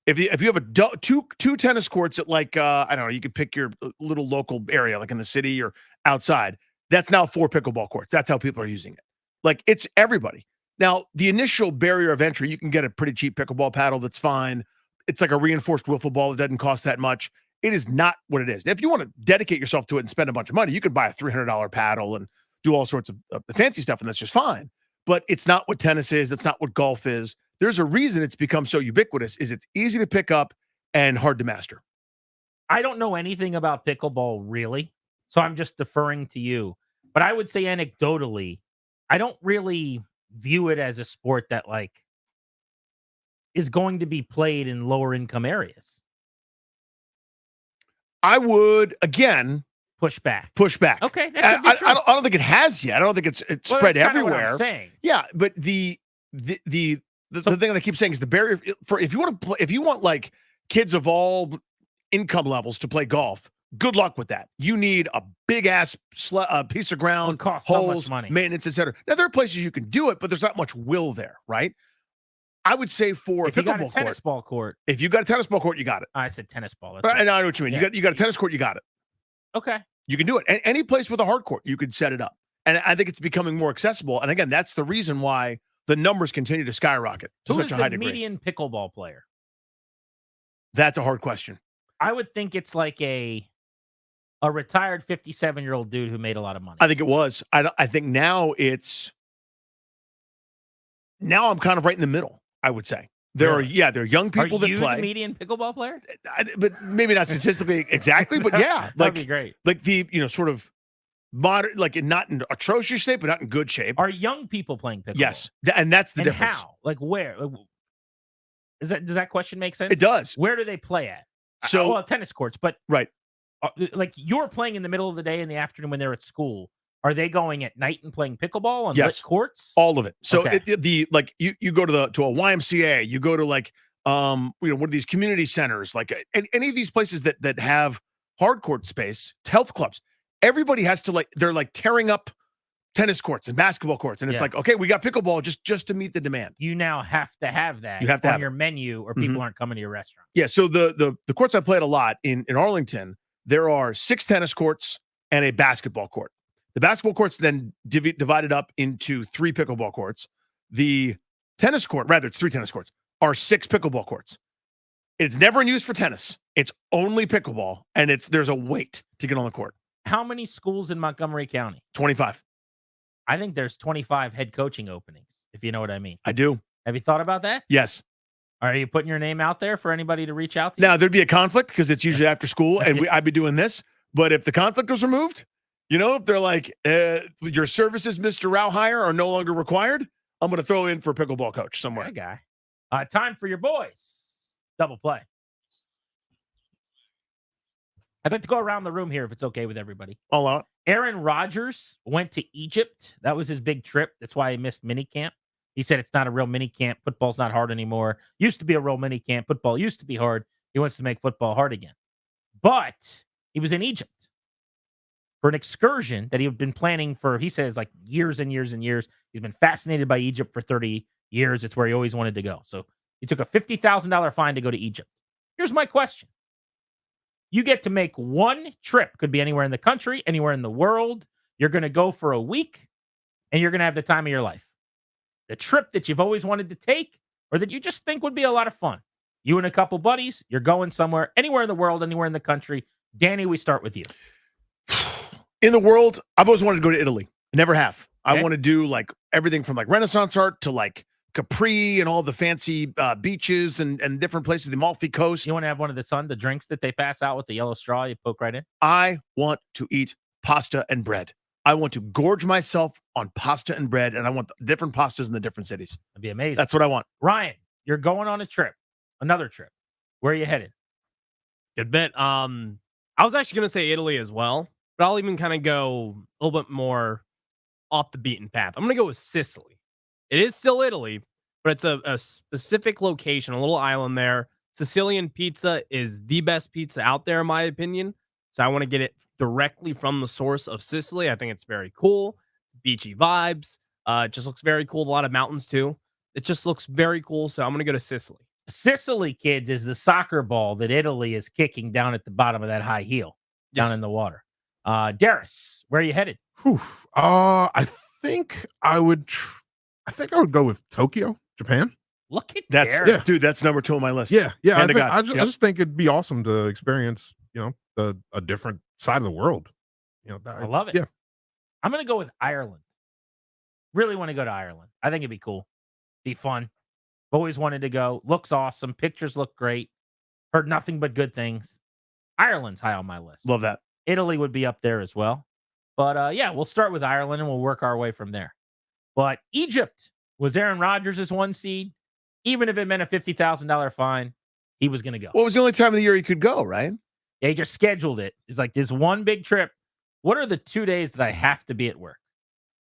If you have a two tennis courts at like, I don't know, you could pick your little local area, like in the city or outside. That's now 4 pickleball courts. That's how people are using it. Like, it's everybody. Now, the initial barrier of entry, you can get a pretty cheap pickleball paddle that's fine. It's like a reinforced wiffle ball that doesn't cost that much. It is not what it is. If you want to dedicate yourself to it and spend a bunch of money, you could buy a $300 paddle and do all sorts of fancy stuff, and that's just fine. But it's not what tennis is. That's not what golf is. There's a reason it's become so ubiquitous, is it's easy to pick up and hard to master. I don't know anything about pickleball, really, so I'm just deferring to you. But I would say anecdotally, I don't really view it as a sport that like is going to be played in lower income areas. I would, again, push back. Okay, that could be true. I don't think it has yet. I don't think it's spread everywhere. What I'm saying. Yeah, but the thing that I keep saying is the barrier for if you want to play, if you want like kids of all income levels to play golf, good luck with that. You need a big ass piece of ground, costs holes, so much money, maintenance, etc. Now there are places you can do it, but there's not much will there, right? I would say for if a you got a pickleball tennis ball court, if you got a tennis ball court, you got it. I said tennis ball. Right, and I know what you mean. Yeah. You got a tennis court, you got it. Okay. You can do it. Any place with a hard court, you could set it up. And I think it's becoming more accessible. And again, that's the reason why the numbers continue to skyrocket to Who such is a high the degree. median pickleball player? That's a hard question. I would think it's like a retired 57-year-old dude who made a lot of money. I think it was. I think now I'm kind of right in the middle, I would say. There are young people that play. Are you the median pickleball player? But maybe not statistically exactly, but yeah. That'd be great. Like the, sort of modern, like not in atrocious shape, but not in good shape. Are young people playing pickleball? Yes. And that's the difference. How? Like where? Does that question make sense? It does. Where do they play at? So, well, tennis courts, but right. Like you're playing in the middle of the day in the afternoon when they're at school. Are they going at night and playing pickleball on lit courts? All of it. So okay. You go to a YMCA, you go to like one of these community centers, like any of these places that have hard court space, health clubs. Everybody has to they're like tearing up tennis courts and basketball courts, and it's like, okay, we got pickleball just to meet the demand. You now have to have that. You have to on have your menu, or people aren't coming to your restaurant. Yeah. So the courts I played a lot in Arlington, there are 6 tennis courts and a basketball court. The basketball courts then divided up into 3 pickleball courts. The tennis court, rather, it's 3 tennis courts, are 6 pickleball courts. It's never in use for tennis. It's only pickleball, and there's a wait to get on the court. How many schools in Montgomery County? 25. I think there's 25 head coaching openings, if you know what I mean. I do. Have you thought about that? Yes. Are you putting your name out there for anybody to reach out to? Now, there'd be a conflict because it's usually after school, and I'd be doing this. But if the conflict was removed, if they're like, your services, Mr. Rauhire, are no longer required, I'm going to throw in for a pickleball coach somewhere. That guy. Time for your boys. Double play. I'd like to go around the room here if it's okay with everybody. All out. Aaron Rodgers went to Egypt. That was his big trip. That's why he missed minicamp. He said it's not a real minicamp. Football's not hard anymore. Used to be a real minicamp. Football used to be hard. He wants to make football hard again. But he was in Egypt for an excursion that he had been planning for, he says, like years and years and years. He's been fascinated by Egypt for 30 years. It's where he always wanted to go. So he took a $50,000 fine to go to Egypt. Here's my question. You get to make one trip. Could be anywhere in the country, anywhere in the world. You're going to go for a week, and you're going to have the time of your life. The trip that you've always wanted to take or that you just think would be a lot of fun. You and a couple buddies, you're going somewhere, anywhere in the world, anywhere in the country. Danny, we start with you. In the world, I've always wanted to go to Italy. I never have. Okay. I want to do like everything from like Renaissance art to like Capri and all the fancy beaches and different places, the Amalfi Coast. You want to have one of the drinks that they pass out with the yellow straw you poke right in? I want to eat pasta and bread. I want to gorge myself on pasta and bread, and I want different pastas in the different cities. That'd be amazing. That's what I want. Ryan, you're going on a trip, another trip. Where are you headed? Good bit. I was actually going to say Italy as well, but I'll even kind of go a little bit more off the beaten path. I'm going to go with Sicily. It is still Italy, but it's a specific location, a little island there. Sicilian pizza is the best pizza out there, in my opinion. So I want to get it directly from the source of Sicily. I think it's very cool. Beachy vibes. It just looks very cool. A lot of mountains, too. It just looks very cool. So I'm going to go to Sicily. Sicily, kids, is the soccer ball that Italy is kicking down at the bottom of that high heel down in the water. Darius, where are you headed? I think I would go with Tokyo, Japan. Look at that. Dude, that's number 2 on my list. Yeah. I Yep. just think it'd be awesome to experience, a different side of the world. I love it. Yeah. I'm going to go with Ireland. Really want to go to Ireland. I think it'd be cool. Be fun. Always wanted to go. Looks awesome. Pictures look great. Heard nothing but good things. Ireland's high on my list. Love that. Italy would be up there as well. But yeah, we'll start with Ireland and we'll work our way from there. But Egypt was Aaron Rodgers' 1 seed. Even if it meant a $50,000 fine, he was going to go. What was the only time of the year he could go, right? Yeah, he just scheduled it. It's like this one big trip. What are the 2 days that I have to be at work?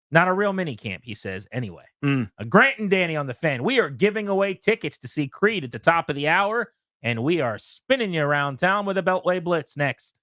Not a real mini camp, he says, anyway. Grant and Danny on the Fan. We are giving away tickets to see Creed at the top of the hour, and we are spinning you around town with a Beltway Blitz next.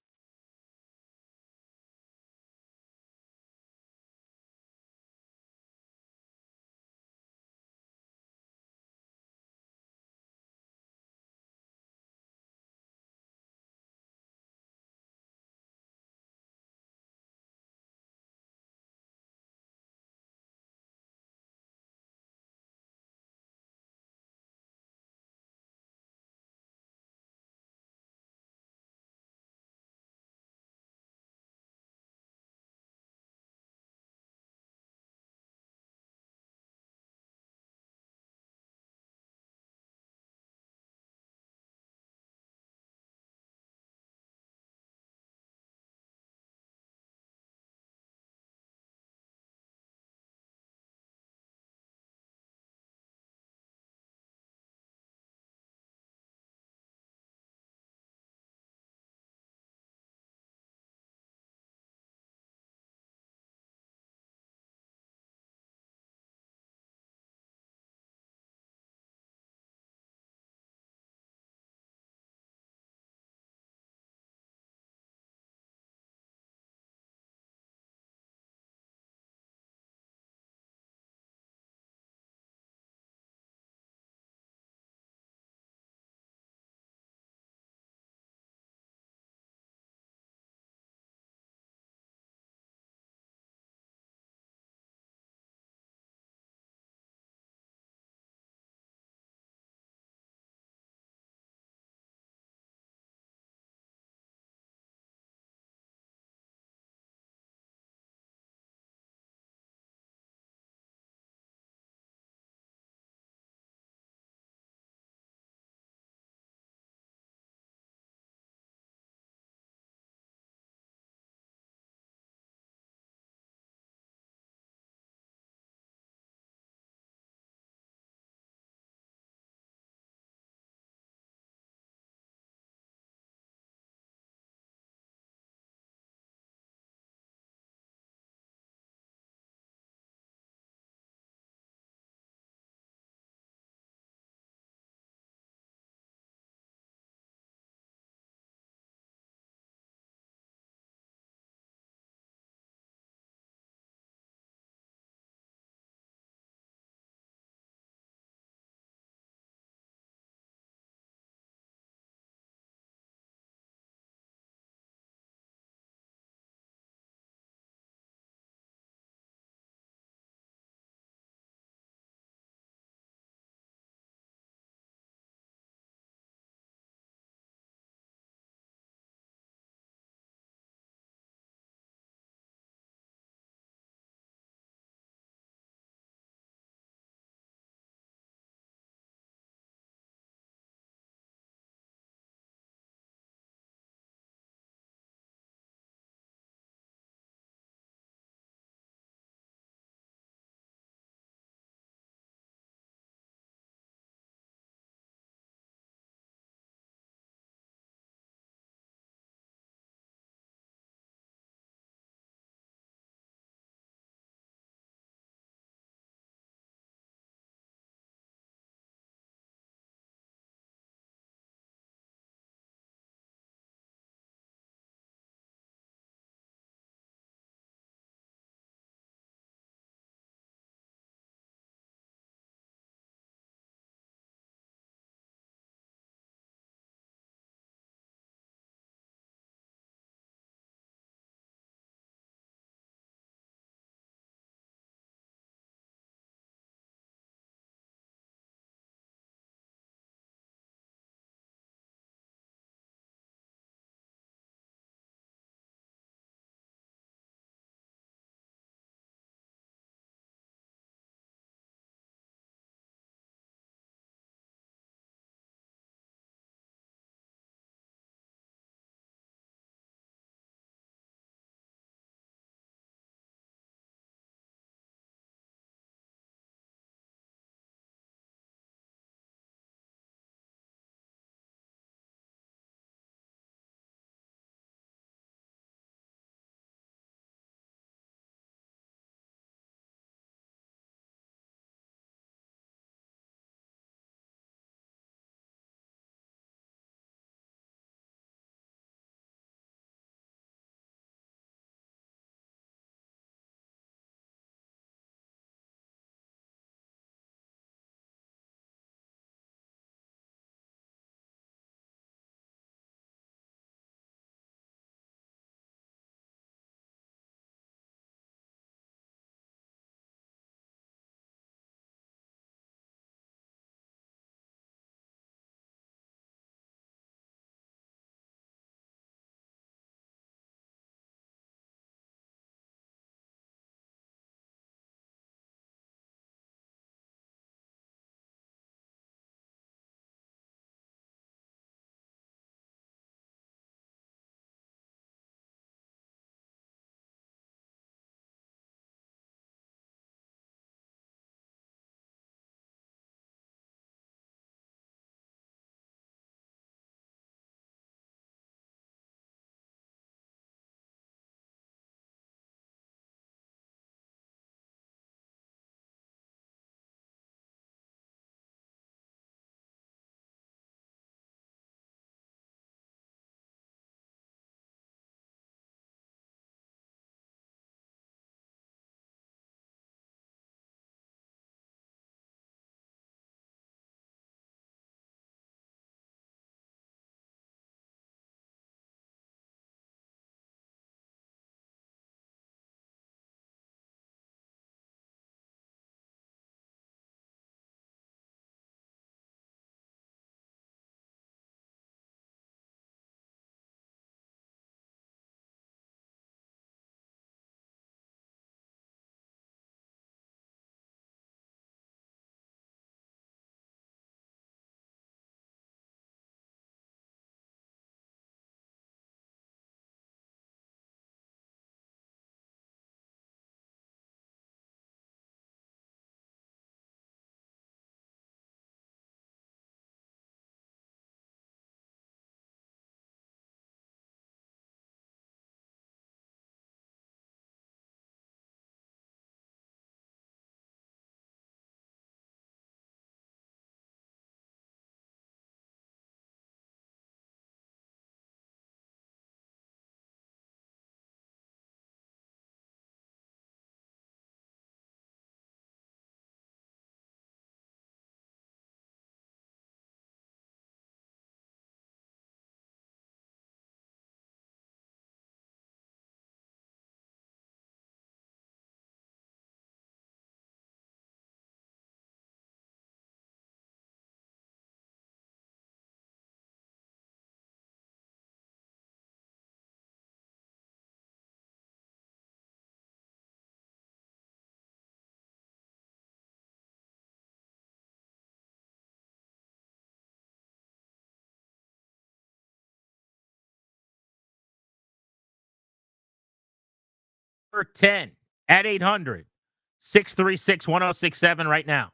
10 at 800-636-1067 right now.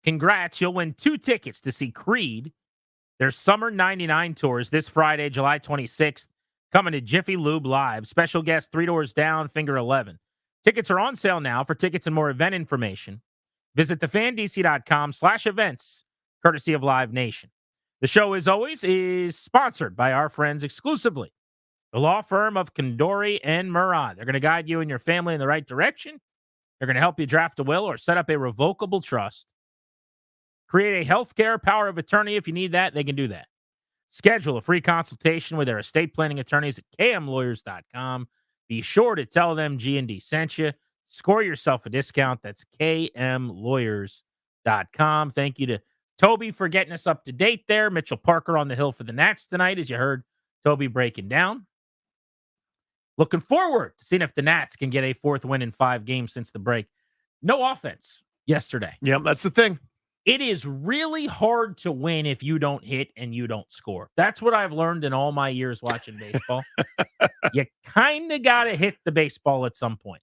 Congrats, you'll win 2 tickets to see Creed, their Summer 99 tours this Friday, July 26th, coming to Jiffy Lube Live. Special guest, 3 Doors Down, Finger 11. Tickets are on sale now. For tickets and more event information, visit thefandc.com/events, courtesy of Live Nation. The show, as always, is sponsored by our friends exclusively, the law firm of Condori and Murad. They're going to guide you and your family in the right direction. They're going to help you draft a will or set up a revocable trust. Create a healthcare power of attorney if you need that. They can do that. Schedule a free consultation with their estate planning attorneys at kmlawyers.com. Be sure to tell them G&D sent you. Score yourself a discount. That's kmlawyers.com. Thank you to Toby for getting us up to date there. Mitchell Parker on the hill for the Nats tonight, as you heard Toby breaking down. Looking forward to seeing if the Nats can get a 4th win in 5 games since the break. No offense yesterday. Yeah, that's the thing. It is really hard to win if you don't hit and you don't score. That's what I've learned in all my years watching baseball. You kind of got to hit the baseball at some point,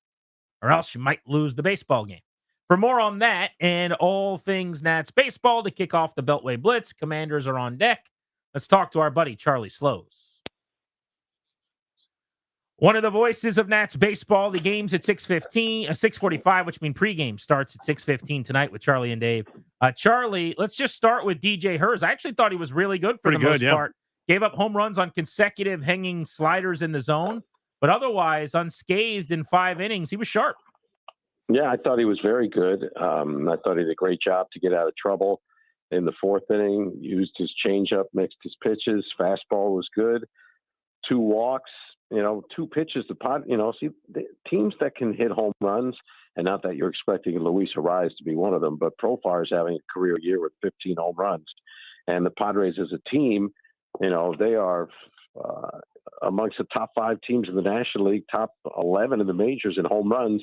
or else you might lose the baseball game. For more on that and all things Nats baseball to kick off the Beltway Blitz, Commanders are on deck. Let's talk to our buddy Charlie Slows. One of the voices of Nats baseball. The game's at 6:45, which means pregame starts at 6:15 tonight with Charlie and Dave. Charlie, let's just start with DJ Hurst. I actually thought he was really good for the most part. Gave up home runs on consecutive hanging sliders in the zone, but otherwise unscathed in 5 innings. He was sharp. Yeah, I thought he was very good. I thought he did a great job to get out of trouble in the 4th inning. Used his changeup, mixed his pitches. Fastball was good. 2 walks. 2 pitches to pot. See, the teams that can hit home runs, and not that you're expecting Luis Ariz to be one of them, but Profar is having a career year with 15 home runs. And the Padres as a team, they are amongst the top 5 teams in the National League, top 11 in the majors in home runs.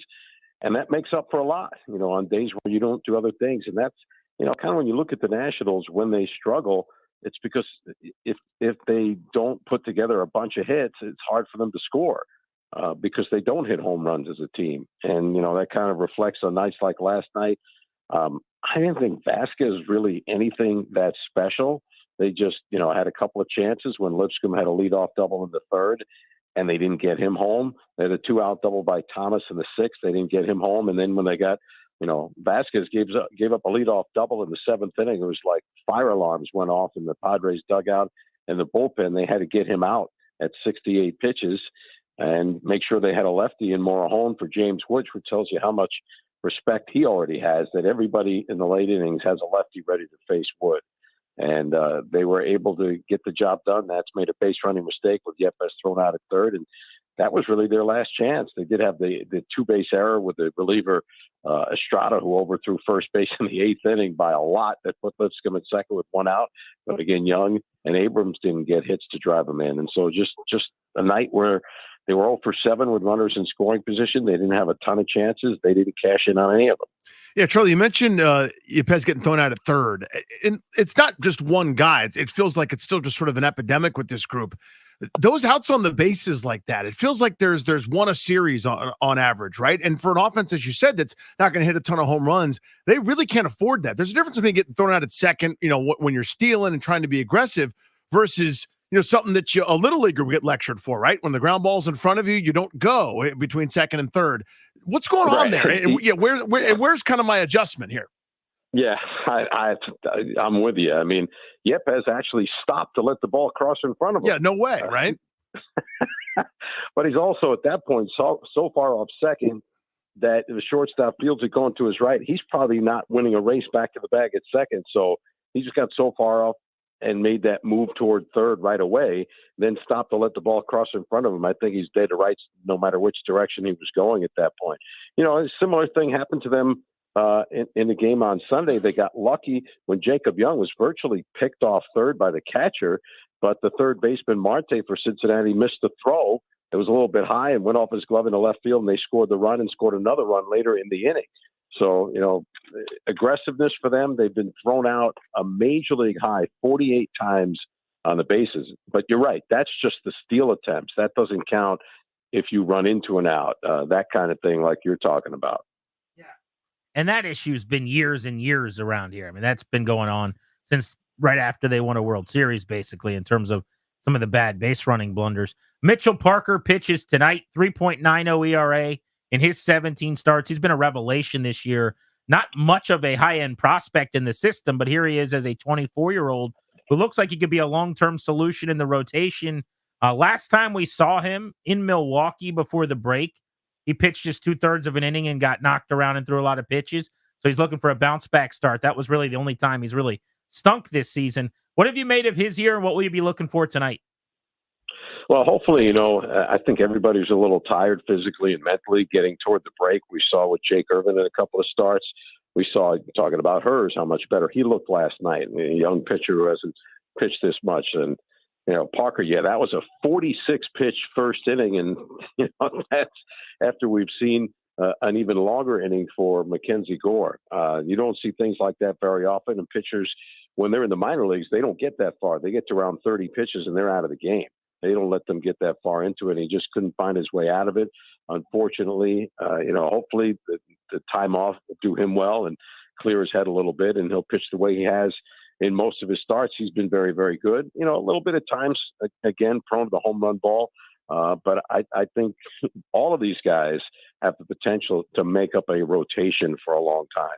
And that makes up for a lot, on days where you don't do other things. And that's, kind of when you look at the Nationals, when they struggle, it's because if they don't put together a bunch of hits, it's hard for them to score because they don't hit home runs as a team. And, that kind of reflects on nights like last night. I didn't think Vasquez really anything that special. They just, had a couple of chances when Lipscomb had a leadoff double in the 3rd, and they didn't get him home. They had a 2-out double by Thomas in the 6th. They didn't get him home. And then when they got Vasquez gave up a leadoff double in the 7th inning. It was like fire alarms went off in the Padres dugout and the bullpen. They had to get him out at 68 pitches and make sure they had a lefty in Morejon for James Woods, which tells you how much respect he already has, that everybody in the late innings has a lefty ready to face Wood. And they were able to get the job done. That's made a base running mistake with Yepes thrown out at 3rd. And that was really their last chance. They did have the 2-base error with the reliever Estrada, who overthrew first base in the 8th inning by a lot. That put Lipscomb at 2nd with 1 out. But again, Young and Abrams didn't get hits to drive them in. And so just a night where they were 0 for 7 with runners in scoring position. They didn't have a ton of chances. They didn't cash in on any of them. Yeah, Charlie, you mentioned Yepes getting thrown out at 3rd. And it's not just one guy. It feels like it's still just sort of an epidemic with this group. Those outs on the bases like that, it feels like there's one a series on average, right? And for an offense, as you said, that's not going to hit a ton of home runs, they really can't afford that. There's a difference between getting thrown out at 2nd, when you're stealing and trying to be aggressive versus, something that a little leaguer would get lectured for, right? When the ground ball's in front of you, you don't go between 2nd and 3rd. What's going on there? And where's kind of my adjustment here? Yeah, I'm with you. I mean, Yepes actually stopped to let the ball cross in front of him. Yeah, no way, right? But he's also at that point so far off 2nd that the shortstop fields it going to his right. He's probably not winning a race back to the bag at 2nd. So he just got so far off and made that move toward 3rd right away, then stopped to let the ball cross in front of him. I think he's dead to rights no matter which direction he was going at that point. A similar thing happened to them in the game on Sunday. They got lucky when Jacob Young was virtually picked off 3rd by the catcher, but the 3rd baseman Marte for Cincinnati missed the throw. It was a little bit high and went off his glove in the left field, and they scored the run and scored another run later in the inning. So, aggressiveness for them, they've been thrown out a major league high 48 times on the bases. But you're right, that's just the steal attempts. That doesn't count, if you run into an out, that kind of thing like you're talking about. And that issue's been years and years around here. I mean, that's been going on since right after they won a World Series, basically, in terms of some of the bad base running blunders. Mitchell Parker pitches tonight, 3.90 ERA in his 17 starts. He's been a revelation this year. Not much of a high-end prospect in the system, but here he is as a 24-year-old who looks like he could be a long-term solution in the rotation. Last time we saw him in Milwaukee before the break, he pitched just 2/3 of an inning and got knocked around and threw a lot of pitches. So he's looking for a bounce-back start. That was really the only time he's really stunk this season. What have you made of his year, and what will you be looking for tonight? Well, hopefully, I think everybody's a little tired physically and mentally getting toward the break. We saw with Jake Irvin in a couple of starts. We saw, talking about hers, how much better he looked last night. A young pitcher who hasn't pitched this much. And, Parker, that was a 46-pitch first inning. And, that's after we've seen an even longer inning for Mackenzie Gore. You don't see things like that very often. And pitchers, when they're in the minor leagues, they don't get that far. They get to around 30 pitches and they're out of the game. They don't let them get that far into it. He just couldn't find his way out of it. Unfortunately, hopefully the time off will do him well and clear his head a little bit, and he'll pitch the way he has in most of his starts. He's been very, very good. A little bit of times, again, prone to the home run ball. But I think all of these guys have the potential to make up a rotation for a long time.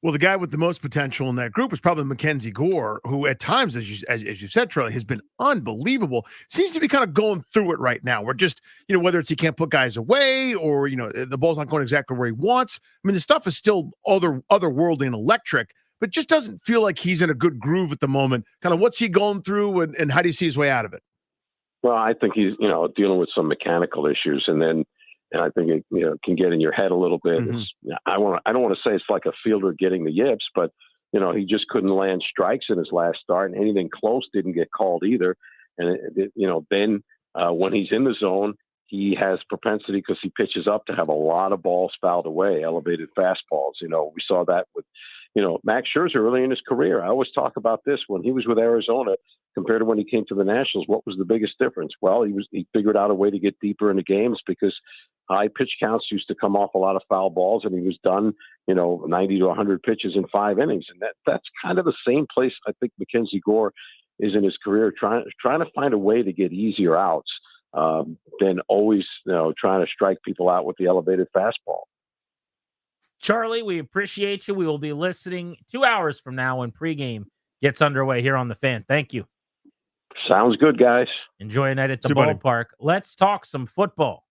Well, the guy with the most potential in that group is probably Mackenzie Gore, who at times, as you said, Charlie, has been unbelievable. Seems to be kind of going through it right now. We're just, whether it's he can't put guys away or, the ball's not going exactly where he wants. I mean, the stuff is still otherworldly and electric, but just doesn't feel like he's in a good groove at the moment. Kind of what's he going through and how do you see his way out of it? Well, I think he's, dealing with some mechanical issues, and I think it, can get in your head a little bit. Mm-hmm. I don't want to say it's like a fielder getting the yips, but he just couldn't land strikes in his last start, and anything close didn't get called either. And then when he's in the zone, he has propensity, because he pitches up, to have a lot of balls fouled away, elevated fastballs. We saw that with Max Scherzer early in his career. I always talk about this when he was with Arizona compared to when he came to the Nationals. What was the biggest difference? Well, he figured out a way to get deeper into games because high pitch counts used to come off a lot of foul balls, and he was done, 90 to 100 pitches in 5 innings. And that's kind of the same place I think Mackenzie Gore is in his career, trying to find a way to get easier outs than always, trying to strike people out with the elevated fastball. Charlie, we appreciate you. We will be listening 2 hours from now when pregame gets underway here on The Fan. Thank you. Sounds good, guys. Enjoy a night at the See you, buddy. ballpark. Let's talk some football.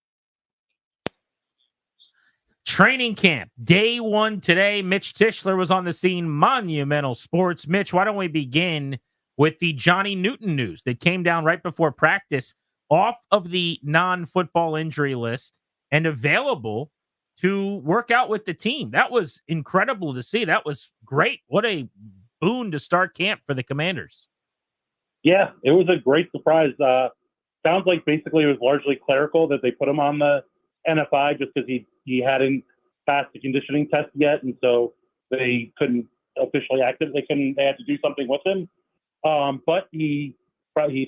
Training camp, day 1 today. Mitch Tischler was on the scene, Monumental Sports. Mitch, why don't we begin with the Johnny Newton news that came down right before practice, off of the non-football injury list and available to work out with the team. That was incredible to see. That was great. What a boon to start camp for the Commanders. Yeah, it was a great surprise. Sounds like basically it was largely clerical that they put him on the NFI just because he hadn't passed the conditioning test yet, and so they couldn't officially active. They had to do something with him. But he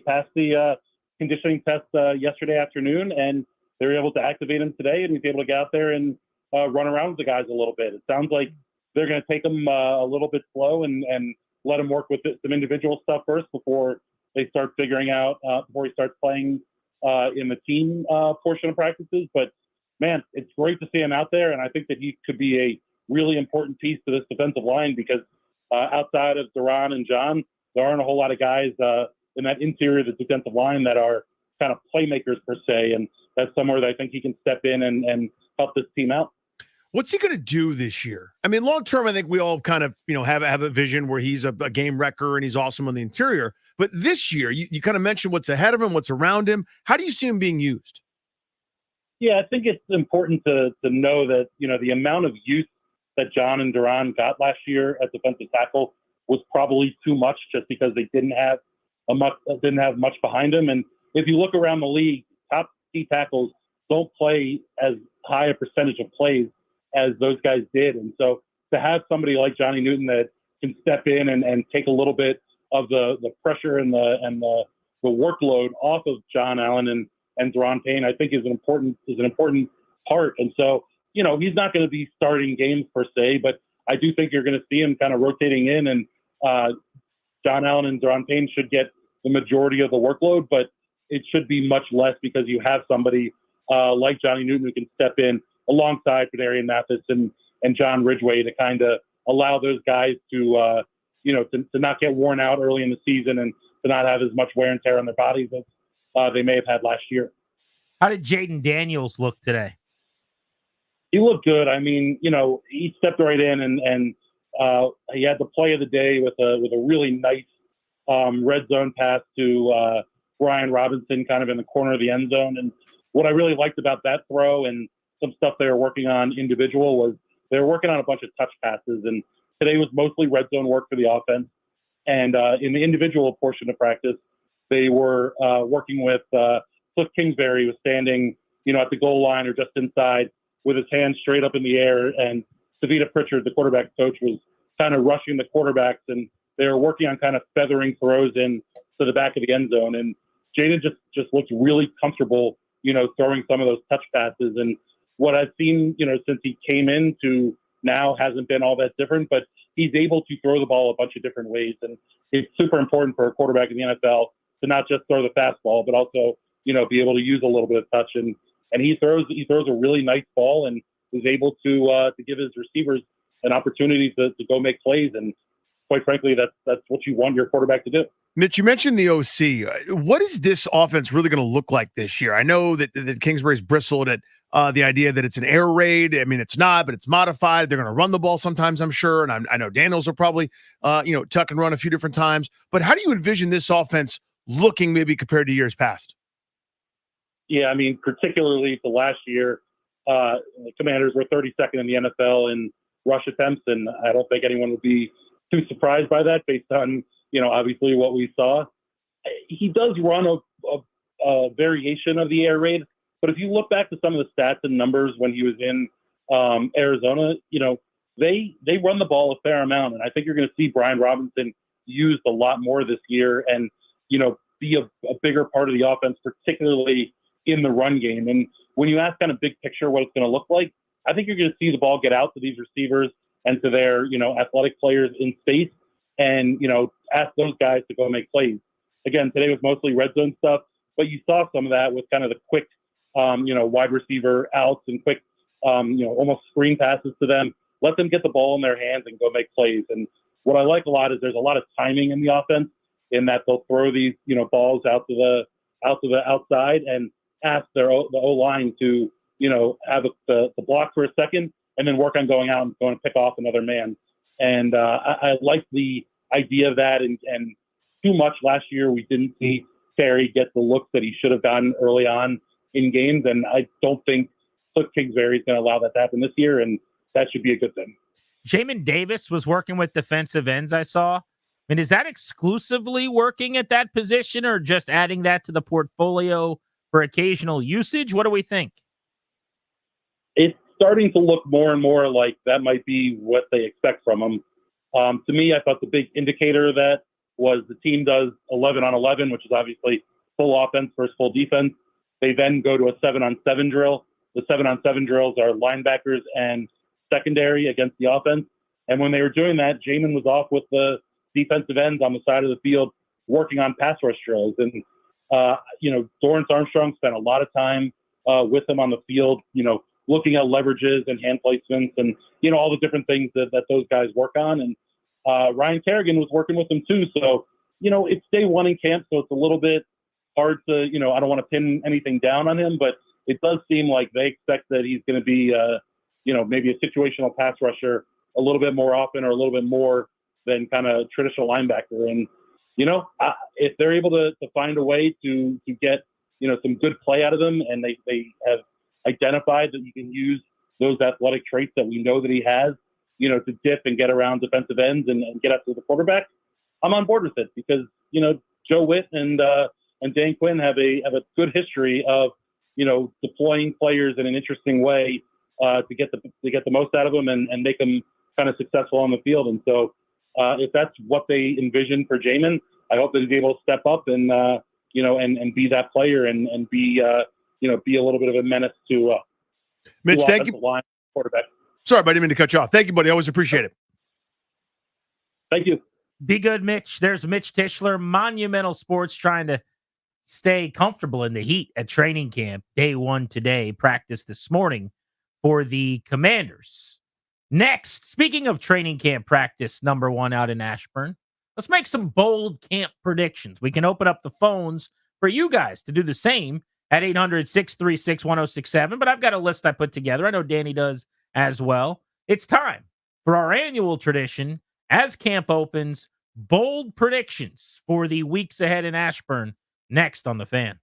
passed the conditioning test yesterday afternoon, and they were able to activate him today, and he's able to get out there and run around with the guys a little bit. It sounds like they're going to take him a little bit slow and let him work with some individual stuff first before they start figuring out, before he starts playing in the team portion of practices. But, man, it's great to see him out there, and I think that he could be a really important piece to this defensive line because outside of Duran and John, there aren't a whole lot of guys in that interior of the defensive line that are kind of playmakers per se, and that's somewhere that I think he can step in and help this team out. What's he going to do this year? I mean, long term, I think we all kind of, have a vision where he's a game wrecker and he's awesome on the interior. But this year, you kind of mentioned what's ahead of him, what's around him. How do you see him being used? Yeah, I think it's important to know that, the amount of use that John and Duran got last year at defensive tackle was probably too much just because they didn't have much behind him. And if you look around the league, top D tackles don't play as high a percentage of plays as those guys did. And so to have somebody like Johnny Newton that can step in and take a little bit of the pressure and the workload off of John Allen and Deron Payne, I think is an important part. And so, he's not going to be starting games per se, but I do think you're going to see him kind of rotating in, and John Allen and Deron Payne should get the majority of the workload, but it should be much less because you have somebody like Johnny Newton who can step in alongside Kadarian Mathis and John Ridgeway to kind of allow those guys to not get worn out early in the season and to not have as much wear and tear on their bodies as they may have had last year. How did Jayden Daniels look today? He looked good. I mean, he stepped right in and he had the play of the day with a really nice red zone pass to Brian Robinson kind of in the corner of the end zone. And what I really liked about that throw and some stuff they were working on individual was they were working on a bunch of touch passes. And today was mostly red zone work for the offense. And in the individual portion of practice, they were working with Cliff Kingsbury, was standing, at the goal line or just inside with his hands straight up in the air. And Savita Pritchard, the quarterback coach, was kind of rushing the quarterbacks, and they were working on kind of feathering throws in to the back of the end zone. And Jayden just looks really comfortable, throwing some of those touch passes. And what I've seen, since he came into now hasn't been all that different, but he's able to throw the ball a bunch of different ways. And it's super important for a quarterback in the NFL to not just throw the fastball, but also, be able to use a little bit of touch. And he throws a really nice ball and is able to give his receivers an opportunity to go make plays. And quite frankly, that's what you want your quarterback to do. Mitch, you mentioned the OC. What is this offense really going to look like this year? I know that Kingsbury's bristled at the idea that it's an air raid. I mean, it's not, but it's modified. They're going to run the ball sometimes, I'm sure. And I know Daniels will probably, tuck and run a few different times. But how do you envision this offense looking maybe compared to years past? Yeah, I mean, particularly to last year, the Commanders were 32nd in the NFL in rush attempts, and I don't think anyone would be too surprised by that based on, obviously what we saw. He does run a variation of the air raid, but if you look back to some of the stats and numbers when he was in Arizona, they run the ball a fair amount, and I think you're going to see Brian Robinson used a lot more this year and, be a bigger part of the offense, particularly in the run game. And when you ask kind of big picture what it's going to look like, I think you're going to see the ball get out to these receivers and to their, athletic players in space and, ask those guys to go make plays. Again, today was mostly red zone stuff, but you saw some of that with kind of the quick, wide receiver outs and quick, almost screen passes to them. Let them get the ball in their hands and go make plays. And what I like a lot is there's a lot of timing in the offense in that they'll throw these, balls out to the outside and ask the O-line to, have the block for a second and then work on going out and going to pick off another man. And I like the idea of that. And too much last year, we didn't see Terry get the looks that he should have gotten early on in games. And I don't think Cliff Kingsbury is going to allow that to happen this year. And that should be a good thing. Jamin Davis was working with defensive ends, I saw. I mean, is that exclusively working at that position or just adding that to the portfolio for occasional usage? What do we think? It's starting to look more and more like that might be what they expect from him. To me, I thought the big indicator of that was the team does 11 on 11, which is obviously full offense versus full defense. They then go to a 7-on-7 drill. The 7-on-7 drills are linebackers and secondary against the offense. And when they were doing that, Jamin was off with the defensive ends on the side of the field working on pass rush drills. And, Dorrance Armstrong spent a lot of time with him on the field, looking at leverages and hand placements and, all the different things that those guys work on. And Ryan Kerrigan was working with them too. So, it's day one in camp, so it's a little bit hard to, I don't want to pin anything down on him, but it does seem like they expect that he's going to be, maybe a situational pass rusher a little bit more often or a little bit more than kind of traditional linebacker. And, if they're able to find a way to get, some good play out of them and they have identified that you can use those athletic traits that we know that he has, to dip and get around defensive ends and get up to the quarterback, I'm on board with it because, Joe Witt and Dan Quinn have a good history of, deploying players in an interesting way to get the most out of them and make them kind of successful on the field. And so if that's what they envision for Jamin, I hope that he's able to step up and, and be that player and be be a little bit of a menace to Mitch, thank offensive you. line, quarterback. Sorry, but I didn't mean to cut you off. Thank you, buddy. Always appreciate it. Thank you. Be good, Mitch. There's Mitch Tischler, Monumental Sports, trying to stay comfortable in the heat at training camp. Day one today, practice this morning for the Commanders. Next, speaking of training camp practice, number one out in Ashburn, let's make some bold camp predictions. We can open up the phones for you guys to do the same at 800-636-1067. But I've got a list I put together. I know Danny does as well. It's time for our annual tradition as camp opens, bold predictions for the weeks ahead in Ashburn. Next on The Fan.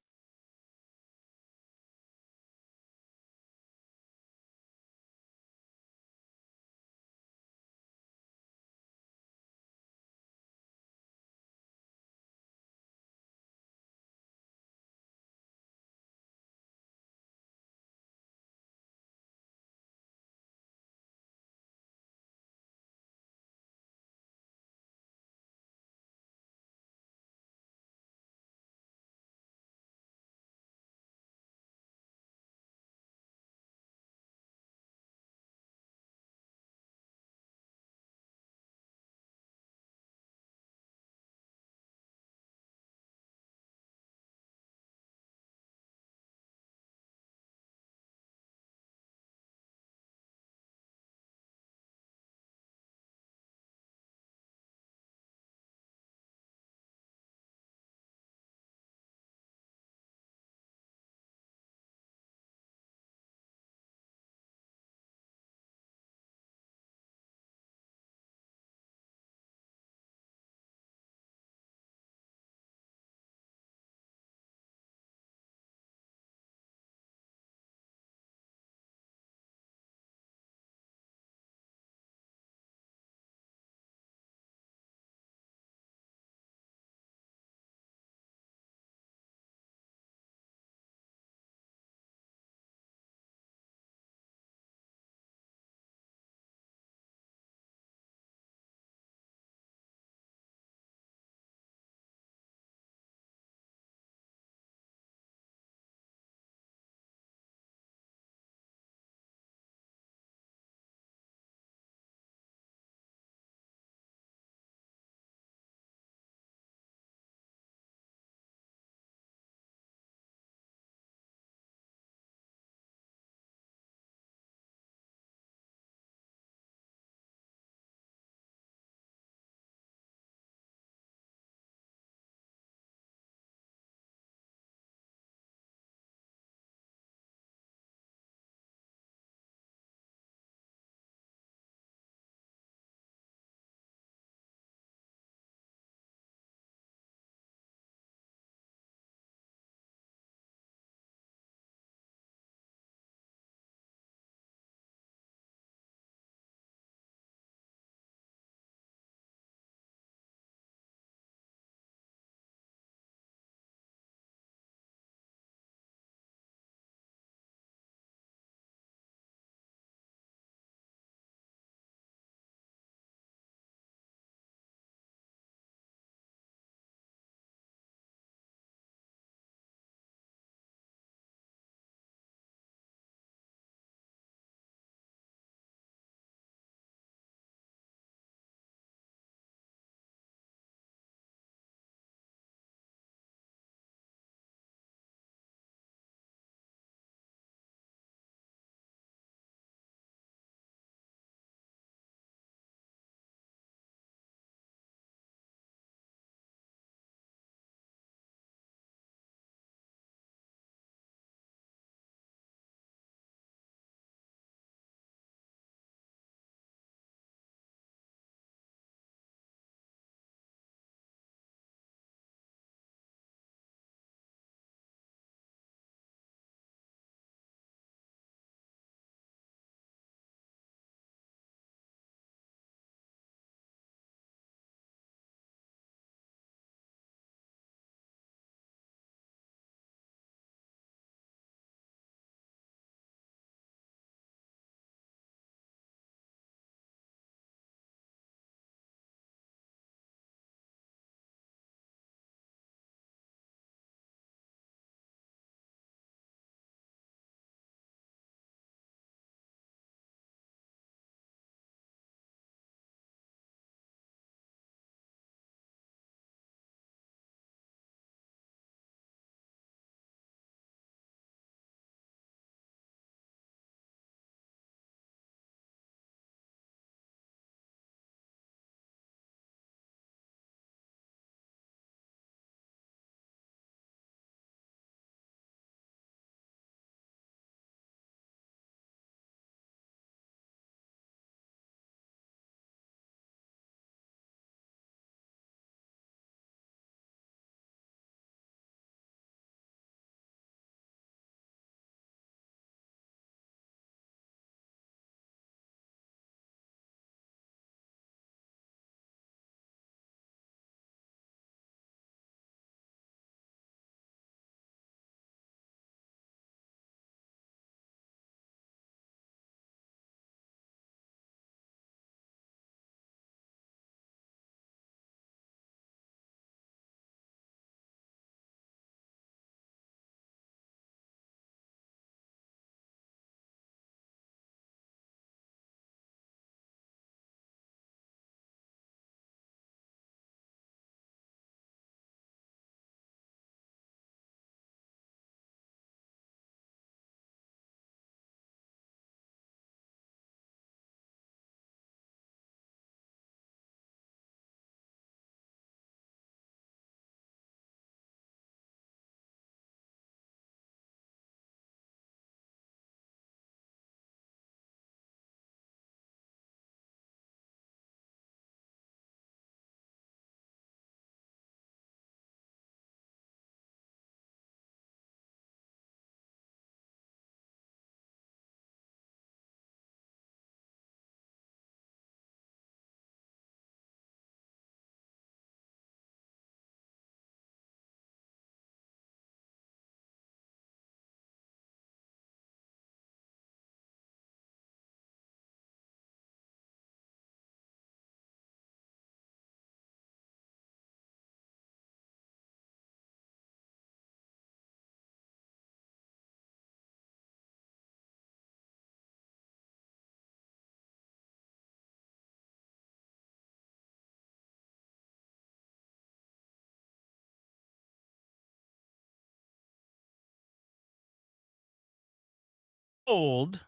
old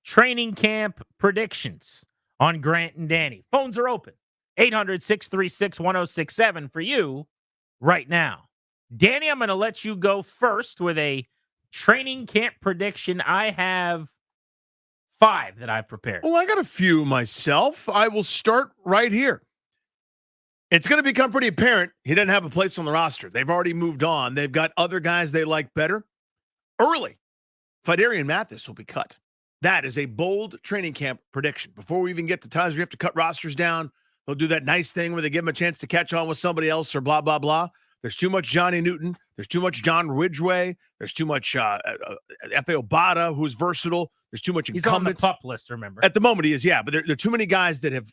training camp predictions on Grant and Danny. Phones are open. 800-636-1067 for you right now. Danny, I'm going to let you go first with a training camp prediction. I have 5 that I've prepared. Well, I got a few myself. I will start right here. It's going to become pretty apparent he doesn't have a place on the roster. They've already moved on. They've got other guys they like better. Early, Fidarian Mathis will be cut. That is a bold training camp prediction. Before we even get to times we have to cut rosters down, they'll do that nice thing where they give him a chance to catch on with somebody else or blah, blah, blah. There's too much Johnny Newton. There's too much John Ridgway. There's too much F.A. Obata, who's versatile. There's too much incumbents. He's on the pup list, remember? At the moment, he is, yeah. But there are too many guys that have,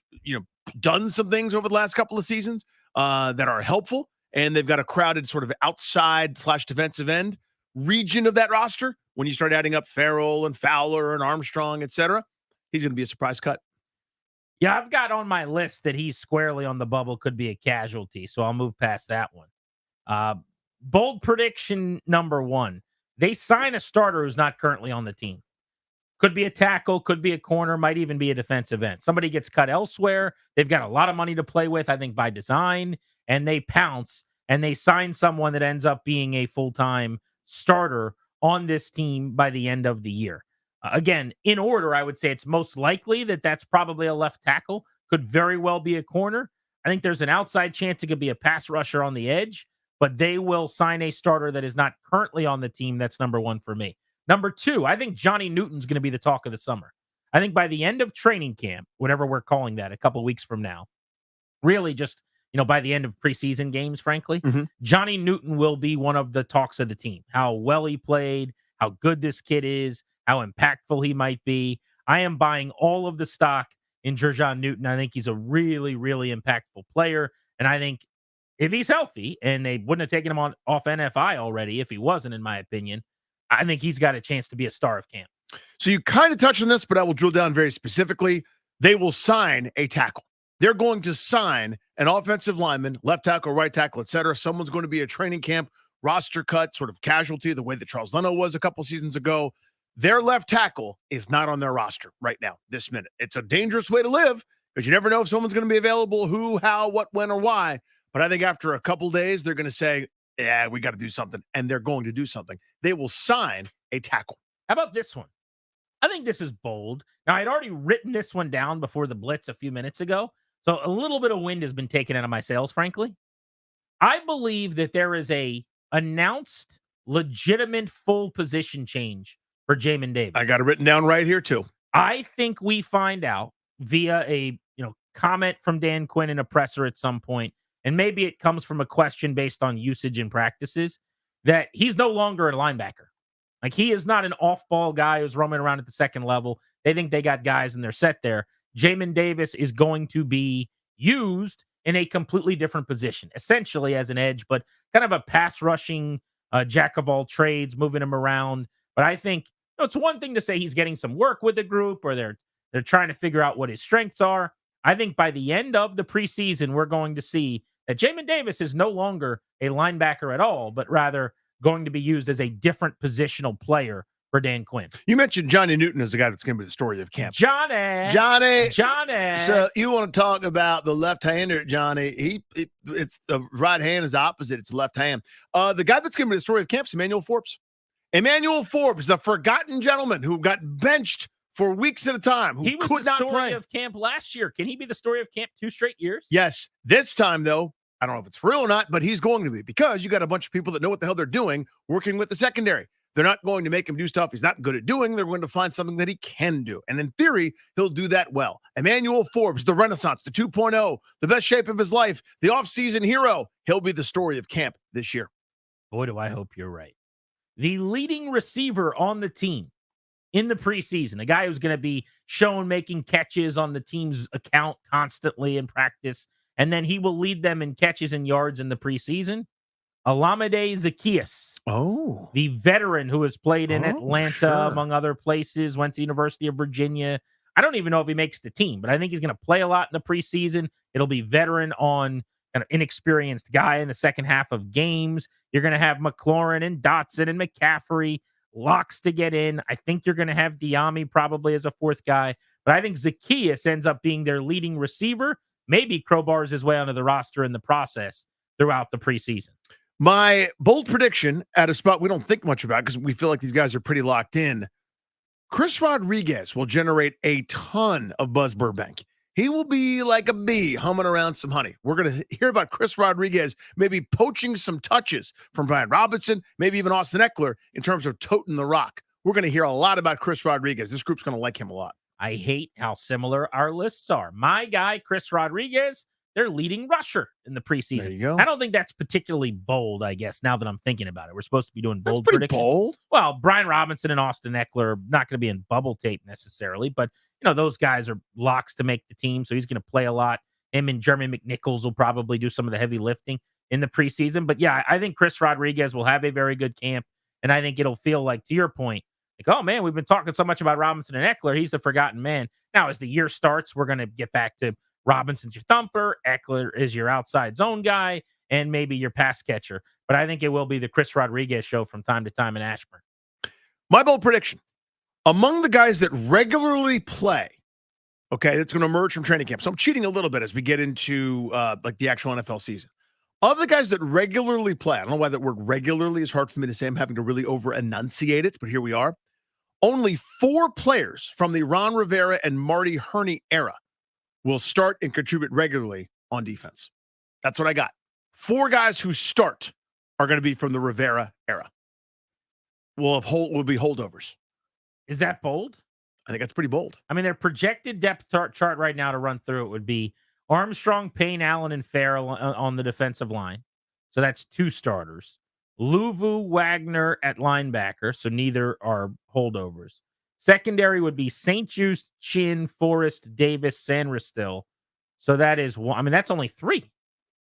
done some things over the last couple of seasons that are helpful, and they've got a crowded sort of outside/defensive end region of that roster. When you start adding up Farrell and Fowler and Armstrong, et cetera, he's going to be a surprise cut. Yeah, I've got on my list that he's squarely on the bubble, could be a casualty, so I'll move past that one. Bold prediction number 1. They sign a starter who's not currently on the team. Could be a tackle, could be a corner, might even be a defensive end. Somebody gets cut elsewhere. They've got a lot of money to play with, I think, by design, and they pounce and they sign someone that ends up being a full-time starter on this team by the end of the year. Again, in order, I would say it's most likely that that's probably a left tackle, could very well be a corner. I think there's an outside chance it could be a pass rusher on the edge, but they will sign a starter that is not currently on the team. That's number 1 for me. Number 2, I think Johnny Newton's going to be the talk of the summer. I think by the end of training camp, whatever we're calling that, a couple of weeks from now, really just, by the end of preseason games, frankly, Johnny Newton will be one of the talks of the team. How well he played, how good this kid is, how impactful he might be. I am buying all of the stock in Jayden Newton. I think he's a really, really impactful player. And I think if he's healthy, and they wouldn't have taken him off NFI already if he wasn't, in my opinion, I think he's got a chance to be a star of camp. So you kind of touched on this, but I will drill down very specifically. They will sign a tackle. They're going to sign an offensive lineman, left tackle, right tackle, et cetera. Someone's going to be a training camp roster cut, sort of casualty, the way that Charles Leno was a couple seasons ago. Their left tackle is not on their roster right now, this minute. It's a dangerous way to live because you never know if someone's going to be available, who, how, what, when, or why. But I think after a couple days, they're going to say, yeah, we got to do something. And they're going to do something. They will sign a tackle. How about this one? I think this is bold. Now, I'd already written this one down before the blitz a few minutes ago. So a little bit of wind has been taken out of my sails, frankly. I believe that there is a announced legitimate full position change for Jayden Davis. I got it written down right here too. I think we find out via a comment from Dan Quinn in a presser at some point, and maybe it comes from a question based on usage in practices, that he's no longer a linebacker. Like, he is not an off-ball guy who's roaming around at the second level. They think they got guys and they're set there. Jayden Davis is going to be used in a completely different position, essentially as an edge, but kind of a pass rushing jack of all trades, moving him around. But I think it's one thing to say he's getting some work with the group, or they're trying to figure out what his strengths are. I think by the end of the preseason, we're going to see that Jayden Davis is no longer a linebacker at all, but rather going to be used as a different positional player for Dan Quinn. You mentioned Johnny Newton as the guy that's going to be the story of camp. Johnny. So you want to talk about the left-hander, Johnny? It's the right hand is the opposite. It's the left hand. The guy that's going to be the story of camp is Emmanuel Forbes. Emmanuel Forbes, the forgotten gentleman who got benched for weeks at a time, who could not play. He was the story of camp last year. Can he be the story of camp 2 straight years? Yes. This time, though, I don't know if it's real or not, but he's going to be, because you got a bunch of people that know what the hell they're doing working with the secondary. They're not going to make him do stuff he's not good at doing. They're going to find something that he can do. And in theory, he'll do that well. Emmanuel Forbes, the Renaissance, the 2.0, the best shape of his life, the offseason hero. He'll be the story of camp this year. Boy, do I hope you're right. The leading receiver on the team in the preseason, a guy who's going to be shown making catches on the team's account constantly in practice, and then he will lead them in catches and yards in the preseason. Olamide Zaccheaus, the veteran who has played in Atlanta, among other places, went to University of Virginia. I don't even know if he makes the team, but I think he's going to play a lot in the preseason. It'll be veteran on an inexperienced guy in the second half of games. You're going to have McLaurin and Dotson and McCaffrey. locks to get in. I think you're going to have Diami probably as a fourth guy, but I think Zacchaeus ends up being their leading receiver. Maybe crowbars his way onto the roster in the process throughout the preseason. My bold prediction at a spot we don't think much about because we feel like these guys are pretty locked in. Chris Rodriguez will generate a ton of buzz Burbank. He will be like a bee humming around some honey. We're going to hear about Chris Rodriguez maybe poaching some touches from Brian Robinson, maybe even Austin Eckler in terms of toting the rock. We're going to hear a lot about Chris Rodriguez. This group's going to like him a lot. I hate how similar our lists are. My guy, Chris Rodriguez, their leading rusher in the preseason. There you go. I don't think that's particularly bold, I guess, now that I'm thinking about it. We're supposed to be doing bold pretty predictions. bold. Well, Brian Robinson and Austin Eckler are not going to be in bubble tape necessarily, but those guys are locks to make the team, so he's going to play a lot. Him and Jeremy McNichols will probably do some of the heavy lifting in the preseason. But yeah, I think Chris Rodriguez will have a very good camp, and I think it'll feel like, to your point, like, oh man, we've been talking so much about Robinson and Eckler. He's the forgotten man. Now, as the year starts, we're going to get back to Robinson's your thumper, Eckler is your outside zone guy, and maybe your pass catcher. But I think it will be the Chris Rodriguez show from time to time in Ashburn. My bold prediction, among the guys that regularly play, okay, that's going to emerge from training camp. So I'm cheating a little bit as we get into like the actual NFL season. Of the guys that regularly play, I don't know why that word regularly is hard for me to say. I'm having to really over-enunciate it, but here we are. Only 4 players from the Ron Rivera and Marty Herney era will start and contribute regularly on defense. That's what I got. 4 guys who start are going to be from the Rivera era. Will be holdovers. Is that bold? I think that's pretty bold. I mean, their projected depth chart right now to run through it would be Armstrong, Payne, Allen, and Farrell on the defensive line. So that's 2 starters. Luvu, Wagner at linebacker. So neither are holdovers. Secondary would be St. Juste, Chin, Forrest, Davis, Sanristil. So that is one. I mean, that's only 3.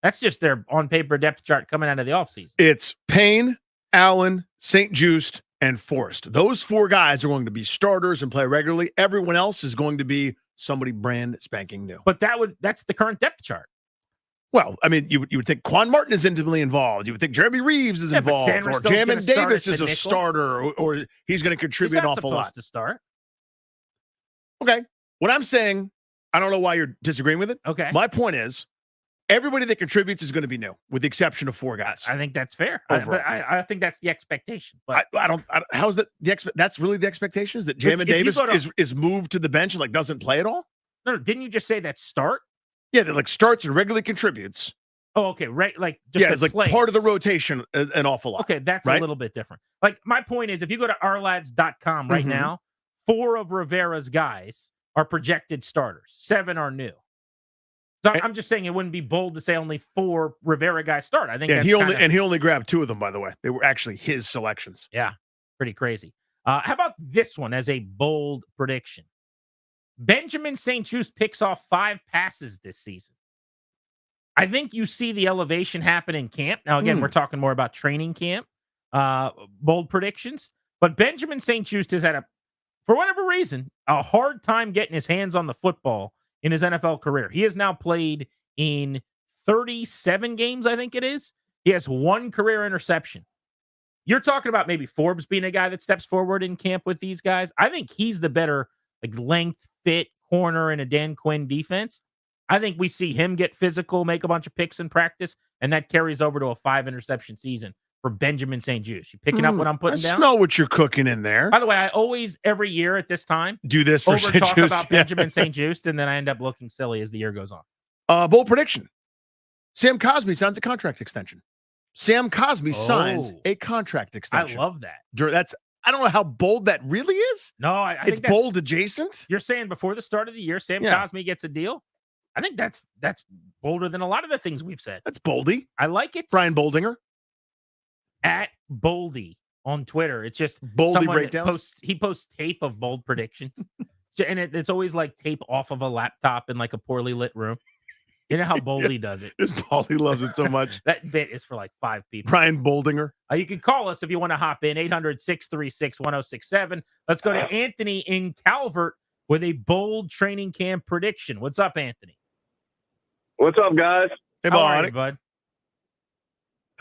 That's just their on-paper depth chart coming out of the offseason. It's Payne, Allen, St. Juste, and Forrest. Those 4 guys are going to be starters and play regularly. Everyone else is going to be somebody brand spanking new. But that's the current depth chart. Well, I mean, you would think Quan Martin is intimately involved. You would think Jeremy Reeves is involved, or Jamin Davis is a starter, or he's going to contribute an awful lot. To start. Okay. What I'm saying, I don't know why you're disagreeing with it. Okay. My point is, everybody that contributes is going to be new, with the exception of 4 guys. I think that's fair. I think that's the expectation. But how's that that's really the expectation? Is that Jamin Davis is moved to the bench and doesn't play at all? No, didn't you just say that start? Yeah, that starts and regularly contributes. Oh, okay. Right. Just it's plays. Part of the rotation an awful lot. Okay, that's a little bit different. My point is, if you go to ourlads.com right now, 4 of Rivera's guys are projected starters. 7 are new. So I'm just saying it wouldn't be bold to say only 4 Rivera guys start. I think he only grabbed 2 of them, by the way. They were actually his selections. Yeah, pretty crazy. How about this one as a bold prediction? Benjamin St. Juste picks off 5 passes this season. I think you see the elevation happen in camp. Now, again, we're talking more about training camp, bold predictions. But Benjamin St. Juste has had for whatever reason, a hard time getting his hands on the football in his NFL career. He has now played in 37 games, I think it is. He has 1 career interception. You're talking about maybe Forbes being a guy that steps forward in camp with these guys. I think he's the better length, fit corner in a Dan Quinn defense. I think we see him get physical, make a bunch of picks in practice, and that carries over to a 5 interception season for Benjamin St. Juste. You picking up what I'm putting down? I smell what you're cooking in there. By the way, I always, every year at this time, do this for St. talk about Benjamin St. Juste, and then I end up looking silly as the year goes on. Bold prediction. Sam Cosmi signs a contract extension. Sam Cosmi signs a contract extension. I love that. I don't know how bold that really is. No, I it's think bold adjacent. You're saying before the start of the year, Sam Cosmi gets a deal. I think that's bolder than a lot of the things we've said. That's boldy. I like it. Brian Boldinger at Boldy on Twitter. It's just Boldy breakdowns. He posts tape of bold predictions, and it's always tape off of a laptop in a poorly lit room. You know how Boldy does it. Boldy loves it so much. That bit is for 5 people. Brian Boldinger. You can call us if you want to hop in, 800-636-1067. Let's go to Anthony in Calvert with a bold training camp prediction. What's up, Anthony? What's up, guys? Hey, How are you, bud?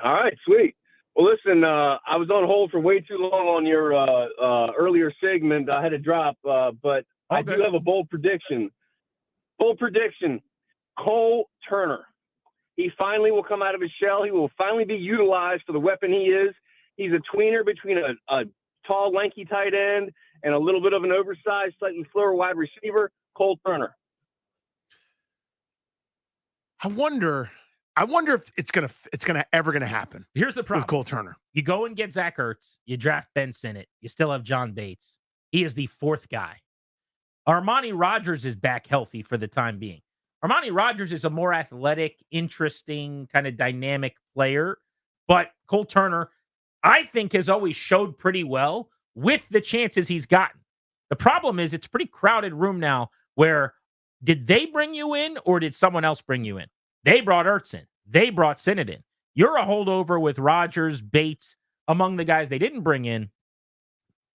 All right, sweet. Well, listen, I was on hold for way too long on your earlier segment. I had to drop, but I do have a bold prediction. Bold prediction. Cole Turner. He finally will come out of his shell. He will finally be utilized for the weapon he is. He's a tweener between a tall, lanky tight end and a little bit of an oversized, slightly slower wide receiver. Cole Turner. I wonder if it's ever gonna happen. Here's the problem with Cole Turner. You go and get Zach Ertz. You draft Ben Sinnott. You still have John Bates. He is the fourth guy. Armani Rodgers is back healthy for the time being. Armani Rodgers is a more athletic, interesting, kind of dynamic player. But Cole Turner, I think, has always showed pretty well with the chances he's gotten. The problem is it's a pretty crowded room now where did they bring you in or did someone else bring you in? They brought Ertz in. They brought Sinnott in. You're a holdover with Rodgers, Bates, among the guys they didn't bring in.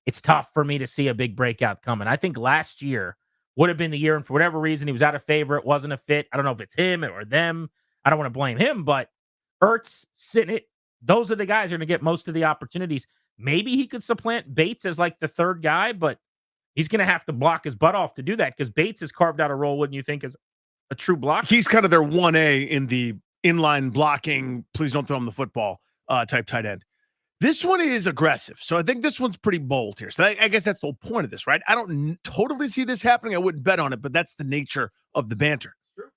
It's tough for me to see a big breakout coming. I think last year would have been the year, and for whatever reason, he was out of favor. It wasn't a fit. I don't know if it's him or them. I don't want to blame him, but Ertz, Sinnott, those are the guys who are going to get most of the opportunities. Maybe he could supplant Bates as like the third guy, but he's going to have to block his butt off to do that because Bates has carved out a role, wouldn't you think, as a true blocker? He's kind of their 1A in the inline blocking, please don't throw him the football type tight end. This one is aggressive. So I think this one's pretty bold here. So I guess that's the whole point of this, right? I don't totally see this happening. I wouldn't bet on it, but that's the nature of the banter. True.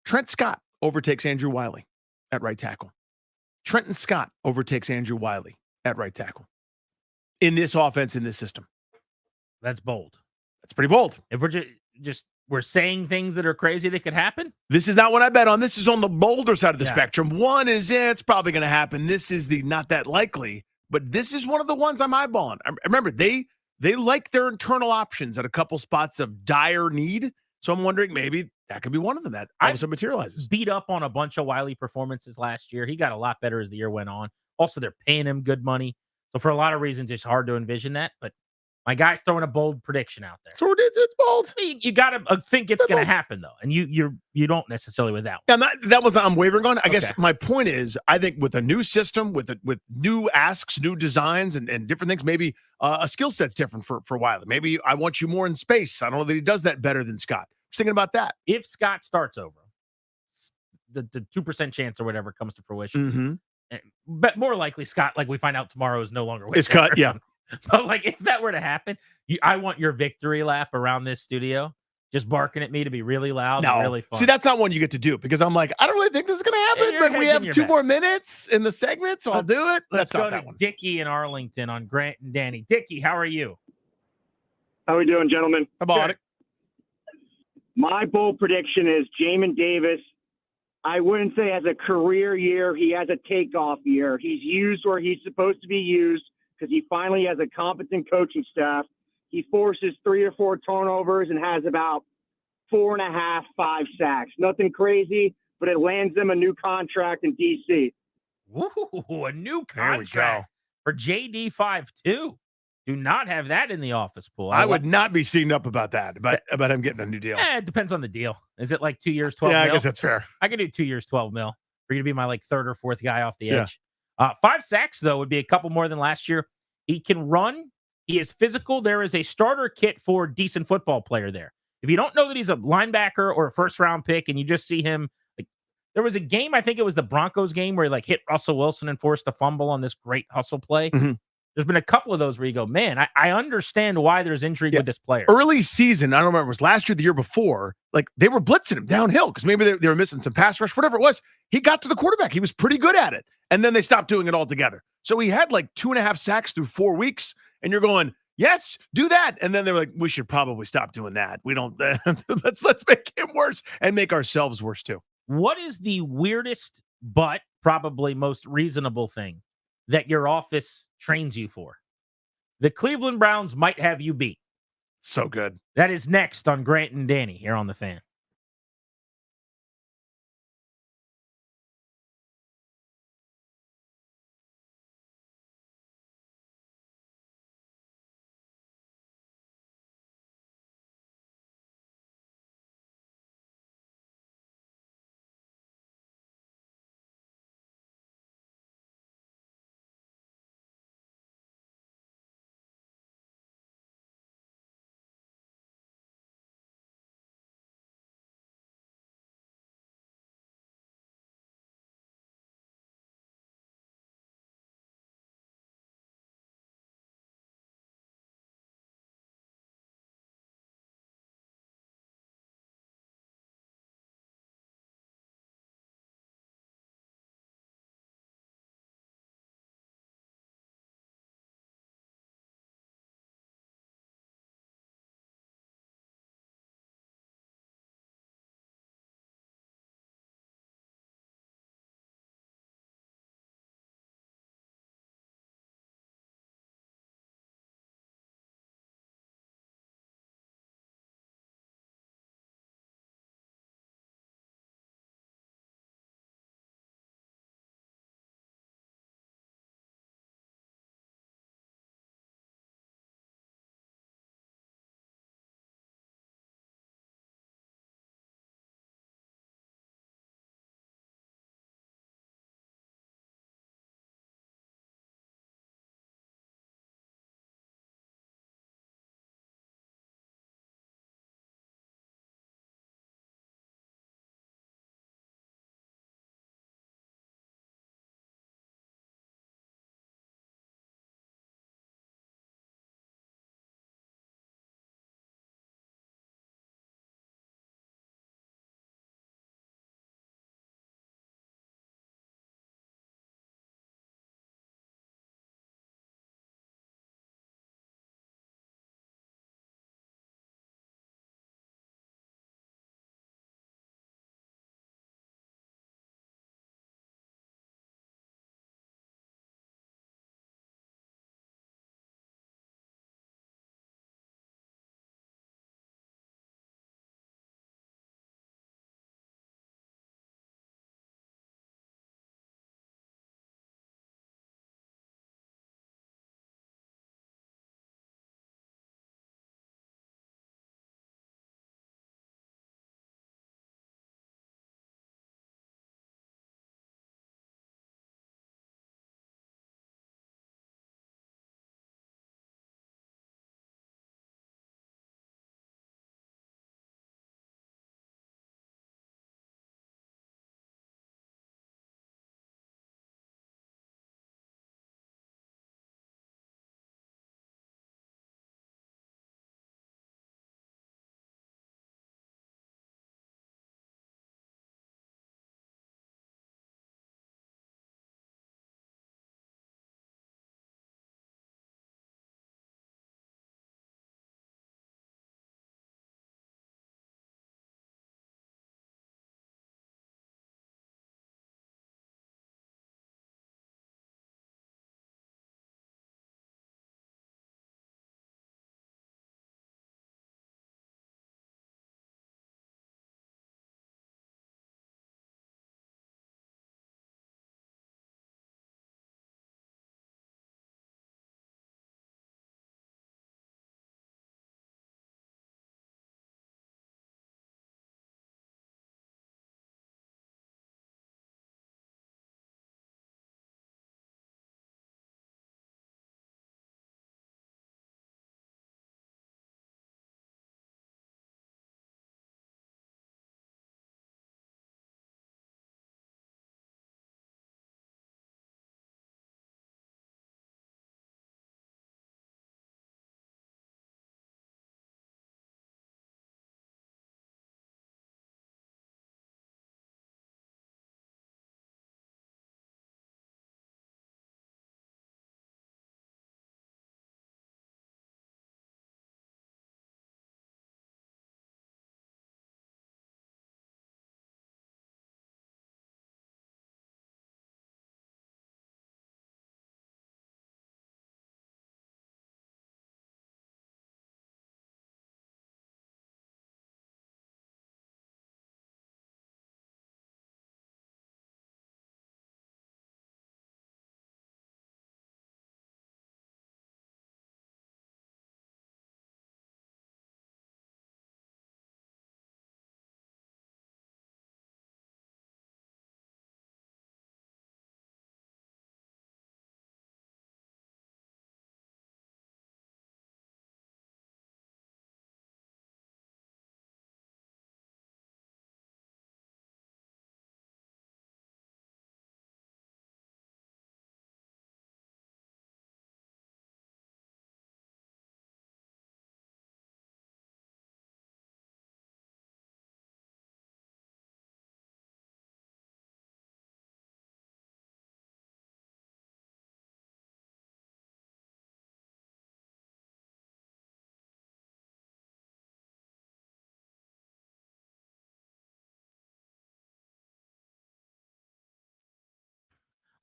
Trent Scott overtakes Andrew Wiley at right tackle. Trenton Scott overtakes Andrew Wiley at right tackle. In this offense, in this system. That's bold. That's pretty bold. If we're just we're saying things that are crazy that could happen. This is not what I bet on. This is on the bolder side of the spectrum. One is, it's probably going to happen. This is the not that likely, but this is one of the ones I'm eyeballing. I remember they like their internal options at a couple spots of dire need. So I'm wondering maybe that could be one of them that also materializes. Beat up on a bunch of Wiley performances last year. He got a lot better as the year went on. Also, they're paying him good money. So for a lot of reasons, it's hard to envision that, but my guy's throwing a bold prediction out there. So it's bold. You got to think it's going to happen, though, and you don't necessarily with that one. Yeah, that one's I'm wavering on. I guess my point is, I think with a new system, with new asks, new designs, and different things, maybe a skill set's different for Wiley. Maybe I want you more in space. I don't know that he does that better than Scott. Just thinking about that. If Scott starts over, the 2% chance or whatever comes to fruition, but more likely Scott, like we find out tomorrow, is no longer with it's cut. Yeah. But like if that were to happen, I want your victory lap around this studio, just barking at me to be really loud and really fun. See, that's not one you get to do because I'm like, I don't really think this is going to happen, but we have 2 more minutes in the segment, so I'll do it. Let's go to Dickie in Arlington on Grant and Danny. Dickie, how are you? How are we doing, gentlemen? About it. My bold prediction is Jamin Davis. I wouldn't say has a career year. He has a takeoff year. He's used where he's supposed to be used because he finally has a competent coaching staff. He forces 3 or 4 turnovers and has about 4.5, 5 sacks. Nothing crazy, but it lands him a new contract in DC. Ooh, a new contract for JD52. Do not have that in the office pool. I would not be seen up about that, about him getting a new deal. It depends on the deal. Is it like 2 years, 12 Yeah, mil? I guess that's fair. I could do 2 years, 12 mil. For you to be my like 3rd or 4th guy off the edge. 5 sacks, though, would be a couple more than last year. He can run. He is physical. There is a starter kit for decent football player there. If you don't know that he's a linebacker or a first-round pick and you just see him, like there was a game, I think it was the Broncos game, where he like hit Russell Wilson and forced a fumble on this great hustle play. There's been a couple of those where you go, man, I understand why there's intrigue with this player. Early season, I don't remember, it was last year, the year before, like they were blitzing him downhill because maybe they were missing some pass rush, whatever it was. He got to the quarterback. He was pretty good at it. And then they stopped doing it altogether. So he had like 2.5 sacks through 4 weeks. And you're going, yes, do that. And then they were like, we should probably stop doing that. We don't, let's make him worse and make ourselves worse too. What is the weirdest, but probably most reasonable thing that your office trains you for? The Cleveland Browns might have you beat. So good. That is next on Grant and Danny here on The Fan.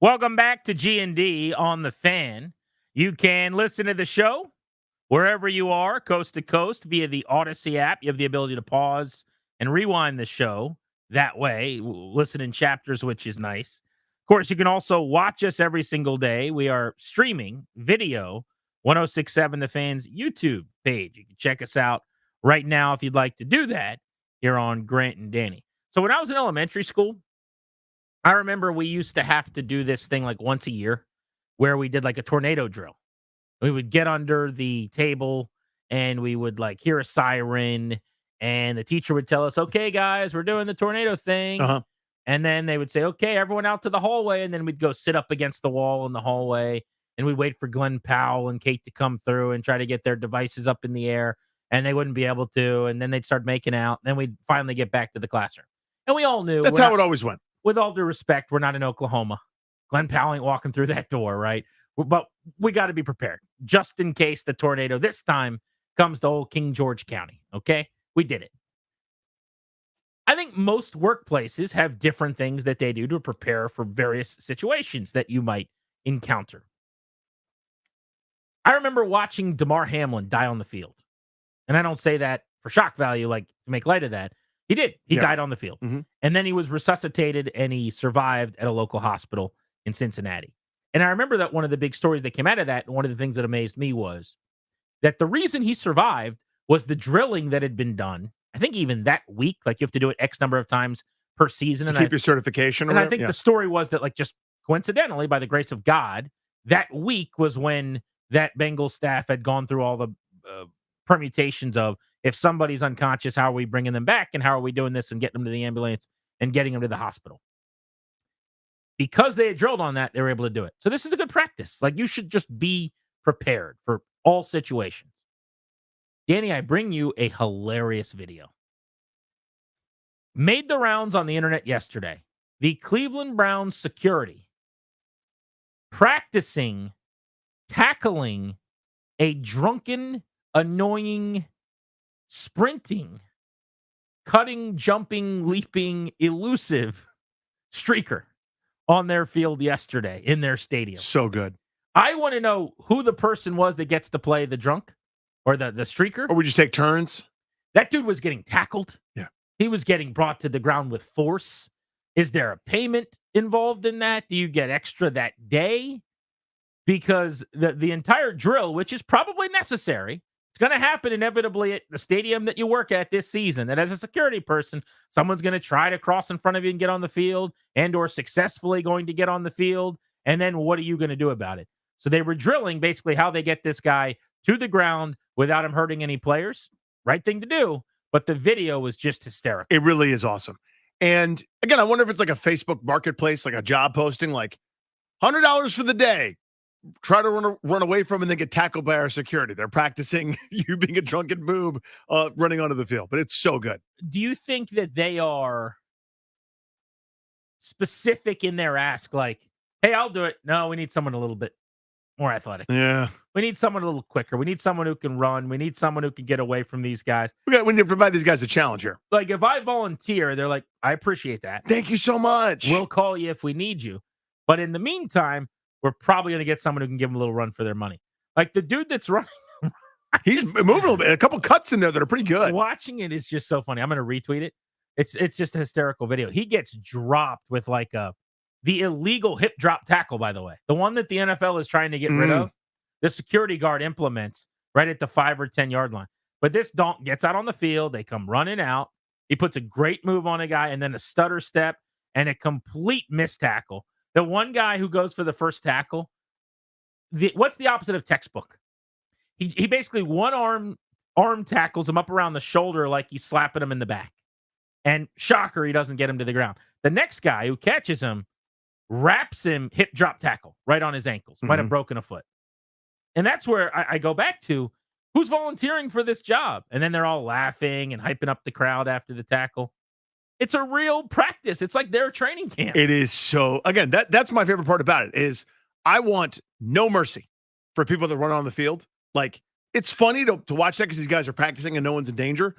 Welcome back to G&D on the Fan. You can listen to the show wherever you are, coast to coast, via the Odyssey app. You have the ability to pause and rewind the show that way, listen in chapters, which is nice. Of course, you can also watch us every single day. We are streaming video, 1067 The Fan's YouTube page. You can check us out right now if you'd like to do that here on Grant and Danny. So when I was in elementary school, I remember we used to have to do this thing like once a year where we did like a tornado drill. We would get under the table and we would like hear a siren and the teacher would tell us, okay, guys, we're doing the tornado thing. Uh-huh. And then they would say, okay, everyone out to the hallway. And then we'd go sit up against the wall in the hallway and we'd wait for Glenn Powell and Kate to come through and try to get their devices up in the air, and they wouldn't be able to. And then they'd start making out. Then we'd finally get back to the classroom. And we all knew That's how it always went. With all due respect, we're not in Oklahoma. Glenn Powell ain't walking through that door, right? But we got to be prepared just in case the tornado this time comes to old King George County. Okay? We did it. I think most workplaces have different things that they do to prepare for various situations that you might encounter. I remember watching Damar Hamlin die on the field. And I don't say that for shock value, like to make light of that. He did. He died on the field. Mm-hmm. And then he was resuscitated and he survived at a local hospital in Cincinnati. And I remember that one of the big stories that came out of that, and one of the things that amazed me was that the reason he survived was the drilling that had been done. I think even that week, like you have to do it X number of times per season. To keep your certification. And I think the story was that, like, just coincidentally, by the grace of God, that week was when that Bengals staff had gone through all the permutations of, if somebody's unconscious, how are we bringing them back? And how are we doing this and getting them to the ambulance and getting them to the hospital? Because they had drilled on that, they were able to do it. So this is a good practice. Like, you should just be prepared for all situations. Danny, I bring you a hilarious video. Made the rounds on the internet yesterday. The Cleveland Browns security practicing tackling a drunken, annoying, sprinting, cutting, jumping, leaping, elusive streaker on their field yesterday in their stadium. So good. I want to know who the person was that gets to play the drunk or the streaker. Or we just take turns? That dude was getting tackled. Yeah. He was getting brought to the ground with force. Is there a payment involved in that? Do you get extra that day? Because the entire drill, which is probably necessary, it's going to happen inevitably at the stadium that you work at this season. And as a security person, someone's going to try to cross in front of you and get on the field, and or successfully going to get on the field. And then what are you going to do about it? So they were drilling basically how they get this guy to the ground without him hurting any players. Right thing to do. But the video was just hysterical. It really is awesome. And again, I wonder if it's like a Facebook marketplace, like a job posting, like $100 for the day. Try to run away from and then get tackled by our security. They're practicing you being a drunken boob running onto the field, but it's so good. Do you think that they are specific in their ask? Like, hey, I'll do it. No, we need someone a little bit more athletic. Yeah. We need someone a little quicker. We need someone who can run. We need someone who can get away from these guys. We need to provide these guys a challenge here. Like, if I volunteer, they're like, I appreciate that. Thank you so much. We'll call you if we need you. But in the meantime, we're probably going to get someone who can give them a little run for their money. Like the dude that's running. He's moving a little bit. A couple cuts in there that are pretty good. Watching it is just so funny. I'm going to retweet it. It's just a hysterical video. He gets dropped with like the illegal hip drop tackle, by the way. The one that the NFL is trying to get rid of. The security guard implements right at the 5 or 10 yard line. But this donk gets out on the field. They come running out. He puts a great move on a guy and then a stutter step and a complete missed tackle. The one guy who goes for the first tackle, what's the opposite of textbook? He basically one arm tackles him up around the shoulder like he's slapping him in the back. And shocker, he doesn't get him to the ground. The next guy who catches him wraps him hip drop tackle right on his ankles. Might have broken a foot. And that's where I go back to, who's volunteering for this job? And then they're all laughing and hyping up the crowd after the tackle. It's a real practice. It's like their training camp. It is so, again, that's my favorite part about it is I want no mercy for people that run on the field. Like, it's funny to watch that because these guys are practicing and no one's in danger.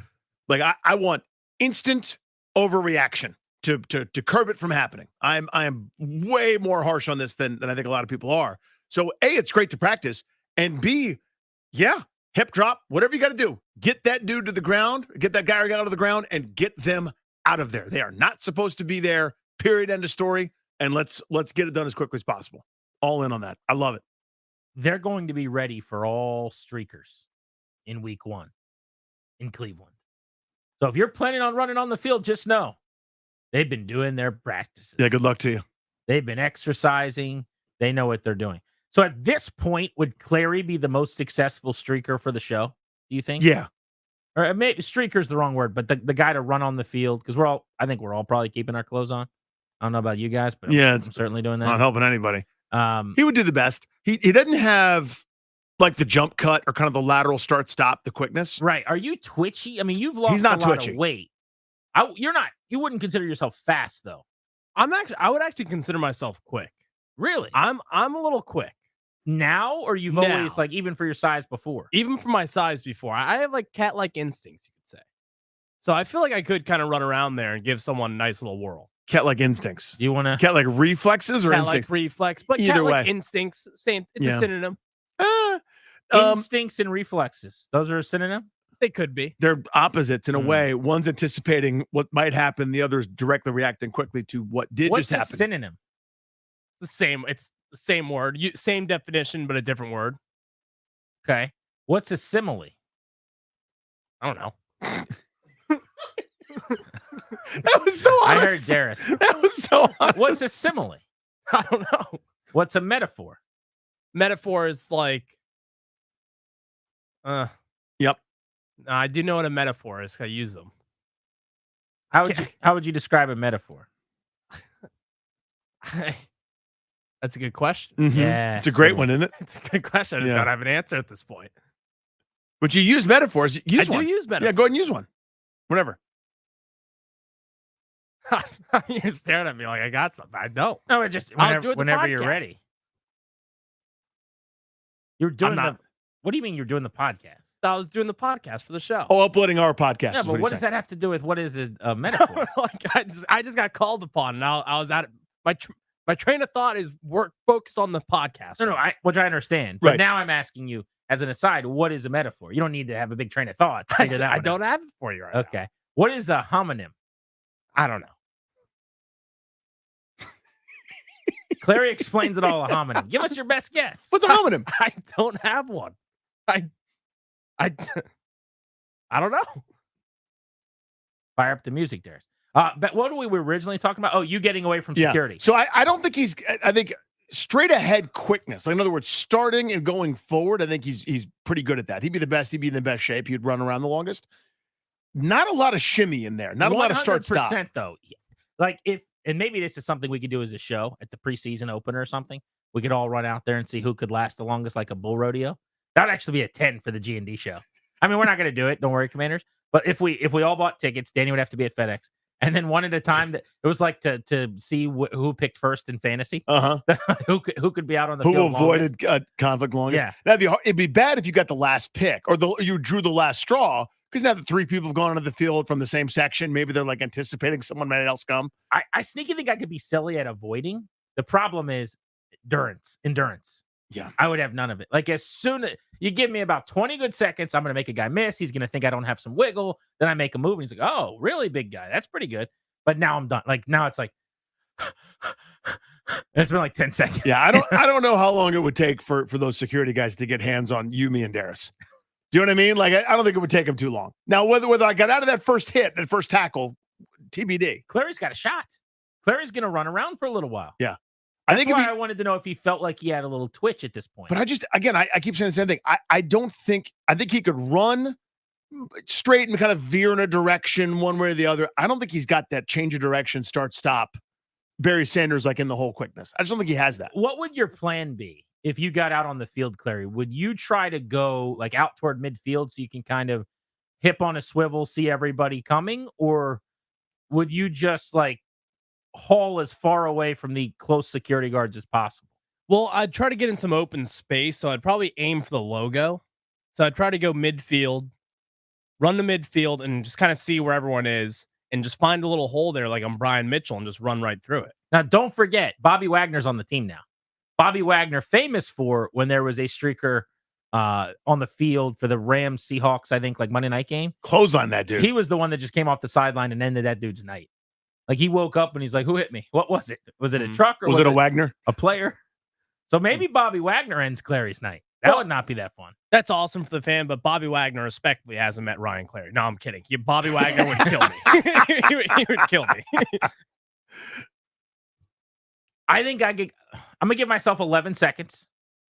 Like, I want instant overreaction to curb it from happening. I am way more harsh on this than I think a lot of people are. So A, it's great to practice, and B, yeah, hip drop, whatever you got to do. Get that dude to the ground, get that guy or gal out of the ground, and get them out of there. They are not supposed to be there. Period. End of story. And let's get it done as quickly as possible. All in on that. I love it. They're going to be ready for all streakers in week 1 in Cleveland. So if you're planning on running on the field, just know they've been doing their practices. Yeah, good luck to you. They've been exercising. They know what they're doing. So at this point, would Clary be the most successful streaker for the show, do you think? Yeah. Or maybe streaker's the wrong word, but the guy to run on the field, because I think we're all probably keeping our clothes on. I don't know about you guys, but I'm certainly doing that. Not helping anybody. He would do the best. He doesn't have like the jump cut or kind of the lateral start stop, the quickness. Right. Are you twitchy? I mean, you've lost He's not a lot twitchy. of weight. You're not. You wouldn't consider yourself fast, though. I would actually consider myself quick. Really? I'm a little quick. Now, or you've Now. always, like, even for your size before? Even for my size before. I have like cat-like instincts, you could say. So I feel like I could kind of run around there and give someone a nice little whirl. Cat-like instincts. You want to cat-like reflexes or cat-like instincts? reflex, but Either cat-like way. instincts, same. It's Yeah. a synonym. Instincts and reflexes. Those are a synonym? They could be. They're opposites in a way. One's anticipating what might happen. The other's directly reacting quickly to what did What's just a happen. synonym? The same. It's the same word. Same definition, but a different word. Okay. What's a simile? I don't know. That was so I honest. heard Darius. That was so honest. What's a simile? I don't know. What's a metaphor? Metaphor is like. Yep. I do know what a metaphor is. I use them. How would you describe a metaphor? That's a good question. Mhm. Yeah. It's a great one, isn't it? It's a good question. I just Yeah. don't have an answer at this point. But you use metaphors. Use I one. do use metaphors. Yeah, go ahead and use one. Whatever. You're staring at me like I got something. I don't. No, just I was doing the whenever you're podcast. ready. You're doing not. What do you mean you're doing the podcast? I was doing the podcast for the show. Oh, uploading our podcast. Yeah, is but he's what does saying. that have to do with what is a metaphor? Like I just got called upon, and I was at my train of thought is focused on the podcast. No, which I understand. But Right. now I'm asking you, as an aside, what is a metaphor? You don't need to have a big train of thought to figure that I one don't out. have it for you right Okay. What is a homonym? I don't know. Clary explains it all a homonym. Give us your best guess. What's a homonym? I don't have one. I don't know. Fire up the music, Darius. But what were we originally talking about? Oh, you getting away from security. So I don't think I think straight ahead quickness. Like in other words, starting and going forward, I think he's pretty good at that. He'd be the best. He'd be in the best shape. He'd run around the longest. Not a lot of shimmy in there. Not a lot of start stop. 100% though. Like and maybe this is something we could do as a show at the preseason opener or something. We could all run out there and see who could last the longest, like a bull rodeo. That would actually be a 10 for the G&D show. I mean, we're not going to do it. Don't worry, Commanders. But if we all bought tickets, Danny would have to be at FedEx. And then one at a time, that it was like to see who picked first in fantasy. who could be out on the Who field avoided longest. conflict longest? Yeah. That'd be hard. It'd be bad if you got the last pick or you drew the last straw because now that 3 people have gone onto the field from the same section, maybe they're like anticipating someone might else come. I sneaky think I could be silly at avoiding. The problem is endurance. Yeah. I would have none of it. Like as soon as you give me about 20 good seconds, I'm going to make a guy miss. He's going to think I don't have some wiggle. Then I make a move and he's like, oh, really big guy. That's pretty good. But now I'm done. Like now it's like, it's been like 10 seconds. Yeah. I don't know how long it would take for those security guys to get hands on you, me, and Darius. Do you know what I mean? Like, I don't think it would take them too long. Now, whether I got out of that first hit, that first tackle, TBD. Clary's got a shot. Clary's going to run around for a little while. Yeah. I think I wanted to know if he felt like he had a little twitch at this point. But I keep saying the same thing. I think he could run straight and kind of veer in a direction one way or the other. I don't think he's got that change of direction, start, stop, Barry Sanders, like in the whole quickness. I just don't think he has that. What would your plan be if you got out on the field, Clary? Would you try to go like out toward midfield so you can kind of hip on a swivel, see everybody coming? Or would you just like haul as far away from the close security guards as possible? Well, I'd try to get in some open space, so I'd probably aim for the logo. So I'd try to go midfield, run to midfield, and just kind of see where everyone is. and just find a little hole there like I'm Brian Mitchell and just run right through it. Now, don't forget, Bobby Wagner's on the team now. Bobby Wagner, famous for when there was a streaker on the field for the Rams Seahawks, I think, like Monday night game. Clothesline that dude. He was the one that just came off the sideline and ended that dude's night. Like he woke up and he's like, "Who hit me? What was it? Was it a truck or Was it a Wagner? A player?" So maybe Bobby Wagner ends Clary's night. That would not be that fun. That's awesome for the fan, but Bobby Wagner respectfully hasn't met Ryan Clary. No, I'm kidding. Bobby Wagner would kill me. he would kill me. I think I'm gonna give myself 11 seconds.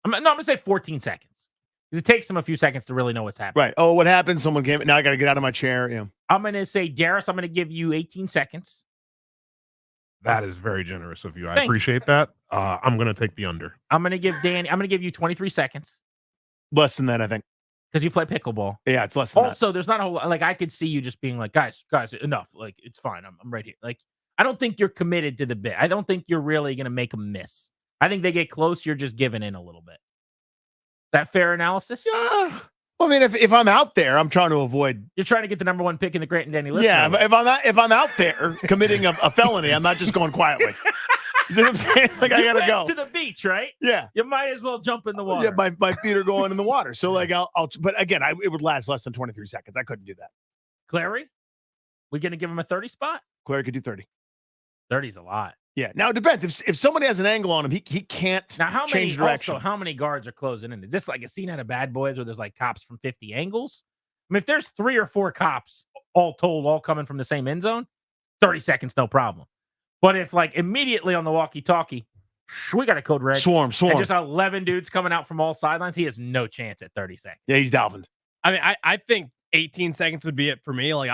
I'm gonna say 14 seconds. Because it takes them a few seconds to really know what's happening. Right. Oh, what happened? Someone came. Now I got to get out of my chair. Yeah. I'm going to say, Darius, I'm going to give you 18 seconds. That is very generous of you. I Thanks. appreciate that. I'm going to take the under. I'm going to give you 23 seconds. Less than that, I think. Because you play pickleball. Yeah, it's less than that. Also, there's not a whole like I could see you just being like, guys, enough. Like, it's fine. I'm right here. Like, I don't think you're committed to the bit. I don't think you're really going to make a miss. I think they get close. You're just giving in a little bit. That fair analysis? Yeah. Well, I mean, if I'm out there, I'm trying to avoid. You're trying to get the number one pick in the Grant and Danny list. Yeah, if I'm out there committing a felony, I'm not just going quietly. You see what I'm saying? Like I gotta go to the beach, right? Yeah, you might as well jump in the water. Yeah, my feet are going in the water. So like I'll but again, it would last less than 23 seconds. I couldn't do that. Clary, we gonna give him a 30 spot? Clary could do 30. 30's a lot. Yeah. Now it depends. If somebody has an angle on him, he can't now change direction. Also, how many guards are closing in? Is this like a scene out of Bad Boys where there's like cops from 50 angles? I mean, if there's 3 or 4 cops all told, all coming from the same end zone, 30 seconds, no problem. But if like immediately on the walkie-talkie, we got a code red. Swarm. And just 11 dudes coming out from all sidelines, he has no chance at 30 seconds. Yeah, he's Dalvin. I mean, I think 18 seconds would be it for me. Like,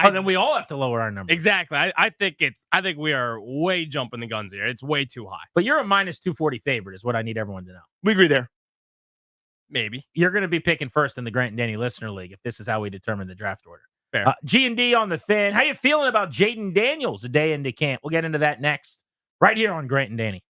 then we all have to lower our number. Exactly. I think we are way jumping the guns here. It's way too high. But you're a minus 240 favorite is what I need everyone to know. We agree there. Maybe. You're going to be picking first in the Grant and Danny Listener League if this is how we determine the draft order. Fair. G&D on the Fan. How you feeling about Jayden Daniels a day into camp? We'll get into that next, right here on Grant and Danny.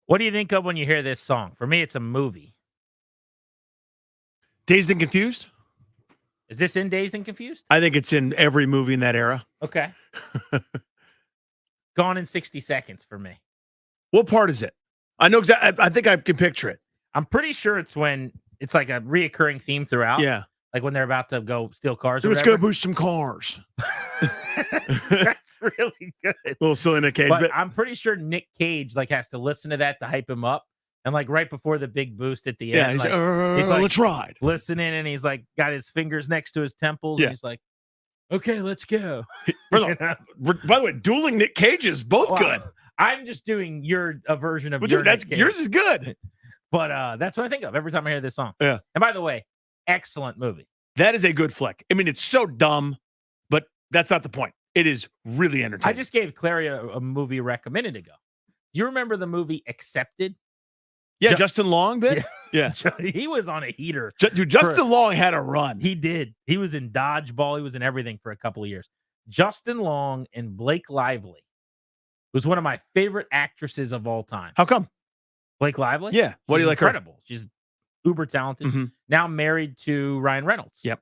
What do you think of when you hear this song? For me, it's a movie. Dazed and Confused? Is this in Dazed and Confused? I think it's in every movie in that era. Okay. Gone in 60 Seconds for me. What part is it? I know exactly. I think I can picture it. I'm pretty sure it's when it's like a reoccurring theme throughout. Yeah. Like when they're about to go steal cars. Let's go boost some cars. That's really good. Little silly Nick Cage. But I'm pretty sure Nick Cage like has to listen to that to hype him up. And like right before the big boost at the end, he's like, let's ride. Listening, and he's like got his fingers next to his temples, and he's like, okay, let's go. By the way, dueling Nick Cages, both good. I'm just doing a version of yours is good. But that's what I think of every time I hear this song. Yeah. And by the way, excellent movie. That is a good flick. I mean, it's so dumb, but that's not the point. It is really entertaining. I just gave Clary a movie rec a minute ago. Do you remember the movie Accepted? Yeah, Justin Long bit? Yeah. He was on a heater. Dude, Justin Long had a run. He did. He was in Dodgeball. He was in everything for a couple of years. Justin Long and Blake Lively was one of my favorite actresses of all time. How come? Blake Lively? Yeah. What do you like her? Incredible. She's uber talented. Now married to Ryan Reynolds. Yep.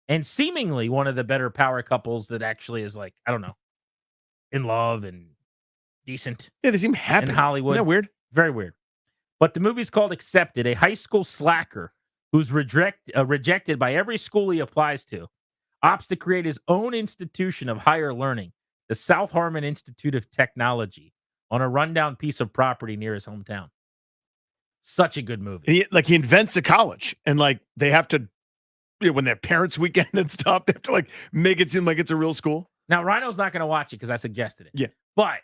And seemingly one of the better power couples that actually is like, I don't know, in love and decent. Yeah, they seem happy. In Hollywood. Isn't that weird? Very weird. But the movie's called Accepted, a high school slacker who's rejected by every school he applies to, opts to create his own institution of higher learning, the South Harmon Institute of Technology, on a rundown piece of property near his hometown. Such a good movie. He invents a college, and like they have to, when their parents' weekend and stuff, they have to like make it seem like it's a real school. Now, Rhino's not going to watch it because I suggested it. Yeah. But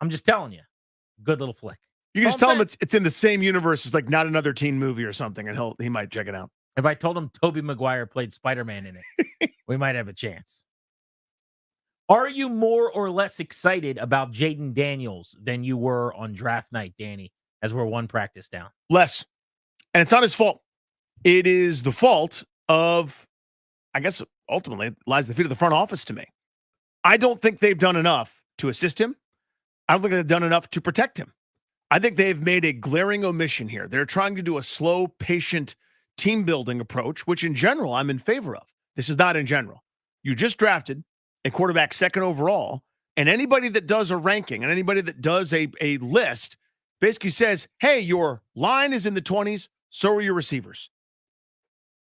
I'm just telling you, good little flick. You can just tell him it's in the same universe as like not another teen movie or something, and he might check it out. If I told him Tobey Maguire played Spider-Man in it, we might have a chance. Are you more or less excited about Jayden Daniels than you were on draft night, Danny, as we're one practice down? Less. And it's not his fault. It is the fault of, I guess, ultimately, it lies at the feet of the front office to me. I don't think they've done enough to assist him. I don't think they've done enough to protect him. I think they've made a glaring omission here. They're trying to do a slow, patient team building approach, which in general, I'm in favor of. This is not in general. You just drafted a quarterback second overall, and anybody that does a ranking and anybody that does a list basically says, hey, your line is in the 20s, so are your receivers.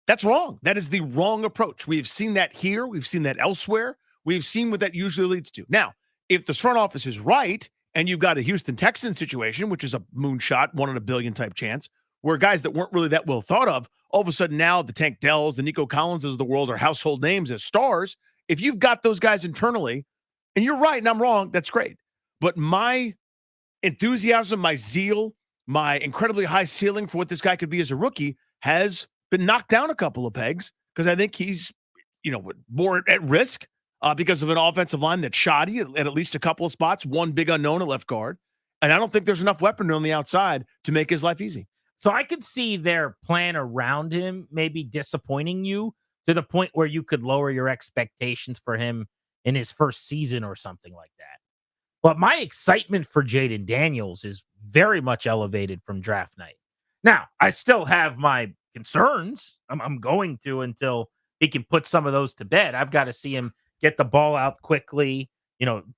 That's wrong. That is the wrong approach. We've seen that here. We've seen that elsewhere. We've seen what that usually leads to. Now, if this front office is right, and you've got a Houston Texans situation, which is a moonshot, 1 in a billion type chance, where guys that weren't really that well thought of, all of a sudden now the Tank Dells, the Nico Collinses of the world are household names as stars. If you've got those guys internally, and you're right and I'm wrong, that's great. But my enthusiasm, my zeal, my incredibly high ceiling for what this guy could be as a rookie has been knocked down a couple of pegs because I think he's, more at risk. Because of an offensive line that's shoddy at least a couple of spots, one big unknown at left guard. And I don't think there's enough weaponry on the outside to make his life easy. So I could see their plan around him maybe disappointing you to the point where you could lower your expectations for him in his first season or something like that. But my excitement for Jayden Daniels is very much elevated from draft night. Now, I still have my concerns. I'm going to until he can put some of those to bed. I've got to see him get the ball out quickly,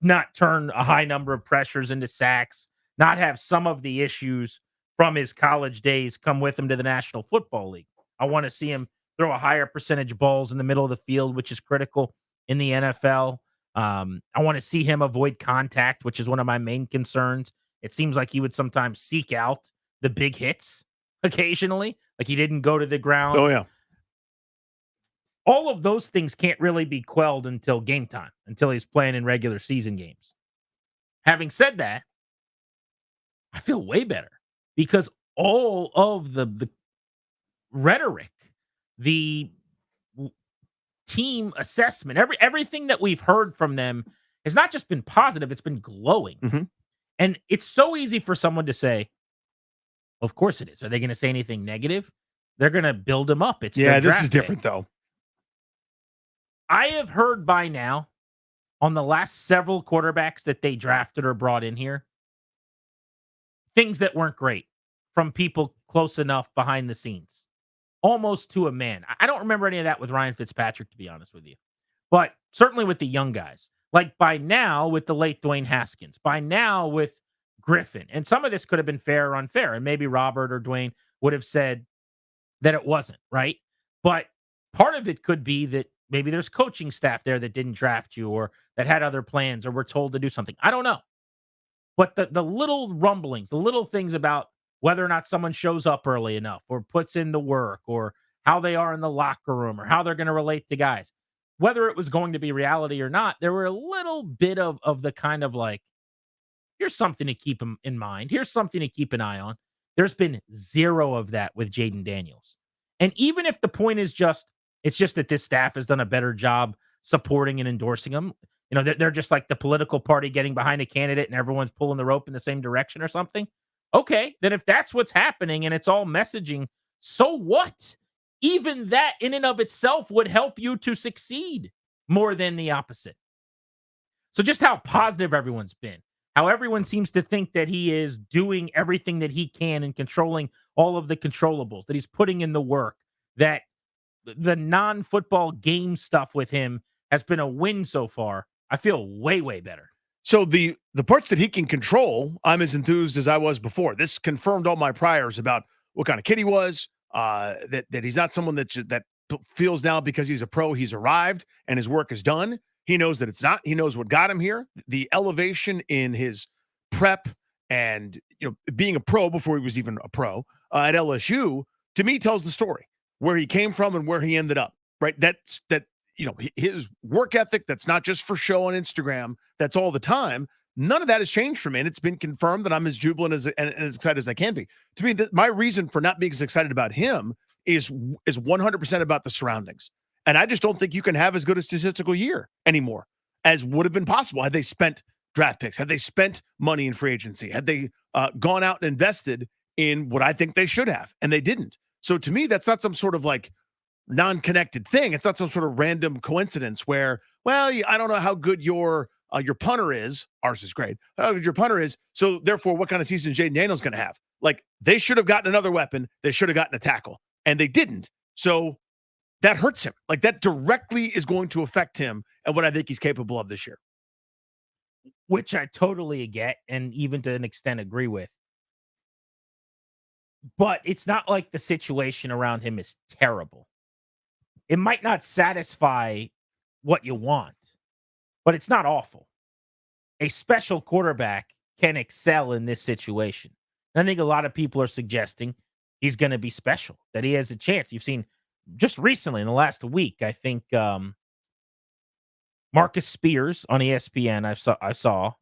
not turn a high number of pressures into sacks, not have some of the issues from his college days come with him to the National Football League. I want to see him throw a higher percentage balls in the middle of the field, which is critical in the NFL. I want to see him avoid contact, which is one of my main concerns. It seems like he would sometimes seek out the big hits occasionally, like he didn't go to the ground. Oh, yeah. All of those things can't really be quelled until game time, until he's playing in regular season games. Having said that, I feel way better because all of the rhetoric, the team assessment, everything that we've heard from them has not just been positive, it's been glowing. Mm-hmm. And it's so easy for someone to say, of course it is. Are they going to say anything negative? They're going to build him up. It's this is different, though. I have heard by now on the last several quarterbacks that they drafted or brought in here, things that weren't great from people close enough behind the scenes, almost to a man. I don't remember any of that with Ryan Fitzpatrick, to be honest with you, but certainly with the young guys. Like by now with the late Dwayne Haskins, by now with Griffin, and some of this could have been fair or unfair, and maybe Robert or Dwayne would have said that it wasn't, right? But part of it could be that maybe there's coaching staff there that didn't draft you or that had other plans or were told to do something. I don't know. But the little rumblings, the little things about whether or not someone shows up early enough or puts in the work or how they are in the locker room or how they're going to relate to guys, whether it was going to be reality or not, there were a little bit of the kind of like, here's something to keep in mind. Here's something to keep an eye on. There's been zero of that with Jayden Daniels. And even if the point is it's just that this staff has done a better job supporting and endorsing him. You know, they're just like the political party getting behind a candidate and everyone's pulling the rope in the same direction or something. Okay, then if that's what's happening and it's all messaging, so what? Even that in and of itself would help you to succeed more than the opposite. So just how positive everyone's been, how everyone seems to think that he is doing everything that he can and controlling all of the controllables, that he's putting in the work, that the non-football game stuff with him has been a win so far. I feel way, way better. So the parts that he can control, I'm as enthused as I was before. This confirmed all my priors about what kind of kid he was, that he's not someone that feels now because he's a pro, he's arrived and his work is done. He knows that it's not. He knows what got him here. The elevation in his prep and being a pro before he was even a pro at LSU, to me, tells the story where he came from and where he ended up. Right? His work ethic, that's not just for show on Instagram, that's all the time. None of that has changed for me, and it's been confirmed that I'm as jubilant and as excited as I can be. To me, my reason for not being as excited about him is 100% about the surroundings. And I just don't think you can have as good a statistical year anymore as would have been possible had they spent draft picks, had they spent money in free agency, had they gone out and invested in what I think they should have, and they didn't. So to me, that's not some sort of like non-connected thing. It's not some sort of random coincidence where, well, I don't know how good your punter is. Ours is great. How good your punter is. So therefore, what kind of season Jayden Daniels going to have? Like, they should have gotten another weapon. They should have gotten a tackle, and they didn't. So that hurts him. Like, that directly is going to affect him and what I think he's capable of this year. Which I totally get and even to an extent agree with. But it's not like the situation around him is terrible. It might not satisfy what you want, but it's not awful. A special quarterback can excel in this situation. And I think a lot of people are suggesting he's going to be special, that he has a chance. You've seen just recently in the last week, I think Marcus Spears on ESPN, I saw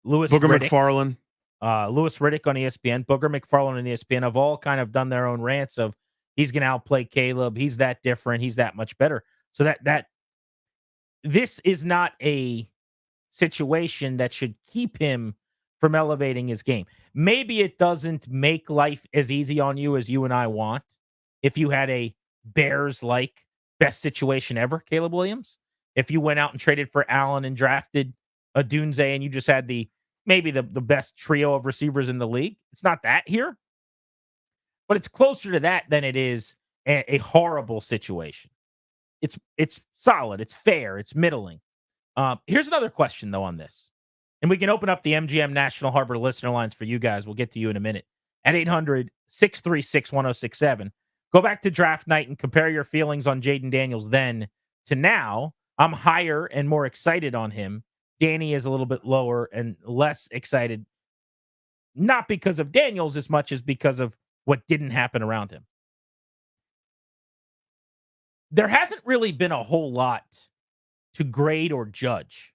Louis Booger Riddick, McFarlane. Louis Riddick on ESPN, Booger McFarlane on ESPN have all kind of done their own rants of he's going to outplay Caleb. He's that different. He's that much better. So that this is not a situation that should keep him from elevating his game. Maybe it doesn't make life as easy on you as you and I want. If you had a Bears-like best situation ever, Caleb Williams, if you went out and traded for Allen and drafted a Dunze and you just had maybe the best trio of receivers in the league. It's not that here, but it's closer to that than it is a horrible situation. It's solid. It's fair. It's middling. Here's another question, though, on this. And we can open up the MGM National Harbor listener lines for you guys. We'll get to you in a minute. At 800-636-1067. Go back to draft night and compare your feelings on Jayden Daniels then to now. I'm higher and more excited on him. Danny is a little bit lower and less excited, not because of Daniels as much as because of what didn't happen around him. There hasn't really been a whole lot to grade or judge.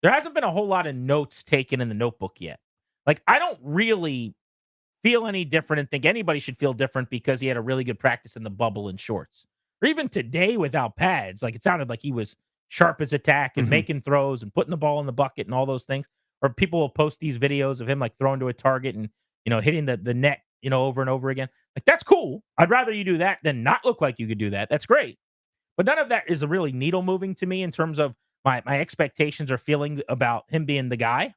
There hasn't been a whole lot of notes taken in the notebook yet. Like, I don't really feel any different and think anybody should feel different because he had a really good practice in the bubble in shorts. Or even today without pads, like it sounded like he was sharp as attack and making throws and putting the ball in the bucket and all those things. Or people will post these videos of him like throwing to a target and, hitting the net, over and over again. Like, that's cool. I'd rather you do that than not look like you could do that. That's great. But none of that is really needle moving to me in terms of my expectations or feelings about him being the guy.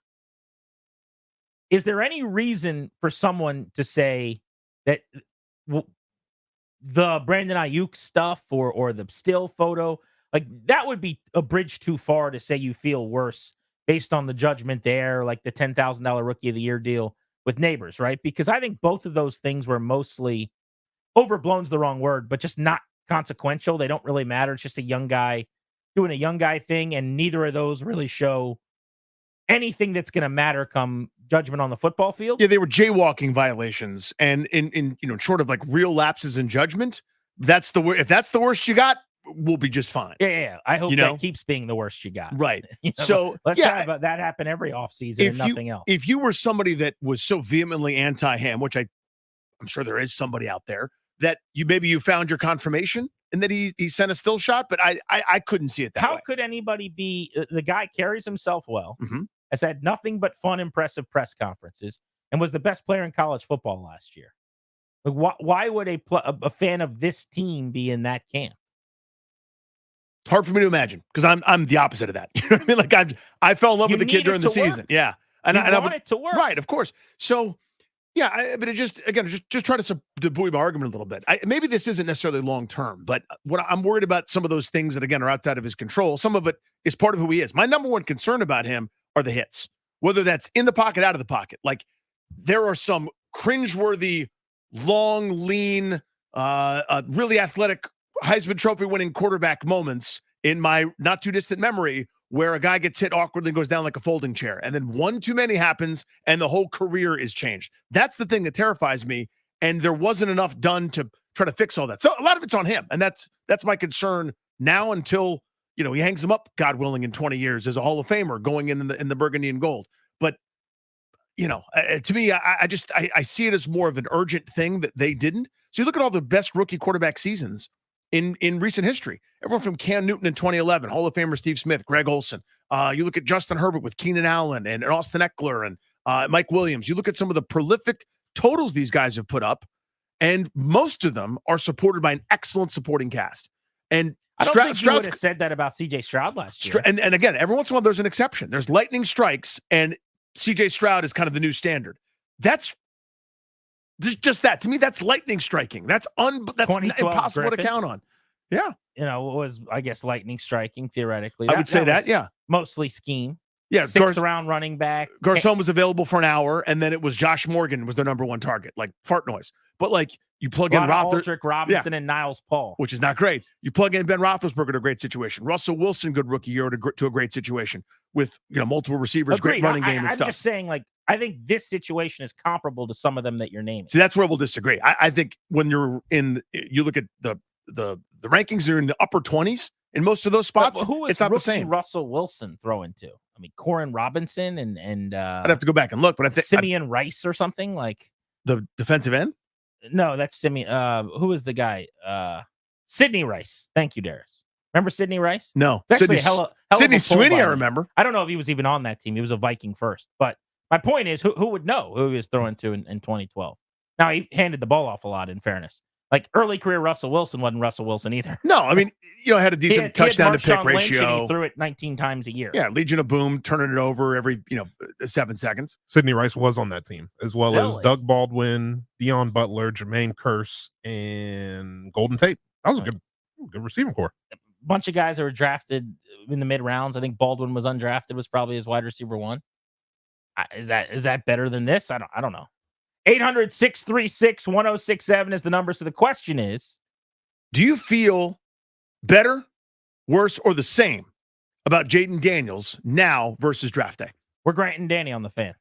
Is there any reason for someone to say that the Brandon Ayuk stuff or the still photo, like that would be a bridge too far to say you feel worse based on the judgment there, like the $10,000 Rookie of the Year deal with Neighbors, right? Because I think both of those things were mostly overblown's the wrong word, but just not consequential. They don't really matter. It's just a young guy doing a young guy thing, and neither of those really show anything that's going to matter come judgment on the football field. Yeah, they were jaywalking violations, and in short of like real lapses in judgment, if that's the worst you got, we'll be just fine. Yeah. I hope that keeps being the worst you got. Right. You know, So let's have that happen every offseason and nothing else. If you were somebody that was so vehemently anti-him, which I'm sure there is somebody out there, that you found your confirmation and that he sent a still shot, but I couldn't see it that way. How could anybody be the guy carries himself well, Mm-hmm. has had nothing but fun, impressive press conferences, and was the best player in college football last year? Like, why would a fan of this team be in that camp? Hard for me to imagine because I'm the opposite of that. You know what I mean? Like I fell in love with the kid during the season. Yeah, and I want it to work, right? Of course. So yeah, but it just try to buoy my argument a little bit. Maybe this isn't necessarily long term, but what I'm worried about some of those things that again are outside of his control. Some of it is part of who he is. My number one concern about him are the hits, whether that's in the pocket, out of the pocket. Like there are some cringeworthy, long, lean, really athletic Heisman Trophy winning quarterback moments in my not too distant memory where a guy gets hit awkwardly and goes down like a folding chair. And then one too many happens and the whole career is changed. That's the thing that terrifies me. And there wasn't enough done to try to fix all that. So a lot of it's on him. And that's my concern now until, he hangs him up, God willing, in 20 years as a Hall of Famer going in the burgundy and gold. But, to me, I see it as more of an urgent thing that they didn't. So you look at all the best rookie quarterback seasons in recent history. Everyone from Cam Newton in 2011, Hall of Famer Steve Smith, Greg Olson. You look at Justin Herbert with Keenan Allen and Austin Eckler and Mike Williams. You look at some of the prolific totals these guys have put up, and most of them are supported by an excellent supporting cast. And I don't think you would have said that about C.J. Stroud last year. And again, every once in a while there's an exception. There's lightning strikes, and C.J. Stroud is kind of the new standard. That's just that. To me, that's lightning striking. That's impossible to count on. Yeah. It was, I guess, lightning striking, theoretically. I would say that, yeah. Mostly scheme. Yeah. Sixth-round running back. Garcon was available for an hour, and then it was Josh Morgan was their number one target, like fart noise. But, like, you plug in Aldridge, Robinson, and Niles Paul. Which is not great. You plug in Ben Roethlisberger to a great situation. Russell Wilson, good rookie year to a great situation with, multiple receivers, Agreed. great running game and stuff. I'm just saying, like, I think this situation is comparable to some of them that you're naming. See, that's where we'll disagree. I think when you look at the rankings are in the upper 20s in most of those spots. It's not the same. Russell Wilson throwing to? I mean, Corin Robinson and I'd have to go back and look, but I think Simeon Rice or something like the defensive end. No, that's Simeon. Who is the guy? Sidney Rice. Thank you, Darius. Remember Sidney Rice? No, Sidney Sweeney. I remember. I don't know if he was even on that team. He was a Viking first, but my point is, who would know who he was throwing to in 2012? Now he handed the ball off a lot. In fairness. Like early career Russell Wilson wasn't Russell Wilson either. No, I mean, had a decent touchdown to pick ratio. He threw it 19 times a year. Yeah, Legion of Boom, turning it over every 7 seconds. Sidney Rice was on that team, as well as Doug Baldwin, Deion Butler, Jermaine Kearse, and Golden Tate. That was a good receiving core. A bunch of guys that were drafted in the mid rounds. I think Baldwin was undrafted, was probably his wide receiver one. Is that better than this? I don't know. 800-636-1067 is the number. So the question is, do you feel better, worse, or the same about Jayden Daniels now versus draft day? We're Grant and Danny on the Fan.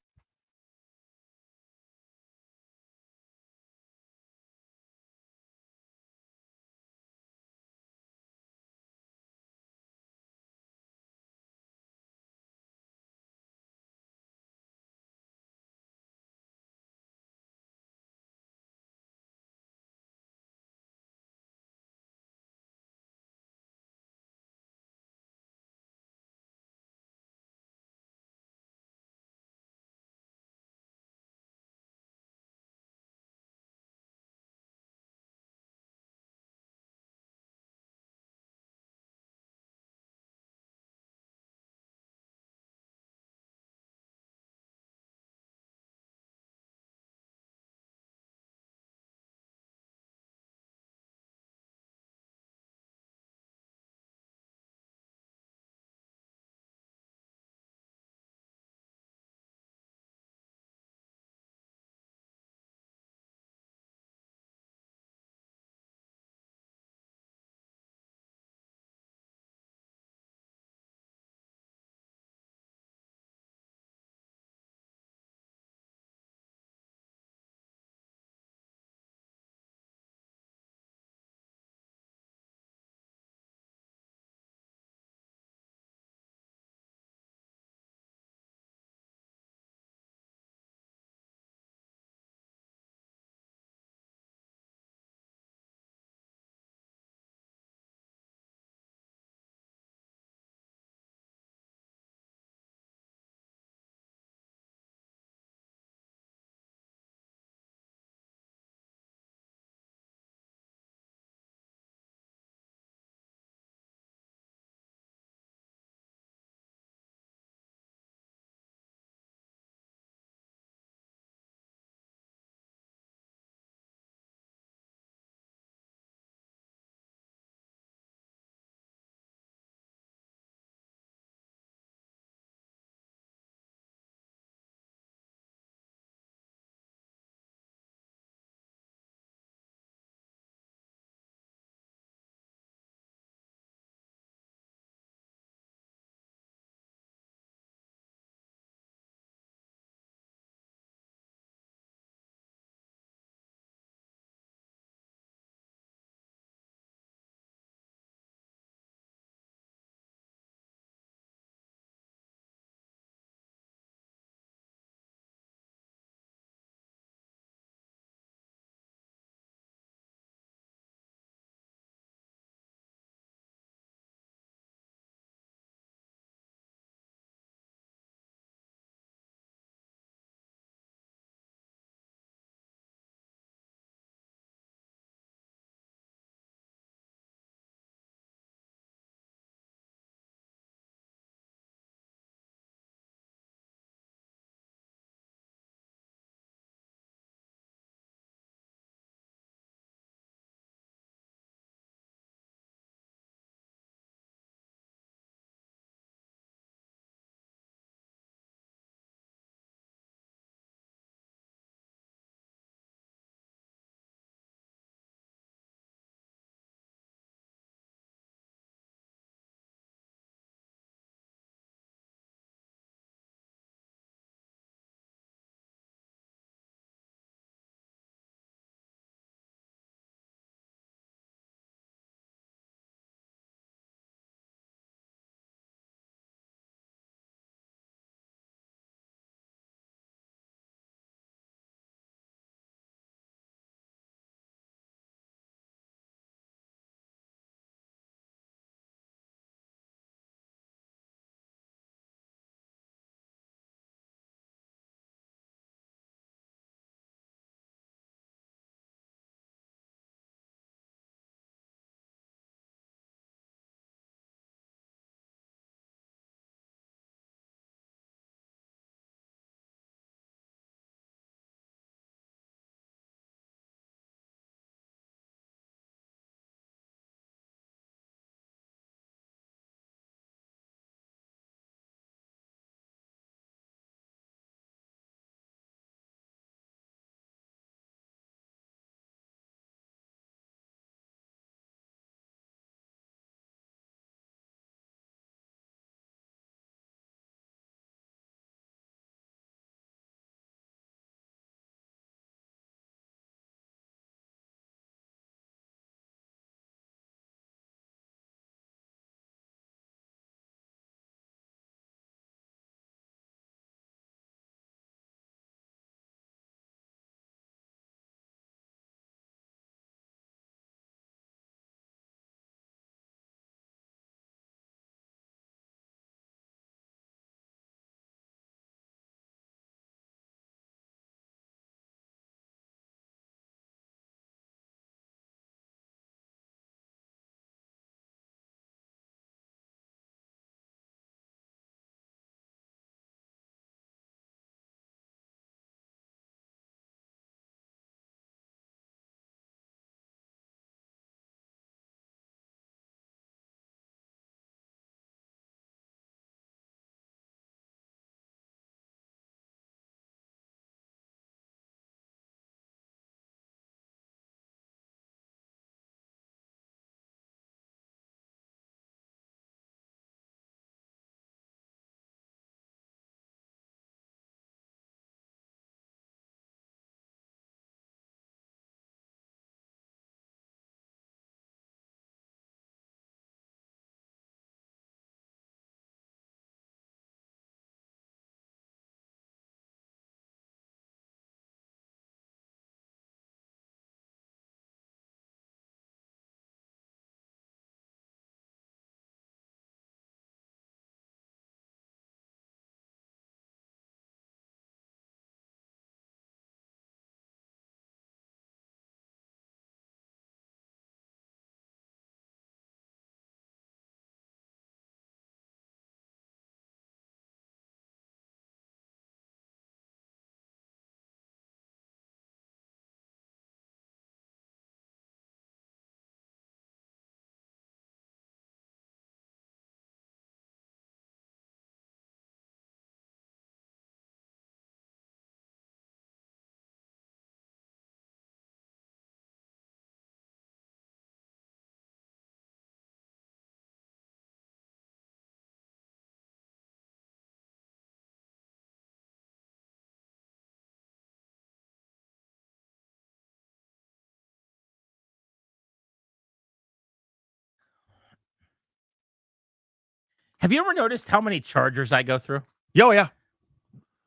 Have you ever noticed how many chargers I go through? Oh, yeah.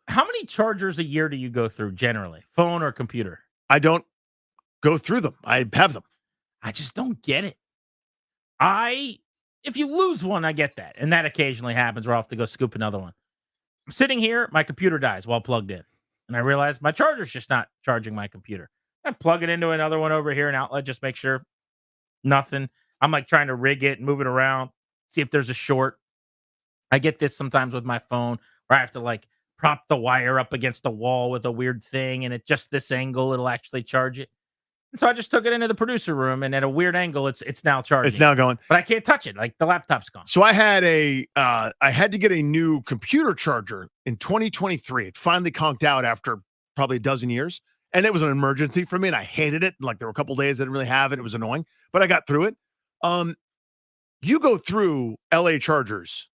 How many chargers a year do you go through generally, phone or computer? I don't go through them. I have them. I just don't get it. If you lose one, I get that. And that occasionally happens where I'll have to go scoop another one. I'm sitting here, my computer dies while plugged in. And I realize my charger's just not charging my computer. I plug it into another one over here, an outlet, just make sure nothing. I'm like trying to rig it, move it around, see if there's a short. I get this sometimes with my phone where I have to like prop the wire up against the wall with a weird thing. And at just this angle, it'll actually charge it. And so I just took it into the producer room, and at a weird angle, it's now charging. It's now going. But I can't touch it. Like the laptop's gone. So I had to get a new computer charger in 2023. It finally conked out after probably a dozen years. And it was an emergency for me, and I hated it. Like there were a couple days I didn't really have it. It was annoying, but I got through it. You go through LA Chargers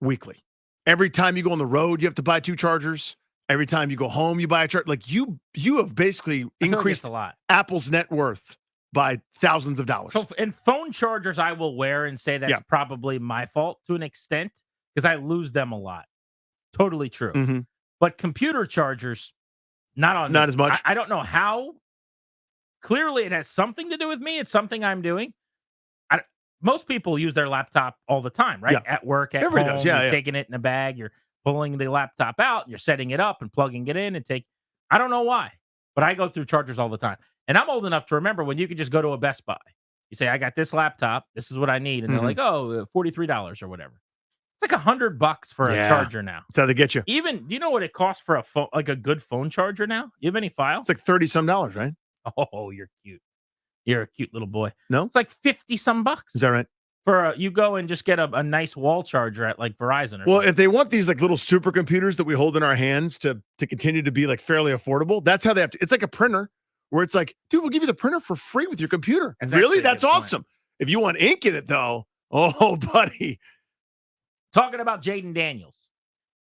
weekly. Every time you go on the road, you have to buy 2 chargers. Every time you go home, you buy a charger. Like you have basically increased a lot. Apple's net worth by thousands of dollars. So, and phone chargers, I will wear and say that's probably my fault to an extent because I lose them a lot. Totally true. Mm-hmm. But computer chargers, not as much. I don't know how. Clearly, it has something to do with me. It's something I'm doing. Most people use their laptop all the time, right? Yeah. At work, at Everybody home, does. Yeah, you're taking it in a bag, you're pulling the laptop out, you're setting it up and plugging it in and I don't know why, but I go through chargers all the time. And I'm old enough to remember when you could just go to a Best Buy. You say, I got this laptop. This is what I need. And they're like, oh, $43 or whatever. It's like $100 for a charger now. That's how they get you. Even, do you know what it costs for a phone, like a good phone charger now? You have any files? It's like $30-some, right? Oh, you're cute. You're a cute little boy. No? It's like $50-some. Is that right? For you go and just get a nice wall charger at like Verizon. Well, if they want these like little supercomputers that we hold in our hands to continue to be like fairly affordable, that's how they have to. It's like a printer where it's like, dude, we'll give you the printer for free with your computer. Really? That's awesome. If you want ink in it though, oh, buddy. Talking about Jayden Daniels.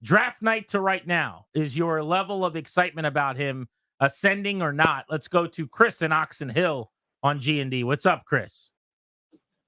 Draft night to right now. Is your level of excitement about him ascending or not? Let's go to Chris in Oxon Hill on G&D. What's up, Chris?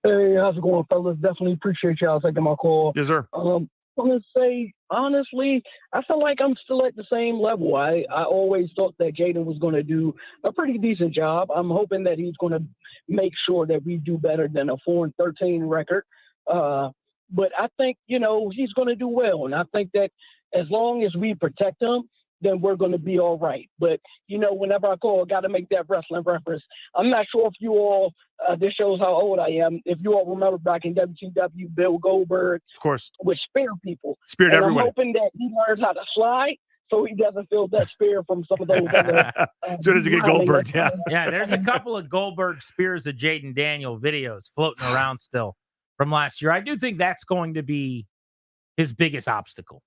Hey, how's it going, fellas? Definitely appreciate y'all taking my call. Yes, sir. I'm going to say, honestly, I feel like I'm still at the same level. I always thought that Jayden was going to do a pretty decent job. I'm hoping that he's going to make sure that we do better than a 4-13 record. But I think, he's going to do well. And I think that as long as we protect him, then we're going to be all right. But, whenever I call, I got to make that wrestling reference. I'm not sure if you all, this shows how old I am, if you all remember back in WCW, Bill Goldberg, of course, would spear people. Speared and everyone. I'm hoping that he learns how to slide so he doesn't feel that spear from some of those other. As soon as you get Goldberg, yeah. Yeah, there's a couple of Goldberg spears of Jayden Daniel videos floating around still from last year. I do think that's going to be his biggest obstacle.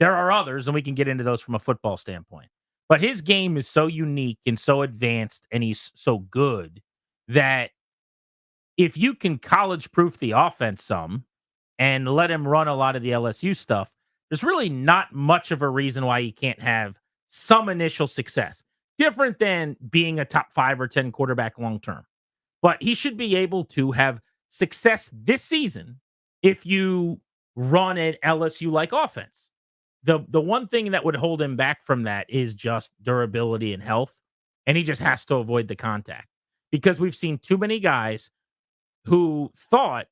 There are others, and we can get into those from a football standpoint. But his game is so unique and so advanced, and he's so good that if you can college-proof the offense some and let him run a lot of the LSU stuff, there's really not much of a reason why he can't have some initial success. Different than being a top 5 or 10 quarterback long-term. But he should be able to have success this season if you run an LSU-like offense. The one thing that would hold him back from that is just durability and health, and he just has to avoid the contact because we've seen too many guys who thought,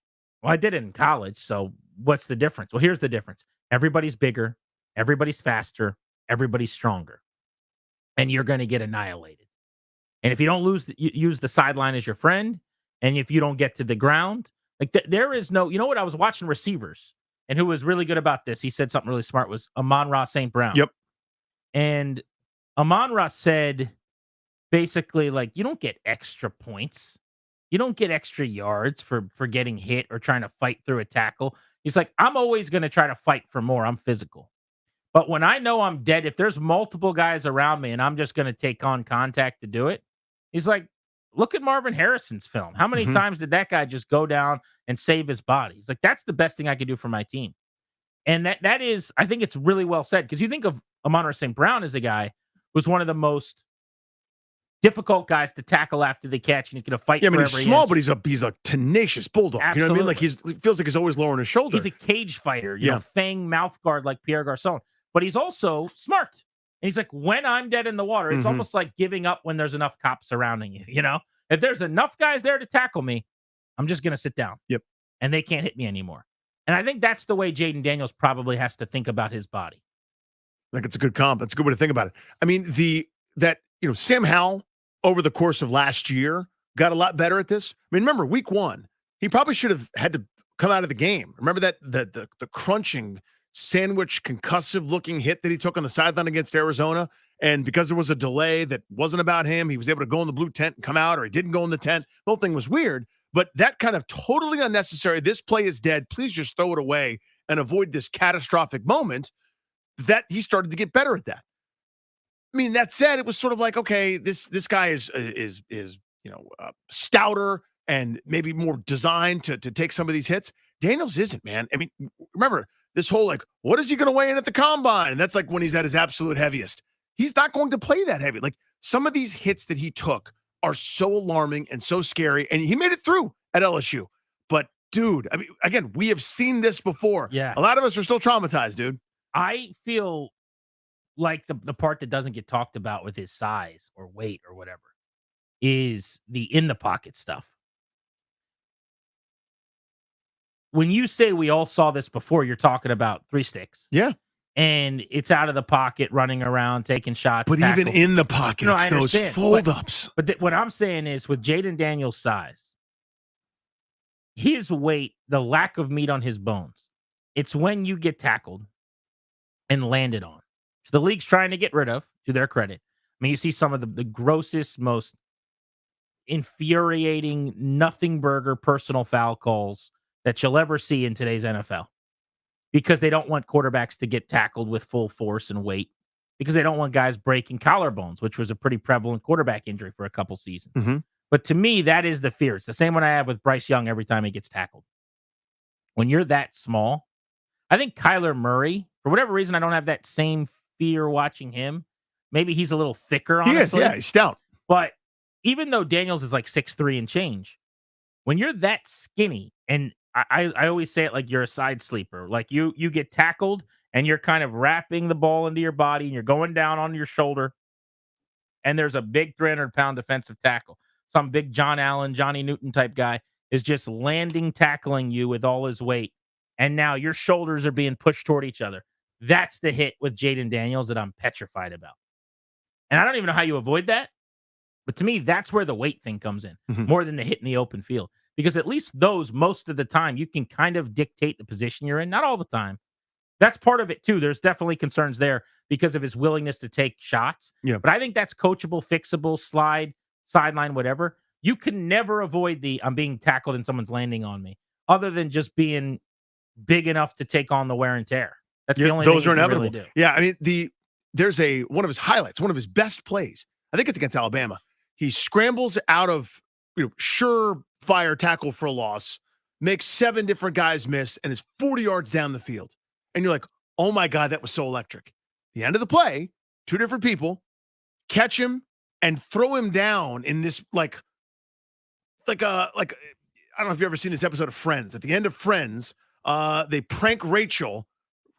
well, I did it in college, so what's the difference? Well, here's the difference. Everybody's bigger, everybody's faster, everybody's stronger, and you're going to get annihilated. And if you don't use the sideline as your friend, and if you don't get to the ground, like there is no, what I was watching receivers. And who was really good about this, he said something really smart, was Amon-Ra St. Brown. Yep. And Amon-Ra said, basically, like, you don't get extra points. You don't get extra yards for getting hit or trying to fight through a tackle. He's like, I'm always going to try to fight for more. I'm physical. But when I know I'm dead, if there's multiple guys around me and I'm just going to take on contact to do it, he's like, look at Marvin Harrison's film. How many times did that guy just go down and save his body? He's like, that's the best thing I could do for my team. And that is, I think it's really well said. Because you think of Amon-Ra St. Brown as a guy who's one of the most difficult guys to tackle after the catch, and he's going to fight. Yeah, I mean, for he's every small, inch. but he's a tenacious bulldog. Absolutely. You know what I mean? Like he feels like he's always lowering his shoulder. He's a cage fighter, you know, fang mouth guard like Pierre Garçon. But he's also smart. And he's like, when I'm dead in the water, it's almost like giving up when there's enough cops surrounding you. You know, if there's enough guys there to tackle me, I'm just going to sit down. Yep. And they can't hit me anymore. And I think that's the way Jayden Daniels probably has to think about his body. Like it's a good comp. That's a good way to think about it. I mean, Sam Howell over the course of last year got a lot better at this. I mean, remember week 1, he probably should have had to come out of the game. Remember that the crunching sandwich concussive looking hit that he took on the sideline against Arizona. And because there was a delay that wasn't about him, he was able to go in the blue tent and come out, or he didn't go in the tent. The whole thing was weird, but that kind of totally unnecessary. This play is dead. Please just throw it away and avoid this catastrophic moment. That he started to get better at that. I mean, that said, it was sort of like, okay, this guy is stouter and maybe more designed to take some of these hits. Daniels isn't, man. I mean, remember this whole like, what is he going to weigh in at the combine? And that's like when he's at his absolute heaviest. He's not going to play that heavy. Like some of these hits that he took are so alarming and so scary, and he made it through at LSU. But dude, I mean, again, we have seen this before. Yeah, a lot of us are still traumatized, dude. I feel like the part that doesn't get talked about with his size or weight or whatever is the in the pocket stuff. When you say we all saw this before, you're talking about 3 sticks. Yeah. And it's out of the pocket, running around, taking shots. But tackles. Even in the pocket, No, it's those fold-ups. But what I'm saying is with Jayden Daniels' size, his weight, the lack of meat on his bones, it's when you get tackled and landed on. So the league's trying to get rid of, to their credit. I mean, you see some of the grossest, most infuriating, nothing burger personal foul calls that you'll ever see in today's NFL. Because they don't want quarterbacks to get tackled with full force and weight. Because they don't want guys breaking collarbones, which was a pretty prevalent quarterback injury for a couple seasons. Mm-hmm. But to me, that is the fear. It's the same one I have with Bryce Young every time he gets tackled. When you're that small, I think Kyler Murray, for whatever reason, I don't have that same fear watching him. Maybe he's a little thicker, honestly. He is, yeah, he's stout. But even though Daniels is like 6'3" and change, when you're that skinny, and I always say it like you're a side sleeper. Like you get tackled and you're kind of wrapping the ball into your body and you're going down on your shoulder. And there's a big 300-pound defensive tackle. Some big John Allen, Johnny Newton type guy is just landing, tackling you with all his weight. And now your shoulders are being pushed toward each other. That's the hit with Jayden Daniels that I'm petrified about. And I don't even know how you avoid that. But to me, that's where the weight thing comes in more than the hit in the open field. Because at least those, most of the time, you can kind of dictate the position you're in. Not all the time. That's part of it, too. There's definitely concerns there because of his willingness to take shots. Yeah. But I think that's coachable, fixable, slide, sideline, whatever. You can never avoid I'm being tackled and someone's landing on me, other than just being big enough to take on the wear and tear. That's the only those thing are you can inevitable. really do. Yeah, I mean, there's one of his highlights, one of his best plays. I think it's against Alabama. He scrambles out of surefire tackle for a loss, makes 7 different guys miss, and is 40 yards down the field. And you're like, oh my God, that was so electric. The end of the play, 2 different people catch him and throw him down in this like I don't know if you've ever seen this episode of Friends. At the end of Friends, they prank Rachel,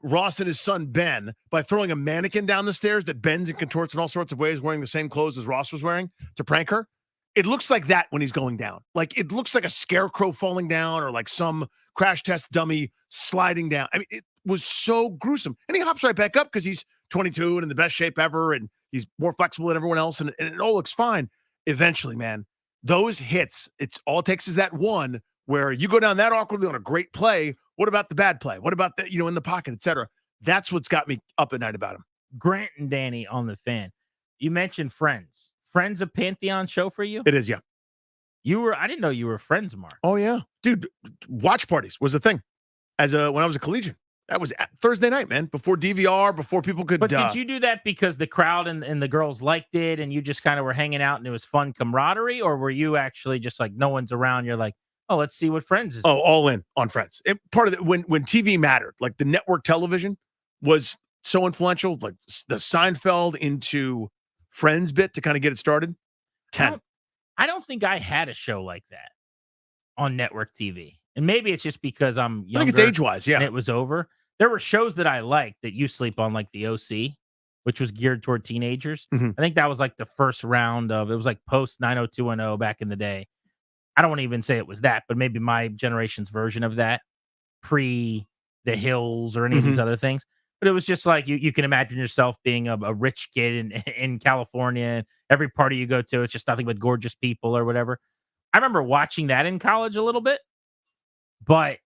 Ross and his son Ben, by throwing a mannequin down the stairs that bends and contorts in all sorts of ways, wearing the same clothes as Ross was wearing to prank her. It looks like that when he's going down. Like it looks like a scarecrow falling down or like some crash test dummy sliding down. I mean, it was so gruesome. And he hops right back up because he's 22 and in the best shape ever, and he's more flexible than everyone else, and it all looks fine. Eventually, man, those hits, it's all it takes is that one where you go down that awkwardly on a great play. What about the bad play? What about the, in the pocket, et cetera? That's what's got me up at night about him. Grant and Danny on the Fan. You mentioned Friends. Friends a Pantheon show for you? It is, yeah. I didn't know you were Friends, Mark. Oh, yeah. Dude, watch parties was a thing when I was a collegian. That was Thursday night, man, before DVR, before people could. But did you do that because the crowd and the girls liked it and you just kind of were hanging out and it was fun camaraderie? Or were you actually just like, no one's around, you're like, oh, let's see what Friends is. Oh, all in on Friends. Part of it, when TV mattered, like the network television was so influential, like the Seinfeld into Friends bit to kind of get it started. 10. I don't think I had a show like that on network TV. And maybe it's just because I'm younger. I think it's age-wise, yeah. And it was over. There were shows that I liked that you sleep on, like The OC, which was geared toward teenagers. Mhm. I think that was like the first round of, it was like post 90210 back in the day. I don't want to even say it was that, but maybe my generation's version of that, pre The Hills or any of these other things. But it was just like you can imagine yourself being a rich kid in California. Every party you go to, it's just nothing but gorgeous people or whatever. I remember watching that in college a little bit, but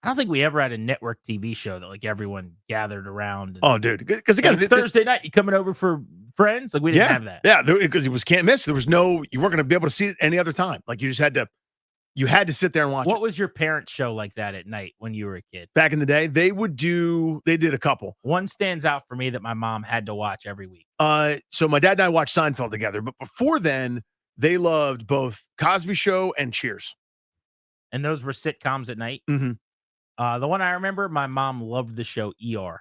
I don't think we ever had a network TV show that like everyone gathered around. Oh, dude, because again, it's Thursday night. You coming over for friends? Like we didn't have that. Yeah, because it was can't miss. There was no, you weren't going to be able to see it any other time. Like you just had to. You had to sit there and watch What it. was your parents' show like that at night when you were a kid? Back in the day, they did a couple. One stands out for me that my mom had to watch every week. So my dad and I watched Seinfeld together, but before then, they loved both Cosby Show and Cheers. And those were sitcoms at night? Mm-hmm. The one I remember, my mom loved the show ER.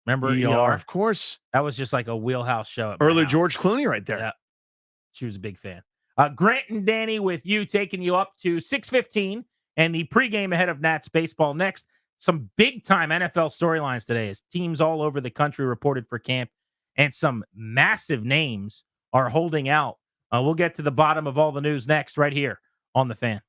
Remember ER? Of course. That was just like a wheelhouse show. At my Early house. George Clooney right there. Yeah. She was a big fan. Grant and Danny with you, taking you up to 6:15 and the pregame ahead of Nats baseball next. Some big-time NFL storylines today as teams all over the country reported for camp, and some massive names are holding out. We'll get to the bottom of all the news next right here on The Fan.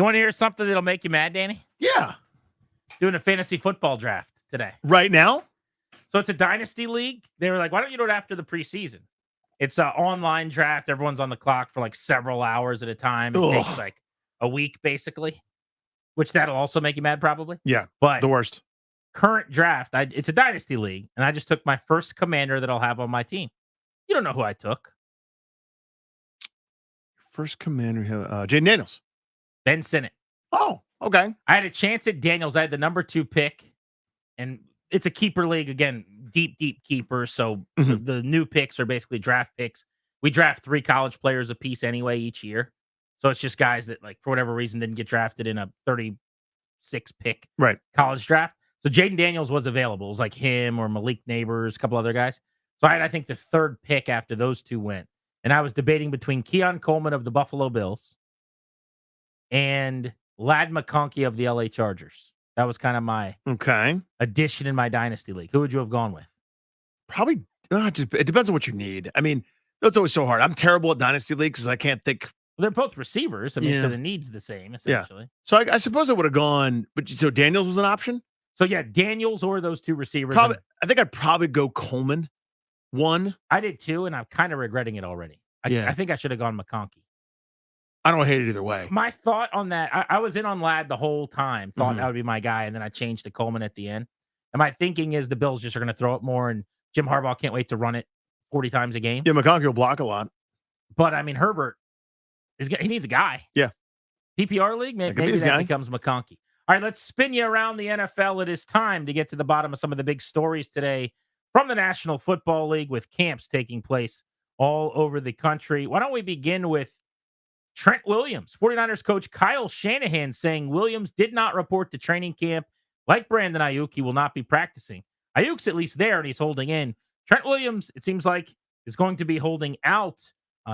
You want to hear something that'll make you mad, Danny? Yeah. Doing a fantasy football draft today. Right now? So it's a dynasty league. They were like, why don't you do it after the preseason? It's an online draft. Everyone's on the clock for like several hours at a time. It takes like a week, basically, which that'll also make you mad, probably. Yeah, but the worst. Current draft, it's a dynasty league, and I just took my first commander that I'll have on my team. You don't know who I took. First commander, Jayden Daniels. Ben Sinnott. Oh, okay. I had a chance at Daniels. I had the number 2 pick, and it's a keeper league. Again, deep keeper. So the new picks are basically draft picks. We draft 3 college players a piece anyway each year. So it's just guys that, like, for whatever reason, didn't get drafted in a 36 pick college draft. So Jayden Daniels was available. It was like him or Malik Neighbors, a couple other guys. So I had, I think, the 3rd pick after those 2 went. And I was debating between Keon Coleman of the Buffalo Bills and Ladd McConkey of the LA Chargers. That was kind of my addition in my dynasty league. Who would you have gone with? Probably, it depends on what you need. I mean, that's always so hard. I'm terrible at dynasty leagues because I can't think. Well, they're both receivers. I mean, so the need's the same, essentially. Yeah. So I suppose I would have gone, but so Daniels was an option? So yeah, Daniels or those 2 receivers. Probably, I think I'd probably go Coleman. 1. I did too, and I'm kind of regretting it already. I think I should have gone McConkey. I don't hate it either way. My thought on that, I was in on Ladd the whole time, thought that would be my guy, and then I changed to Coleman at the end. And my thinking is the Bills just are going to throw it more, and Jim Harbaugh can't wait to run it 40 times a game. Yeah, McConkey will block a lot. But, I mean, Herbert, he needs a guy. Yeah. PPR league, maybe that becomes McConkey. All right, let's spin you around the NFL. It is time to get to the bottom of some of the big stories today from the National Football League with camps taking place all over the country. Why don't we begin with Trent Williams? 49ers coach Kyle Shanahan saying Williams did not report to training camp. Like Brandon Ayuk, he will not be practicing. Ayuk's at least there, and he's holding in. Trent Williams, it seems like, is going to be holding out.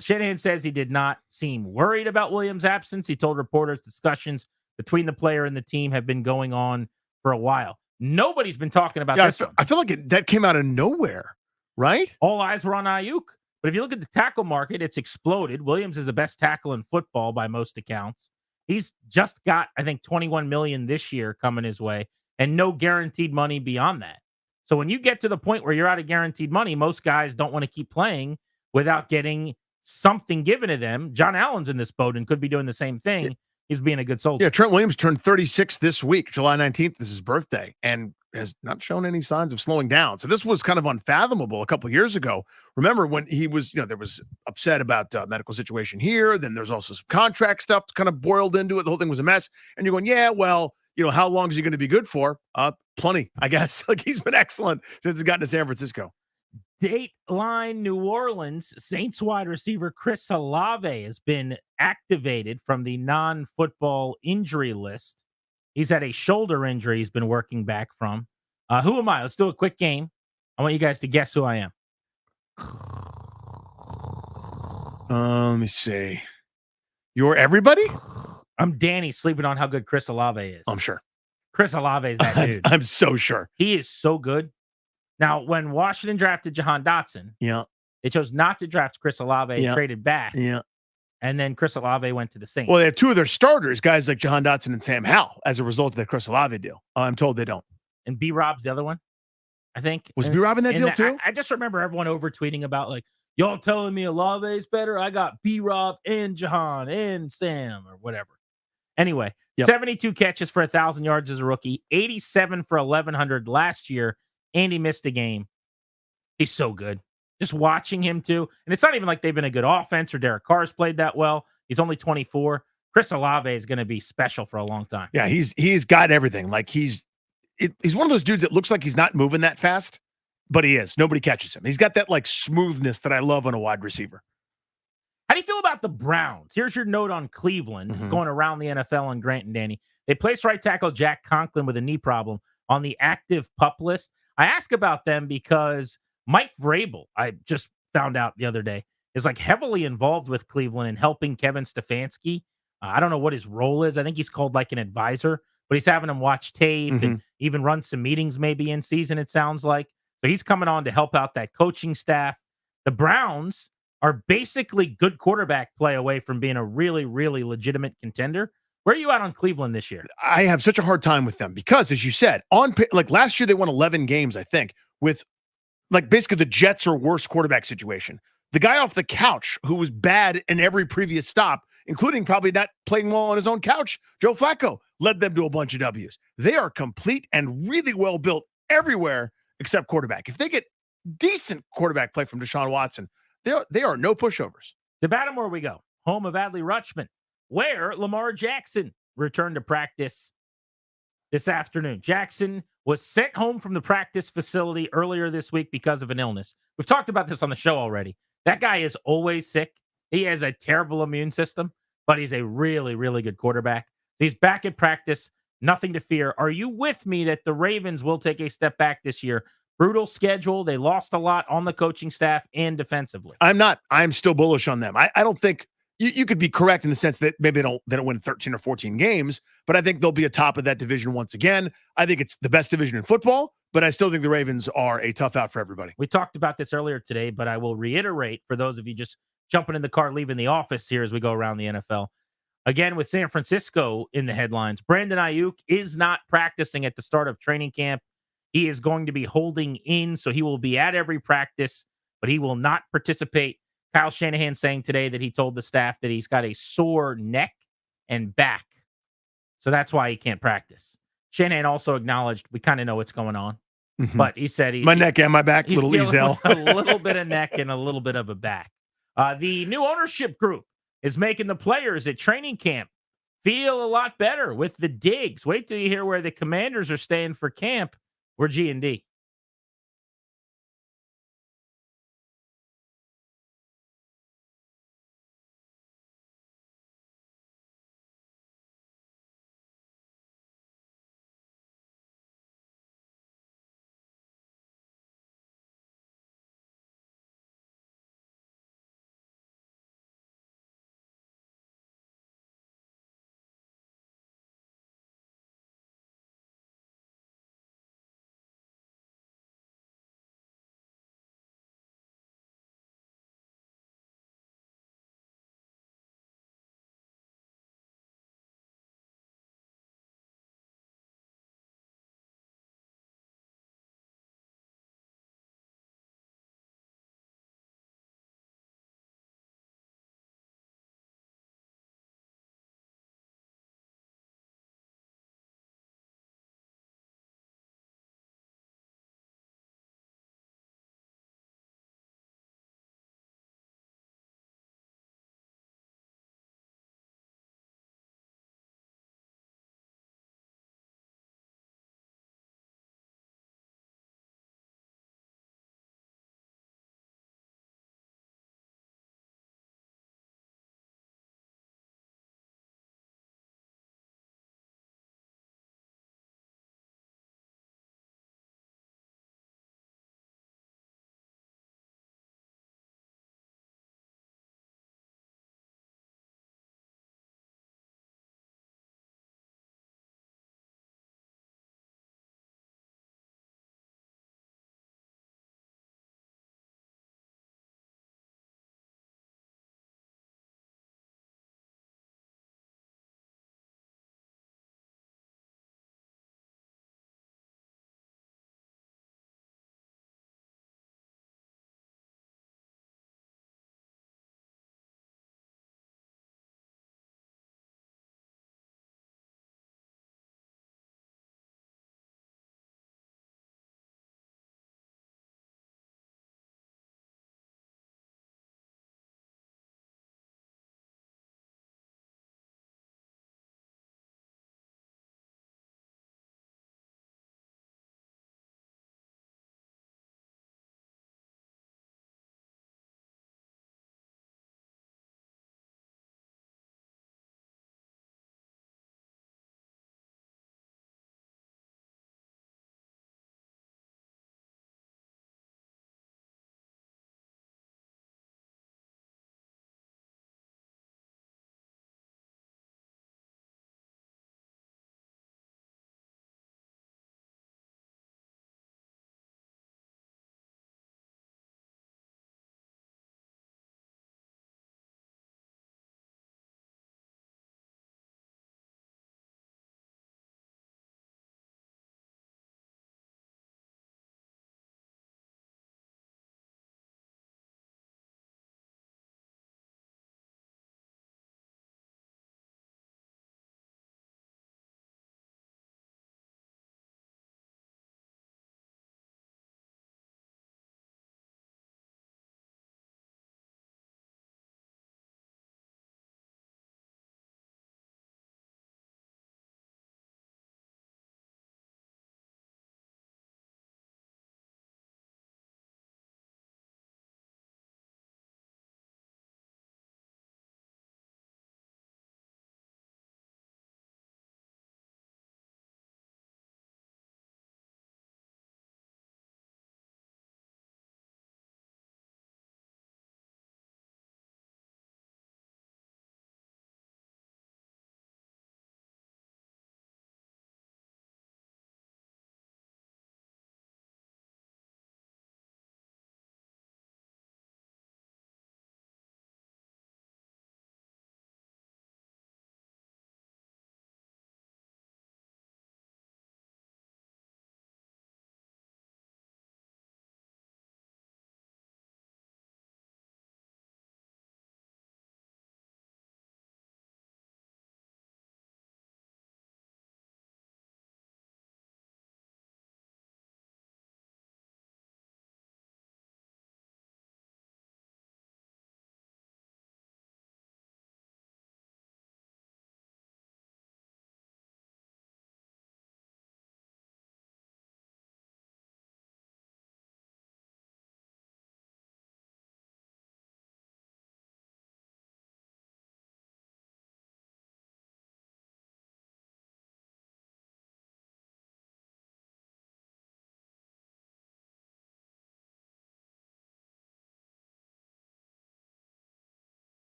Shanahan says he did not seem worried about Williams' absence. He told reporters discussions between the player and the team have been going on for a while. Nobody's been talking about this one. I feel like that came out of nowhere, right? All eyes were on Ayuk. But if you look at the tackle market, it's exploded. Williams is the best tackle in football by most accounts. He's just got, I think, $21 million this year coming his way and no guaranteed money beyond that. So when you get to the point where you're out of guaranteed money, most guys don't want to keep playing without getting something given to them. John Allen's in this boat and could be doing the same thing. He's being a good soldier. Yeah, Trent Williams turned 36 this week, July 19th. This is his birthday, and has not shown any signs of slowing down. So this was kind of unfathomable a couple of years ago. Remember when he was, there was upset about medical situation here. Then there's also some contract stuff kind of boiled into it. The whole thing was a mess. And you're going, yeah, well, how long is he going to be good for? Plenty, I guess. Like, he's been excellent since he's gotten to San Francisco. Dateline New Orleans, Saints wide receiver Chris Olave has been activated from the non-football injury list. He's had a shoulder injury he's been working back from. Who am I? Let's do a quick game. I want you guys to guess who I am. Let me see. You're everybody? I'm Danny, sleeping on how good Chris Olave is. I'm sure. Chris Olave is that dude. I'm so sure. He is so good. Now, when Washington drafted Jahan Dotson, they chose not to draft Chris Olave, traded back. And then Chris Olave went to the Saints. Well, they have 2 of their starters, guys like Jahan Dotson and Sam Howell, as a result of that Chris Olave deal. I'm told they don't. And B-Rob's the other one, I think. Was B-Rob in that deal too? I just remember everyone over tweeting about, like, y'all telling me Olave's better? I got B-Rob and Jahan and Sam or whatever. Anyway, 72 catches for 1,000 yards as a rookie, 87 for 1,100 last year, and he missed a game. He's so good. Just watching him too. And it's not even like they've been a good offense or Derek Carr's played that well. He's only 24. Chris Olave is going to be special for a long time. Yeah, he's got everything. Like he's one of those dudes that looks like he's not moving that fast, but he is. Nobody catches him. He's got that like smoothness that I love on a wide receiver. How do you feel about the Browns? Here's your note on Cleveland going around the NFL on Grant and Danny. They placed right tackle Jack Conklin with a knee problem on the active PUP list. I ask about them because Mike Vrabel, I just found out the other day, is like heavily involved with Cleveland and helping Kevin Stefanski. I don't know what his role is. I think he's called like an advisor, but he's having him watch tape and even run some meetings maybe in season, it sounds like. So he's coming on to help out that coaching staff. The Browns are basically good quarterback play away from being a really, really legitimate contender. Where are you at on Cleveland this year? I have such a hard time with them because, as you said, like last year they won 11 games, I think, with like basically the Jets or worse quarterback situation. The guy off the couch who was bad in every previous stop, including probably not playing well on his own couch, Joe Flacco, led them to a bunch of W's. They are complete and really well built everywhere except quarterback. If they get decent quarterback play from Deshaun Watson, they are no pushovers. To Baltimore we go, home of Adley Rutschman, where Lamar Jackson returned to practice this afternoon. Jackson was sent home from the practice facility earlier this week because of an illness. We've talked about this on the show already. That guy is always sick. He has a terrible immune system, but he's a really, really good quarterback. He's back at practice. Nothing to fear. Are you with me that the Ravens will take a step back this year? Brutal schedule. They lost a lot on the coaching staff and defensively. I'm not. I'm still bullish on them. I don't think you could be correct in the sense that maybe they don't win 13 or 14 games, but I think they'll be atop of that division once again. I think it's the best division in football, but I still think the Ravens are a tough out for everybody. We talked about this earlier today, but I will reiterate for those of you just jumping in the car, leaving the office here as we go around the NFL. Again, with San Francisco in the headlines, Brandon Ayuk is not practicing at the start of training camp. He is going to be holding in, so he will be at every practice, but he will not participate. Kyle Shanahan saying today that he told the staff that he's got a sore neck and back. So that's why he can't practice. Shanahan also acknowledged we kind of know what's going on, but he said my neck and my back, he's little dealing Ezel. with a little bit of neck and a little bit of a back. The new ownership group is making the players at training camp feel a lot better with the digs. Wait till you hear where the Commanders are staying for camp. We're G&D.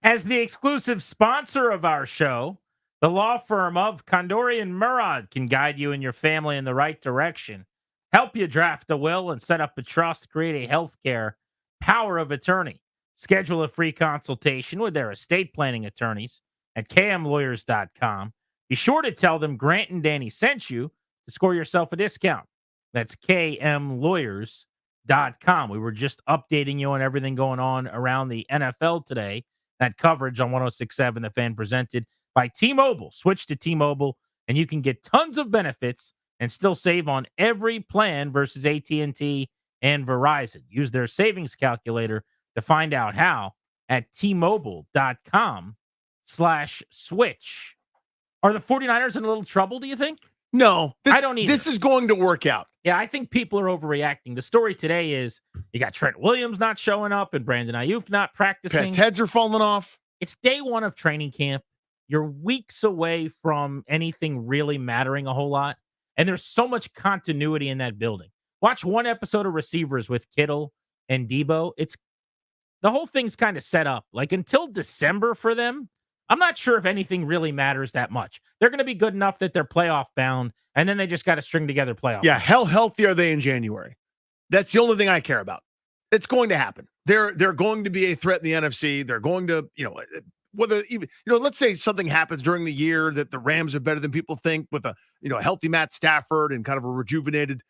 As the exclusive sponsor of our show, the law firm of Condori and Murad can guide you and your family in the right direction, help you draft a will and set up a trust, create a healthcare power of attorney. Schedule a free consultation with their estate planning attorneys at kmlawyers.com. Be sure to tell them Grant and Danny sent you to score yourself a discount. That's kmlawyers.com. We were just updating you on everything going on around the NFL today. That coverage on 106.7 The Fan presented by T-Mobile. Switch to T-Mobile, and you can get tons of benefits and still save on every plan versus AT&T and Verizon. Use their savings calculator to find out how at T-Mobile.com/switch. Are the 49ers in a little trouble, do you think? No, I don't either. This is going to work out. Yeah, I think people are overreacting. The story today is you got Trent Williams not showing up and Brandon Ayuk not practicing. Pets' heads are falling off. It's day one of training camp. You're weeks away from anything really mattering a whole lot. And there's so much continuity in that building. Watch one episode of Receivers with Kittle and Debo. The whole thing's kind of set up. Like until December for them, I'm not sure if anything really matters that much. They're going to be good enough that they're playoff bound, and then they just got to string together playoff. Yeah, how healthy are they in January? That's the only thing I care about. It's going to happen. They're going to be a threat in the NFC. They're going to, whether even, let's say something happens during the year that the Rams are better than people think with a, healthy Matt Stafford and kind of a rejuvenated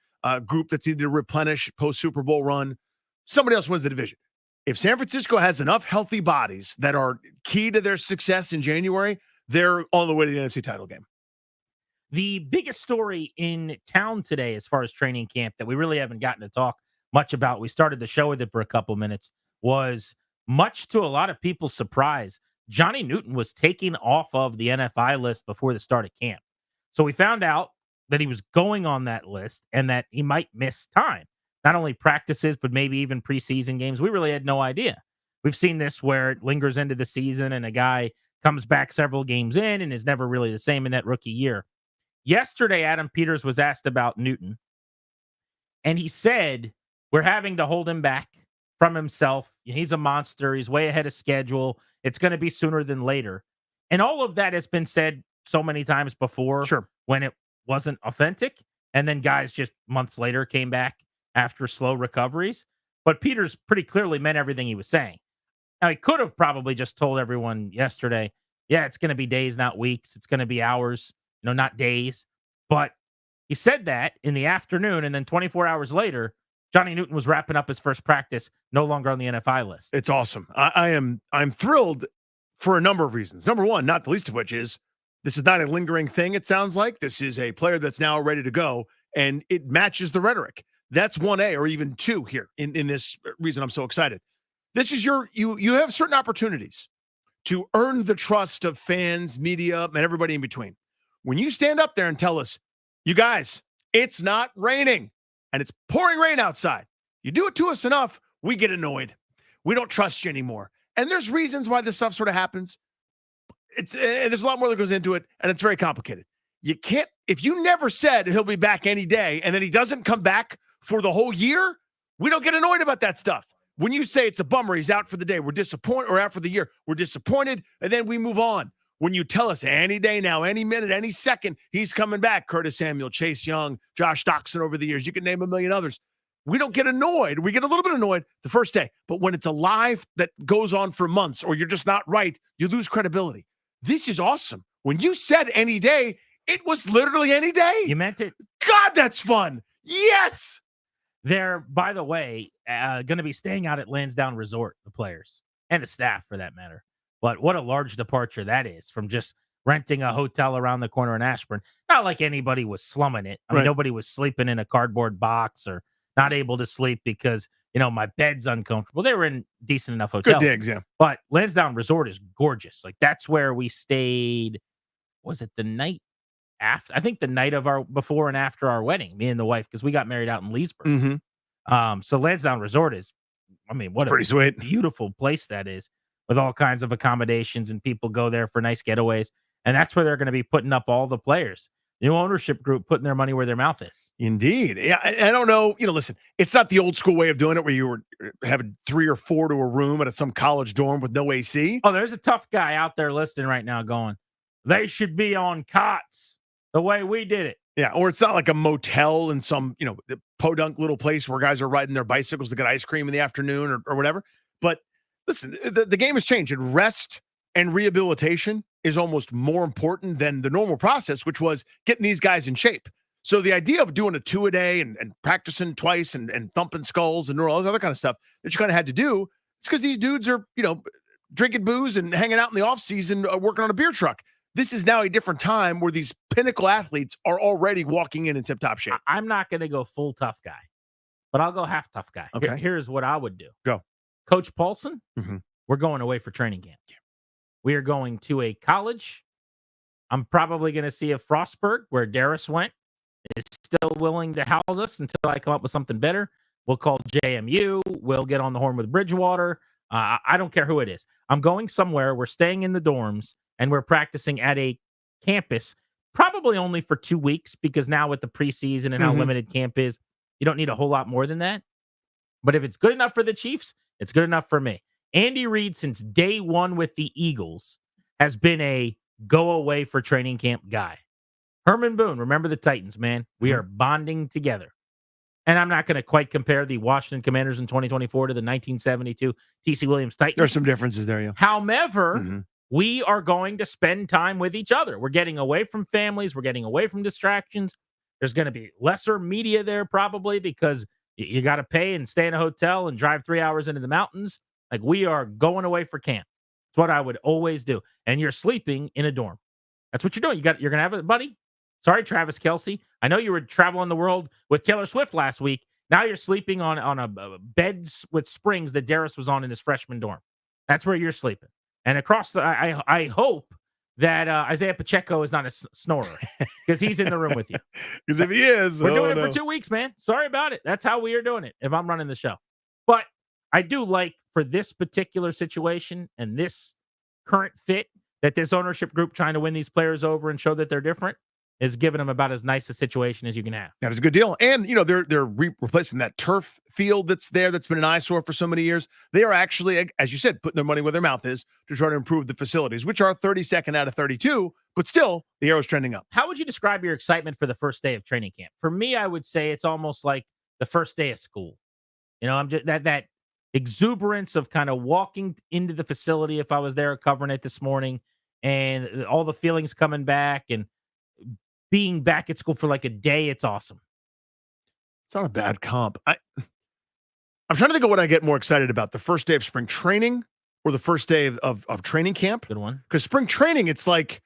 group that's needed to replenish post Super Bowl run. Somebody else wins the division. If San Francisco has enough healthy bodies that are key to their success in January, they're on the way to the NFC title game. The biggest story in town today, as far as training camp, that we really haven't gotten to talk much about, we started the show with it for a couple minutes, was much to a lot of people's surprise, Johnny Newton was taken off of the NFI list before the start of camp. So we found out that he was going on that list and that he might miss time. Not only practices, but maybe even preseason games. We really had no idea. We've seen this where it lingers into the season and a guy comes back several games in and is never really the same in that rookie year. Yesterday, Adam Peters was asked about Newton, and he said, we're having to hold him back from himself. He's a monster. He's way ahead of schedule. It's going to be sooner than later. And all of that has been said so many times before when it wasn't authentic. And then guys just months later came back after slow recoveries. But Peters pretty clearly meant everything he was saying. Now, he could have probably just told everyone yesterday, yeah, it's going to be days, not weeks. It's going to be hours, not days. But he said that in the afternoon, and then 24 hours later, Johnny Newton was wrapping up his first practice, no longer on the NFI list. It's awesome. I'm thrilled for a number of reasons. Number one, not the least of which is this is not a lingering thing, it sounds like. This is a player that's now ready to go, and it matches the rhetoric. That's 1A or even 2 here in this reason I'm so excited. This is you have certain opportunities to earn the trust of fans, media, and everybody in between. When you stand up there and tell us, you guys, it's not raining and it's pouring rain outside. You do it to us enough, we get annoyed. We don't trust you anymore. And there's reasons why this stuff sort of happens. There's a lot more that goes into it, and it's very complicated. You can't, if you never said he'll be back any day and then he doesn't come back for the whole year, we don't get annoyed about that stuff. When you say it's a bummer, he's out for the day, we're disappointed, or out for the year, we're disappointed, and then we move on. When you tell us any day now, any minute, any second, he's coming back, Curtis Samuel, Chase Young, Josh Doxson over the years, you can name a million others. We don't get annoyed. We get a little bit annoyed the first day, but when it's a live that goes on for months or you're just not right, you lose credibility. This is awesome. When you said any day, it was literally any day. You meant it. God, that's fun. Yes. They're, by the way, going to be staying out at Lansdowne Resort, the players and the staff for that matter. But what a large departure that is from just renting a hotel around the corner in Ashburn. Not like anybody was slumming it. I mean, nobody was sleeping in a cardboard box or not able to sleep because, my bed's uncomfortable. They were in decent enough hotels. Good digs, yeah. But Lansdowne Resort is gorgeous. Like, that's where we stayed. Was it the night after? I think the night of our before and after our wedding, me and the wife, because we got married out in Leesburg. Mm-hmm. So Lansdowne Resort is, what pretty sweet, beautiful place that is, with all kinds of accommodations, and people go there for nice getaways. And that's where they're going to be putting up all the players. New ownership group putting their money where their mouth is. Indeed. Yeah, I don't know. Listen, it's not the old school way of doing it where you were having 3 or 4 to a room at some college dorm with no AC. Oh, there's a tough guy out there listening right now going, they should be on cots the way we did it. Yeah, or it's not like a motel in some, podunk little place where guys are riding their bicycles to get ice cream in the afternoon or whatever. But listen, the game has changed, and rest and rehabilitation is almost more important than the normal process, which was getting these guys in shape. So the idea of doing a 2 a day and practicing twice and thumping skulls and all this other kind of stuff that you kind of had to do, it's because these dudes are, drinking booze and hanging out in the off season, working on a beer truck. This is now a different time where these pinnacle athletes are already walking in tip-top shape. I'm not going to go full tough guy, but I'll go half tough guy. Okay. Here's what I would do. Go. Coach Paulson, Mm-hmm. We're going away for training camp. We are going to a college. I'm probably going to see if Frostburg, where Darius went, is still willing to house us until I come up with something better. We'll call JMU. We'll get on the horn with Bridgewater. I don't care who it is. I'm going somewhere. We're staying in the dorms, and we're practicing at a campus, probably only for 2 weeks, because now with the preseason and how limited camp is, you don't need a whole lot more than that. But if it's good enough for the Chiefs, it's good enough for me. Andy Reid, since day one with the Eagles, has been a go away for training camp guy. Herman Boone, remember the Titans, man. We are bonding together. And I'm not going to quite compare the Washington Commanders in 2024 to the 1972 T.C. Williams Titans. There's some differences there, yeah. However, we are going to spend time with each other. We're getting away from families. We're getting away from distractions. There's going to be lesser media there probably because you got to pay and stay in a hotel and drive 3 hours into the mountains. Like, we are going away for camp. It's what I would always do. And you're sleeping in a dorm. That's what you're doing. You're going to have a buddy. Sorry, Travis Kelce. I know you were traveling the world with Taylor Swift last week. Now you're sleeping on a bed with springs that Darius was on in his freshman dorm. That's where you're sleeping. And across the, I hope that Isaiah Pacheco is not a snorer because he's in the room with you. Because if he is, we're doing it for 2 weeks, man. Sorry about it. That's how we are doing it if I'm running the show. But I do like for this particular situation and this current fit that this ownership group trying to win these players over and show that they're different is giving them about as nice a situation as you can have. That is a good deal. And, they're replacing that turf field that's there that's been an eyesore for so many years. They are actually, as you said, putting their money where their mouth is to try to improve the facilities, which are 32nd out of 32, but still the arrow's trending up. How would you describe your excitement for the first day of training camp? For me, I would say it's almost like the first day of school. I'm just that exuberance of kind of walking into the facility if I was there covering it this morning and all the feelings coming back and being back at school for like a day. It's awesome. It's not a bad comp. I'm trying to think of what I get more excited about, the first day of spring training or the first day of training camp. Good one. Because spring training, it's like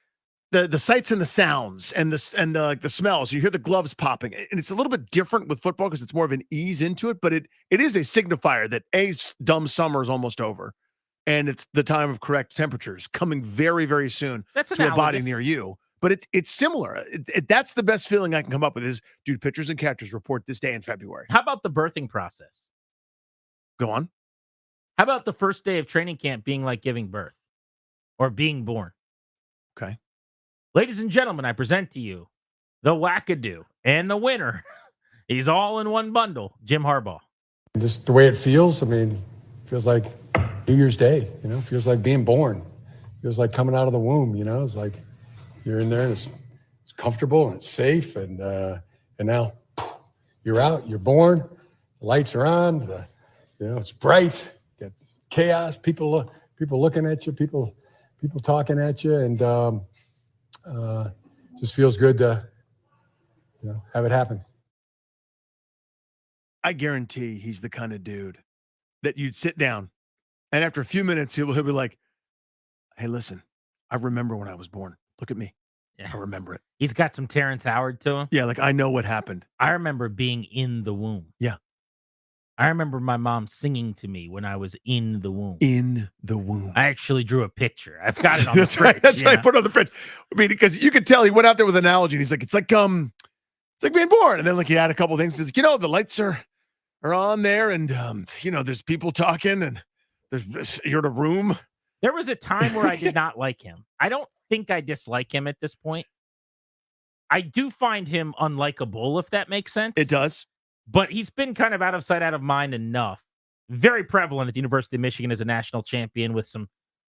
the sights and the sounds and the smells. You hear the gloves popping, and it's a little bit different with football because it's more of an ease into it. But it is a signifier that dumb summer is almost over, and it's the time of correct temperatures coming very, very soon to a body near you. But it's similar. That's the best feeling I can come up with is, dude, pitchers and catchers report this day in February. How about the birthing process? Go on. How about the first day of training camp being like giving birth or being born? Okay. Ladies and gentlemen, I present to you the wackadoo and the winner. He's all in one bundle, Jim Harbaugh. Just the way it feels, feels like New Year's Day, feels like being born. Feels like coming out of the womb, it's like you're in there and it's comfortable and it's safe and now you're out, you're born, the lights are on, it's bright, got chaos, people looking at you, people talking at you, and just feels good to have it happen. I guarantee he's the kind of dude that you'd sit down and after a few minutes he'll be like, hey, listen, I remember when I was born. Look at me. Yeah. I remember it. He's got some Terrence Howard to him. Yeah, like I know what happened. I remember being in the womb. Yeah. I remember my mom singing to me when I was in the womb. In the womb. I actually drew a picture. I've got it on the fridge. Right. That's right. I put it on the fridge. Because you could tell he went out there with an analogy and he's like, it's like being born. And then he had a couple of things. He's like, the lights are on there and there's people talking and you're in a room. There was a time where I did not like him. I don't think I dislike him at this point. I do find him unlikable, if that makes sense. It does. But he's been kind of out of sight, out of mind enough. Very prevalent at the University of Michigan as a national champion with some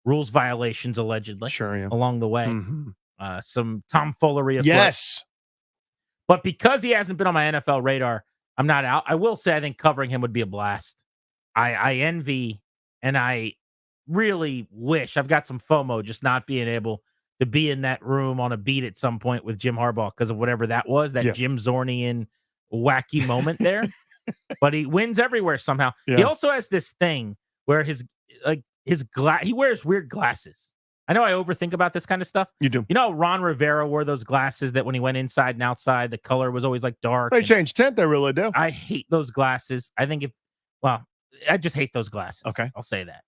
rules violations, allegedly, along the way. Some tomfoolery. Yes. But because he hasn't been on my NFL radar, I'm not out. I will say I think covering him would be a blast. I envy and I really wish, I've got some FOMO just not being able to be in that room on a beat at some point with Jim Harbaugh because of whatever that was, that Jim Zornian wacky moment there. But he wins everywhere somehow. He also has this thing where he wears weird glasses. I know I overthink about this kind of stuff. You do. You know, Ron Rivera wore those glasses that when he went inside and outside, the color was always like dark. They changed tint. They really do. I hate those glasses. I just hate those glasses. Okay. I'll say that.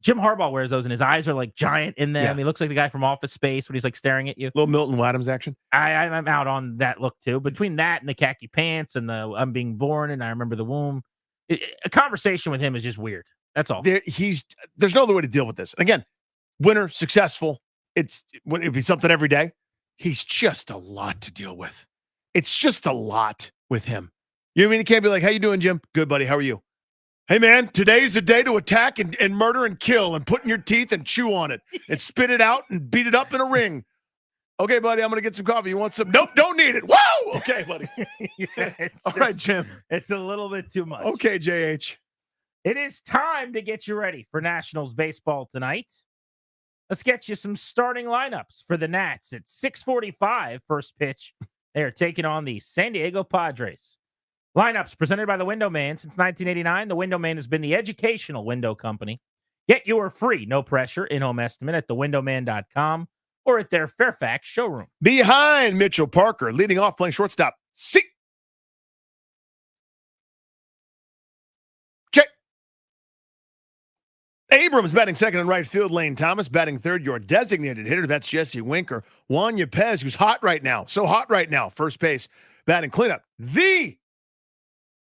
Jim Harbaugh wears those and his eyes are like giant in them. He looks like the guy from Office Space when he's like staring at you. Little Milton Adams action. I'm out on that look too. Between that and the khaki pants and the I'm being born and I remember the womb, a conversation with him is just weird. That's all. There's no other way to deal with this. Again, winner, successful. It'd be something every day. He's just a lot to deal with. It's just a lot with him. You know what I mean? He can't be like, "How you doing, Jim? Good, buddy. How are you? Hey, man, today's the day to attack and murder and kill and put in your teeth and chew on it and spit it out and beat it up in a ring. Okay, buddy, I'm going to get some coffee. You want some? Nope, don't need it. Whoa! Okay, buddy. All right, Jim. It's a little bit too much. Okay, JH. It is time to get you ready for Nationals baseball tonight. Let's get you some starting lineups for the Nats at 6:45 first pitch. They are taking on the San Diego Padres. Lineups presented by the Window Man. Since 1989, the Window Man has been the educational window company. Get your free, no pressure, in-home estimate at thewindowman.com or at their Fairfax showroom. Behind Mitchell Parker, leading off playing shortstop. See. Check. Abrams batting second in right field. Lane Thomas batting third. Your designated hitter, that's Jesse Winker. Juan Yepez, who's hot right now. So hot right now. First base, batting cleanup. The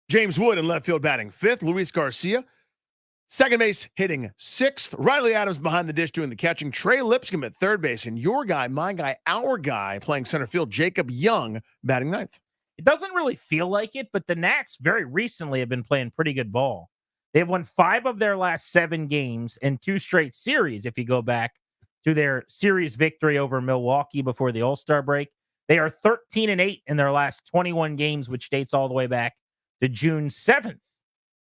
James Wood in left field batting fifth. Luis Garcia, second base, hitting sixth. Riley Adams behind the dish doing the catching. Trey Lipscomb at third base. And your guy, my guy, our guy playing center field, Jacob Young batting ninth. It doesn't really feel like it, but the Nats very recently have been playing pretty good ball. They've won 5 of their last 7 games and 2 straight series, if you go back to their series victory over Milwaukee before the All-Star break. They are 13-8 in their last 21 games, which dates all the way back to June 7th,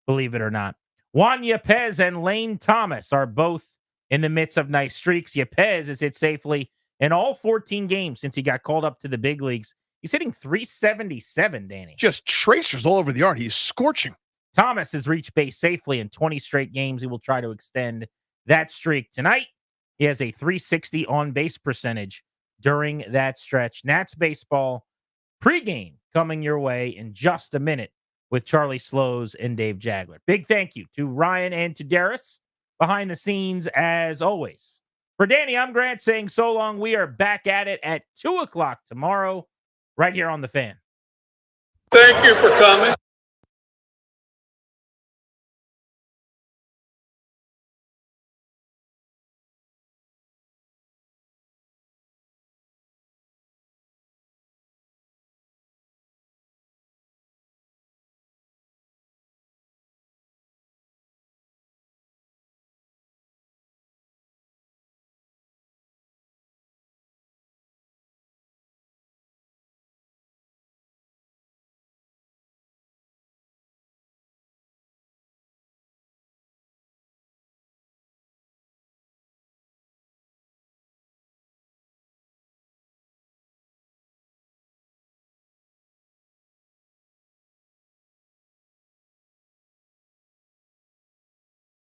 believe it or not. Juan Yepez and Lane Thomas are both in the midst of nice streaks. Yepez has hit safely in all 14 games since he got called up to the big leagues. He's hitting .377, Danny. Just tracers all over the yard. He's scorching. Thomas has reached base safely in 20 straight games. He will try to extend that streak tonight. He has a .360 on-base percentage during that stretch. Nats baseball pregame coming your way in just a minute with Charlie Slows and Dave Jagler. Big thank you to Ryan and to Darius behind the scenes as always. For Danny, I'm Grant saying so long. We are back at it at 2 o'clock tomorrow right here on The Fan. Thank you for coming.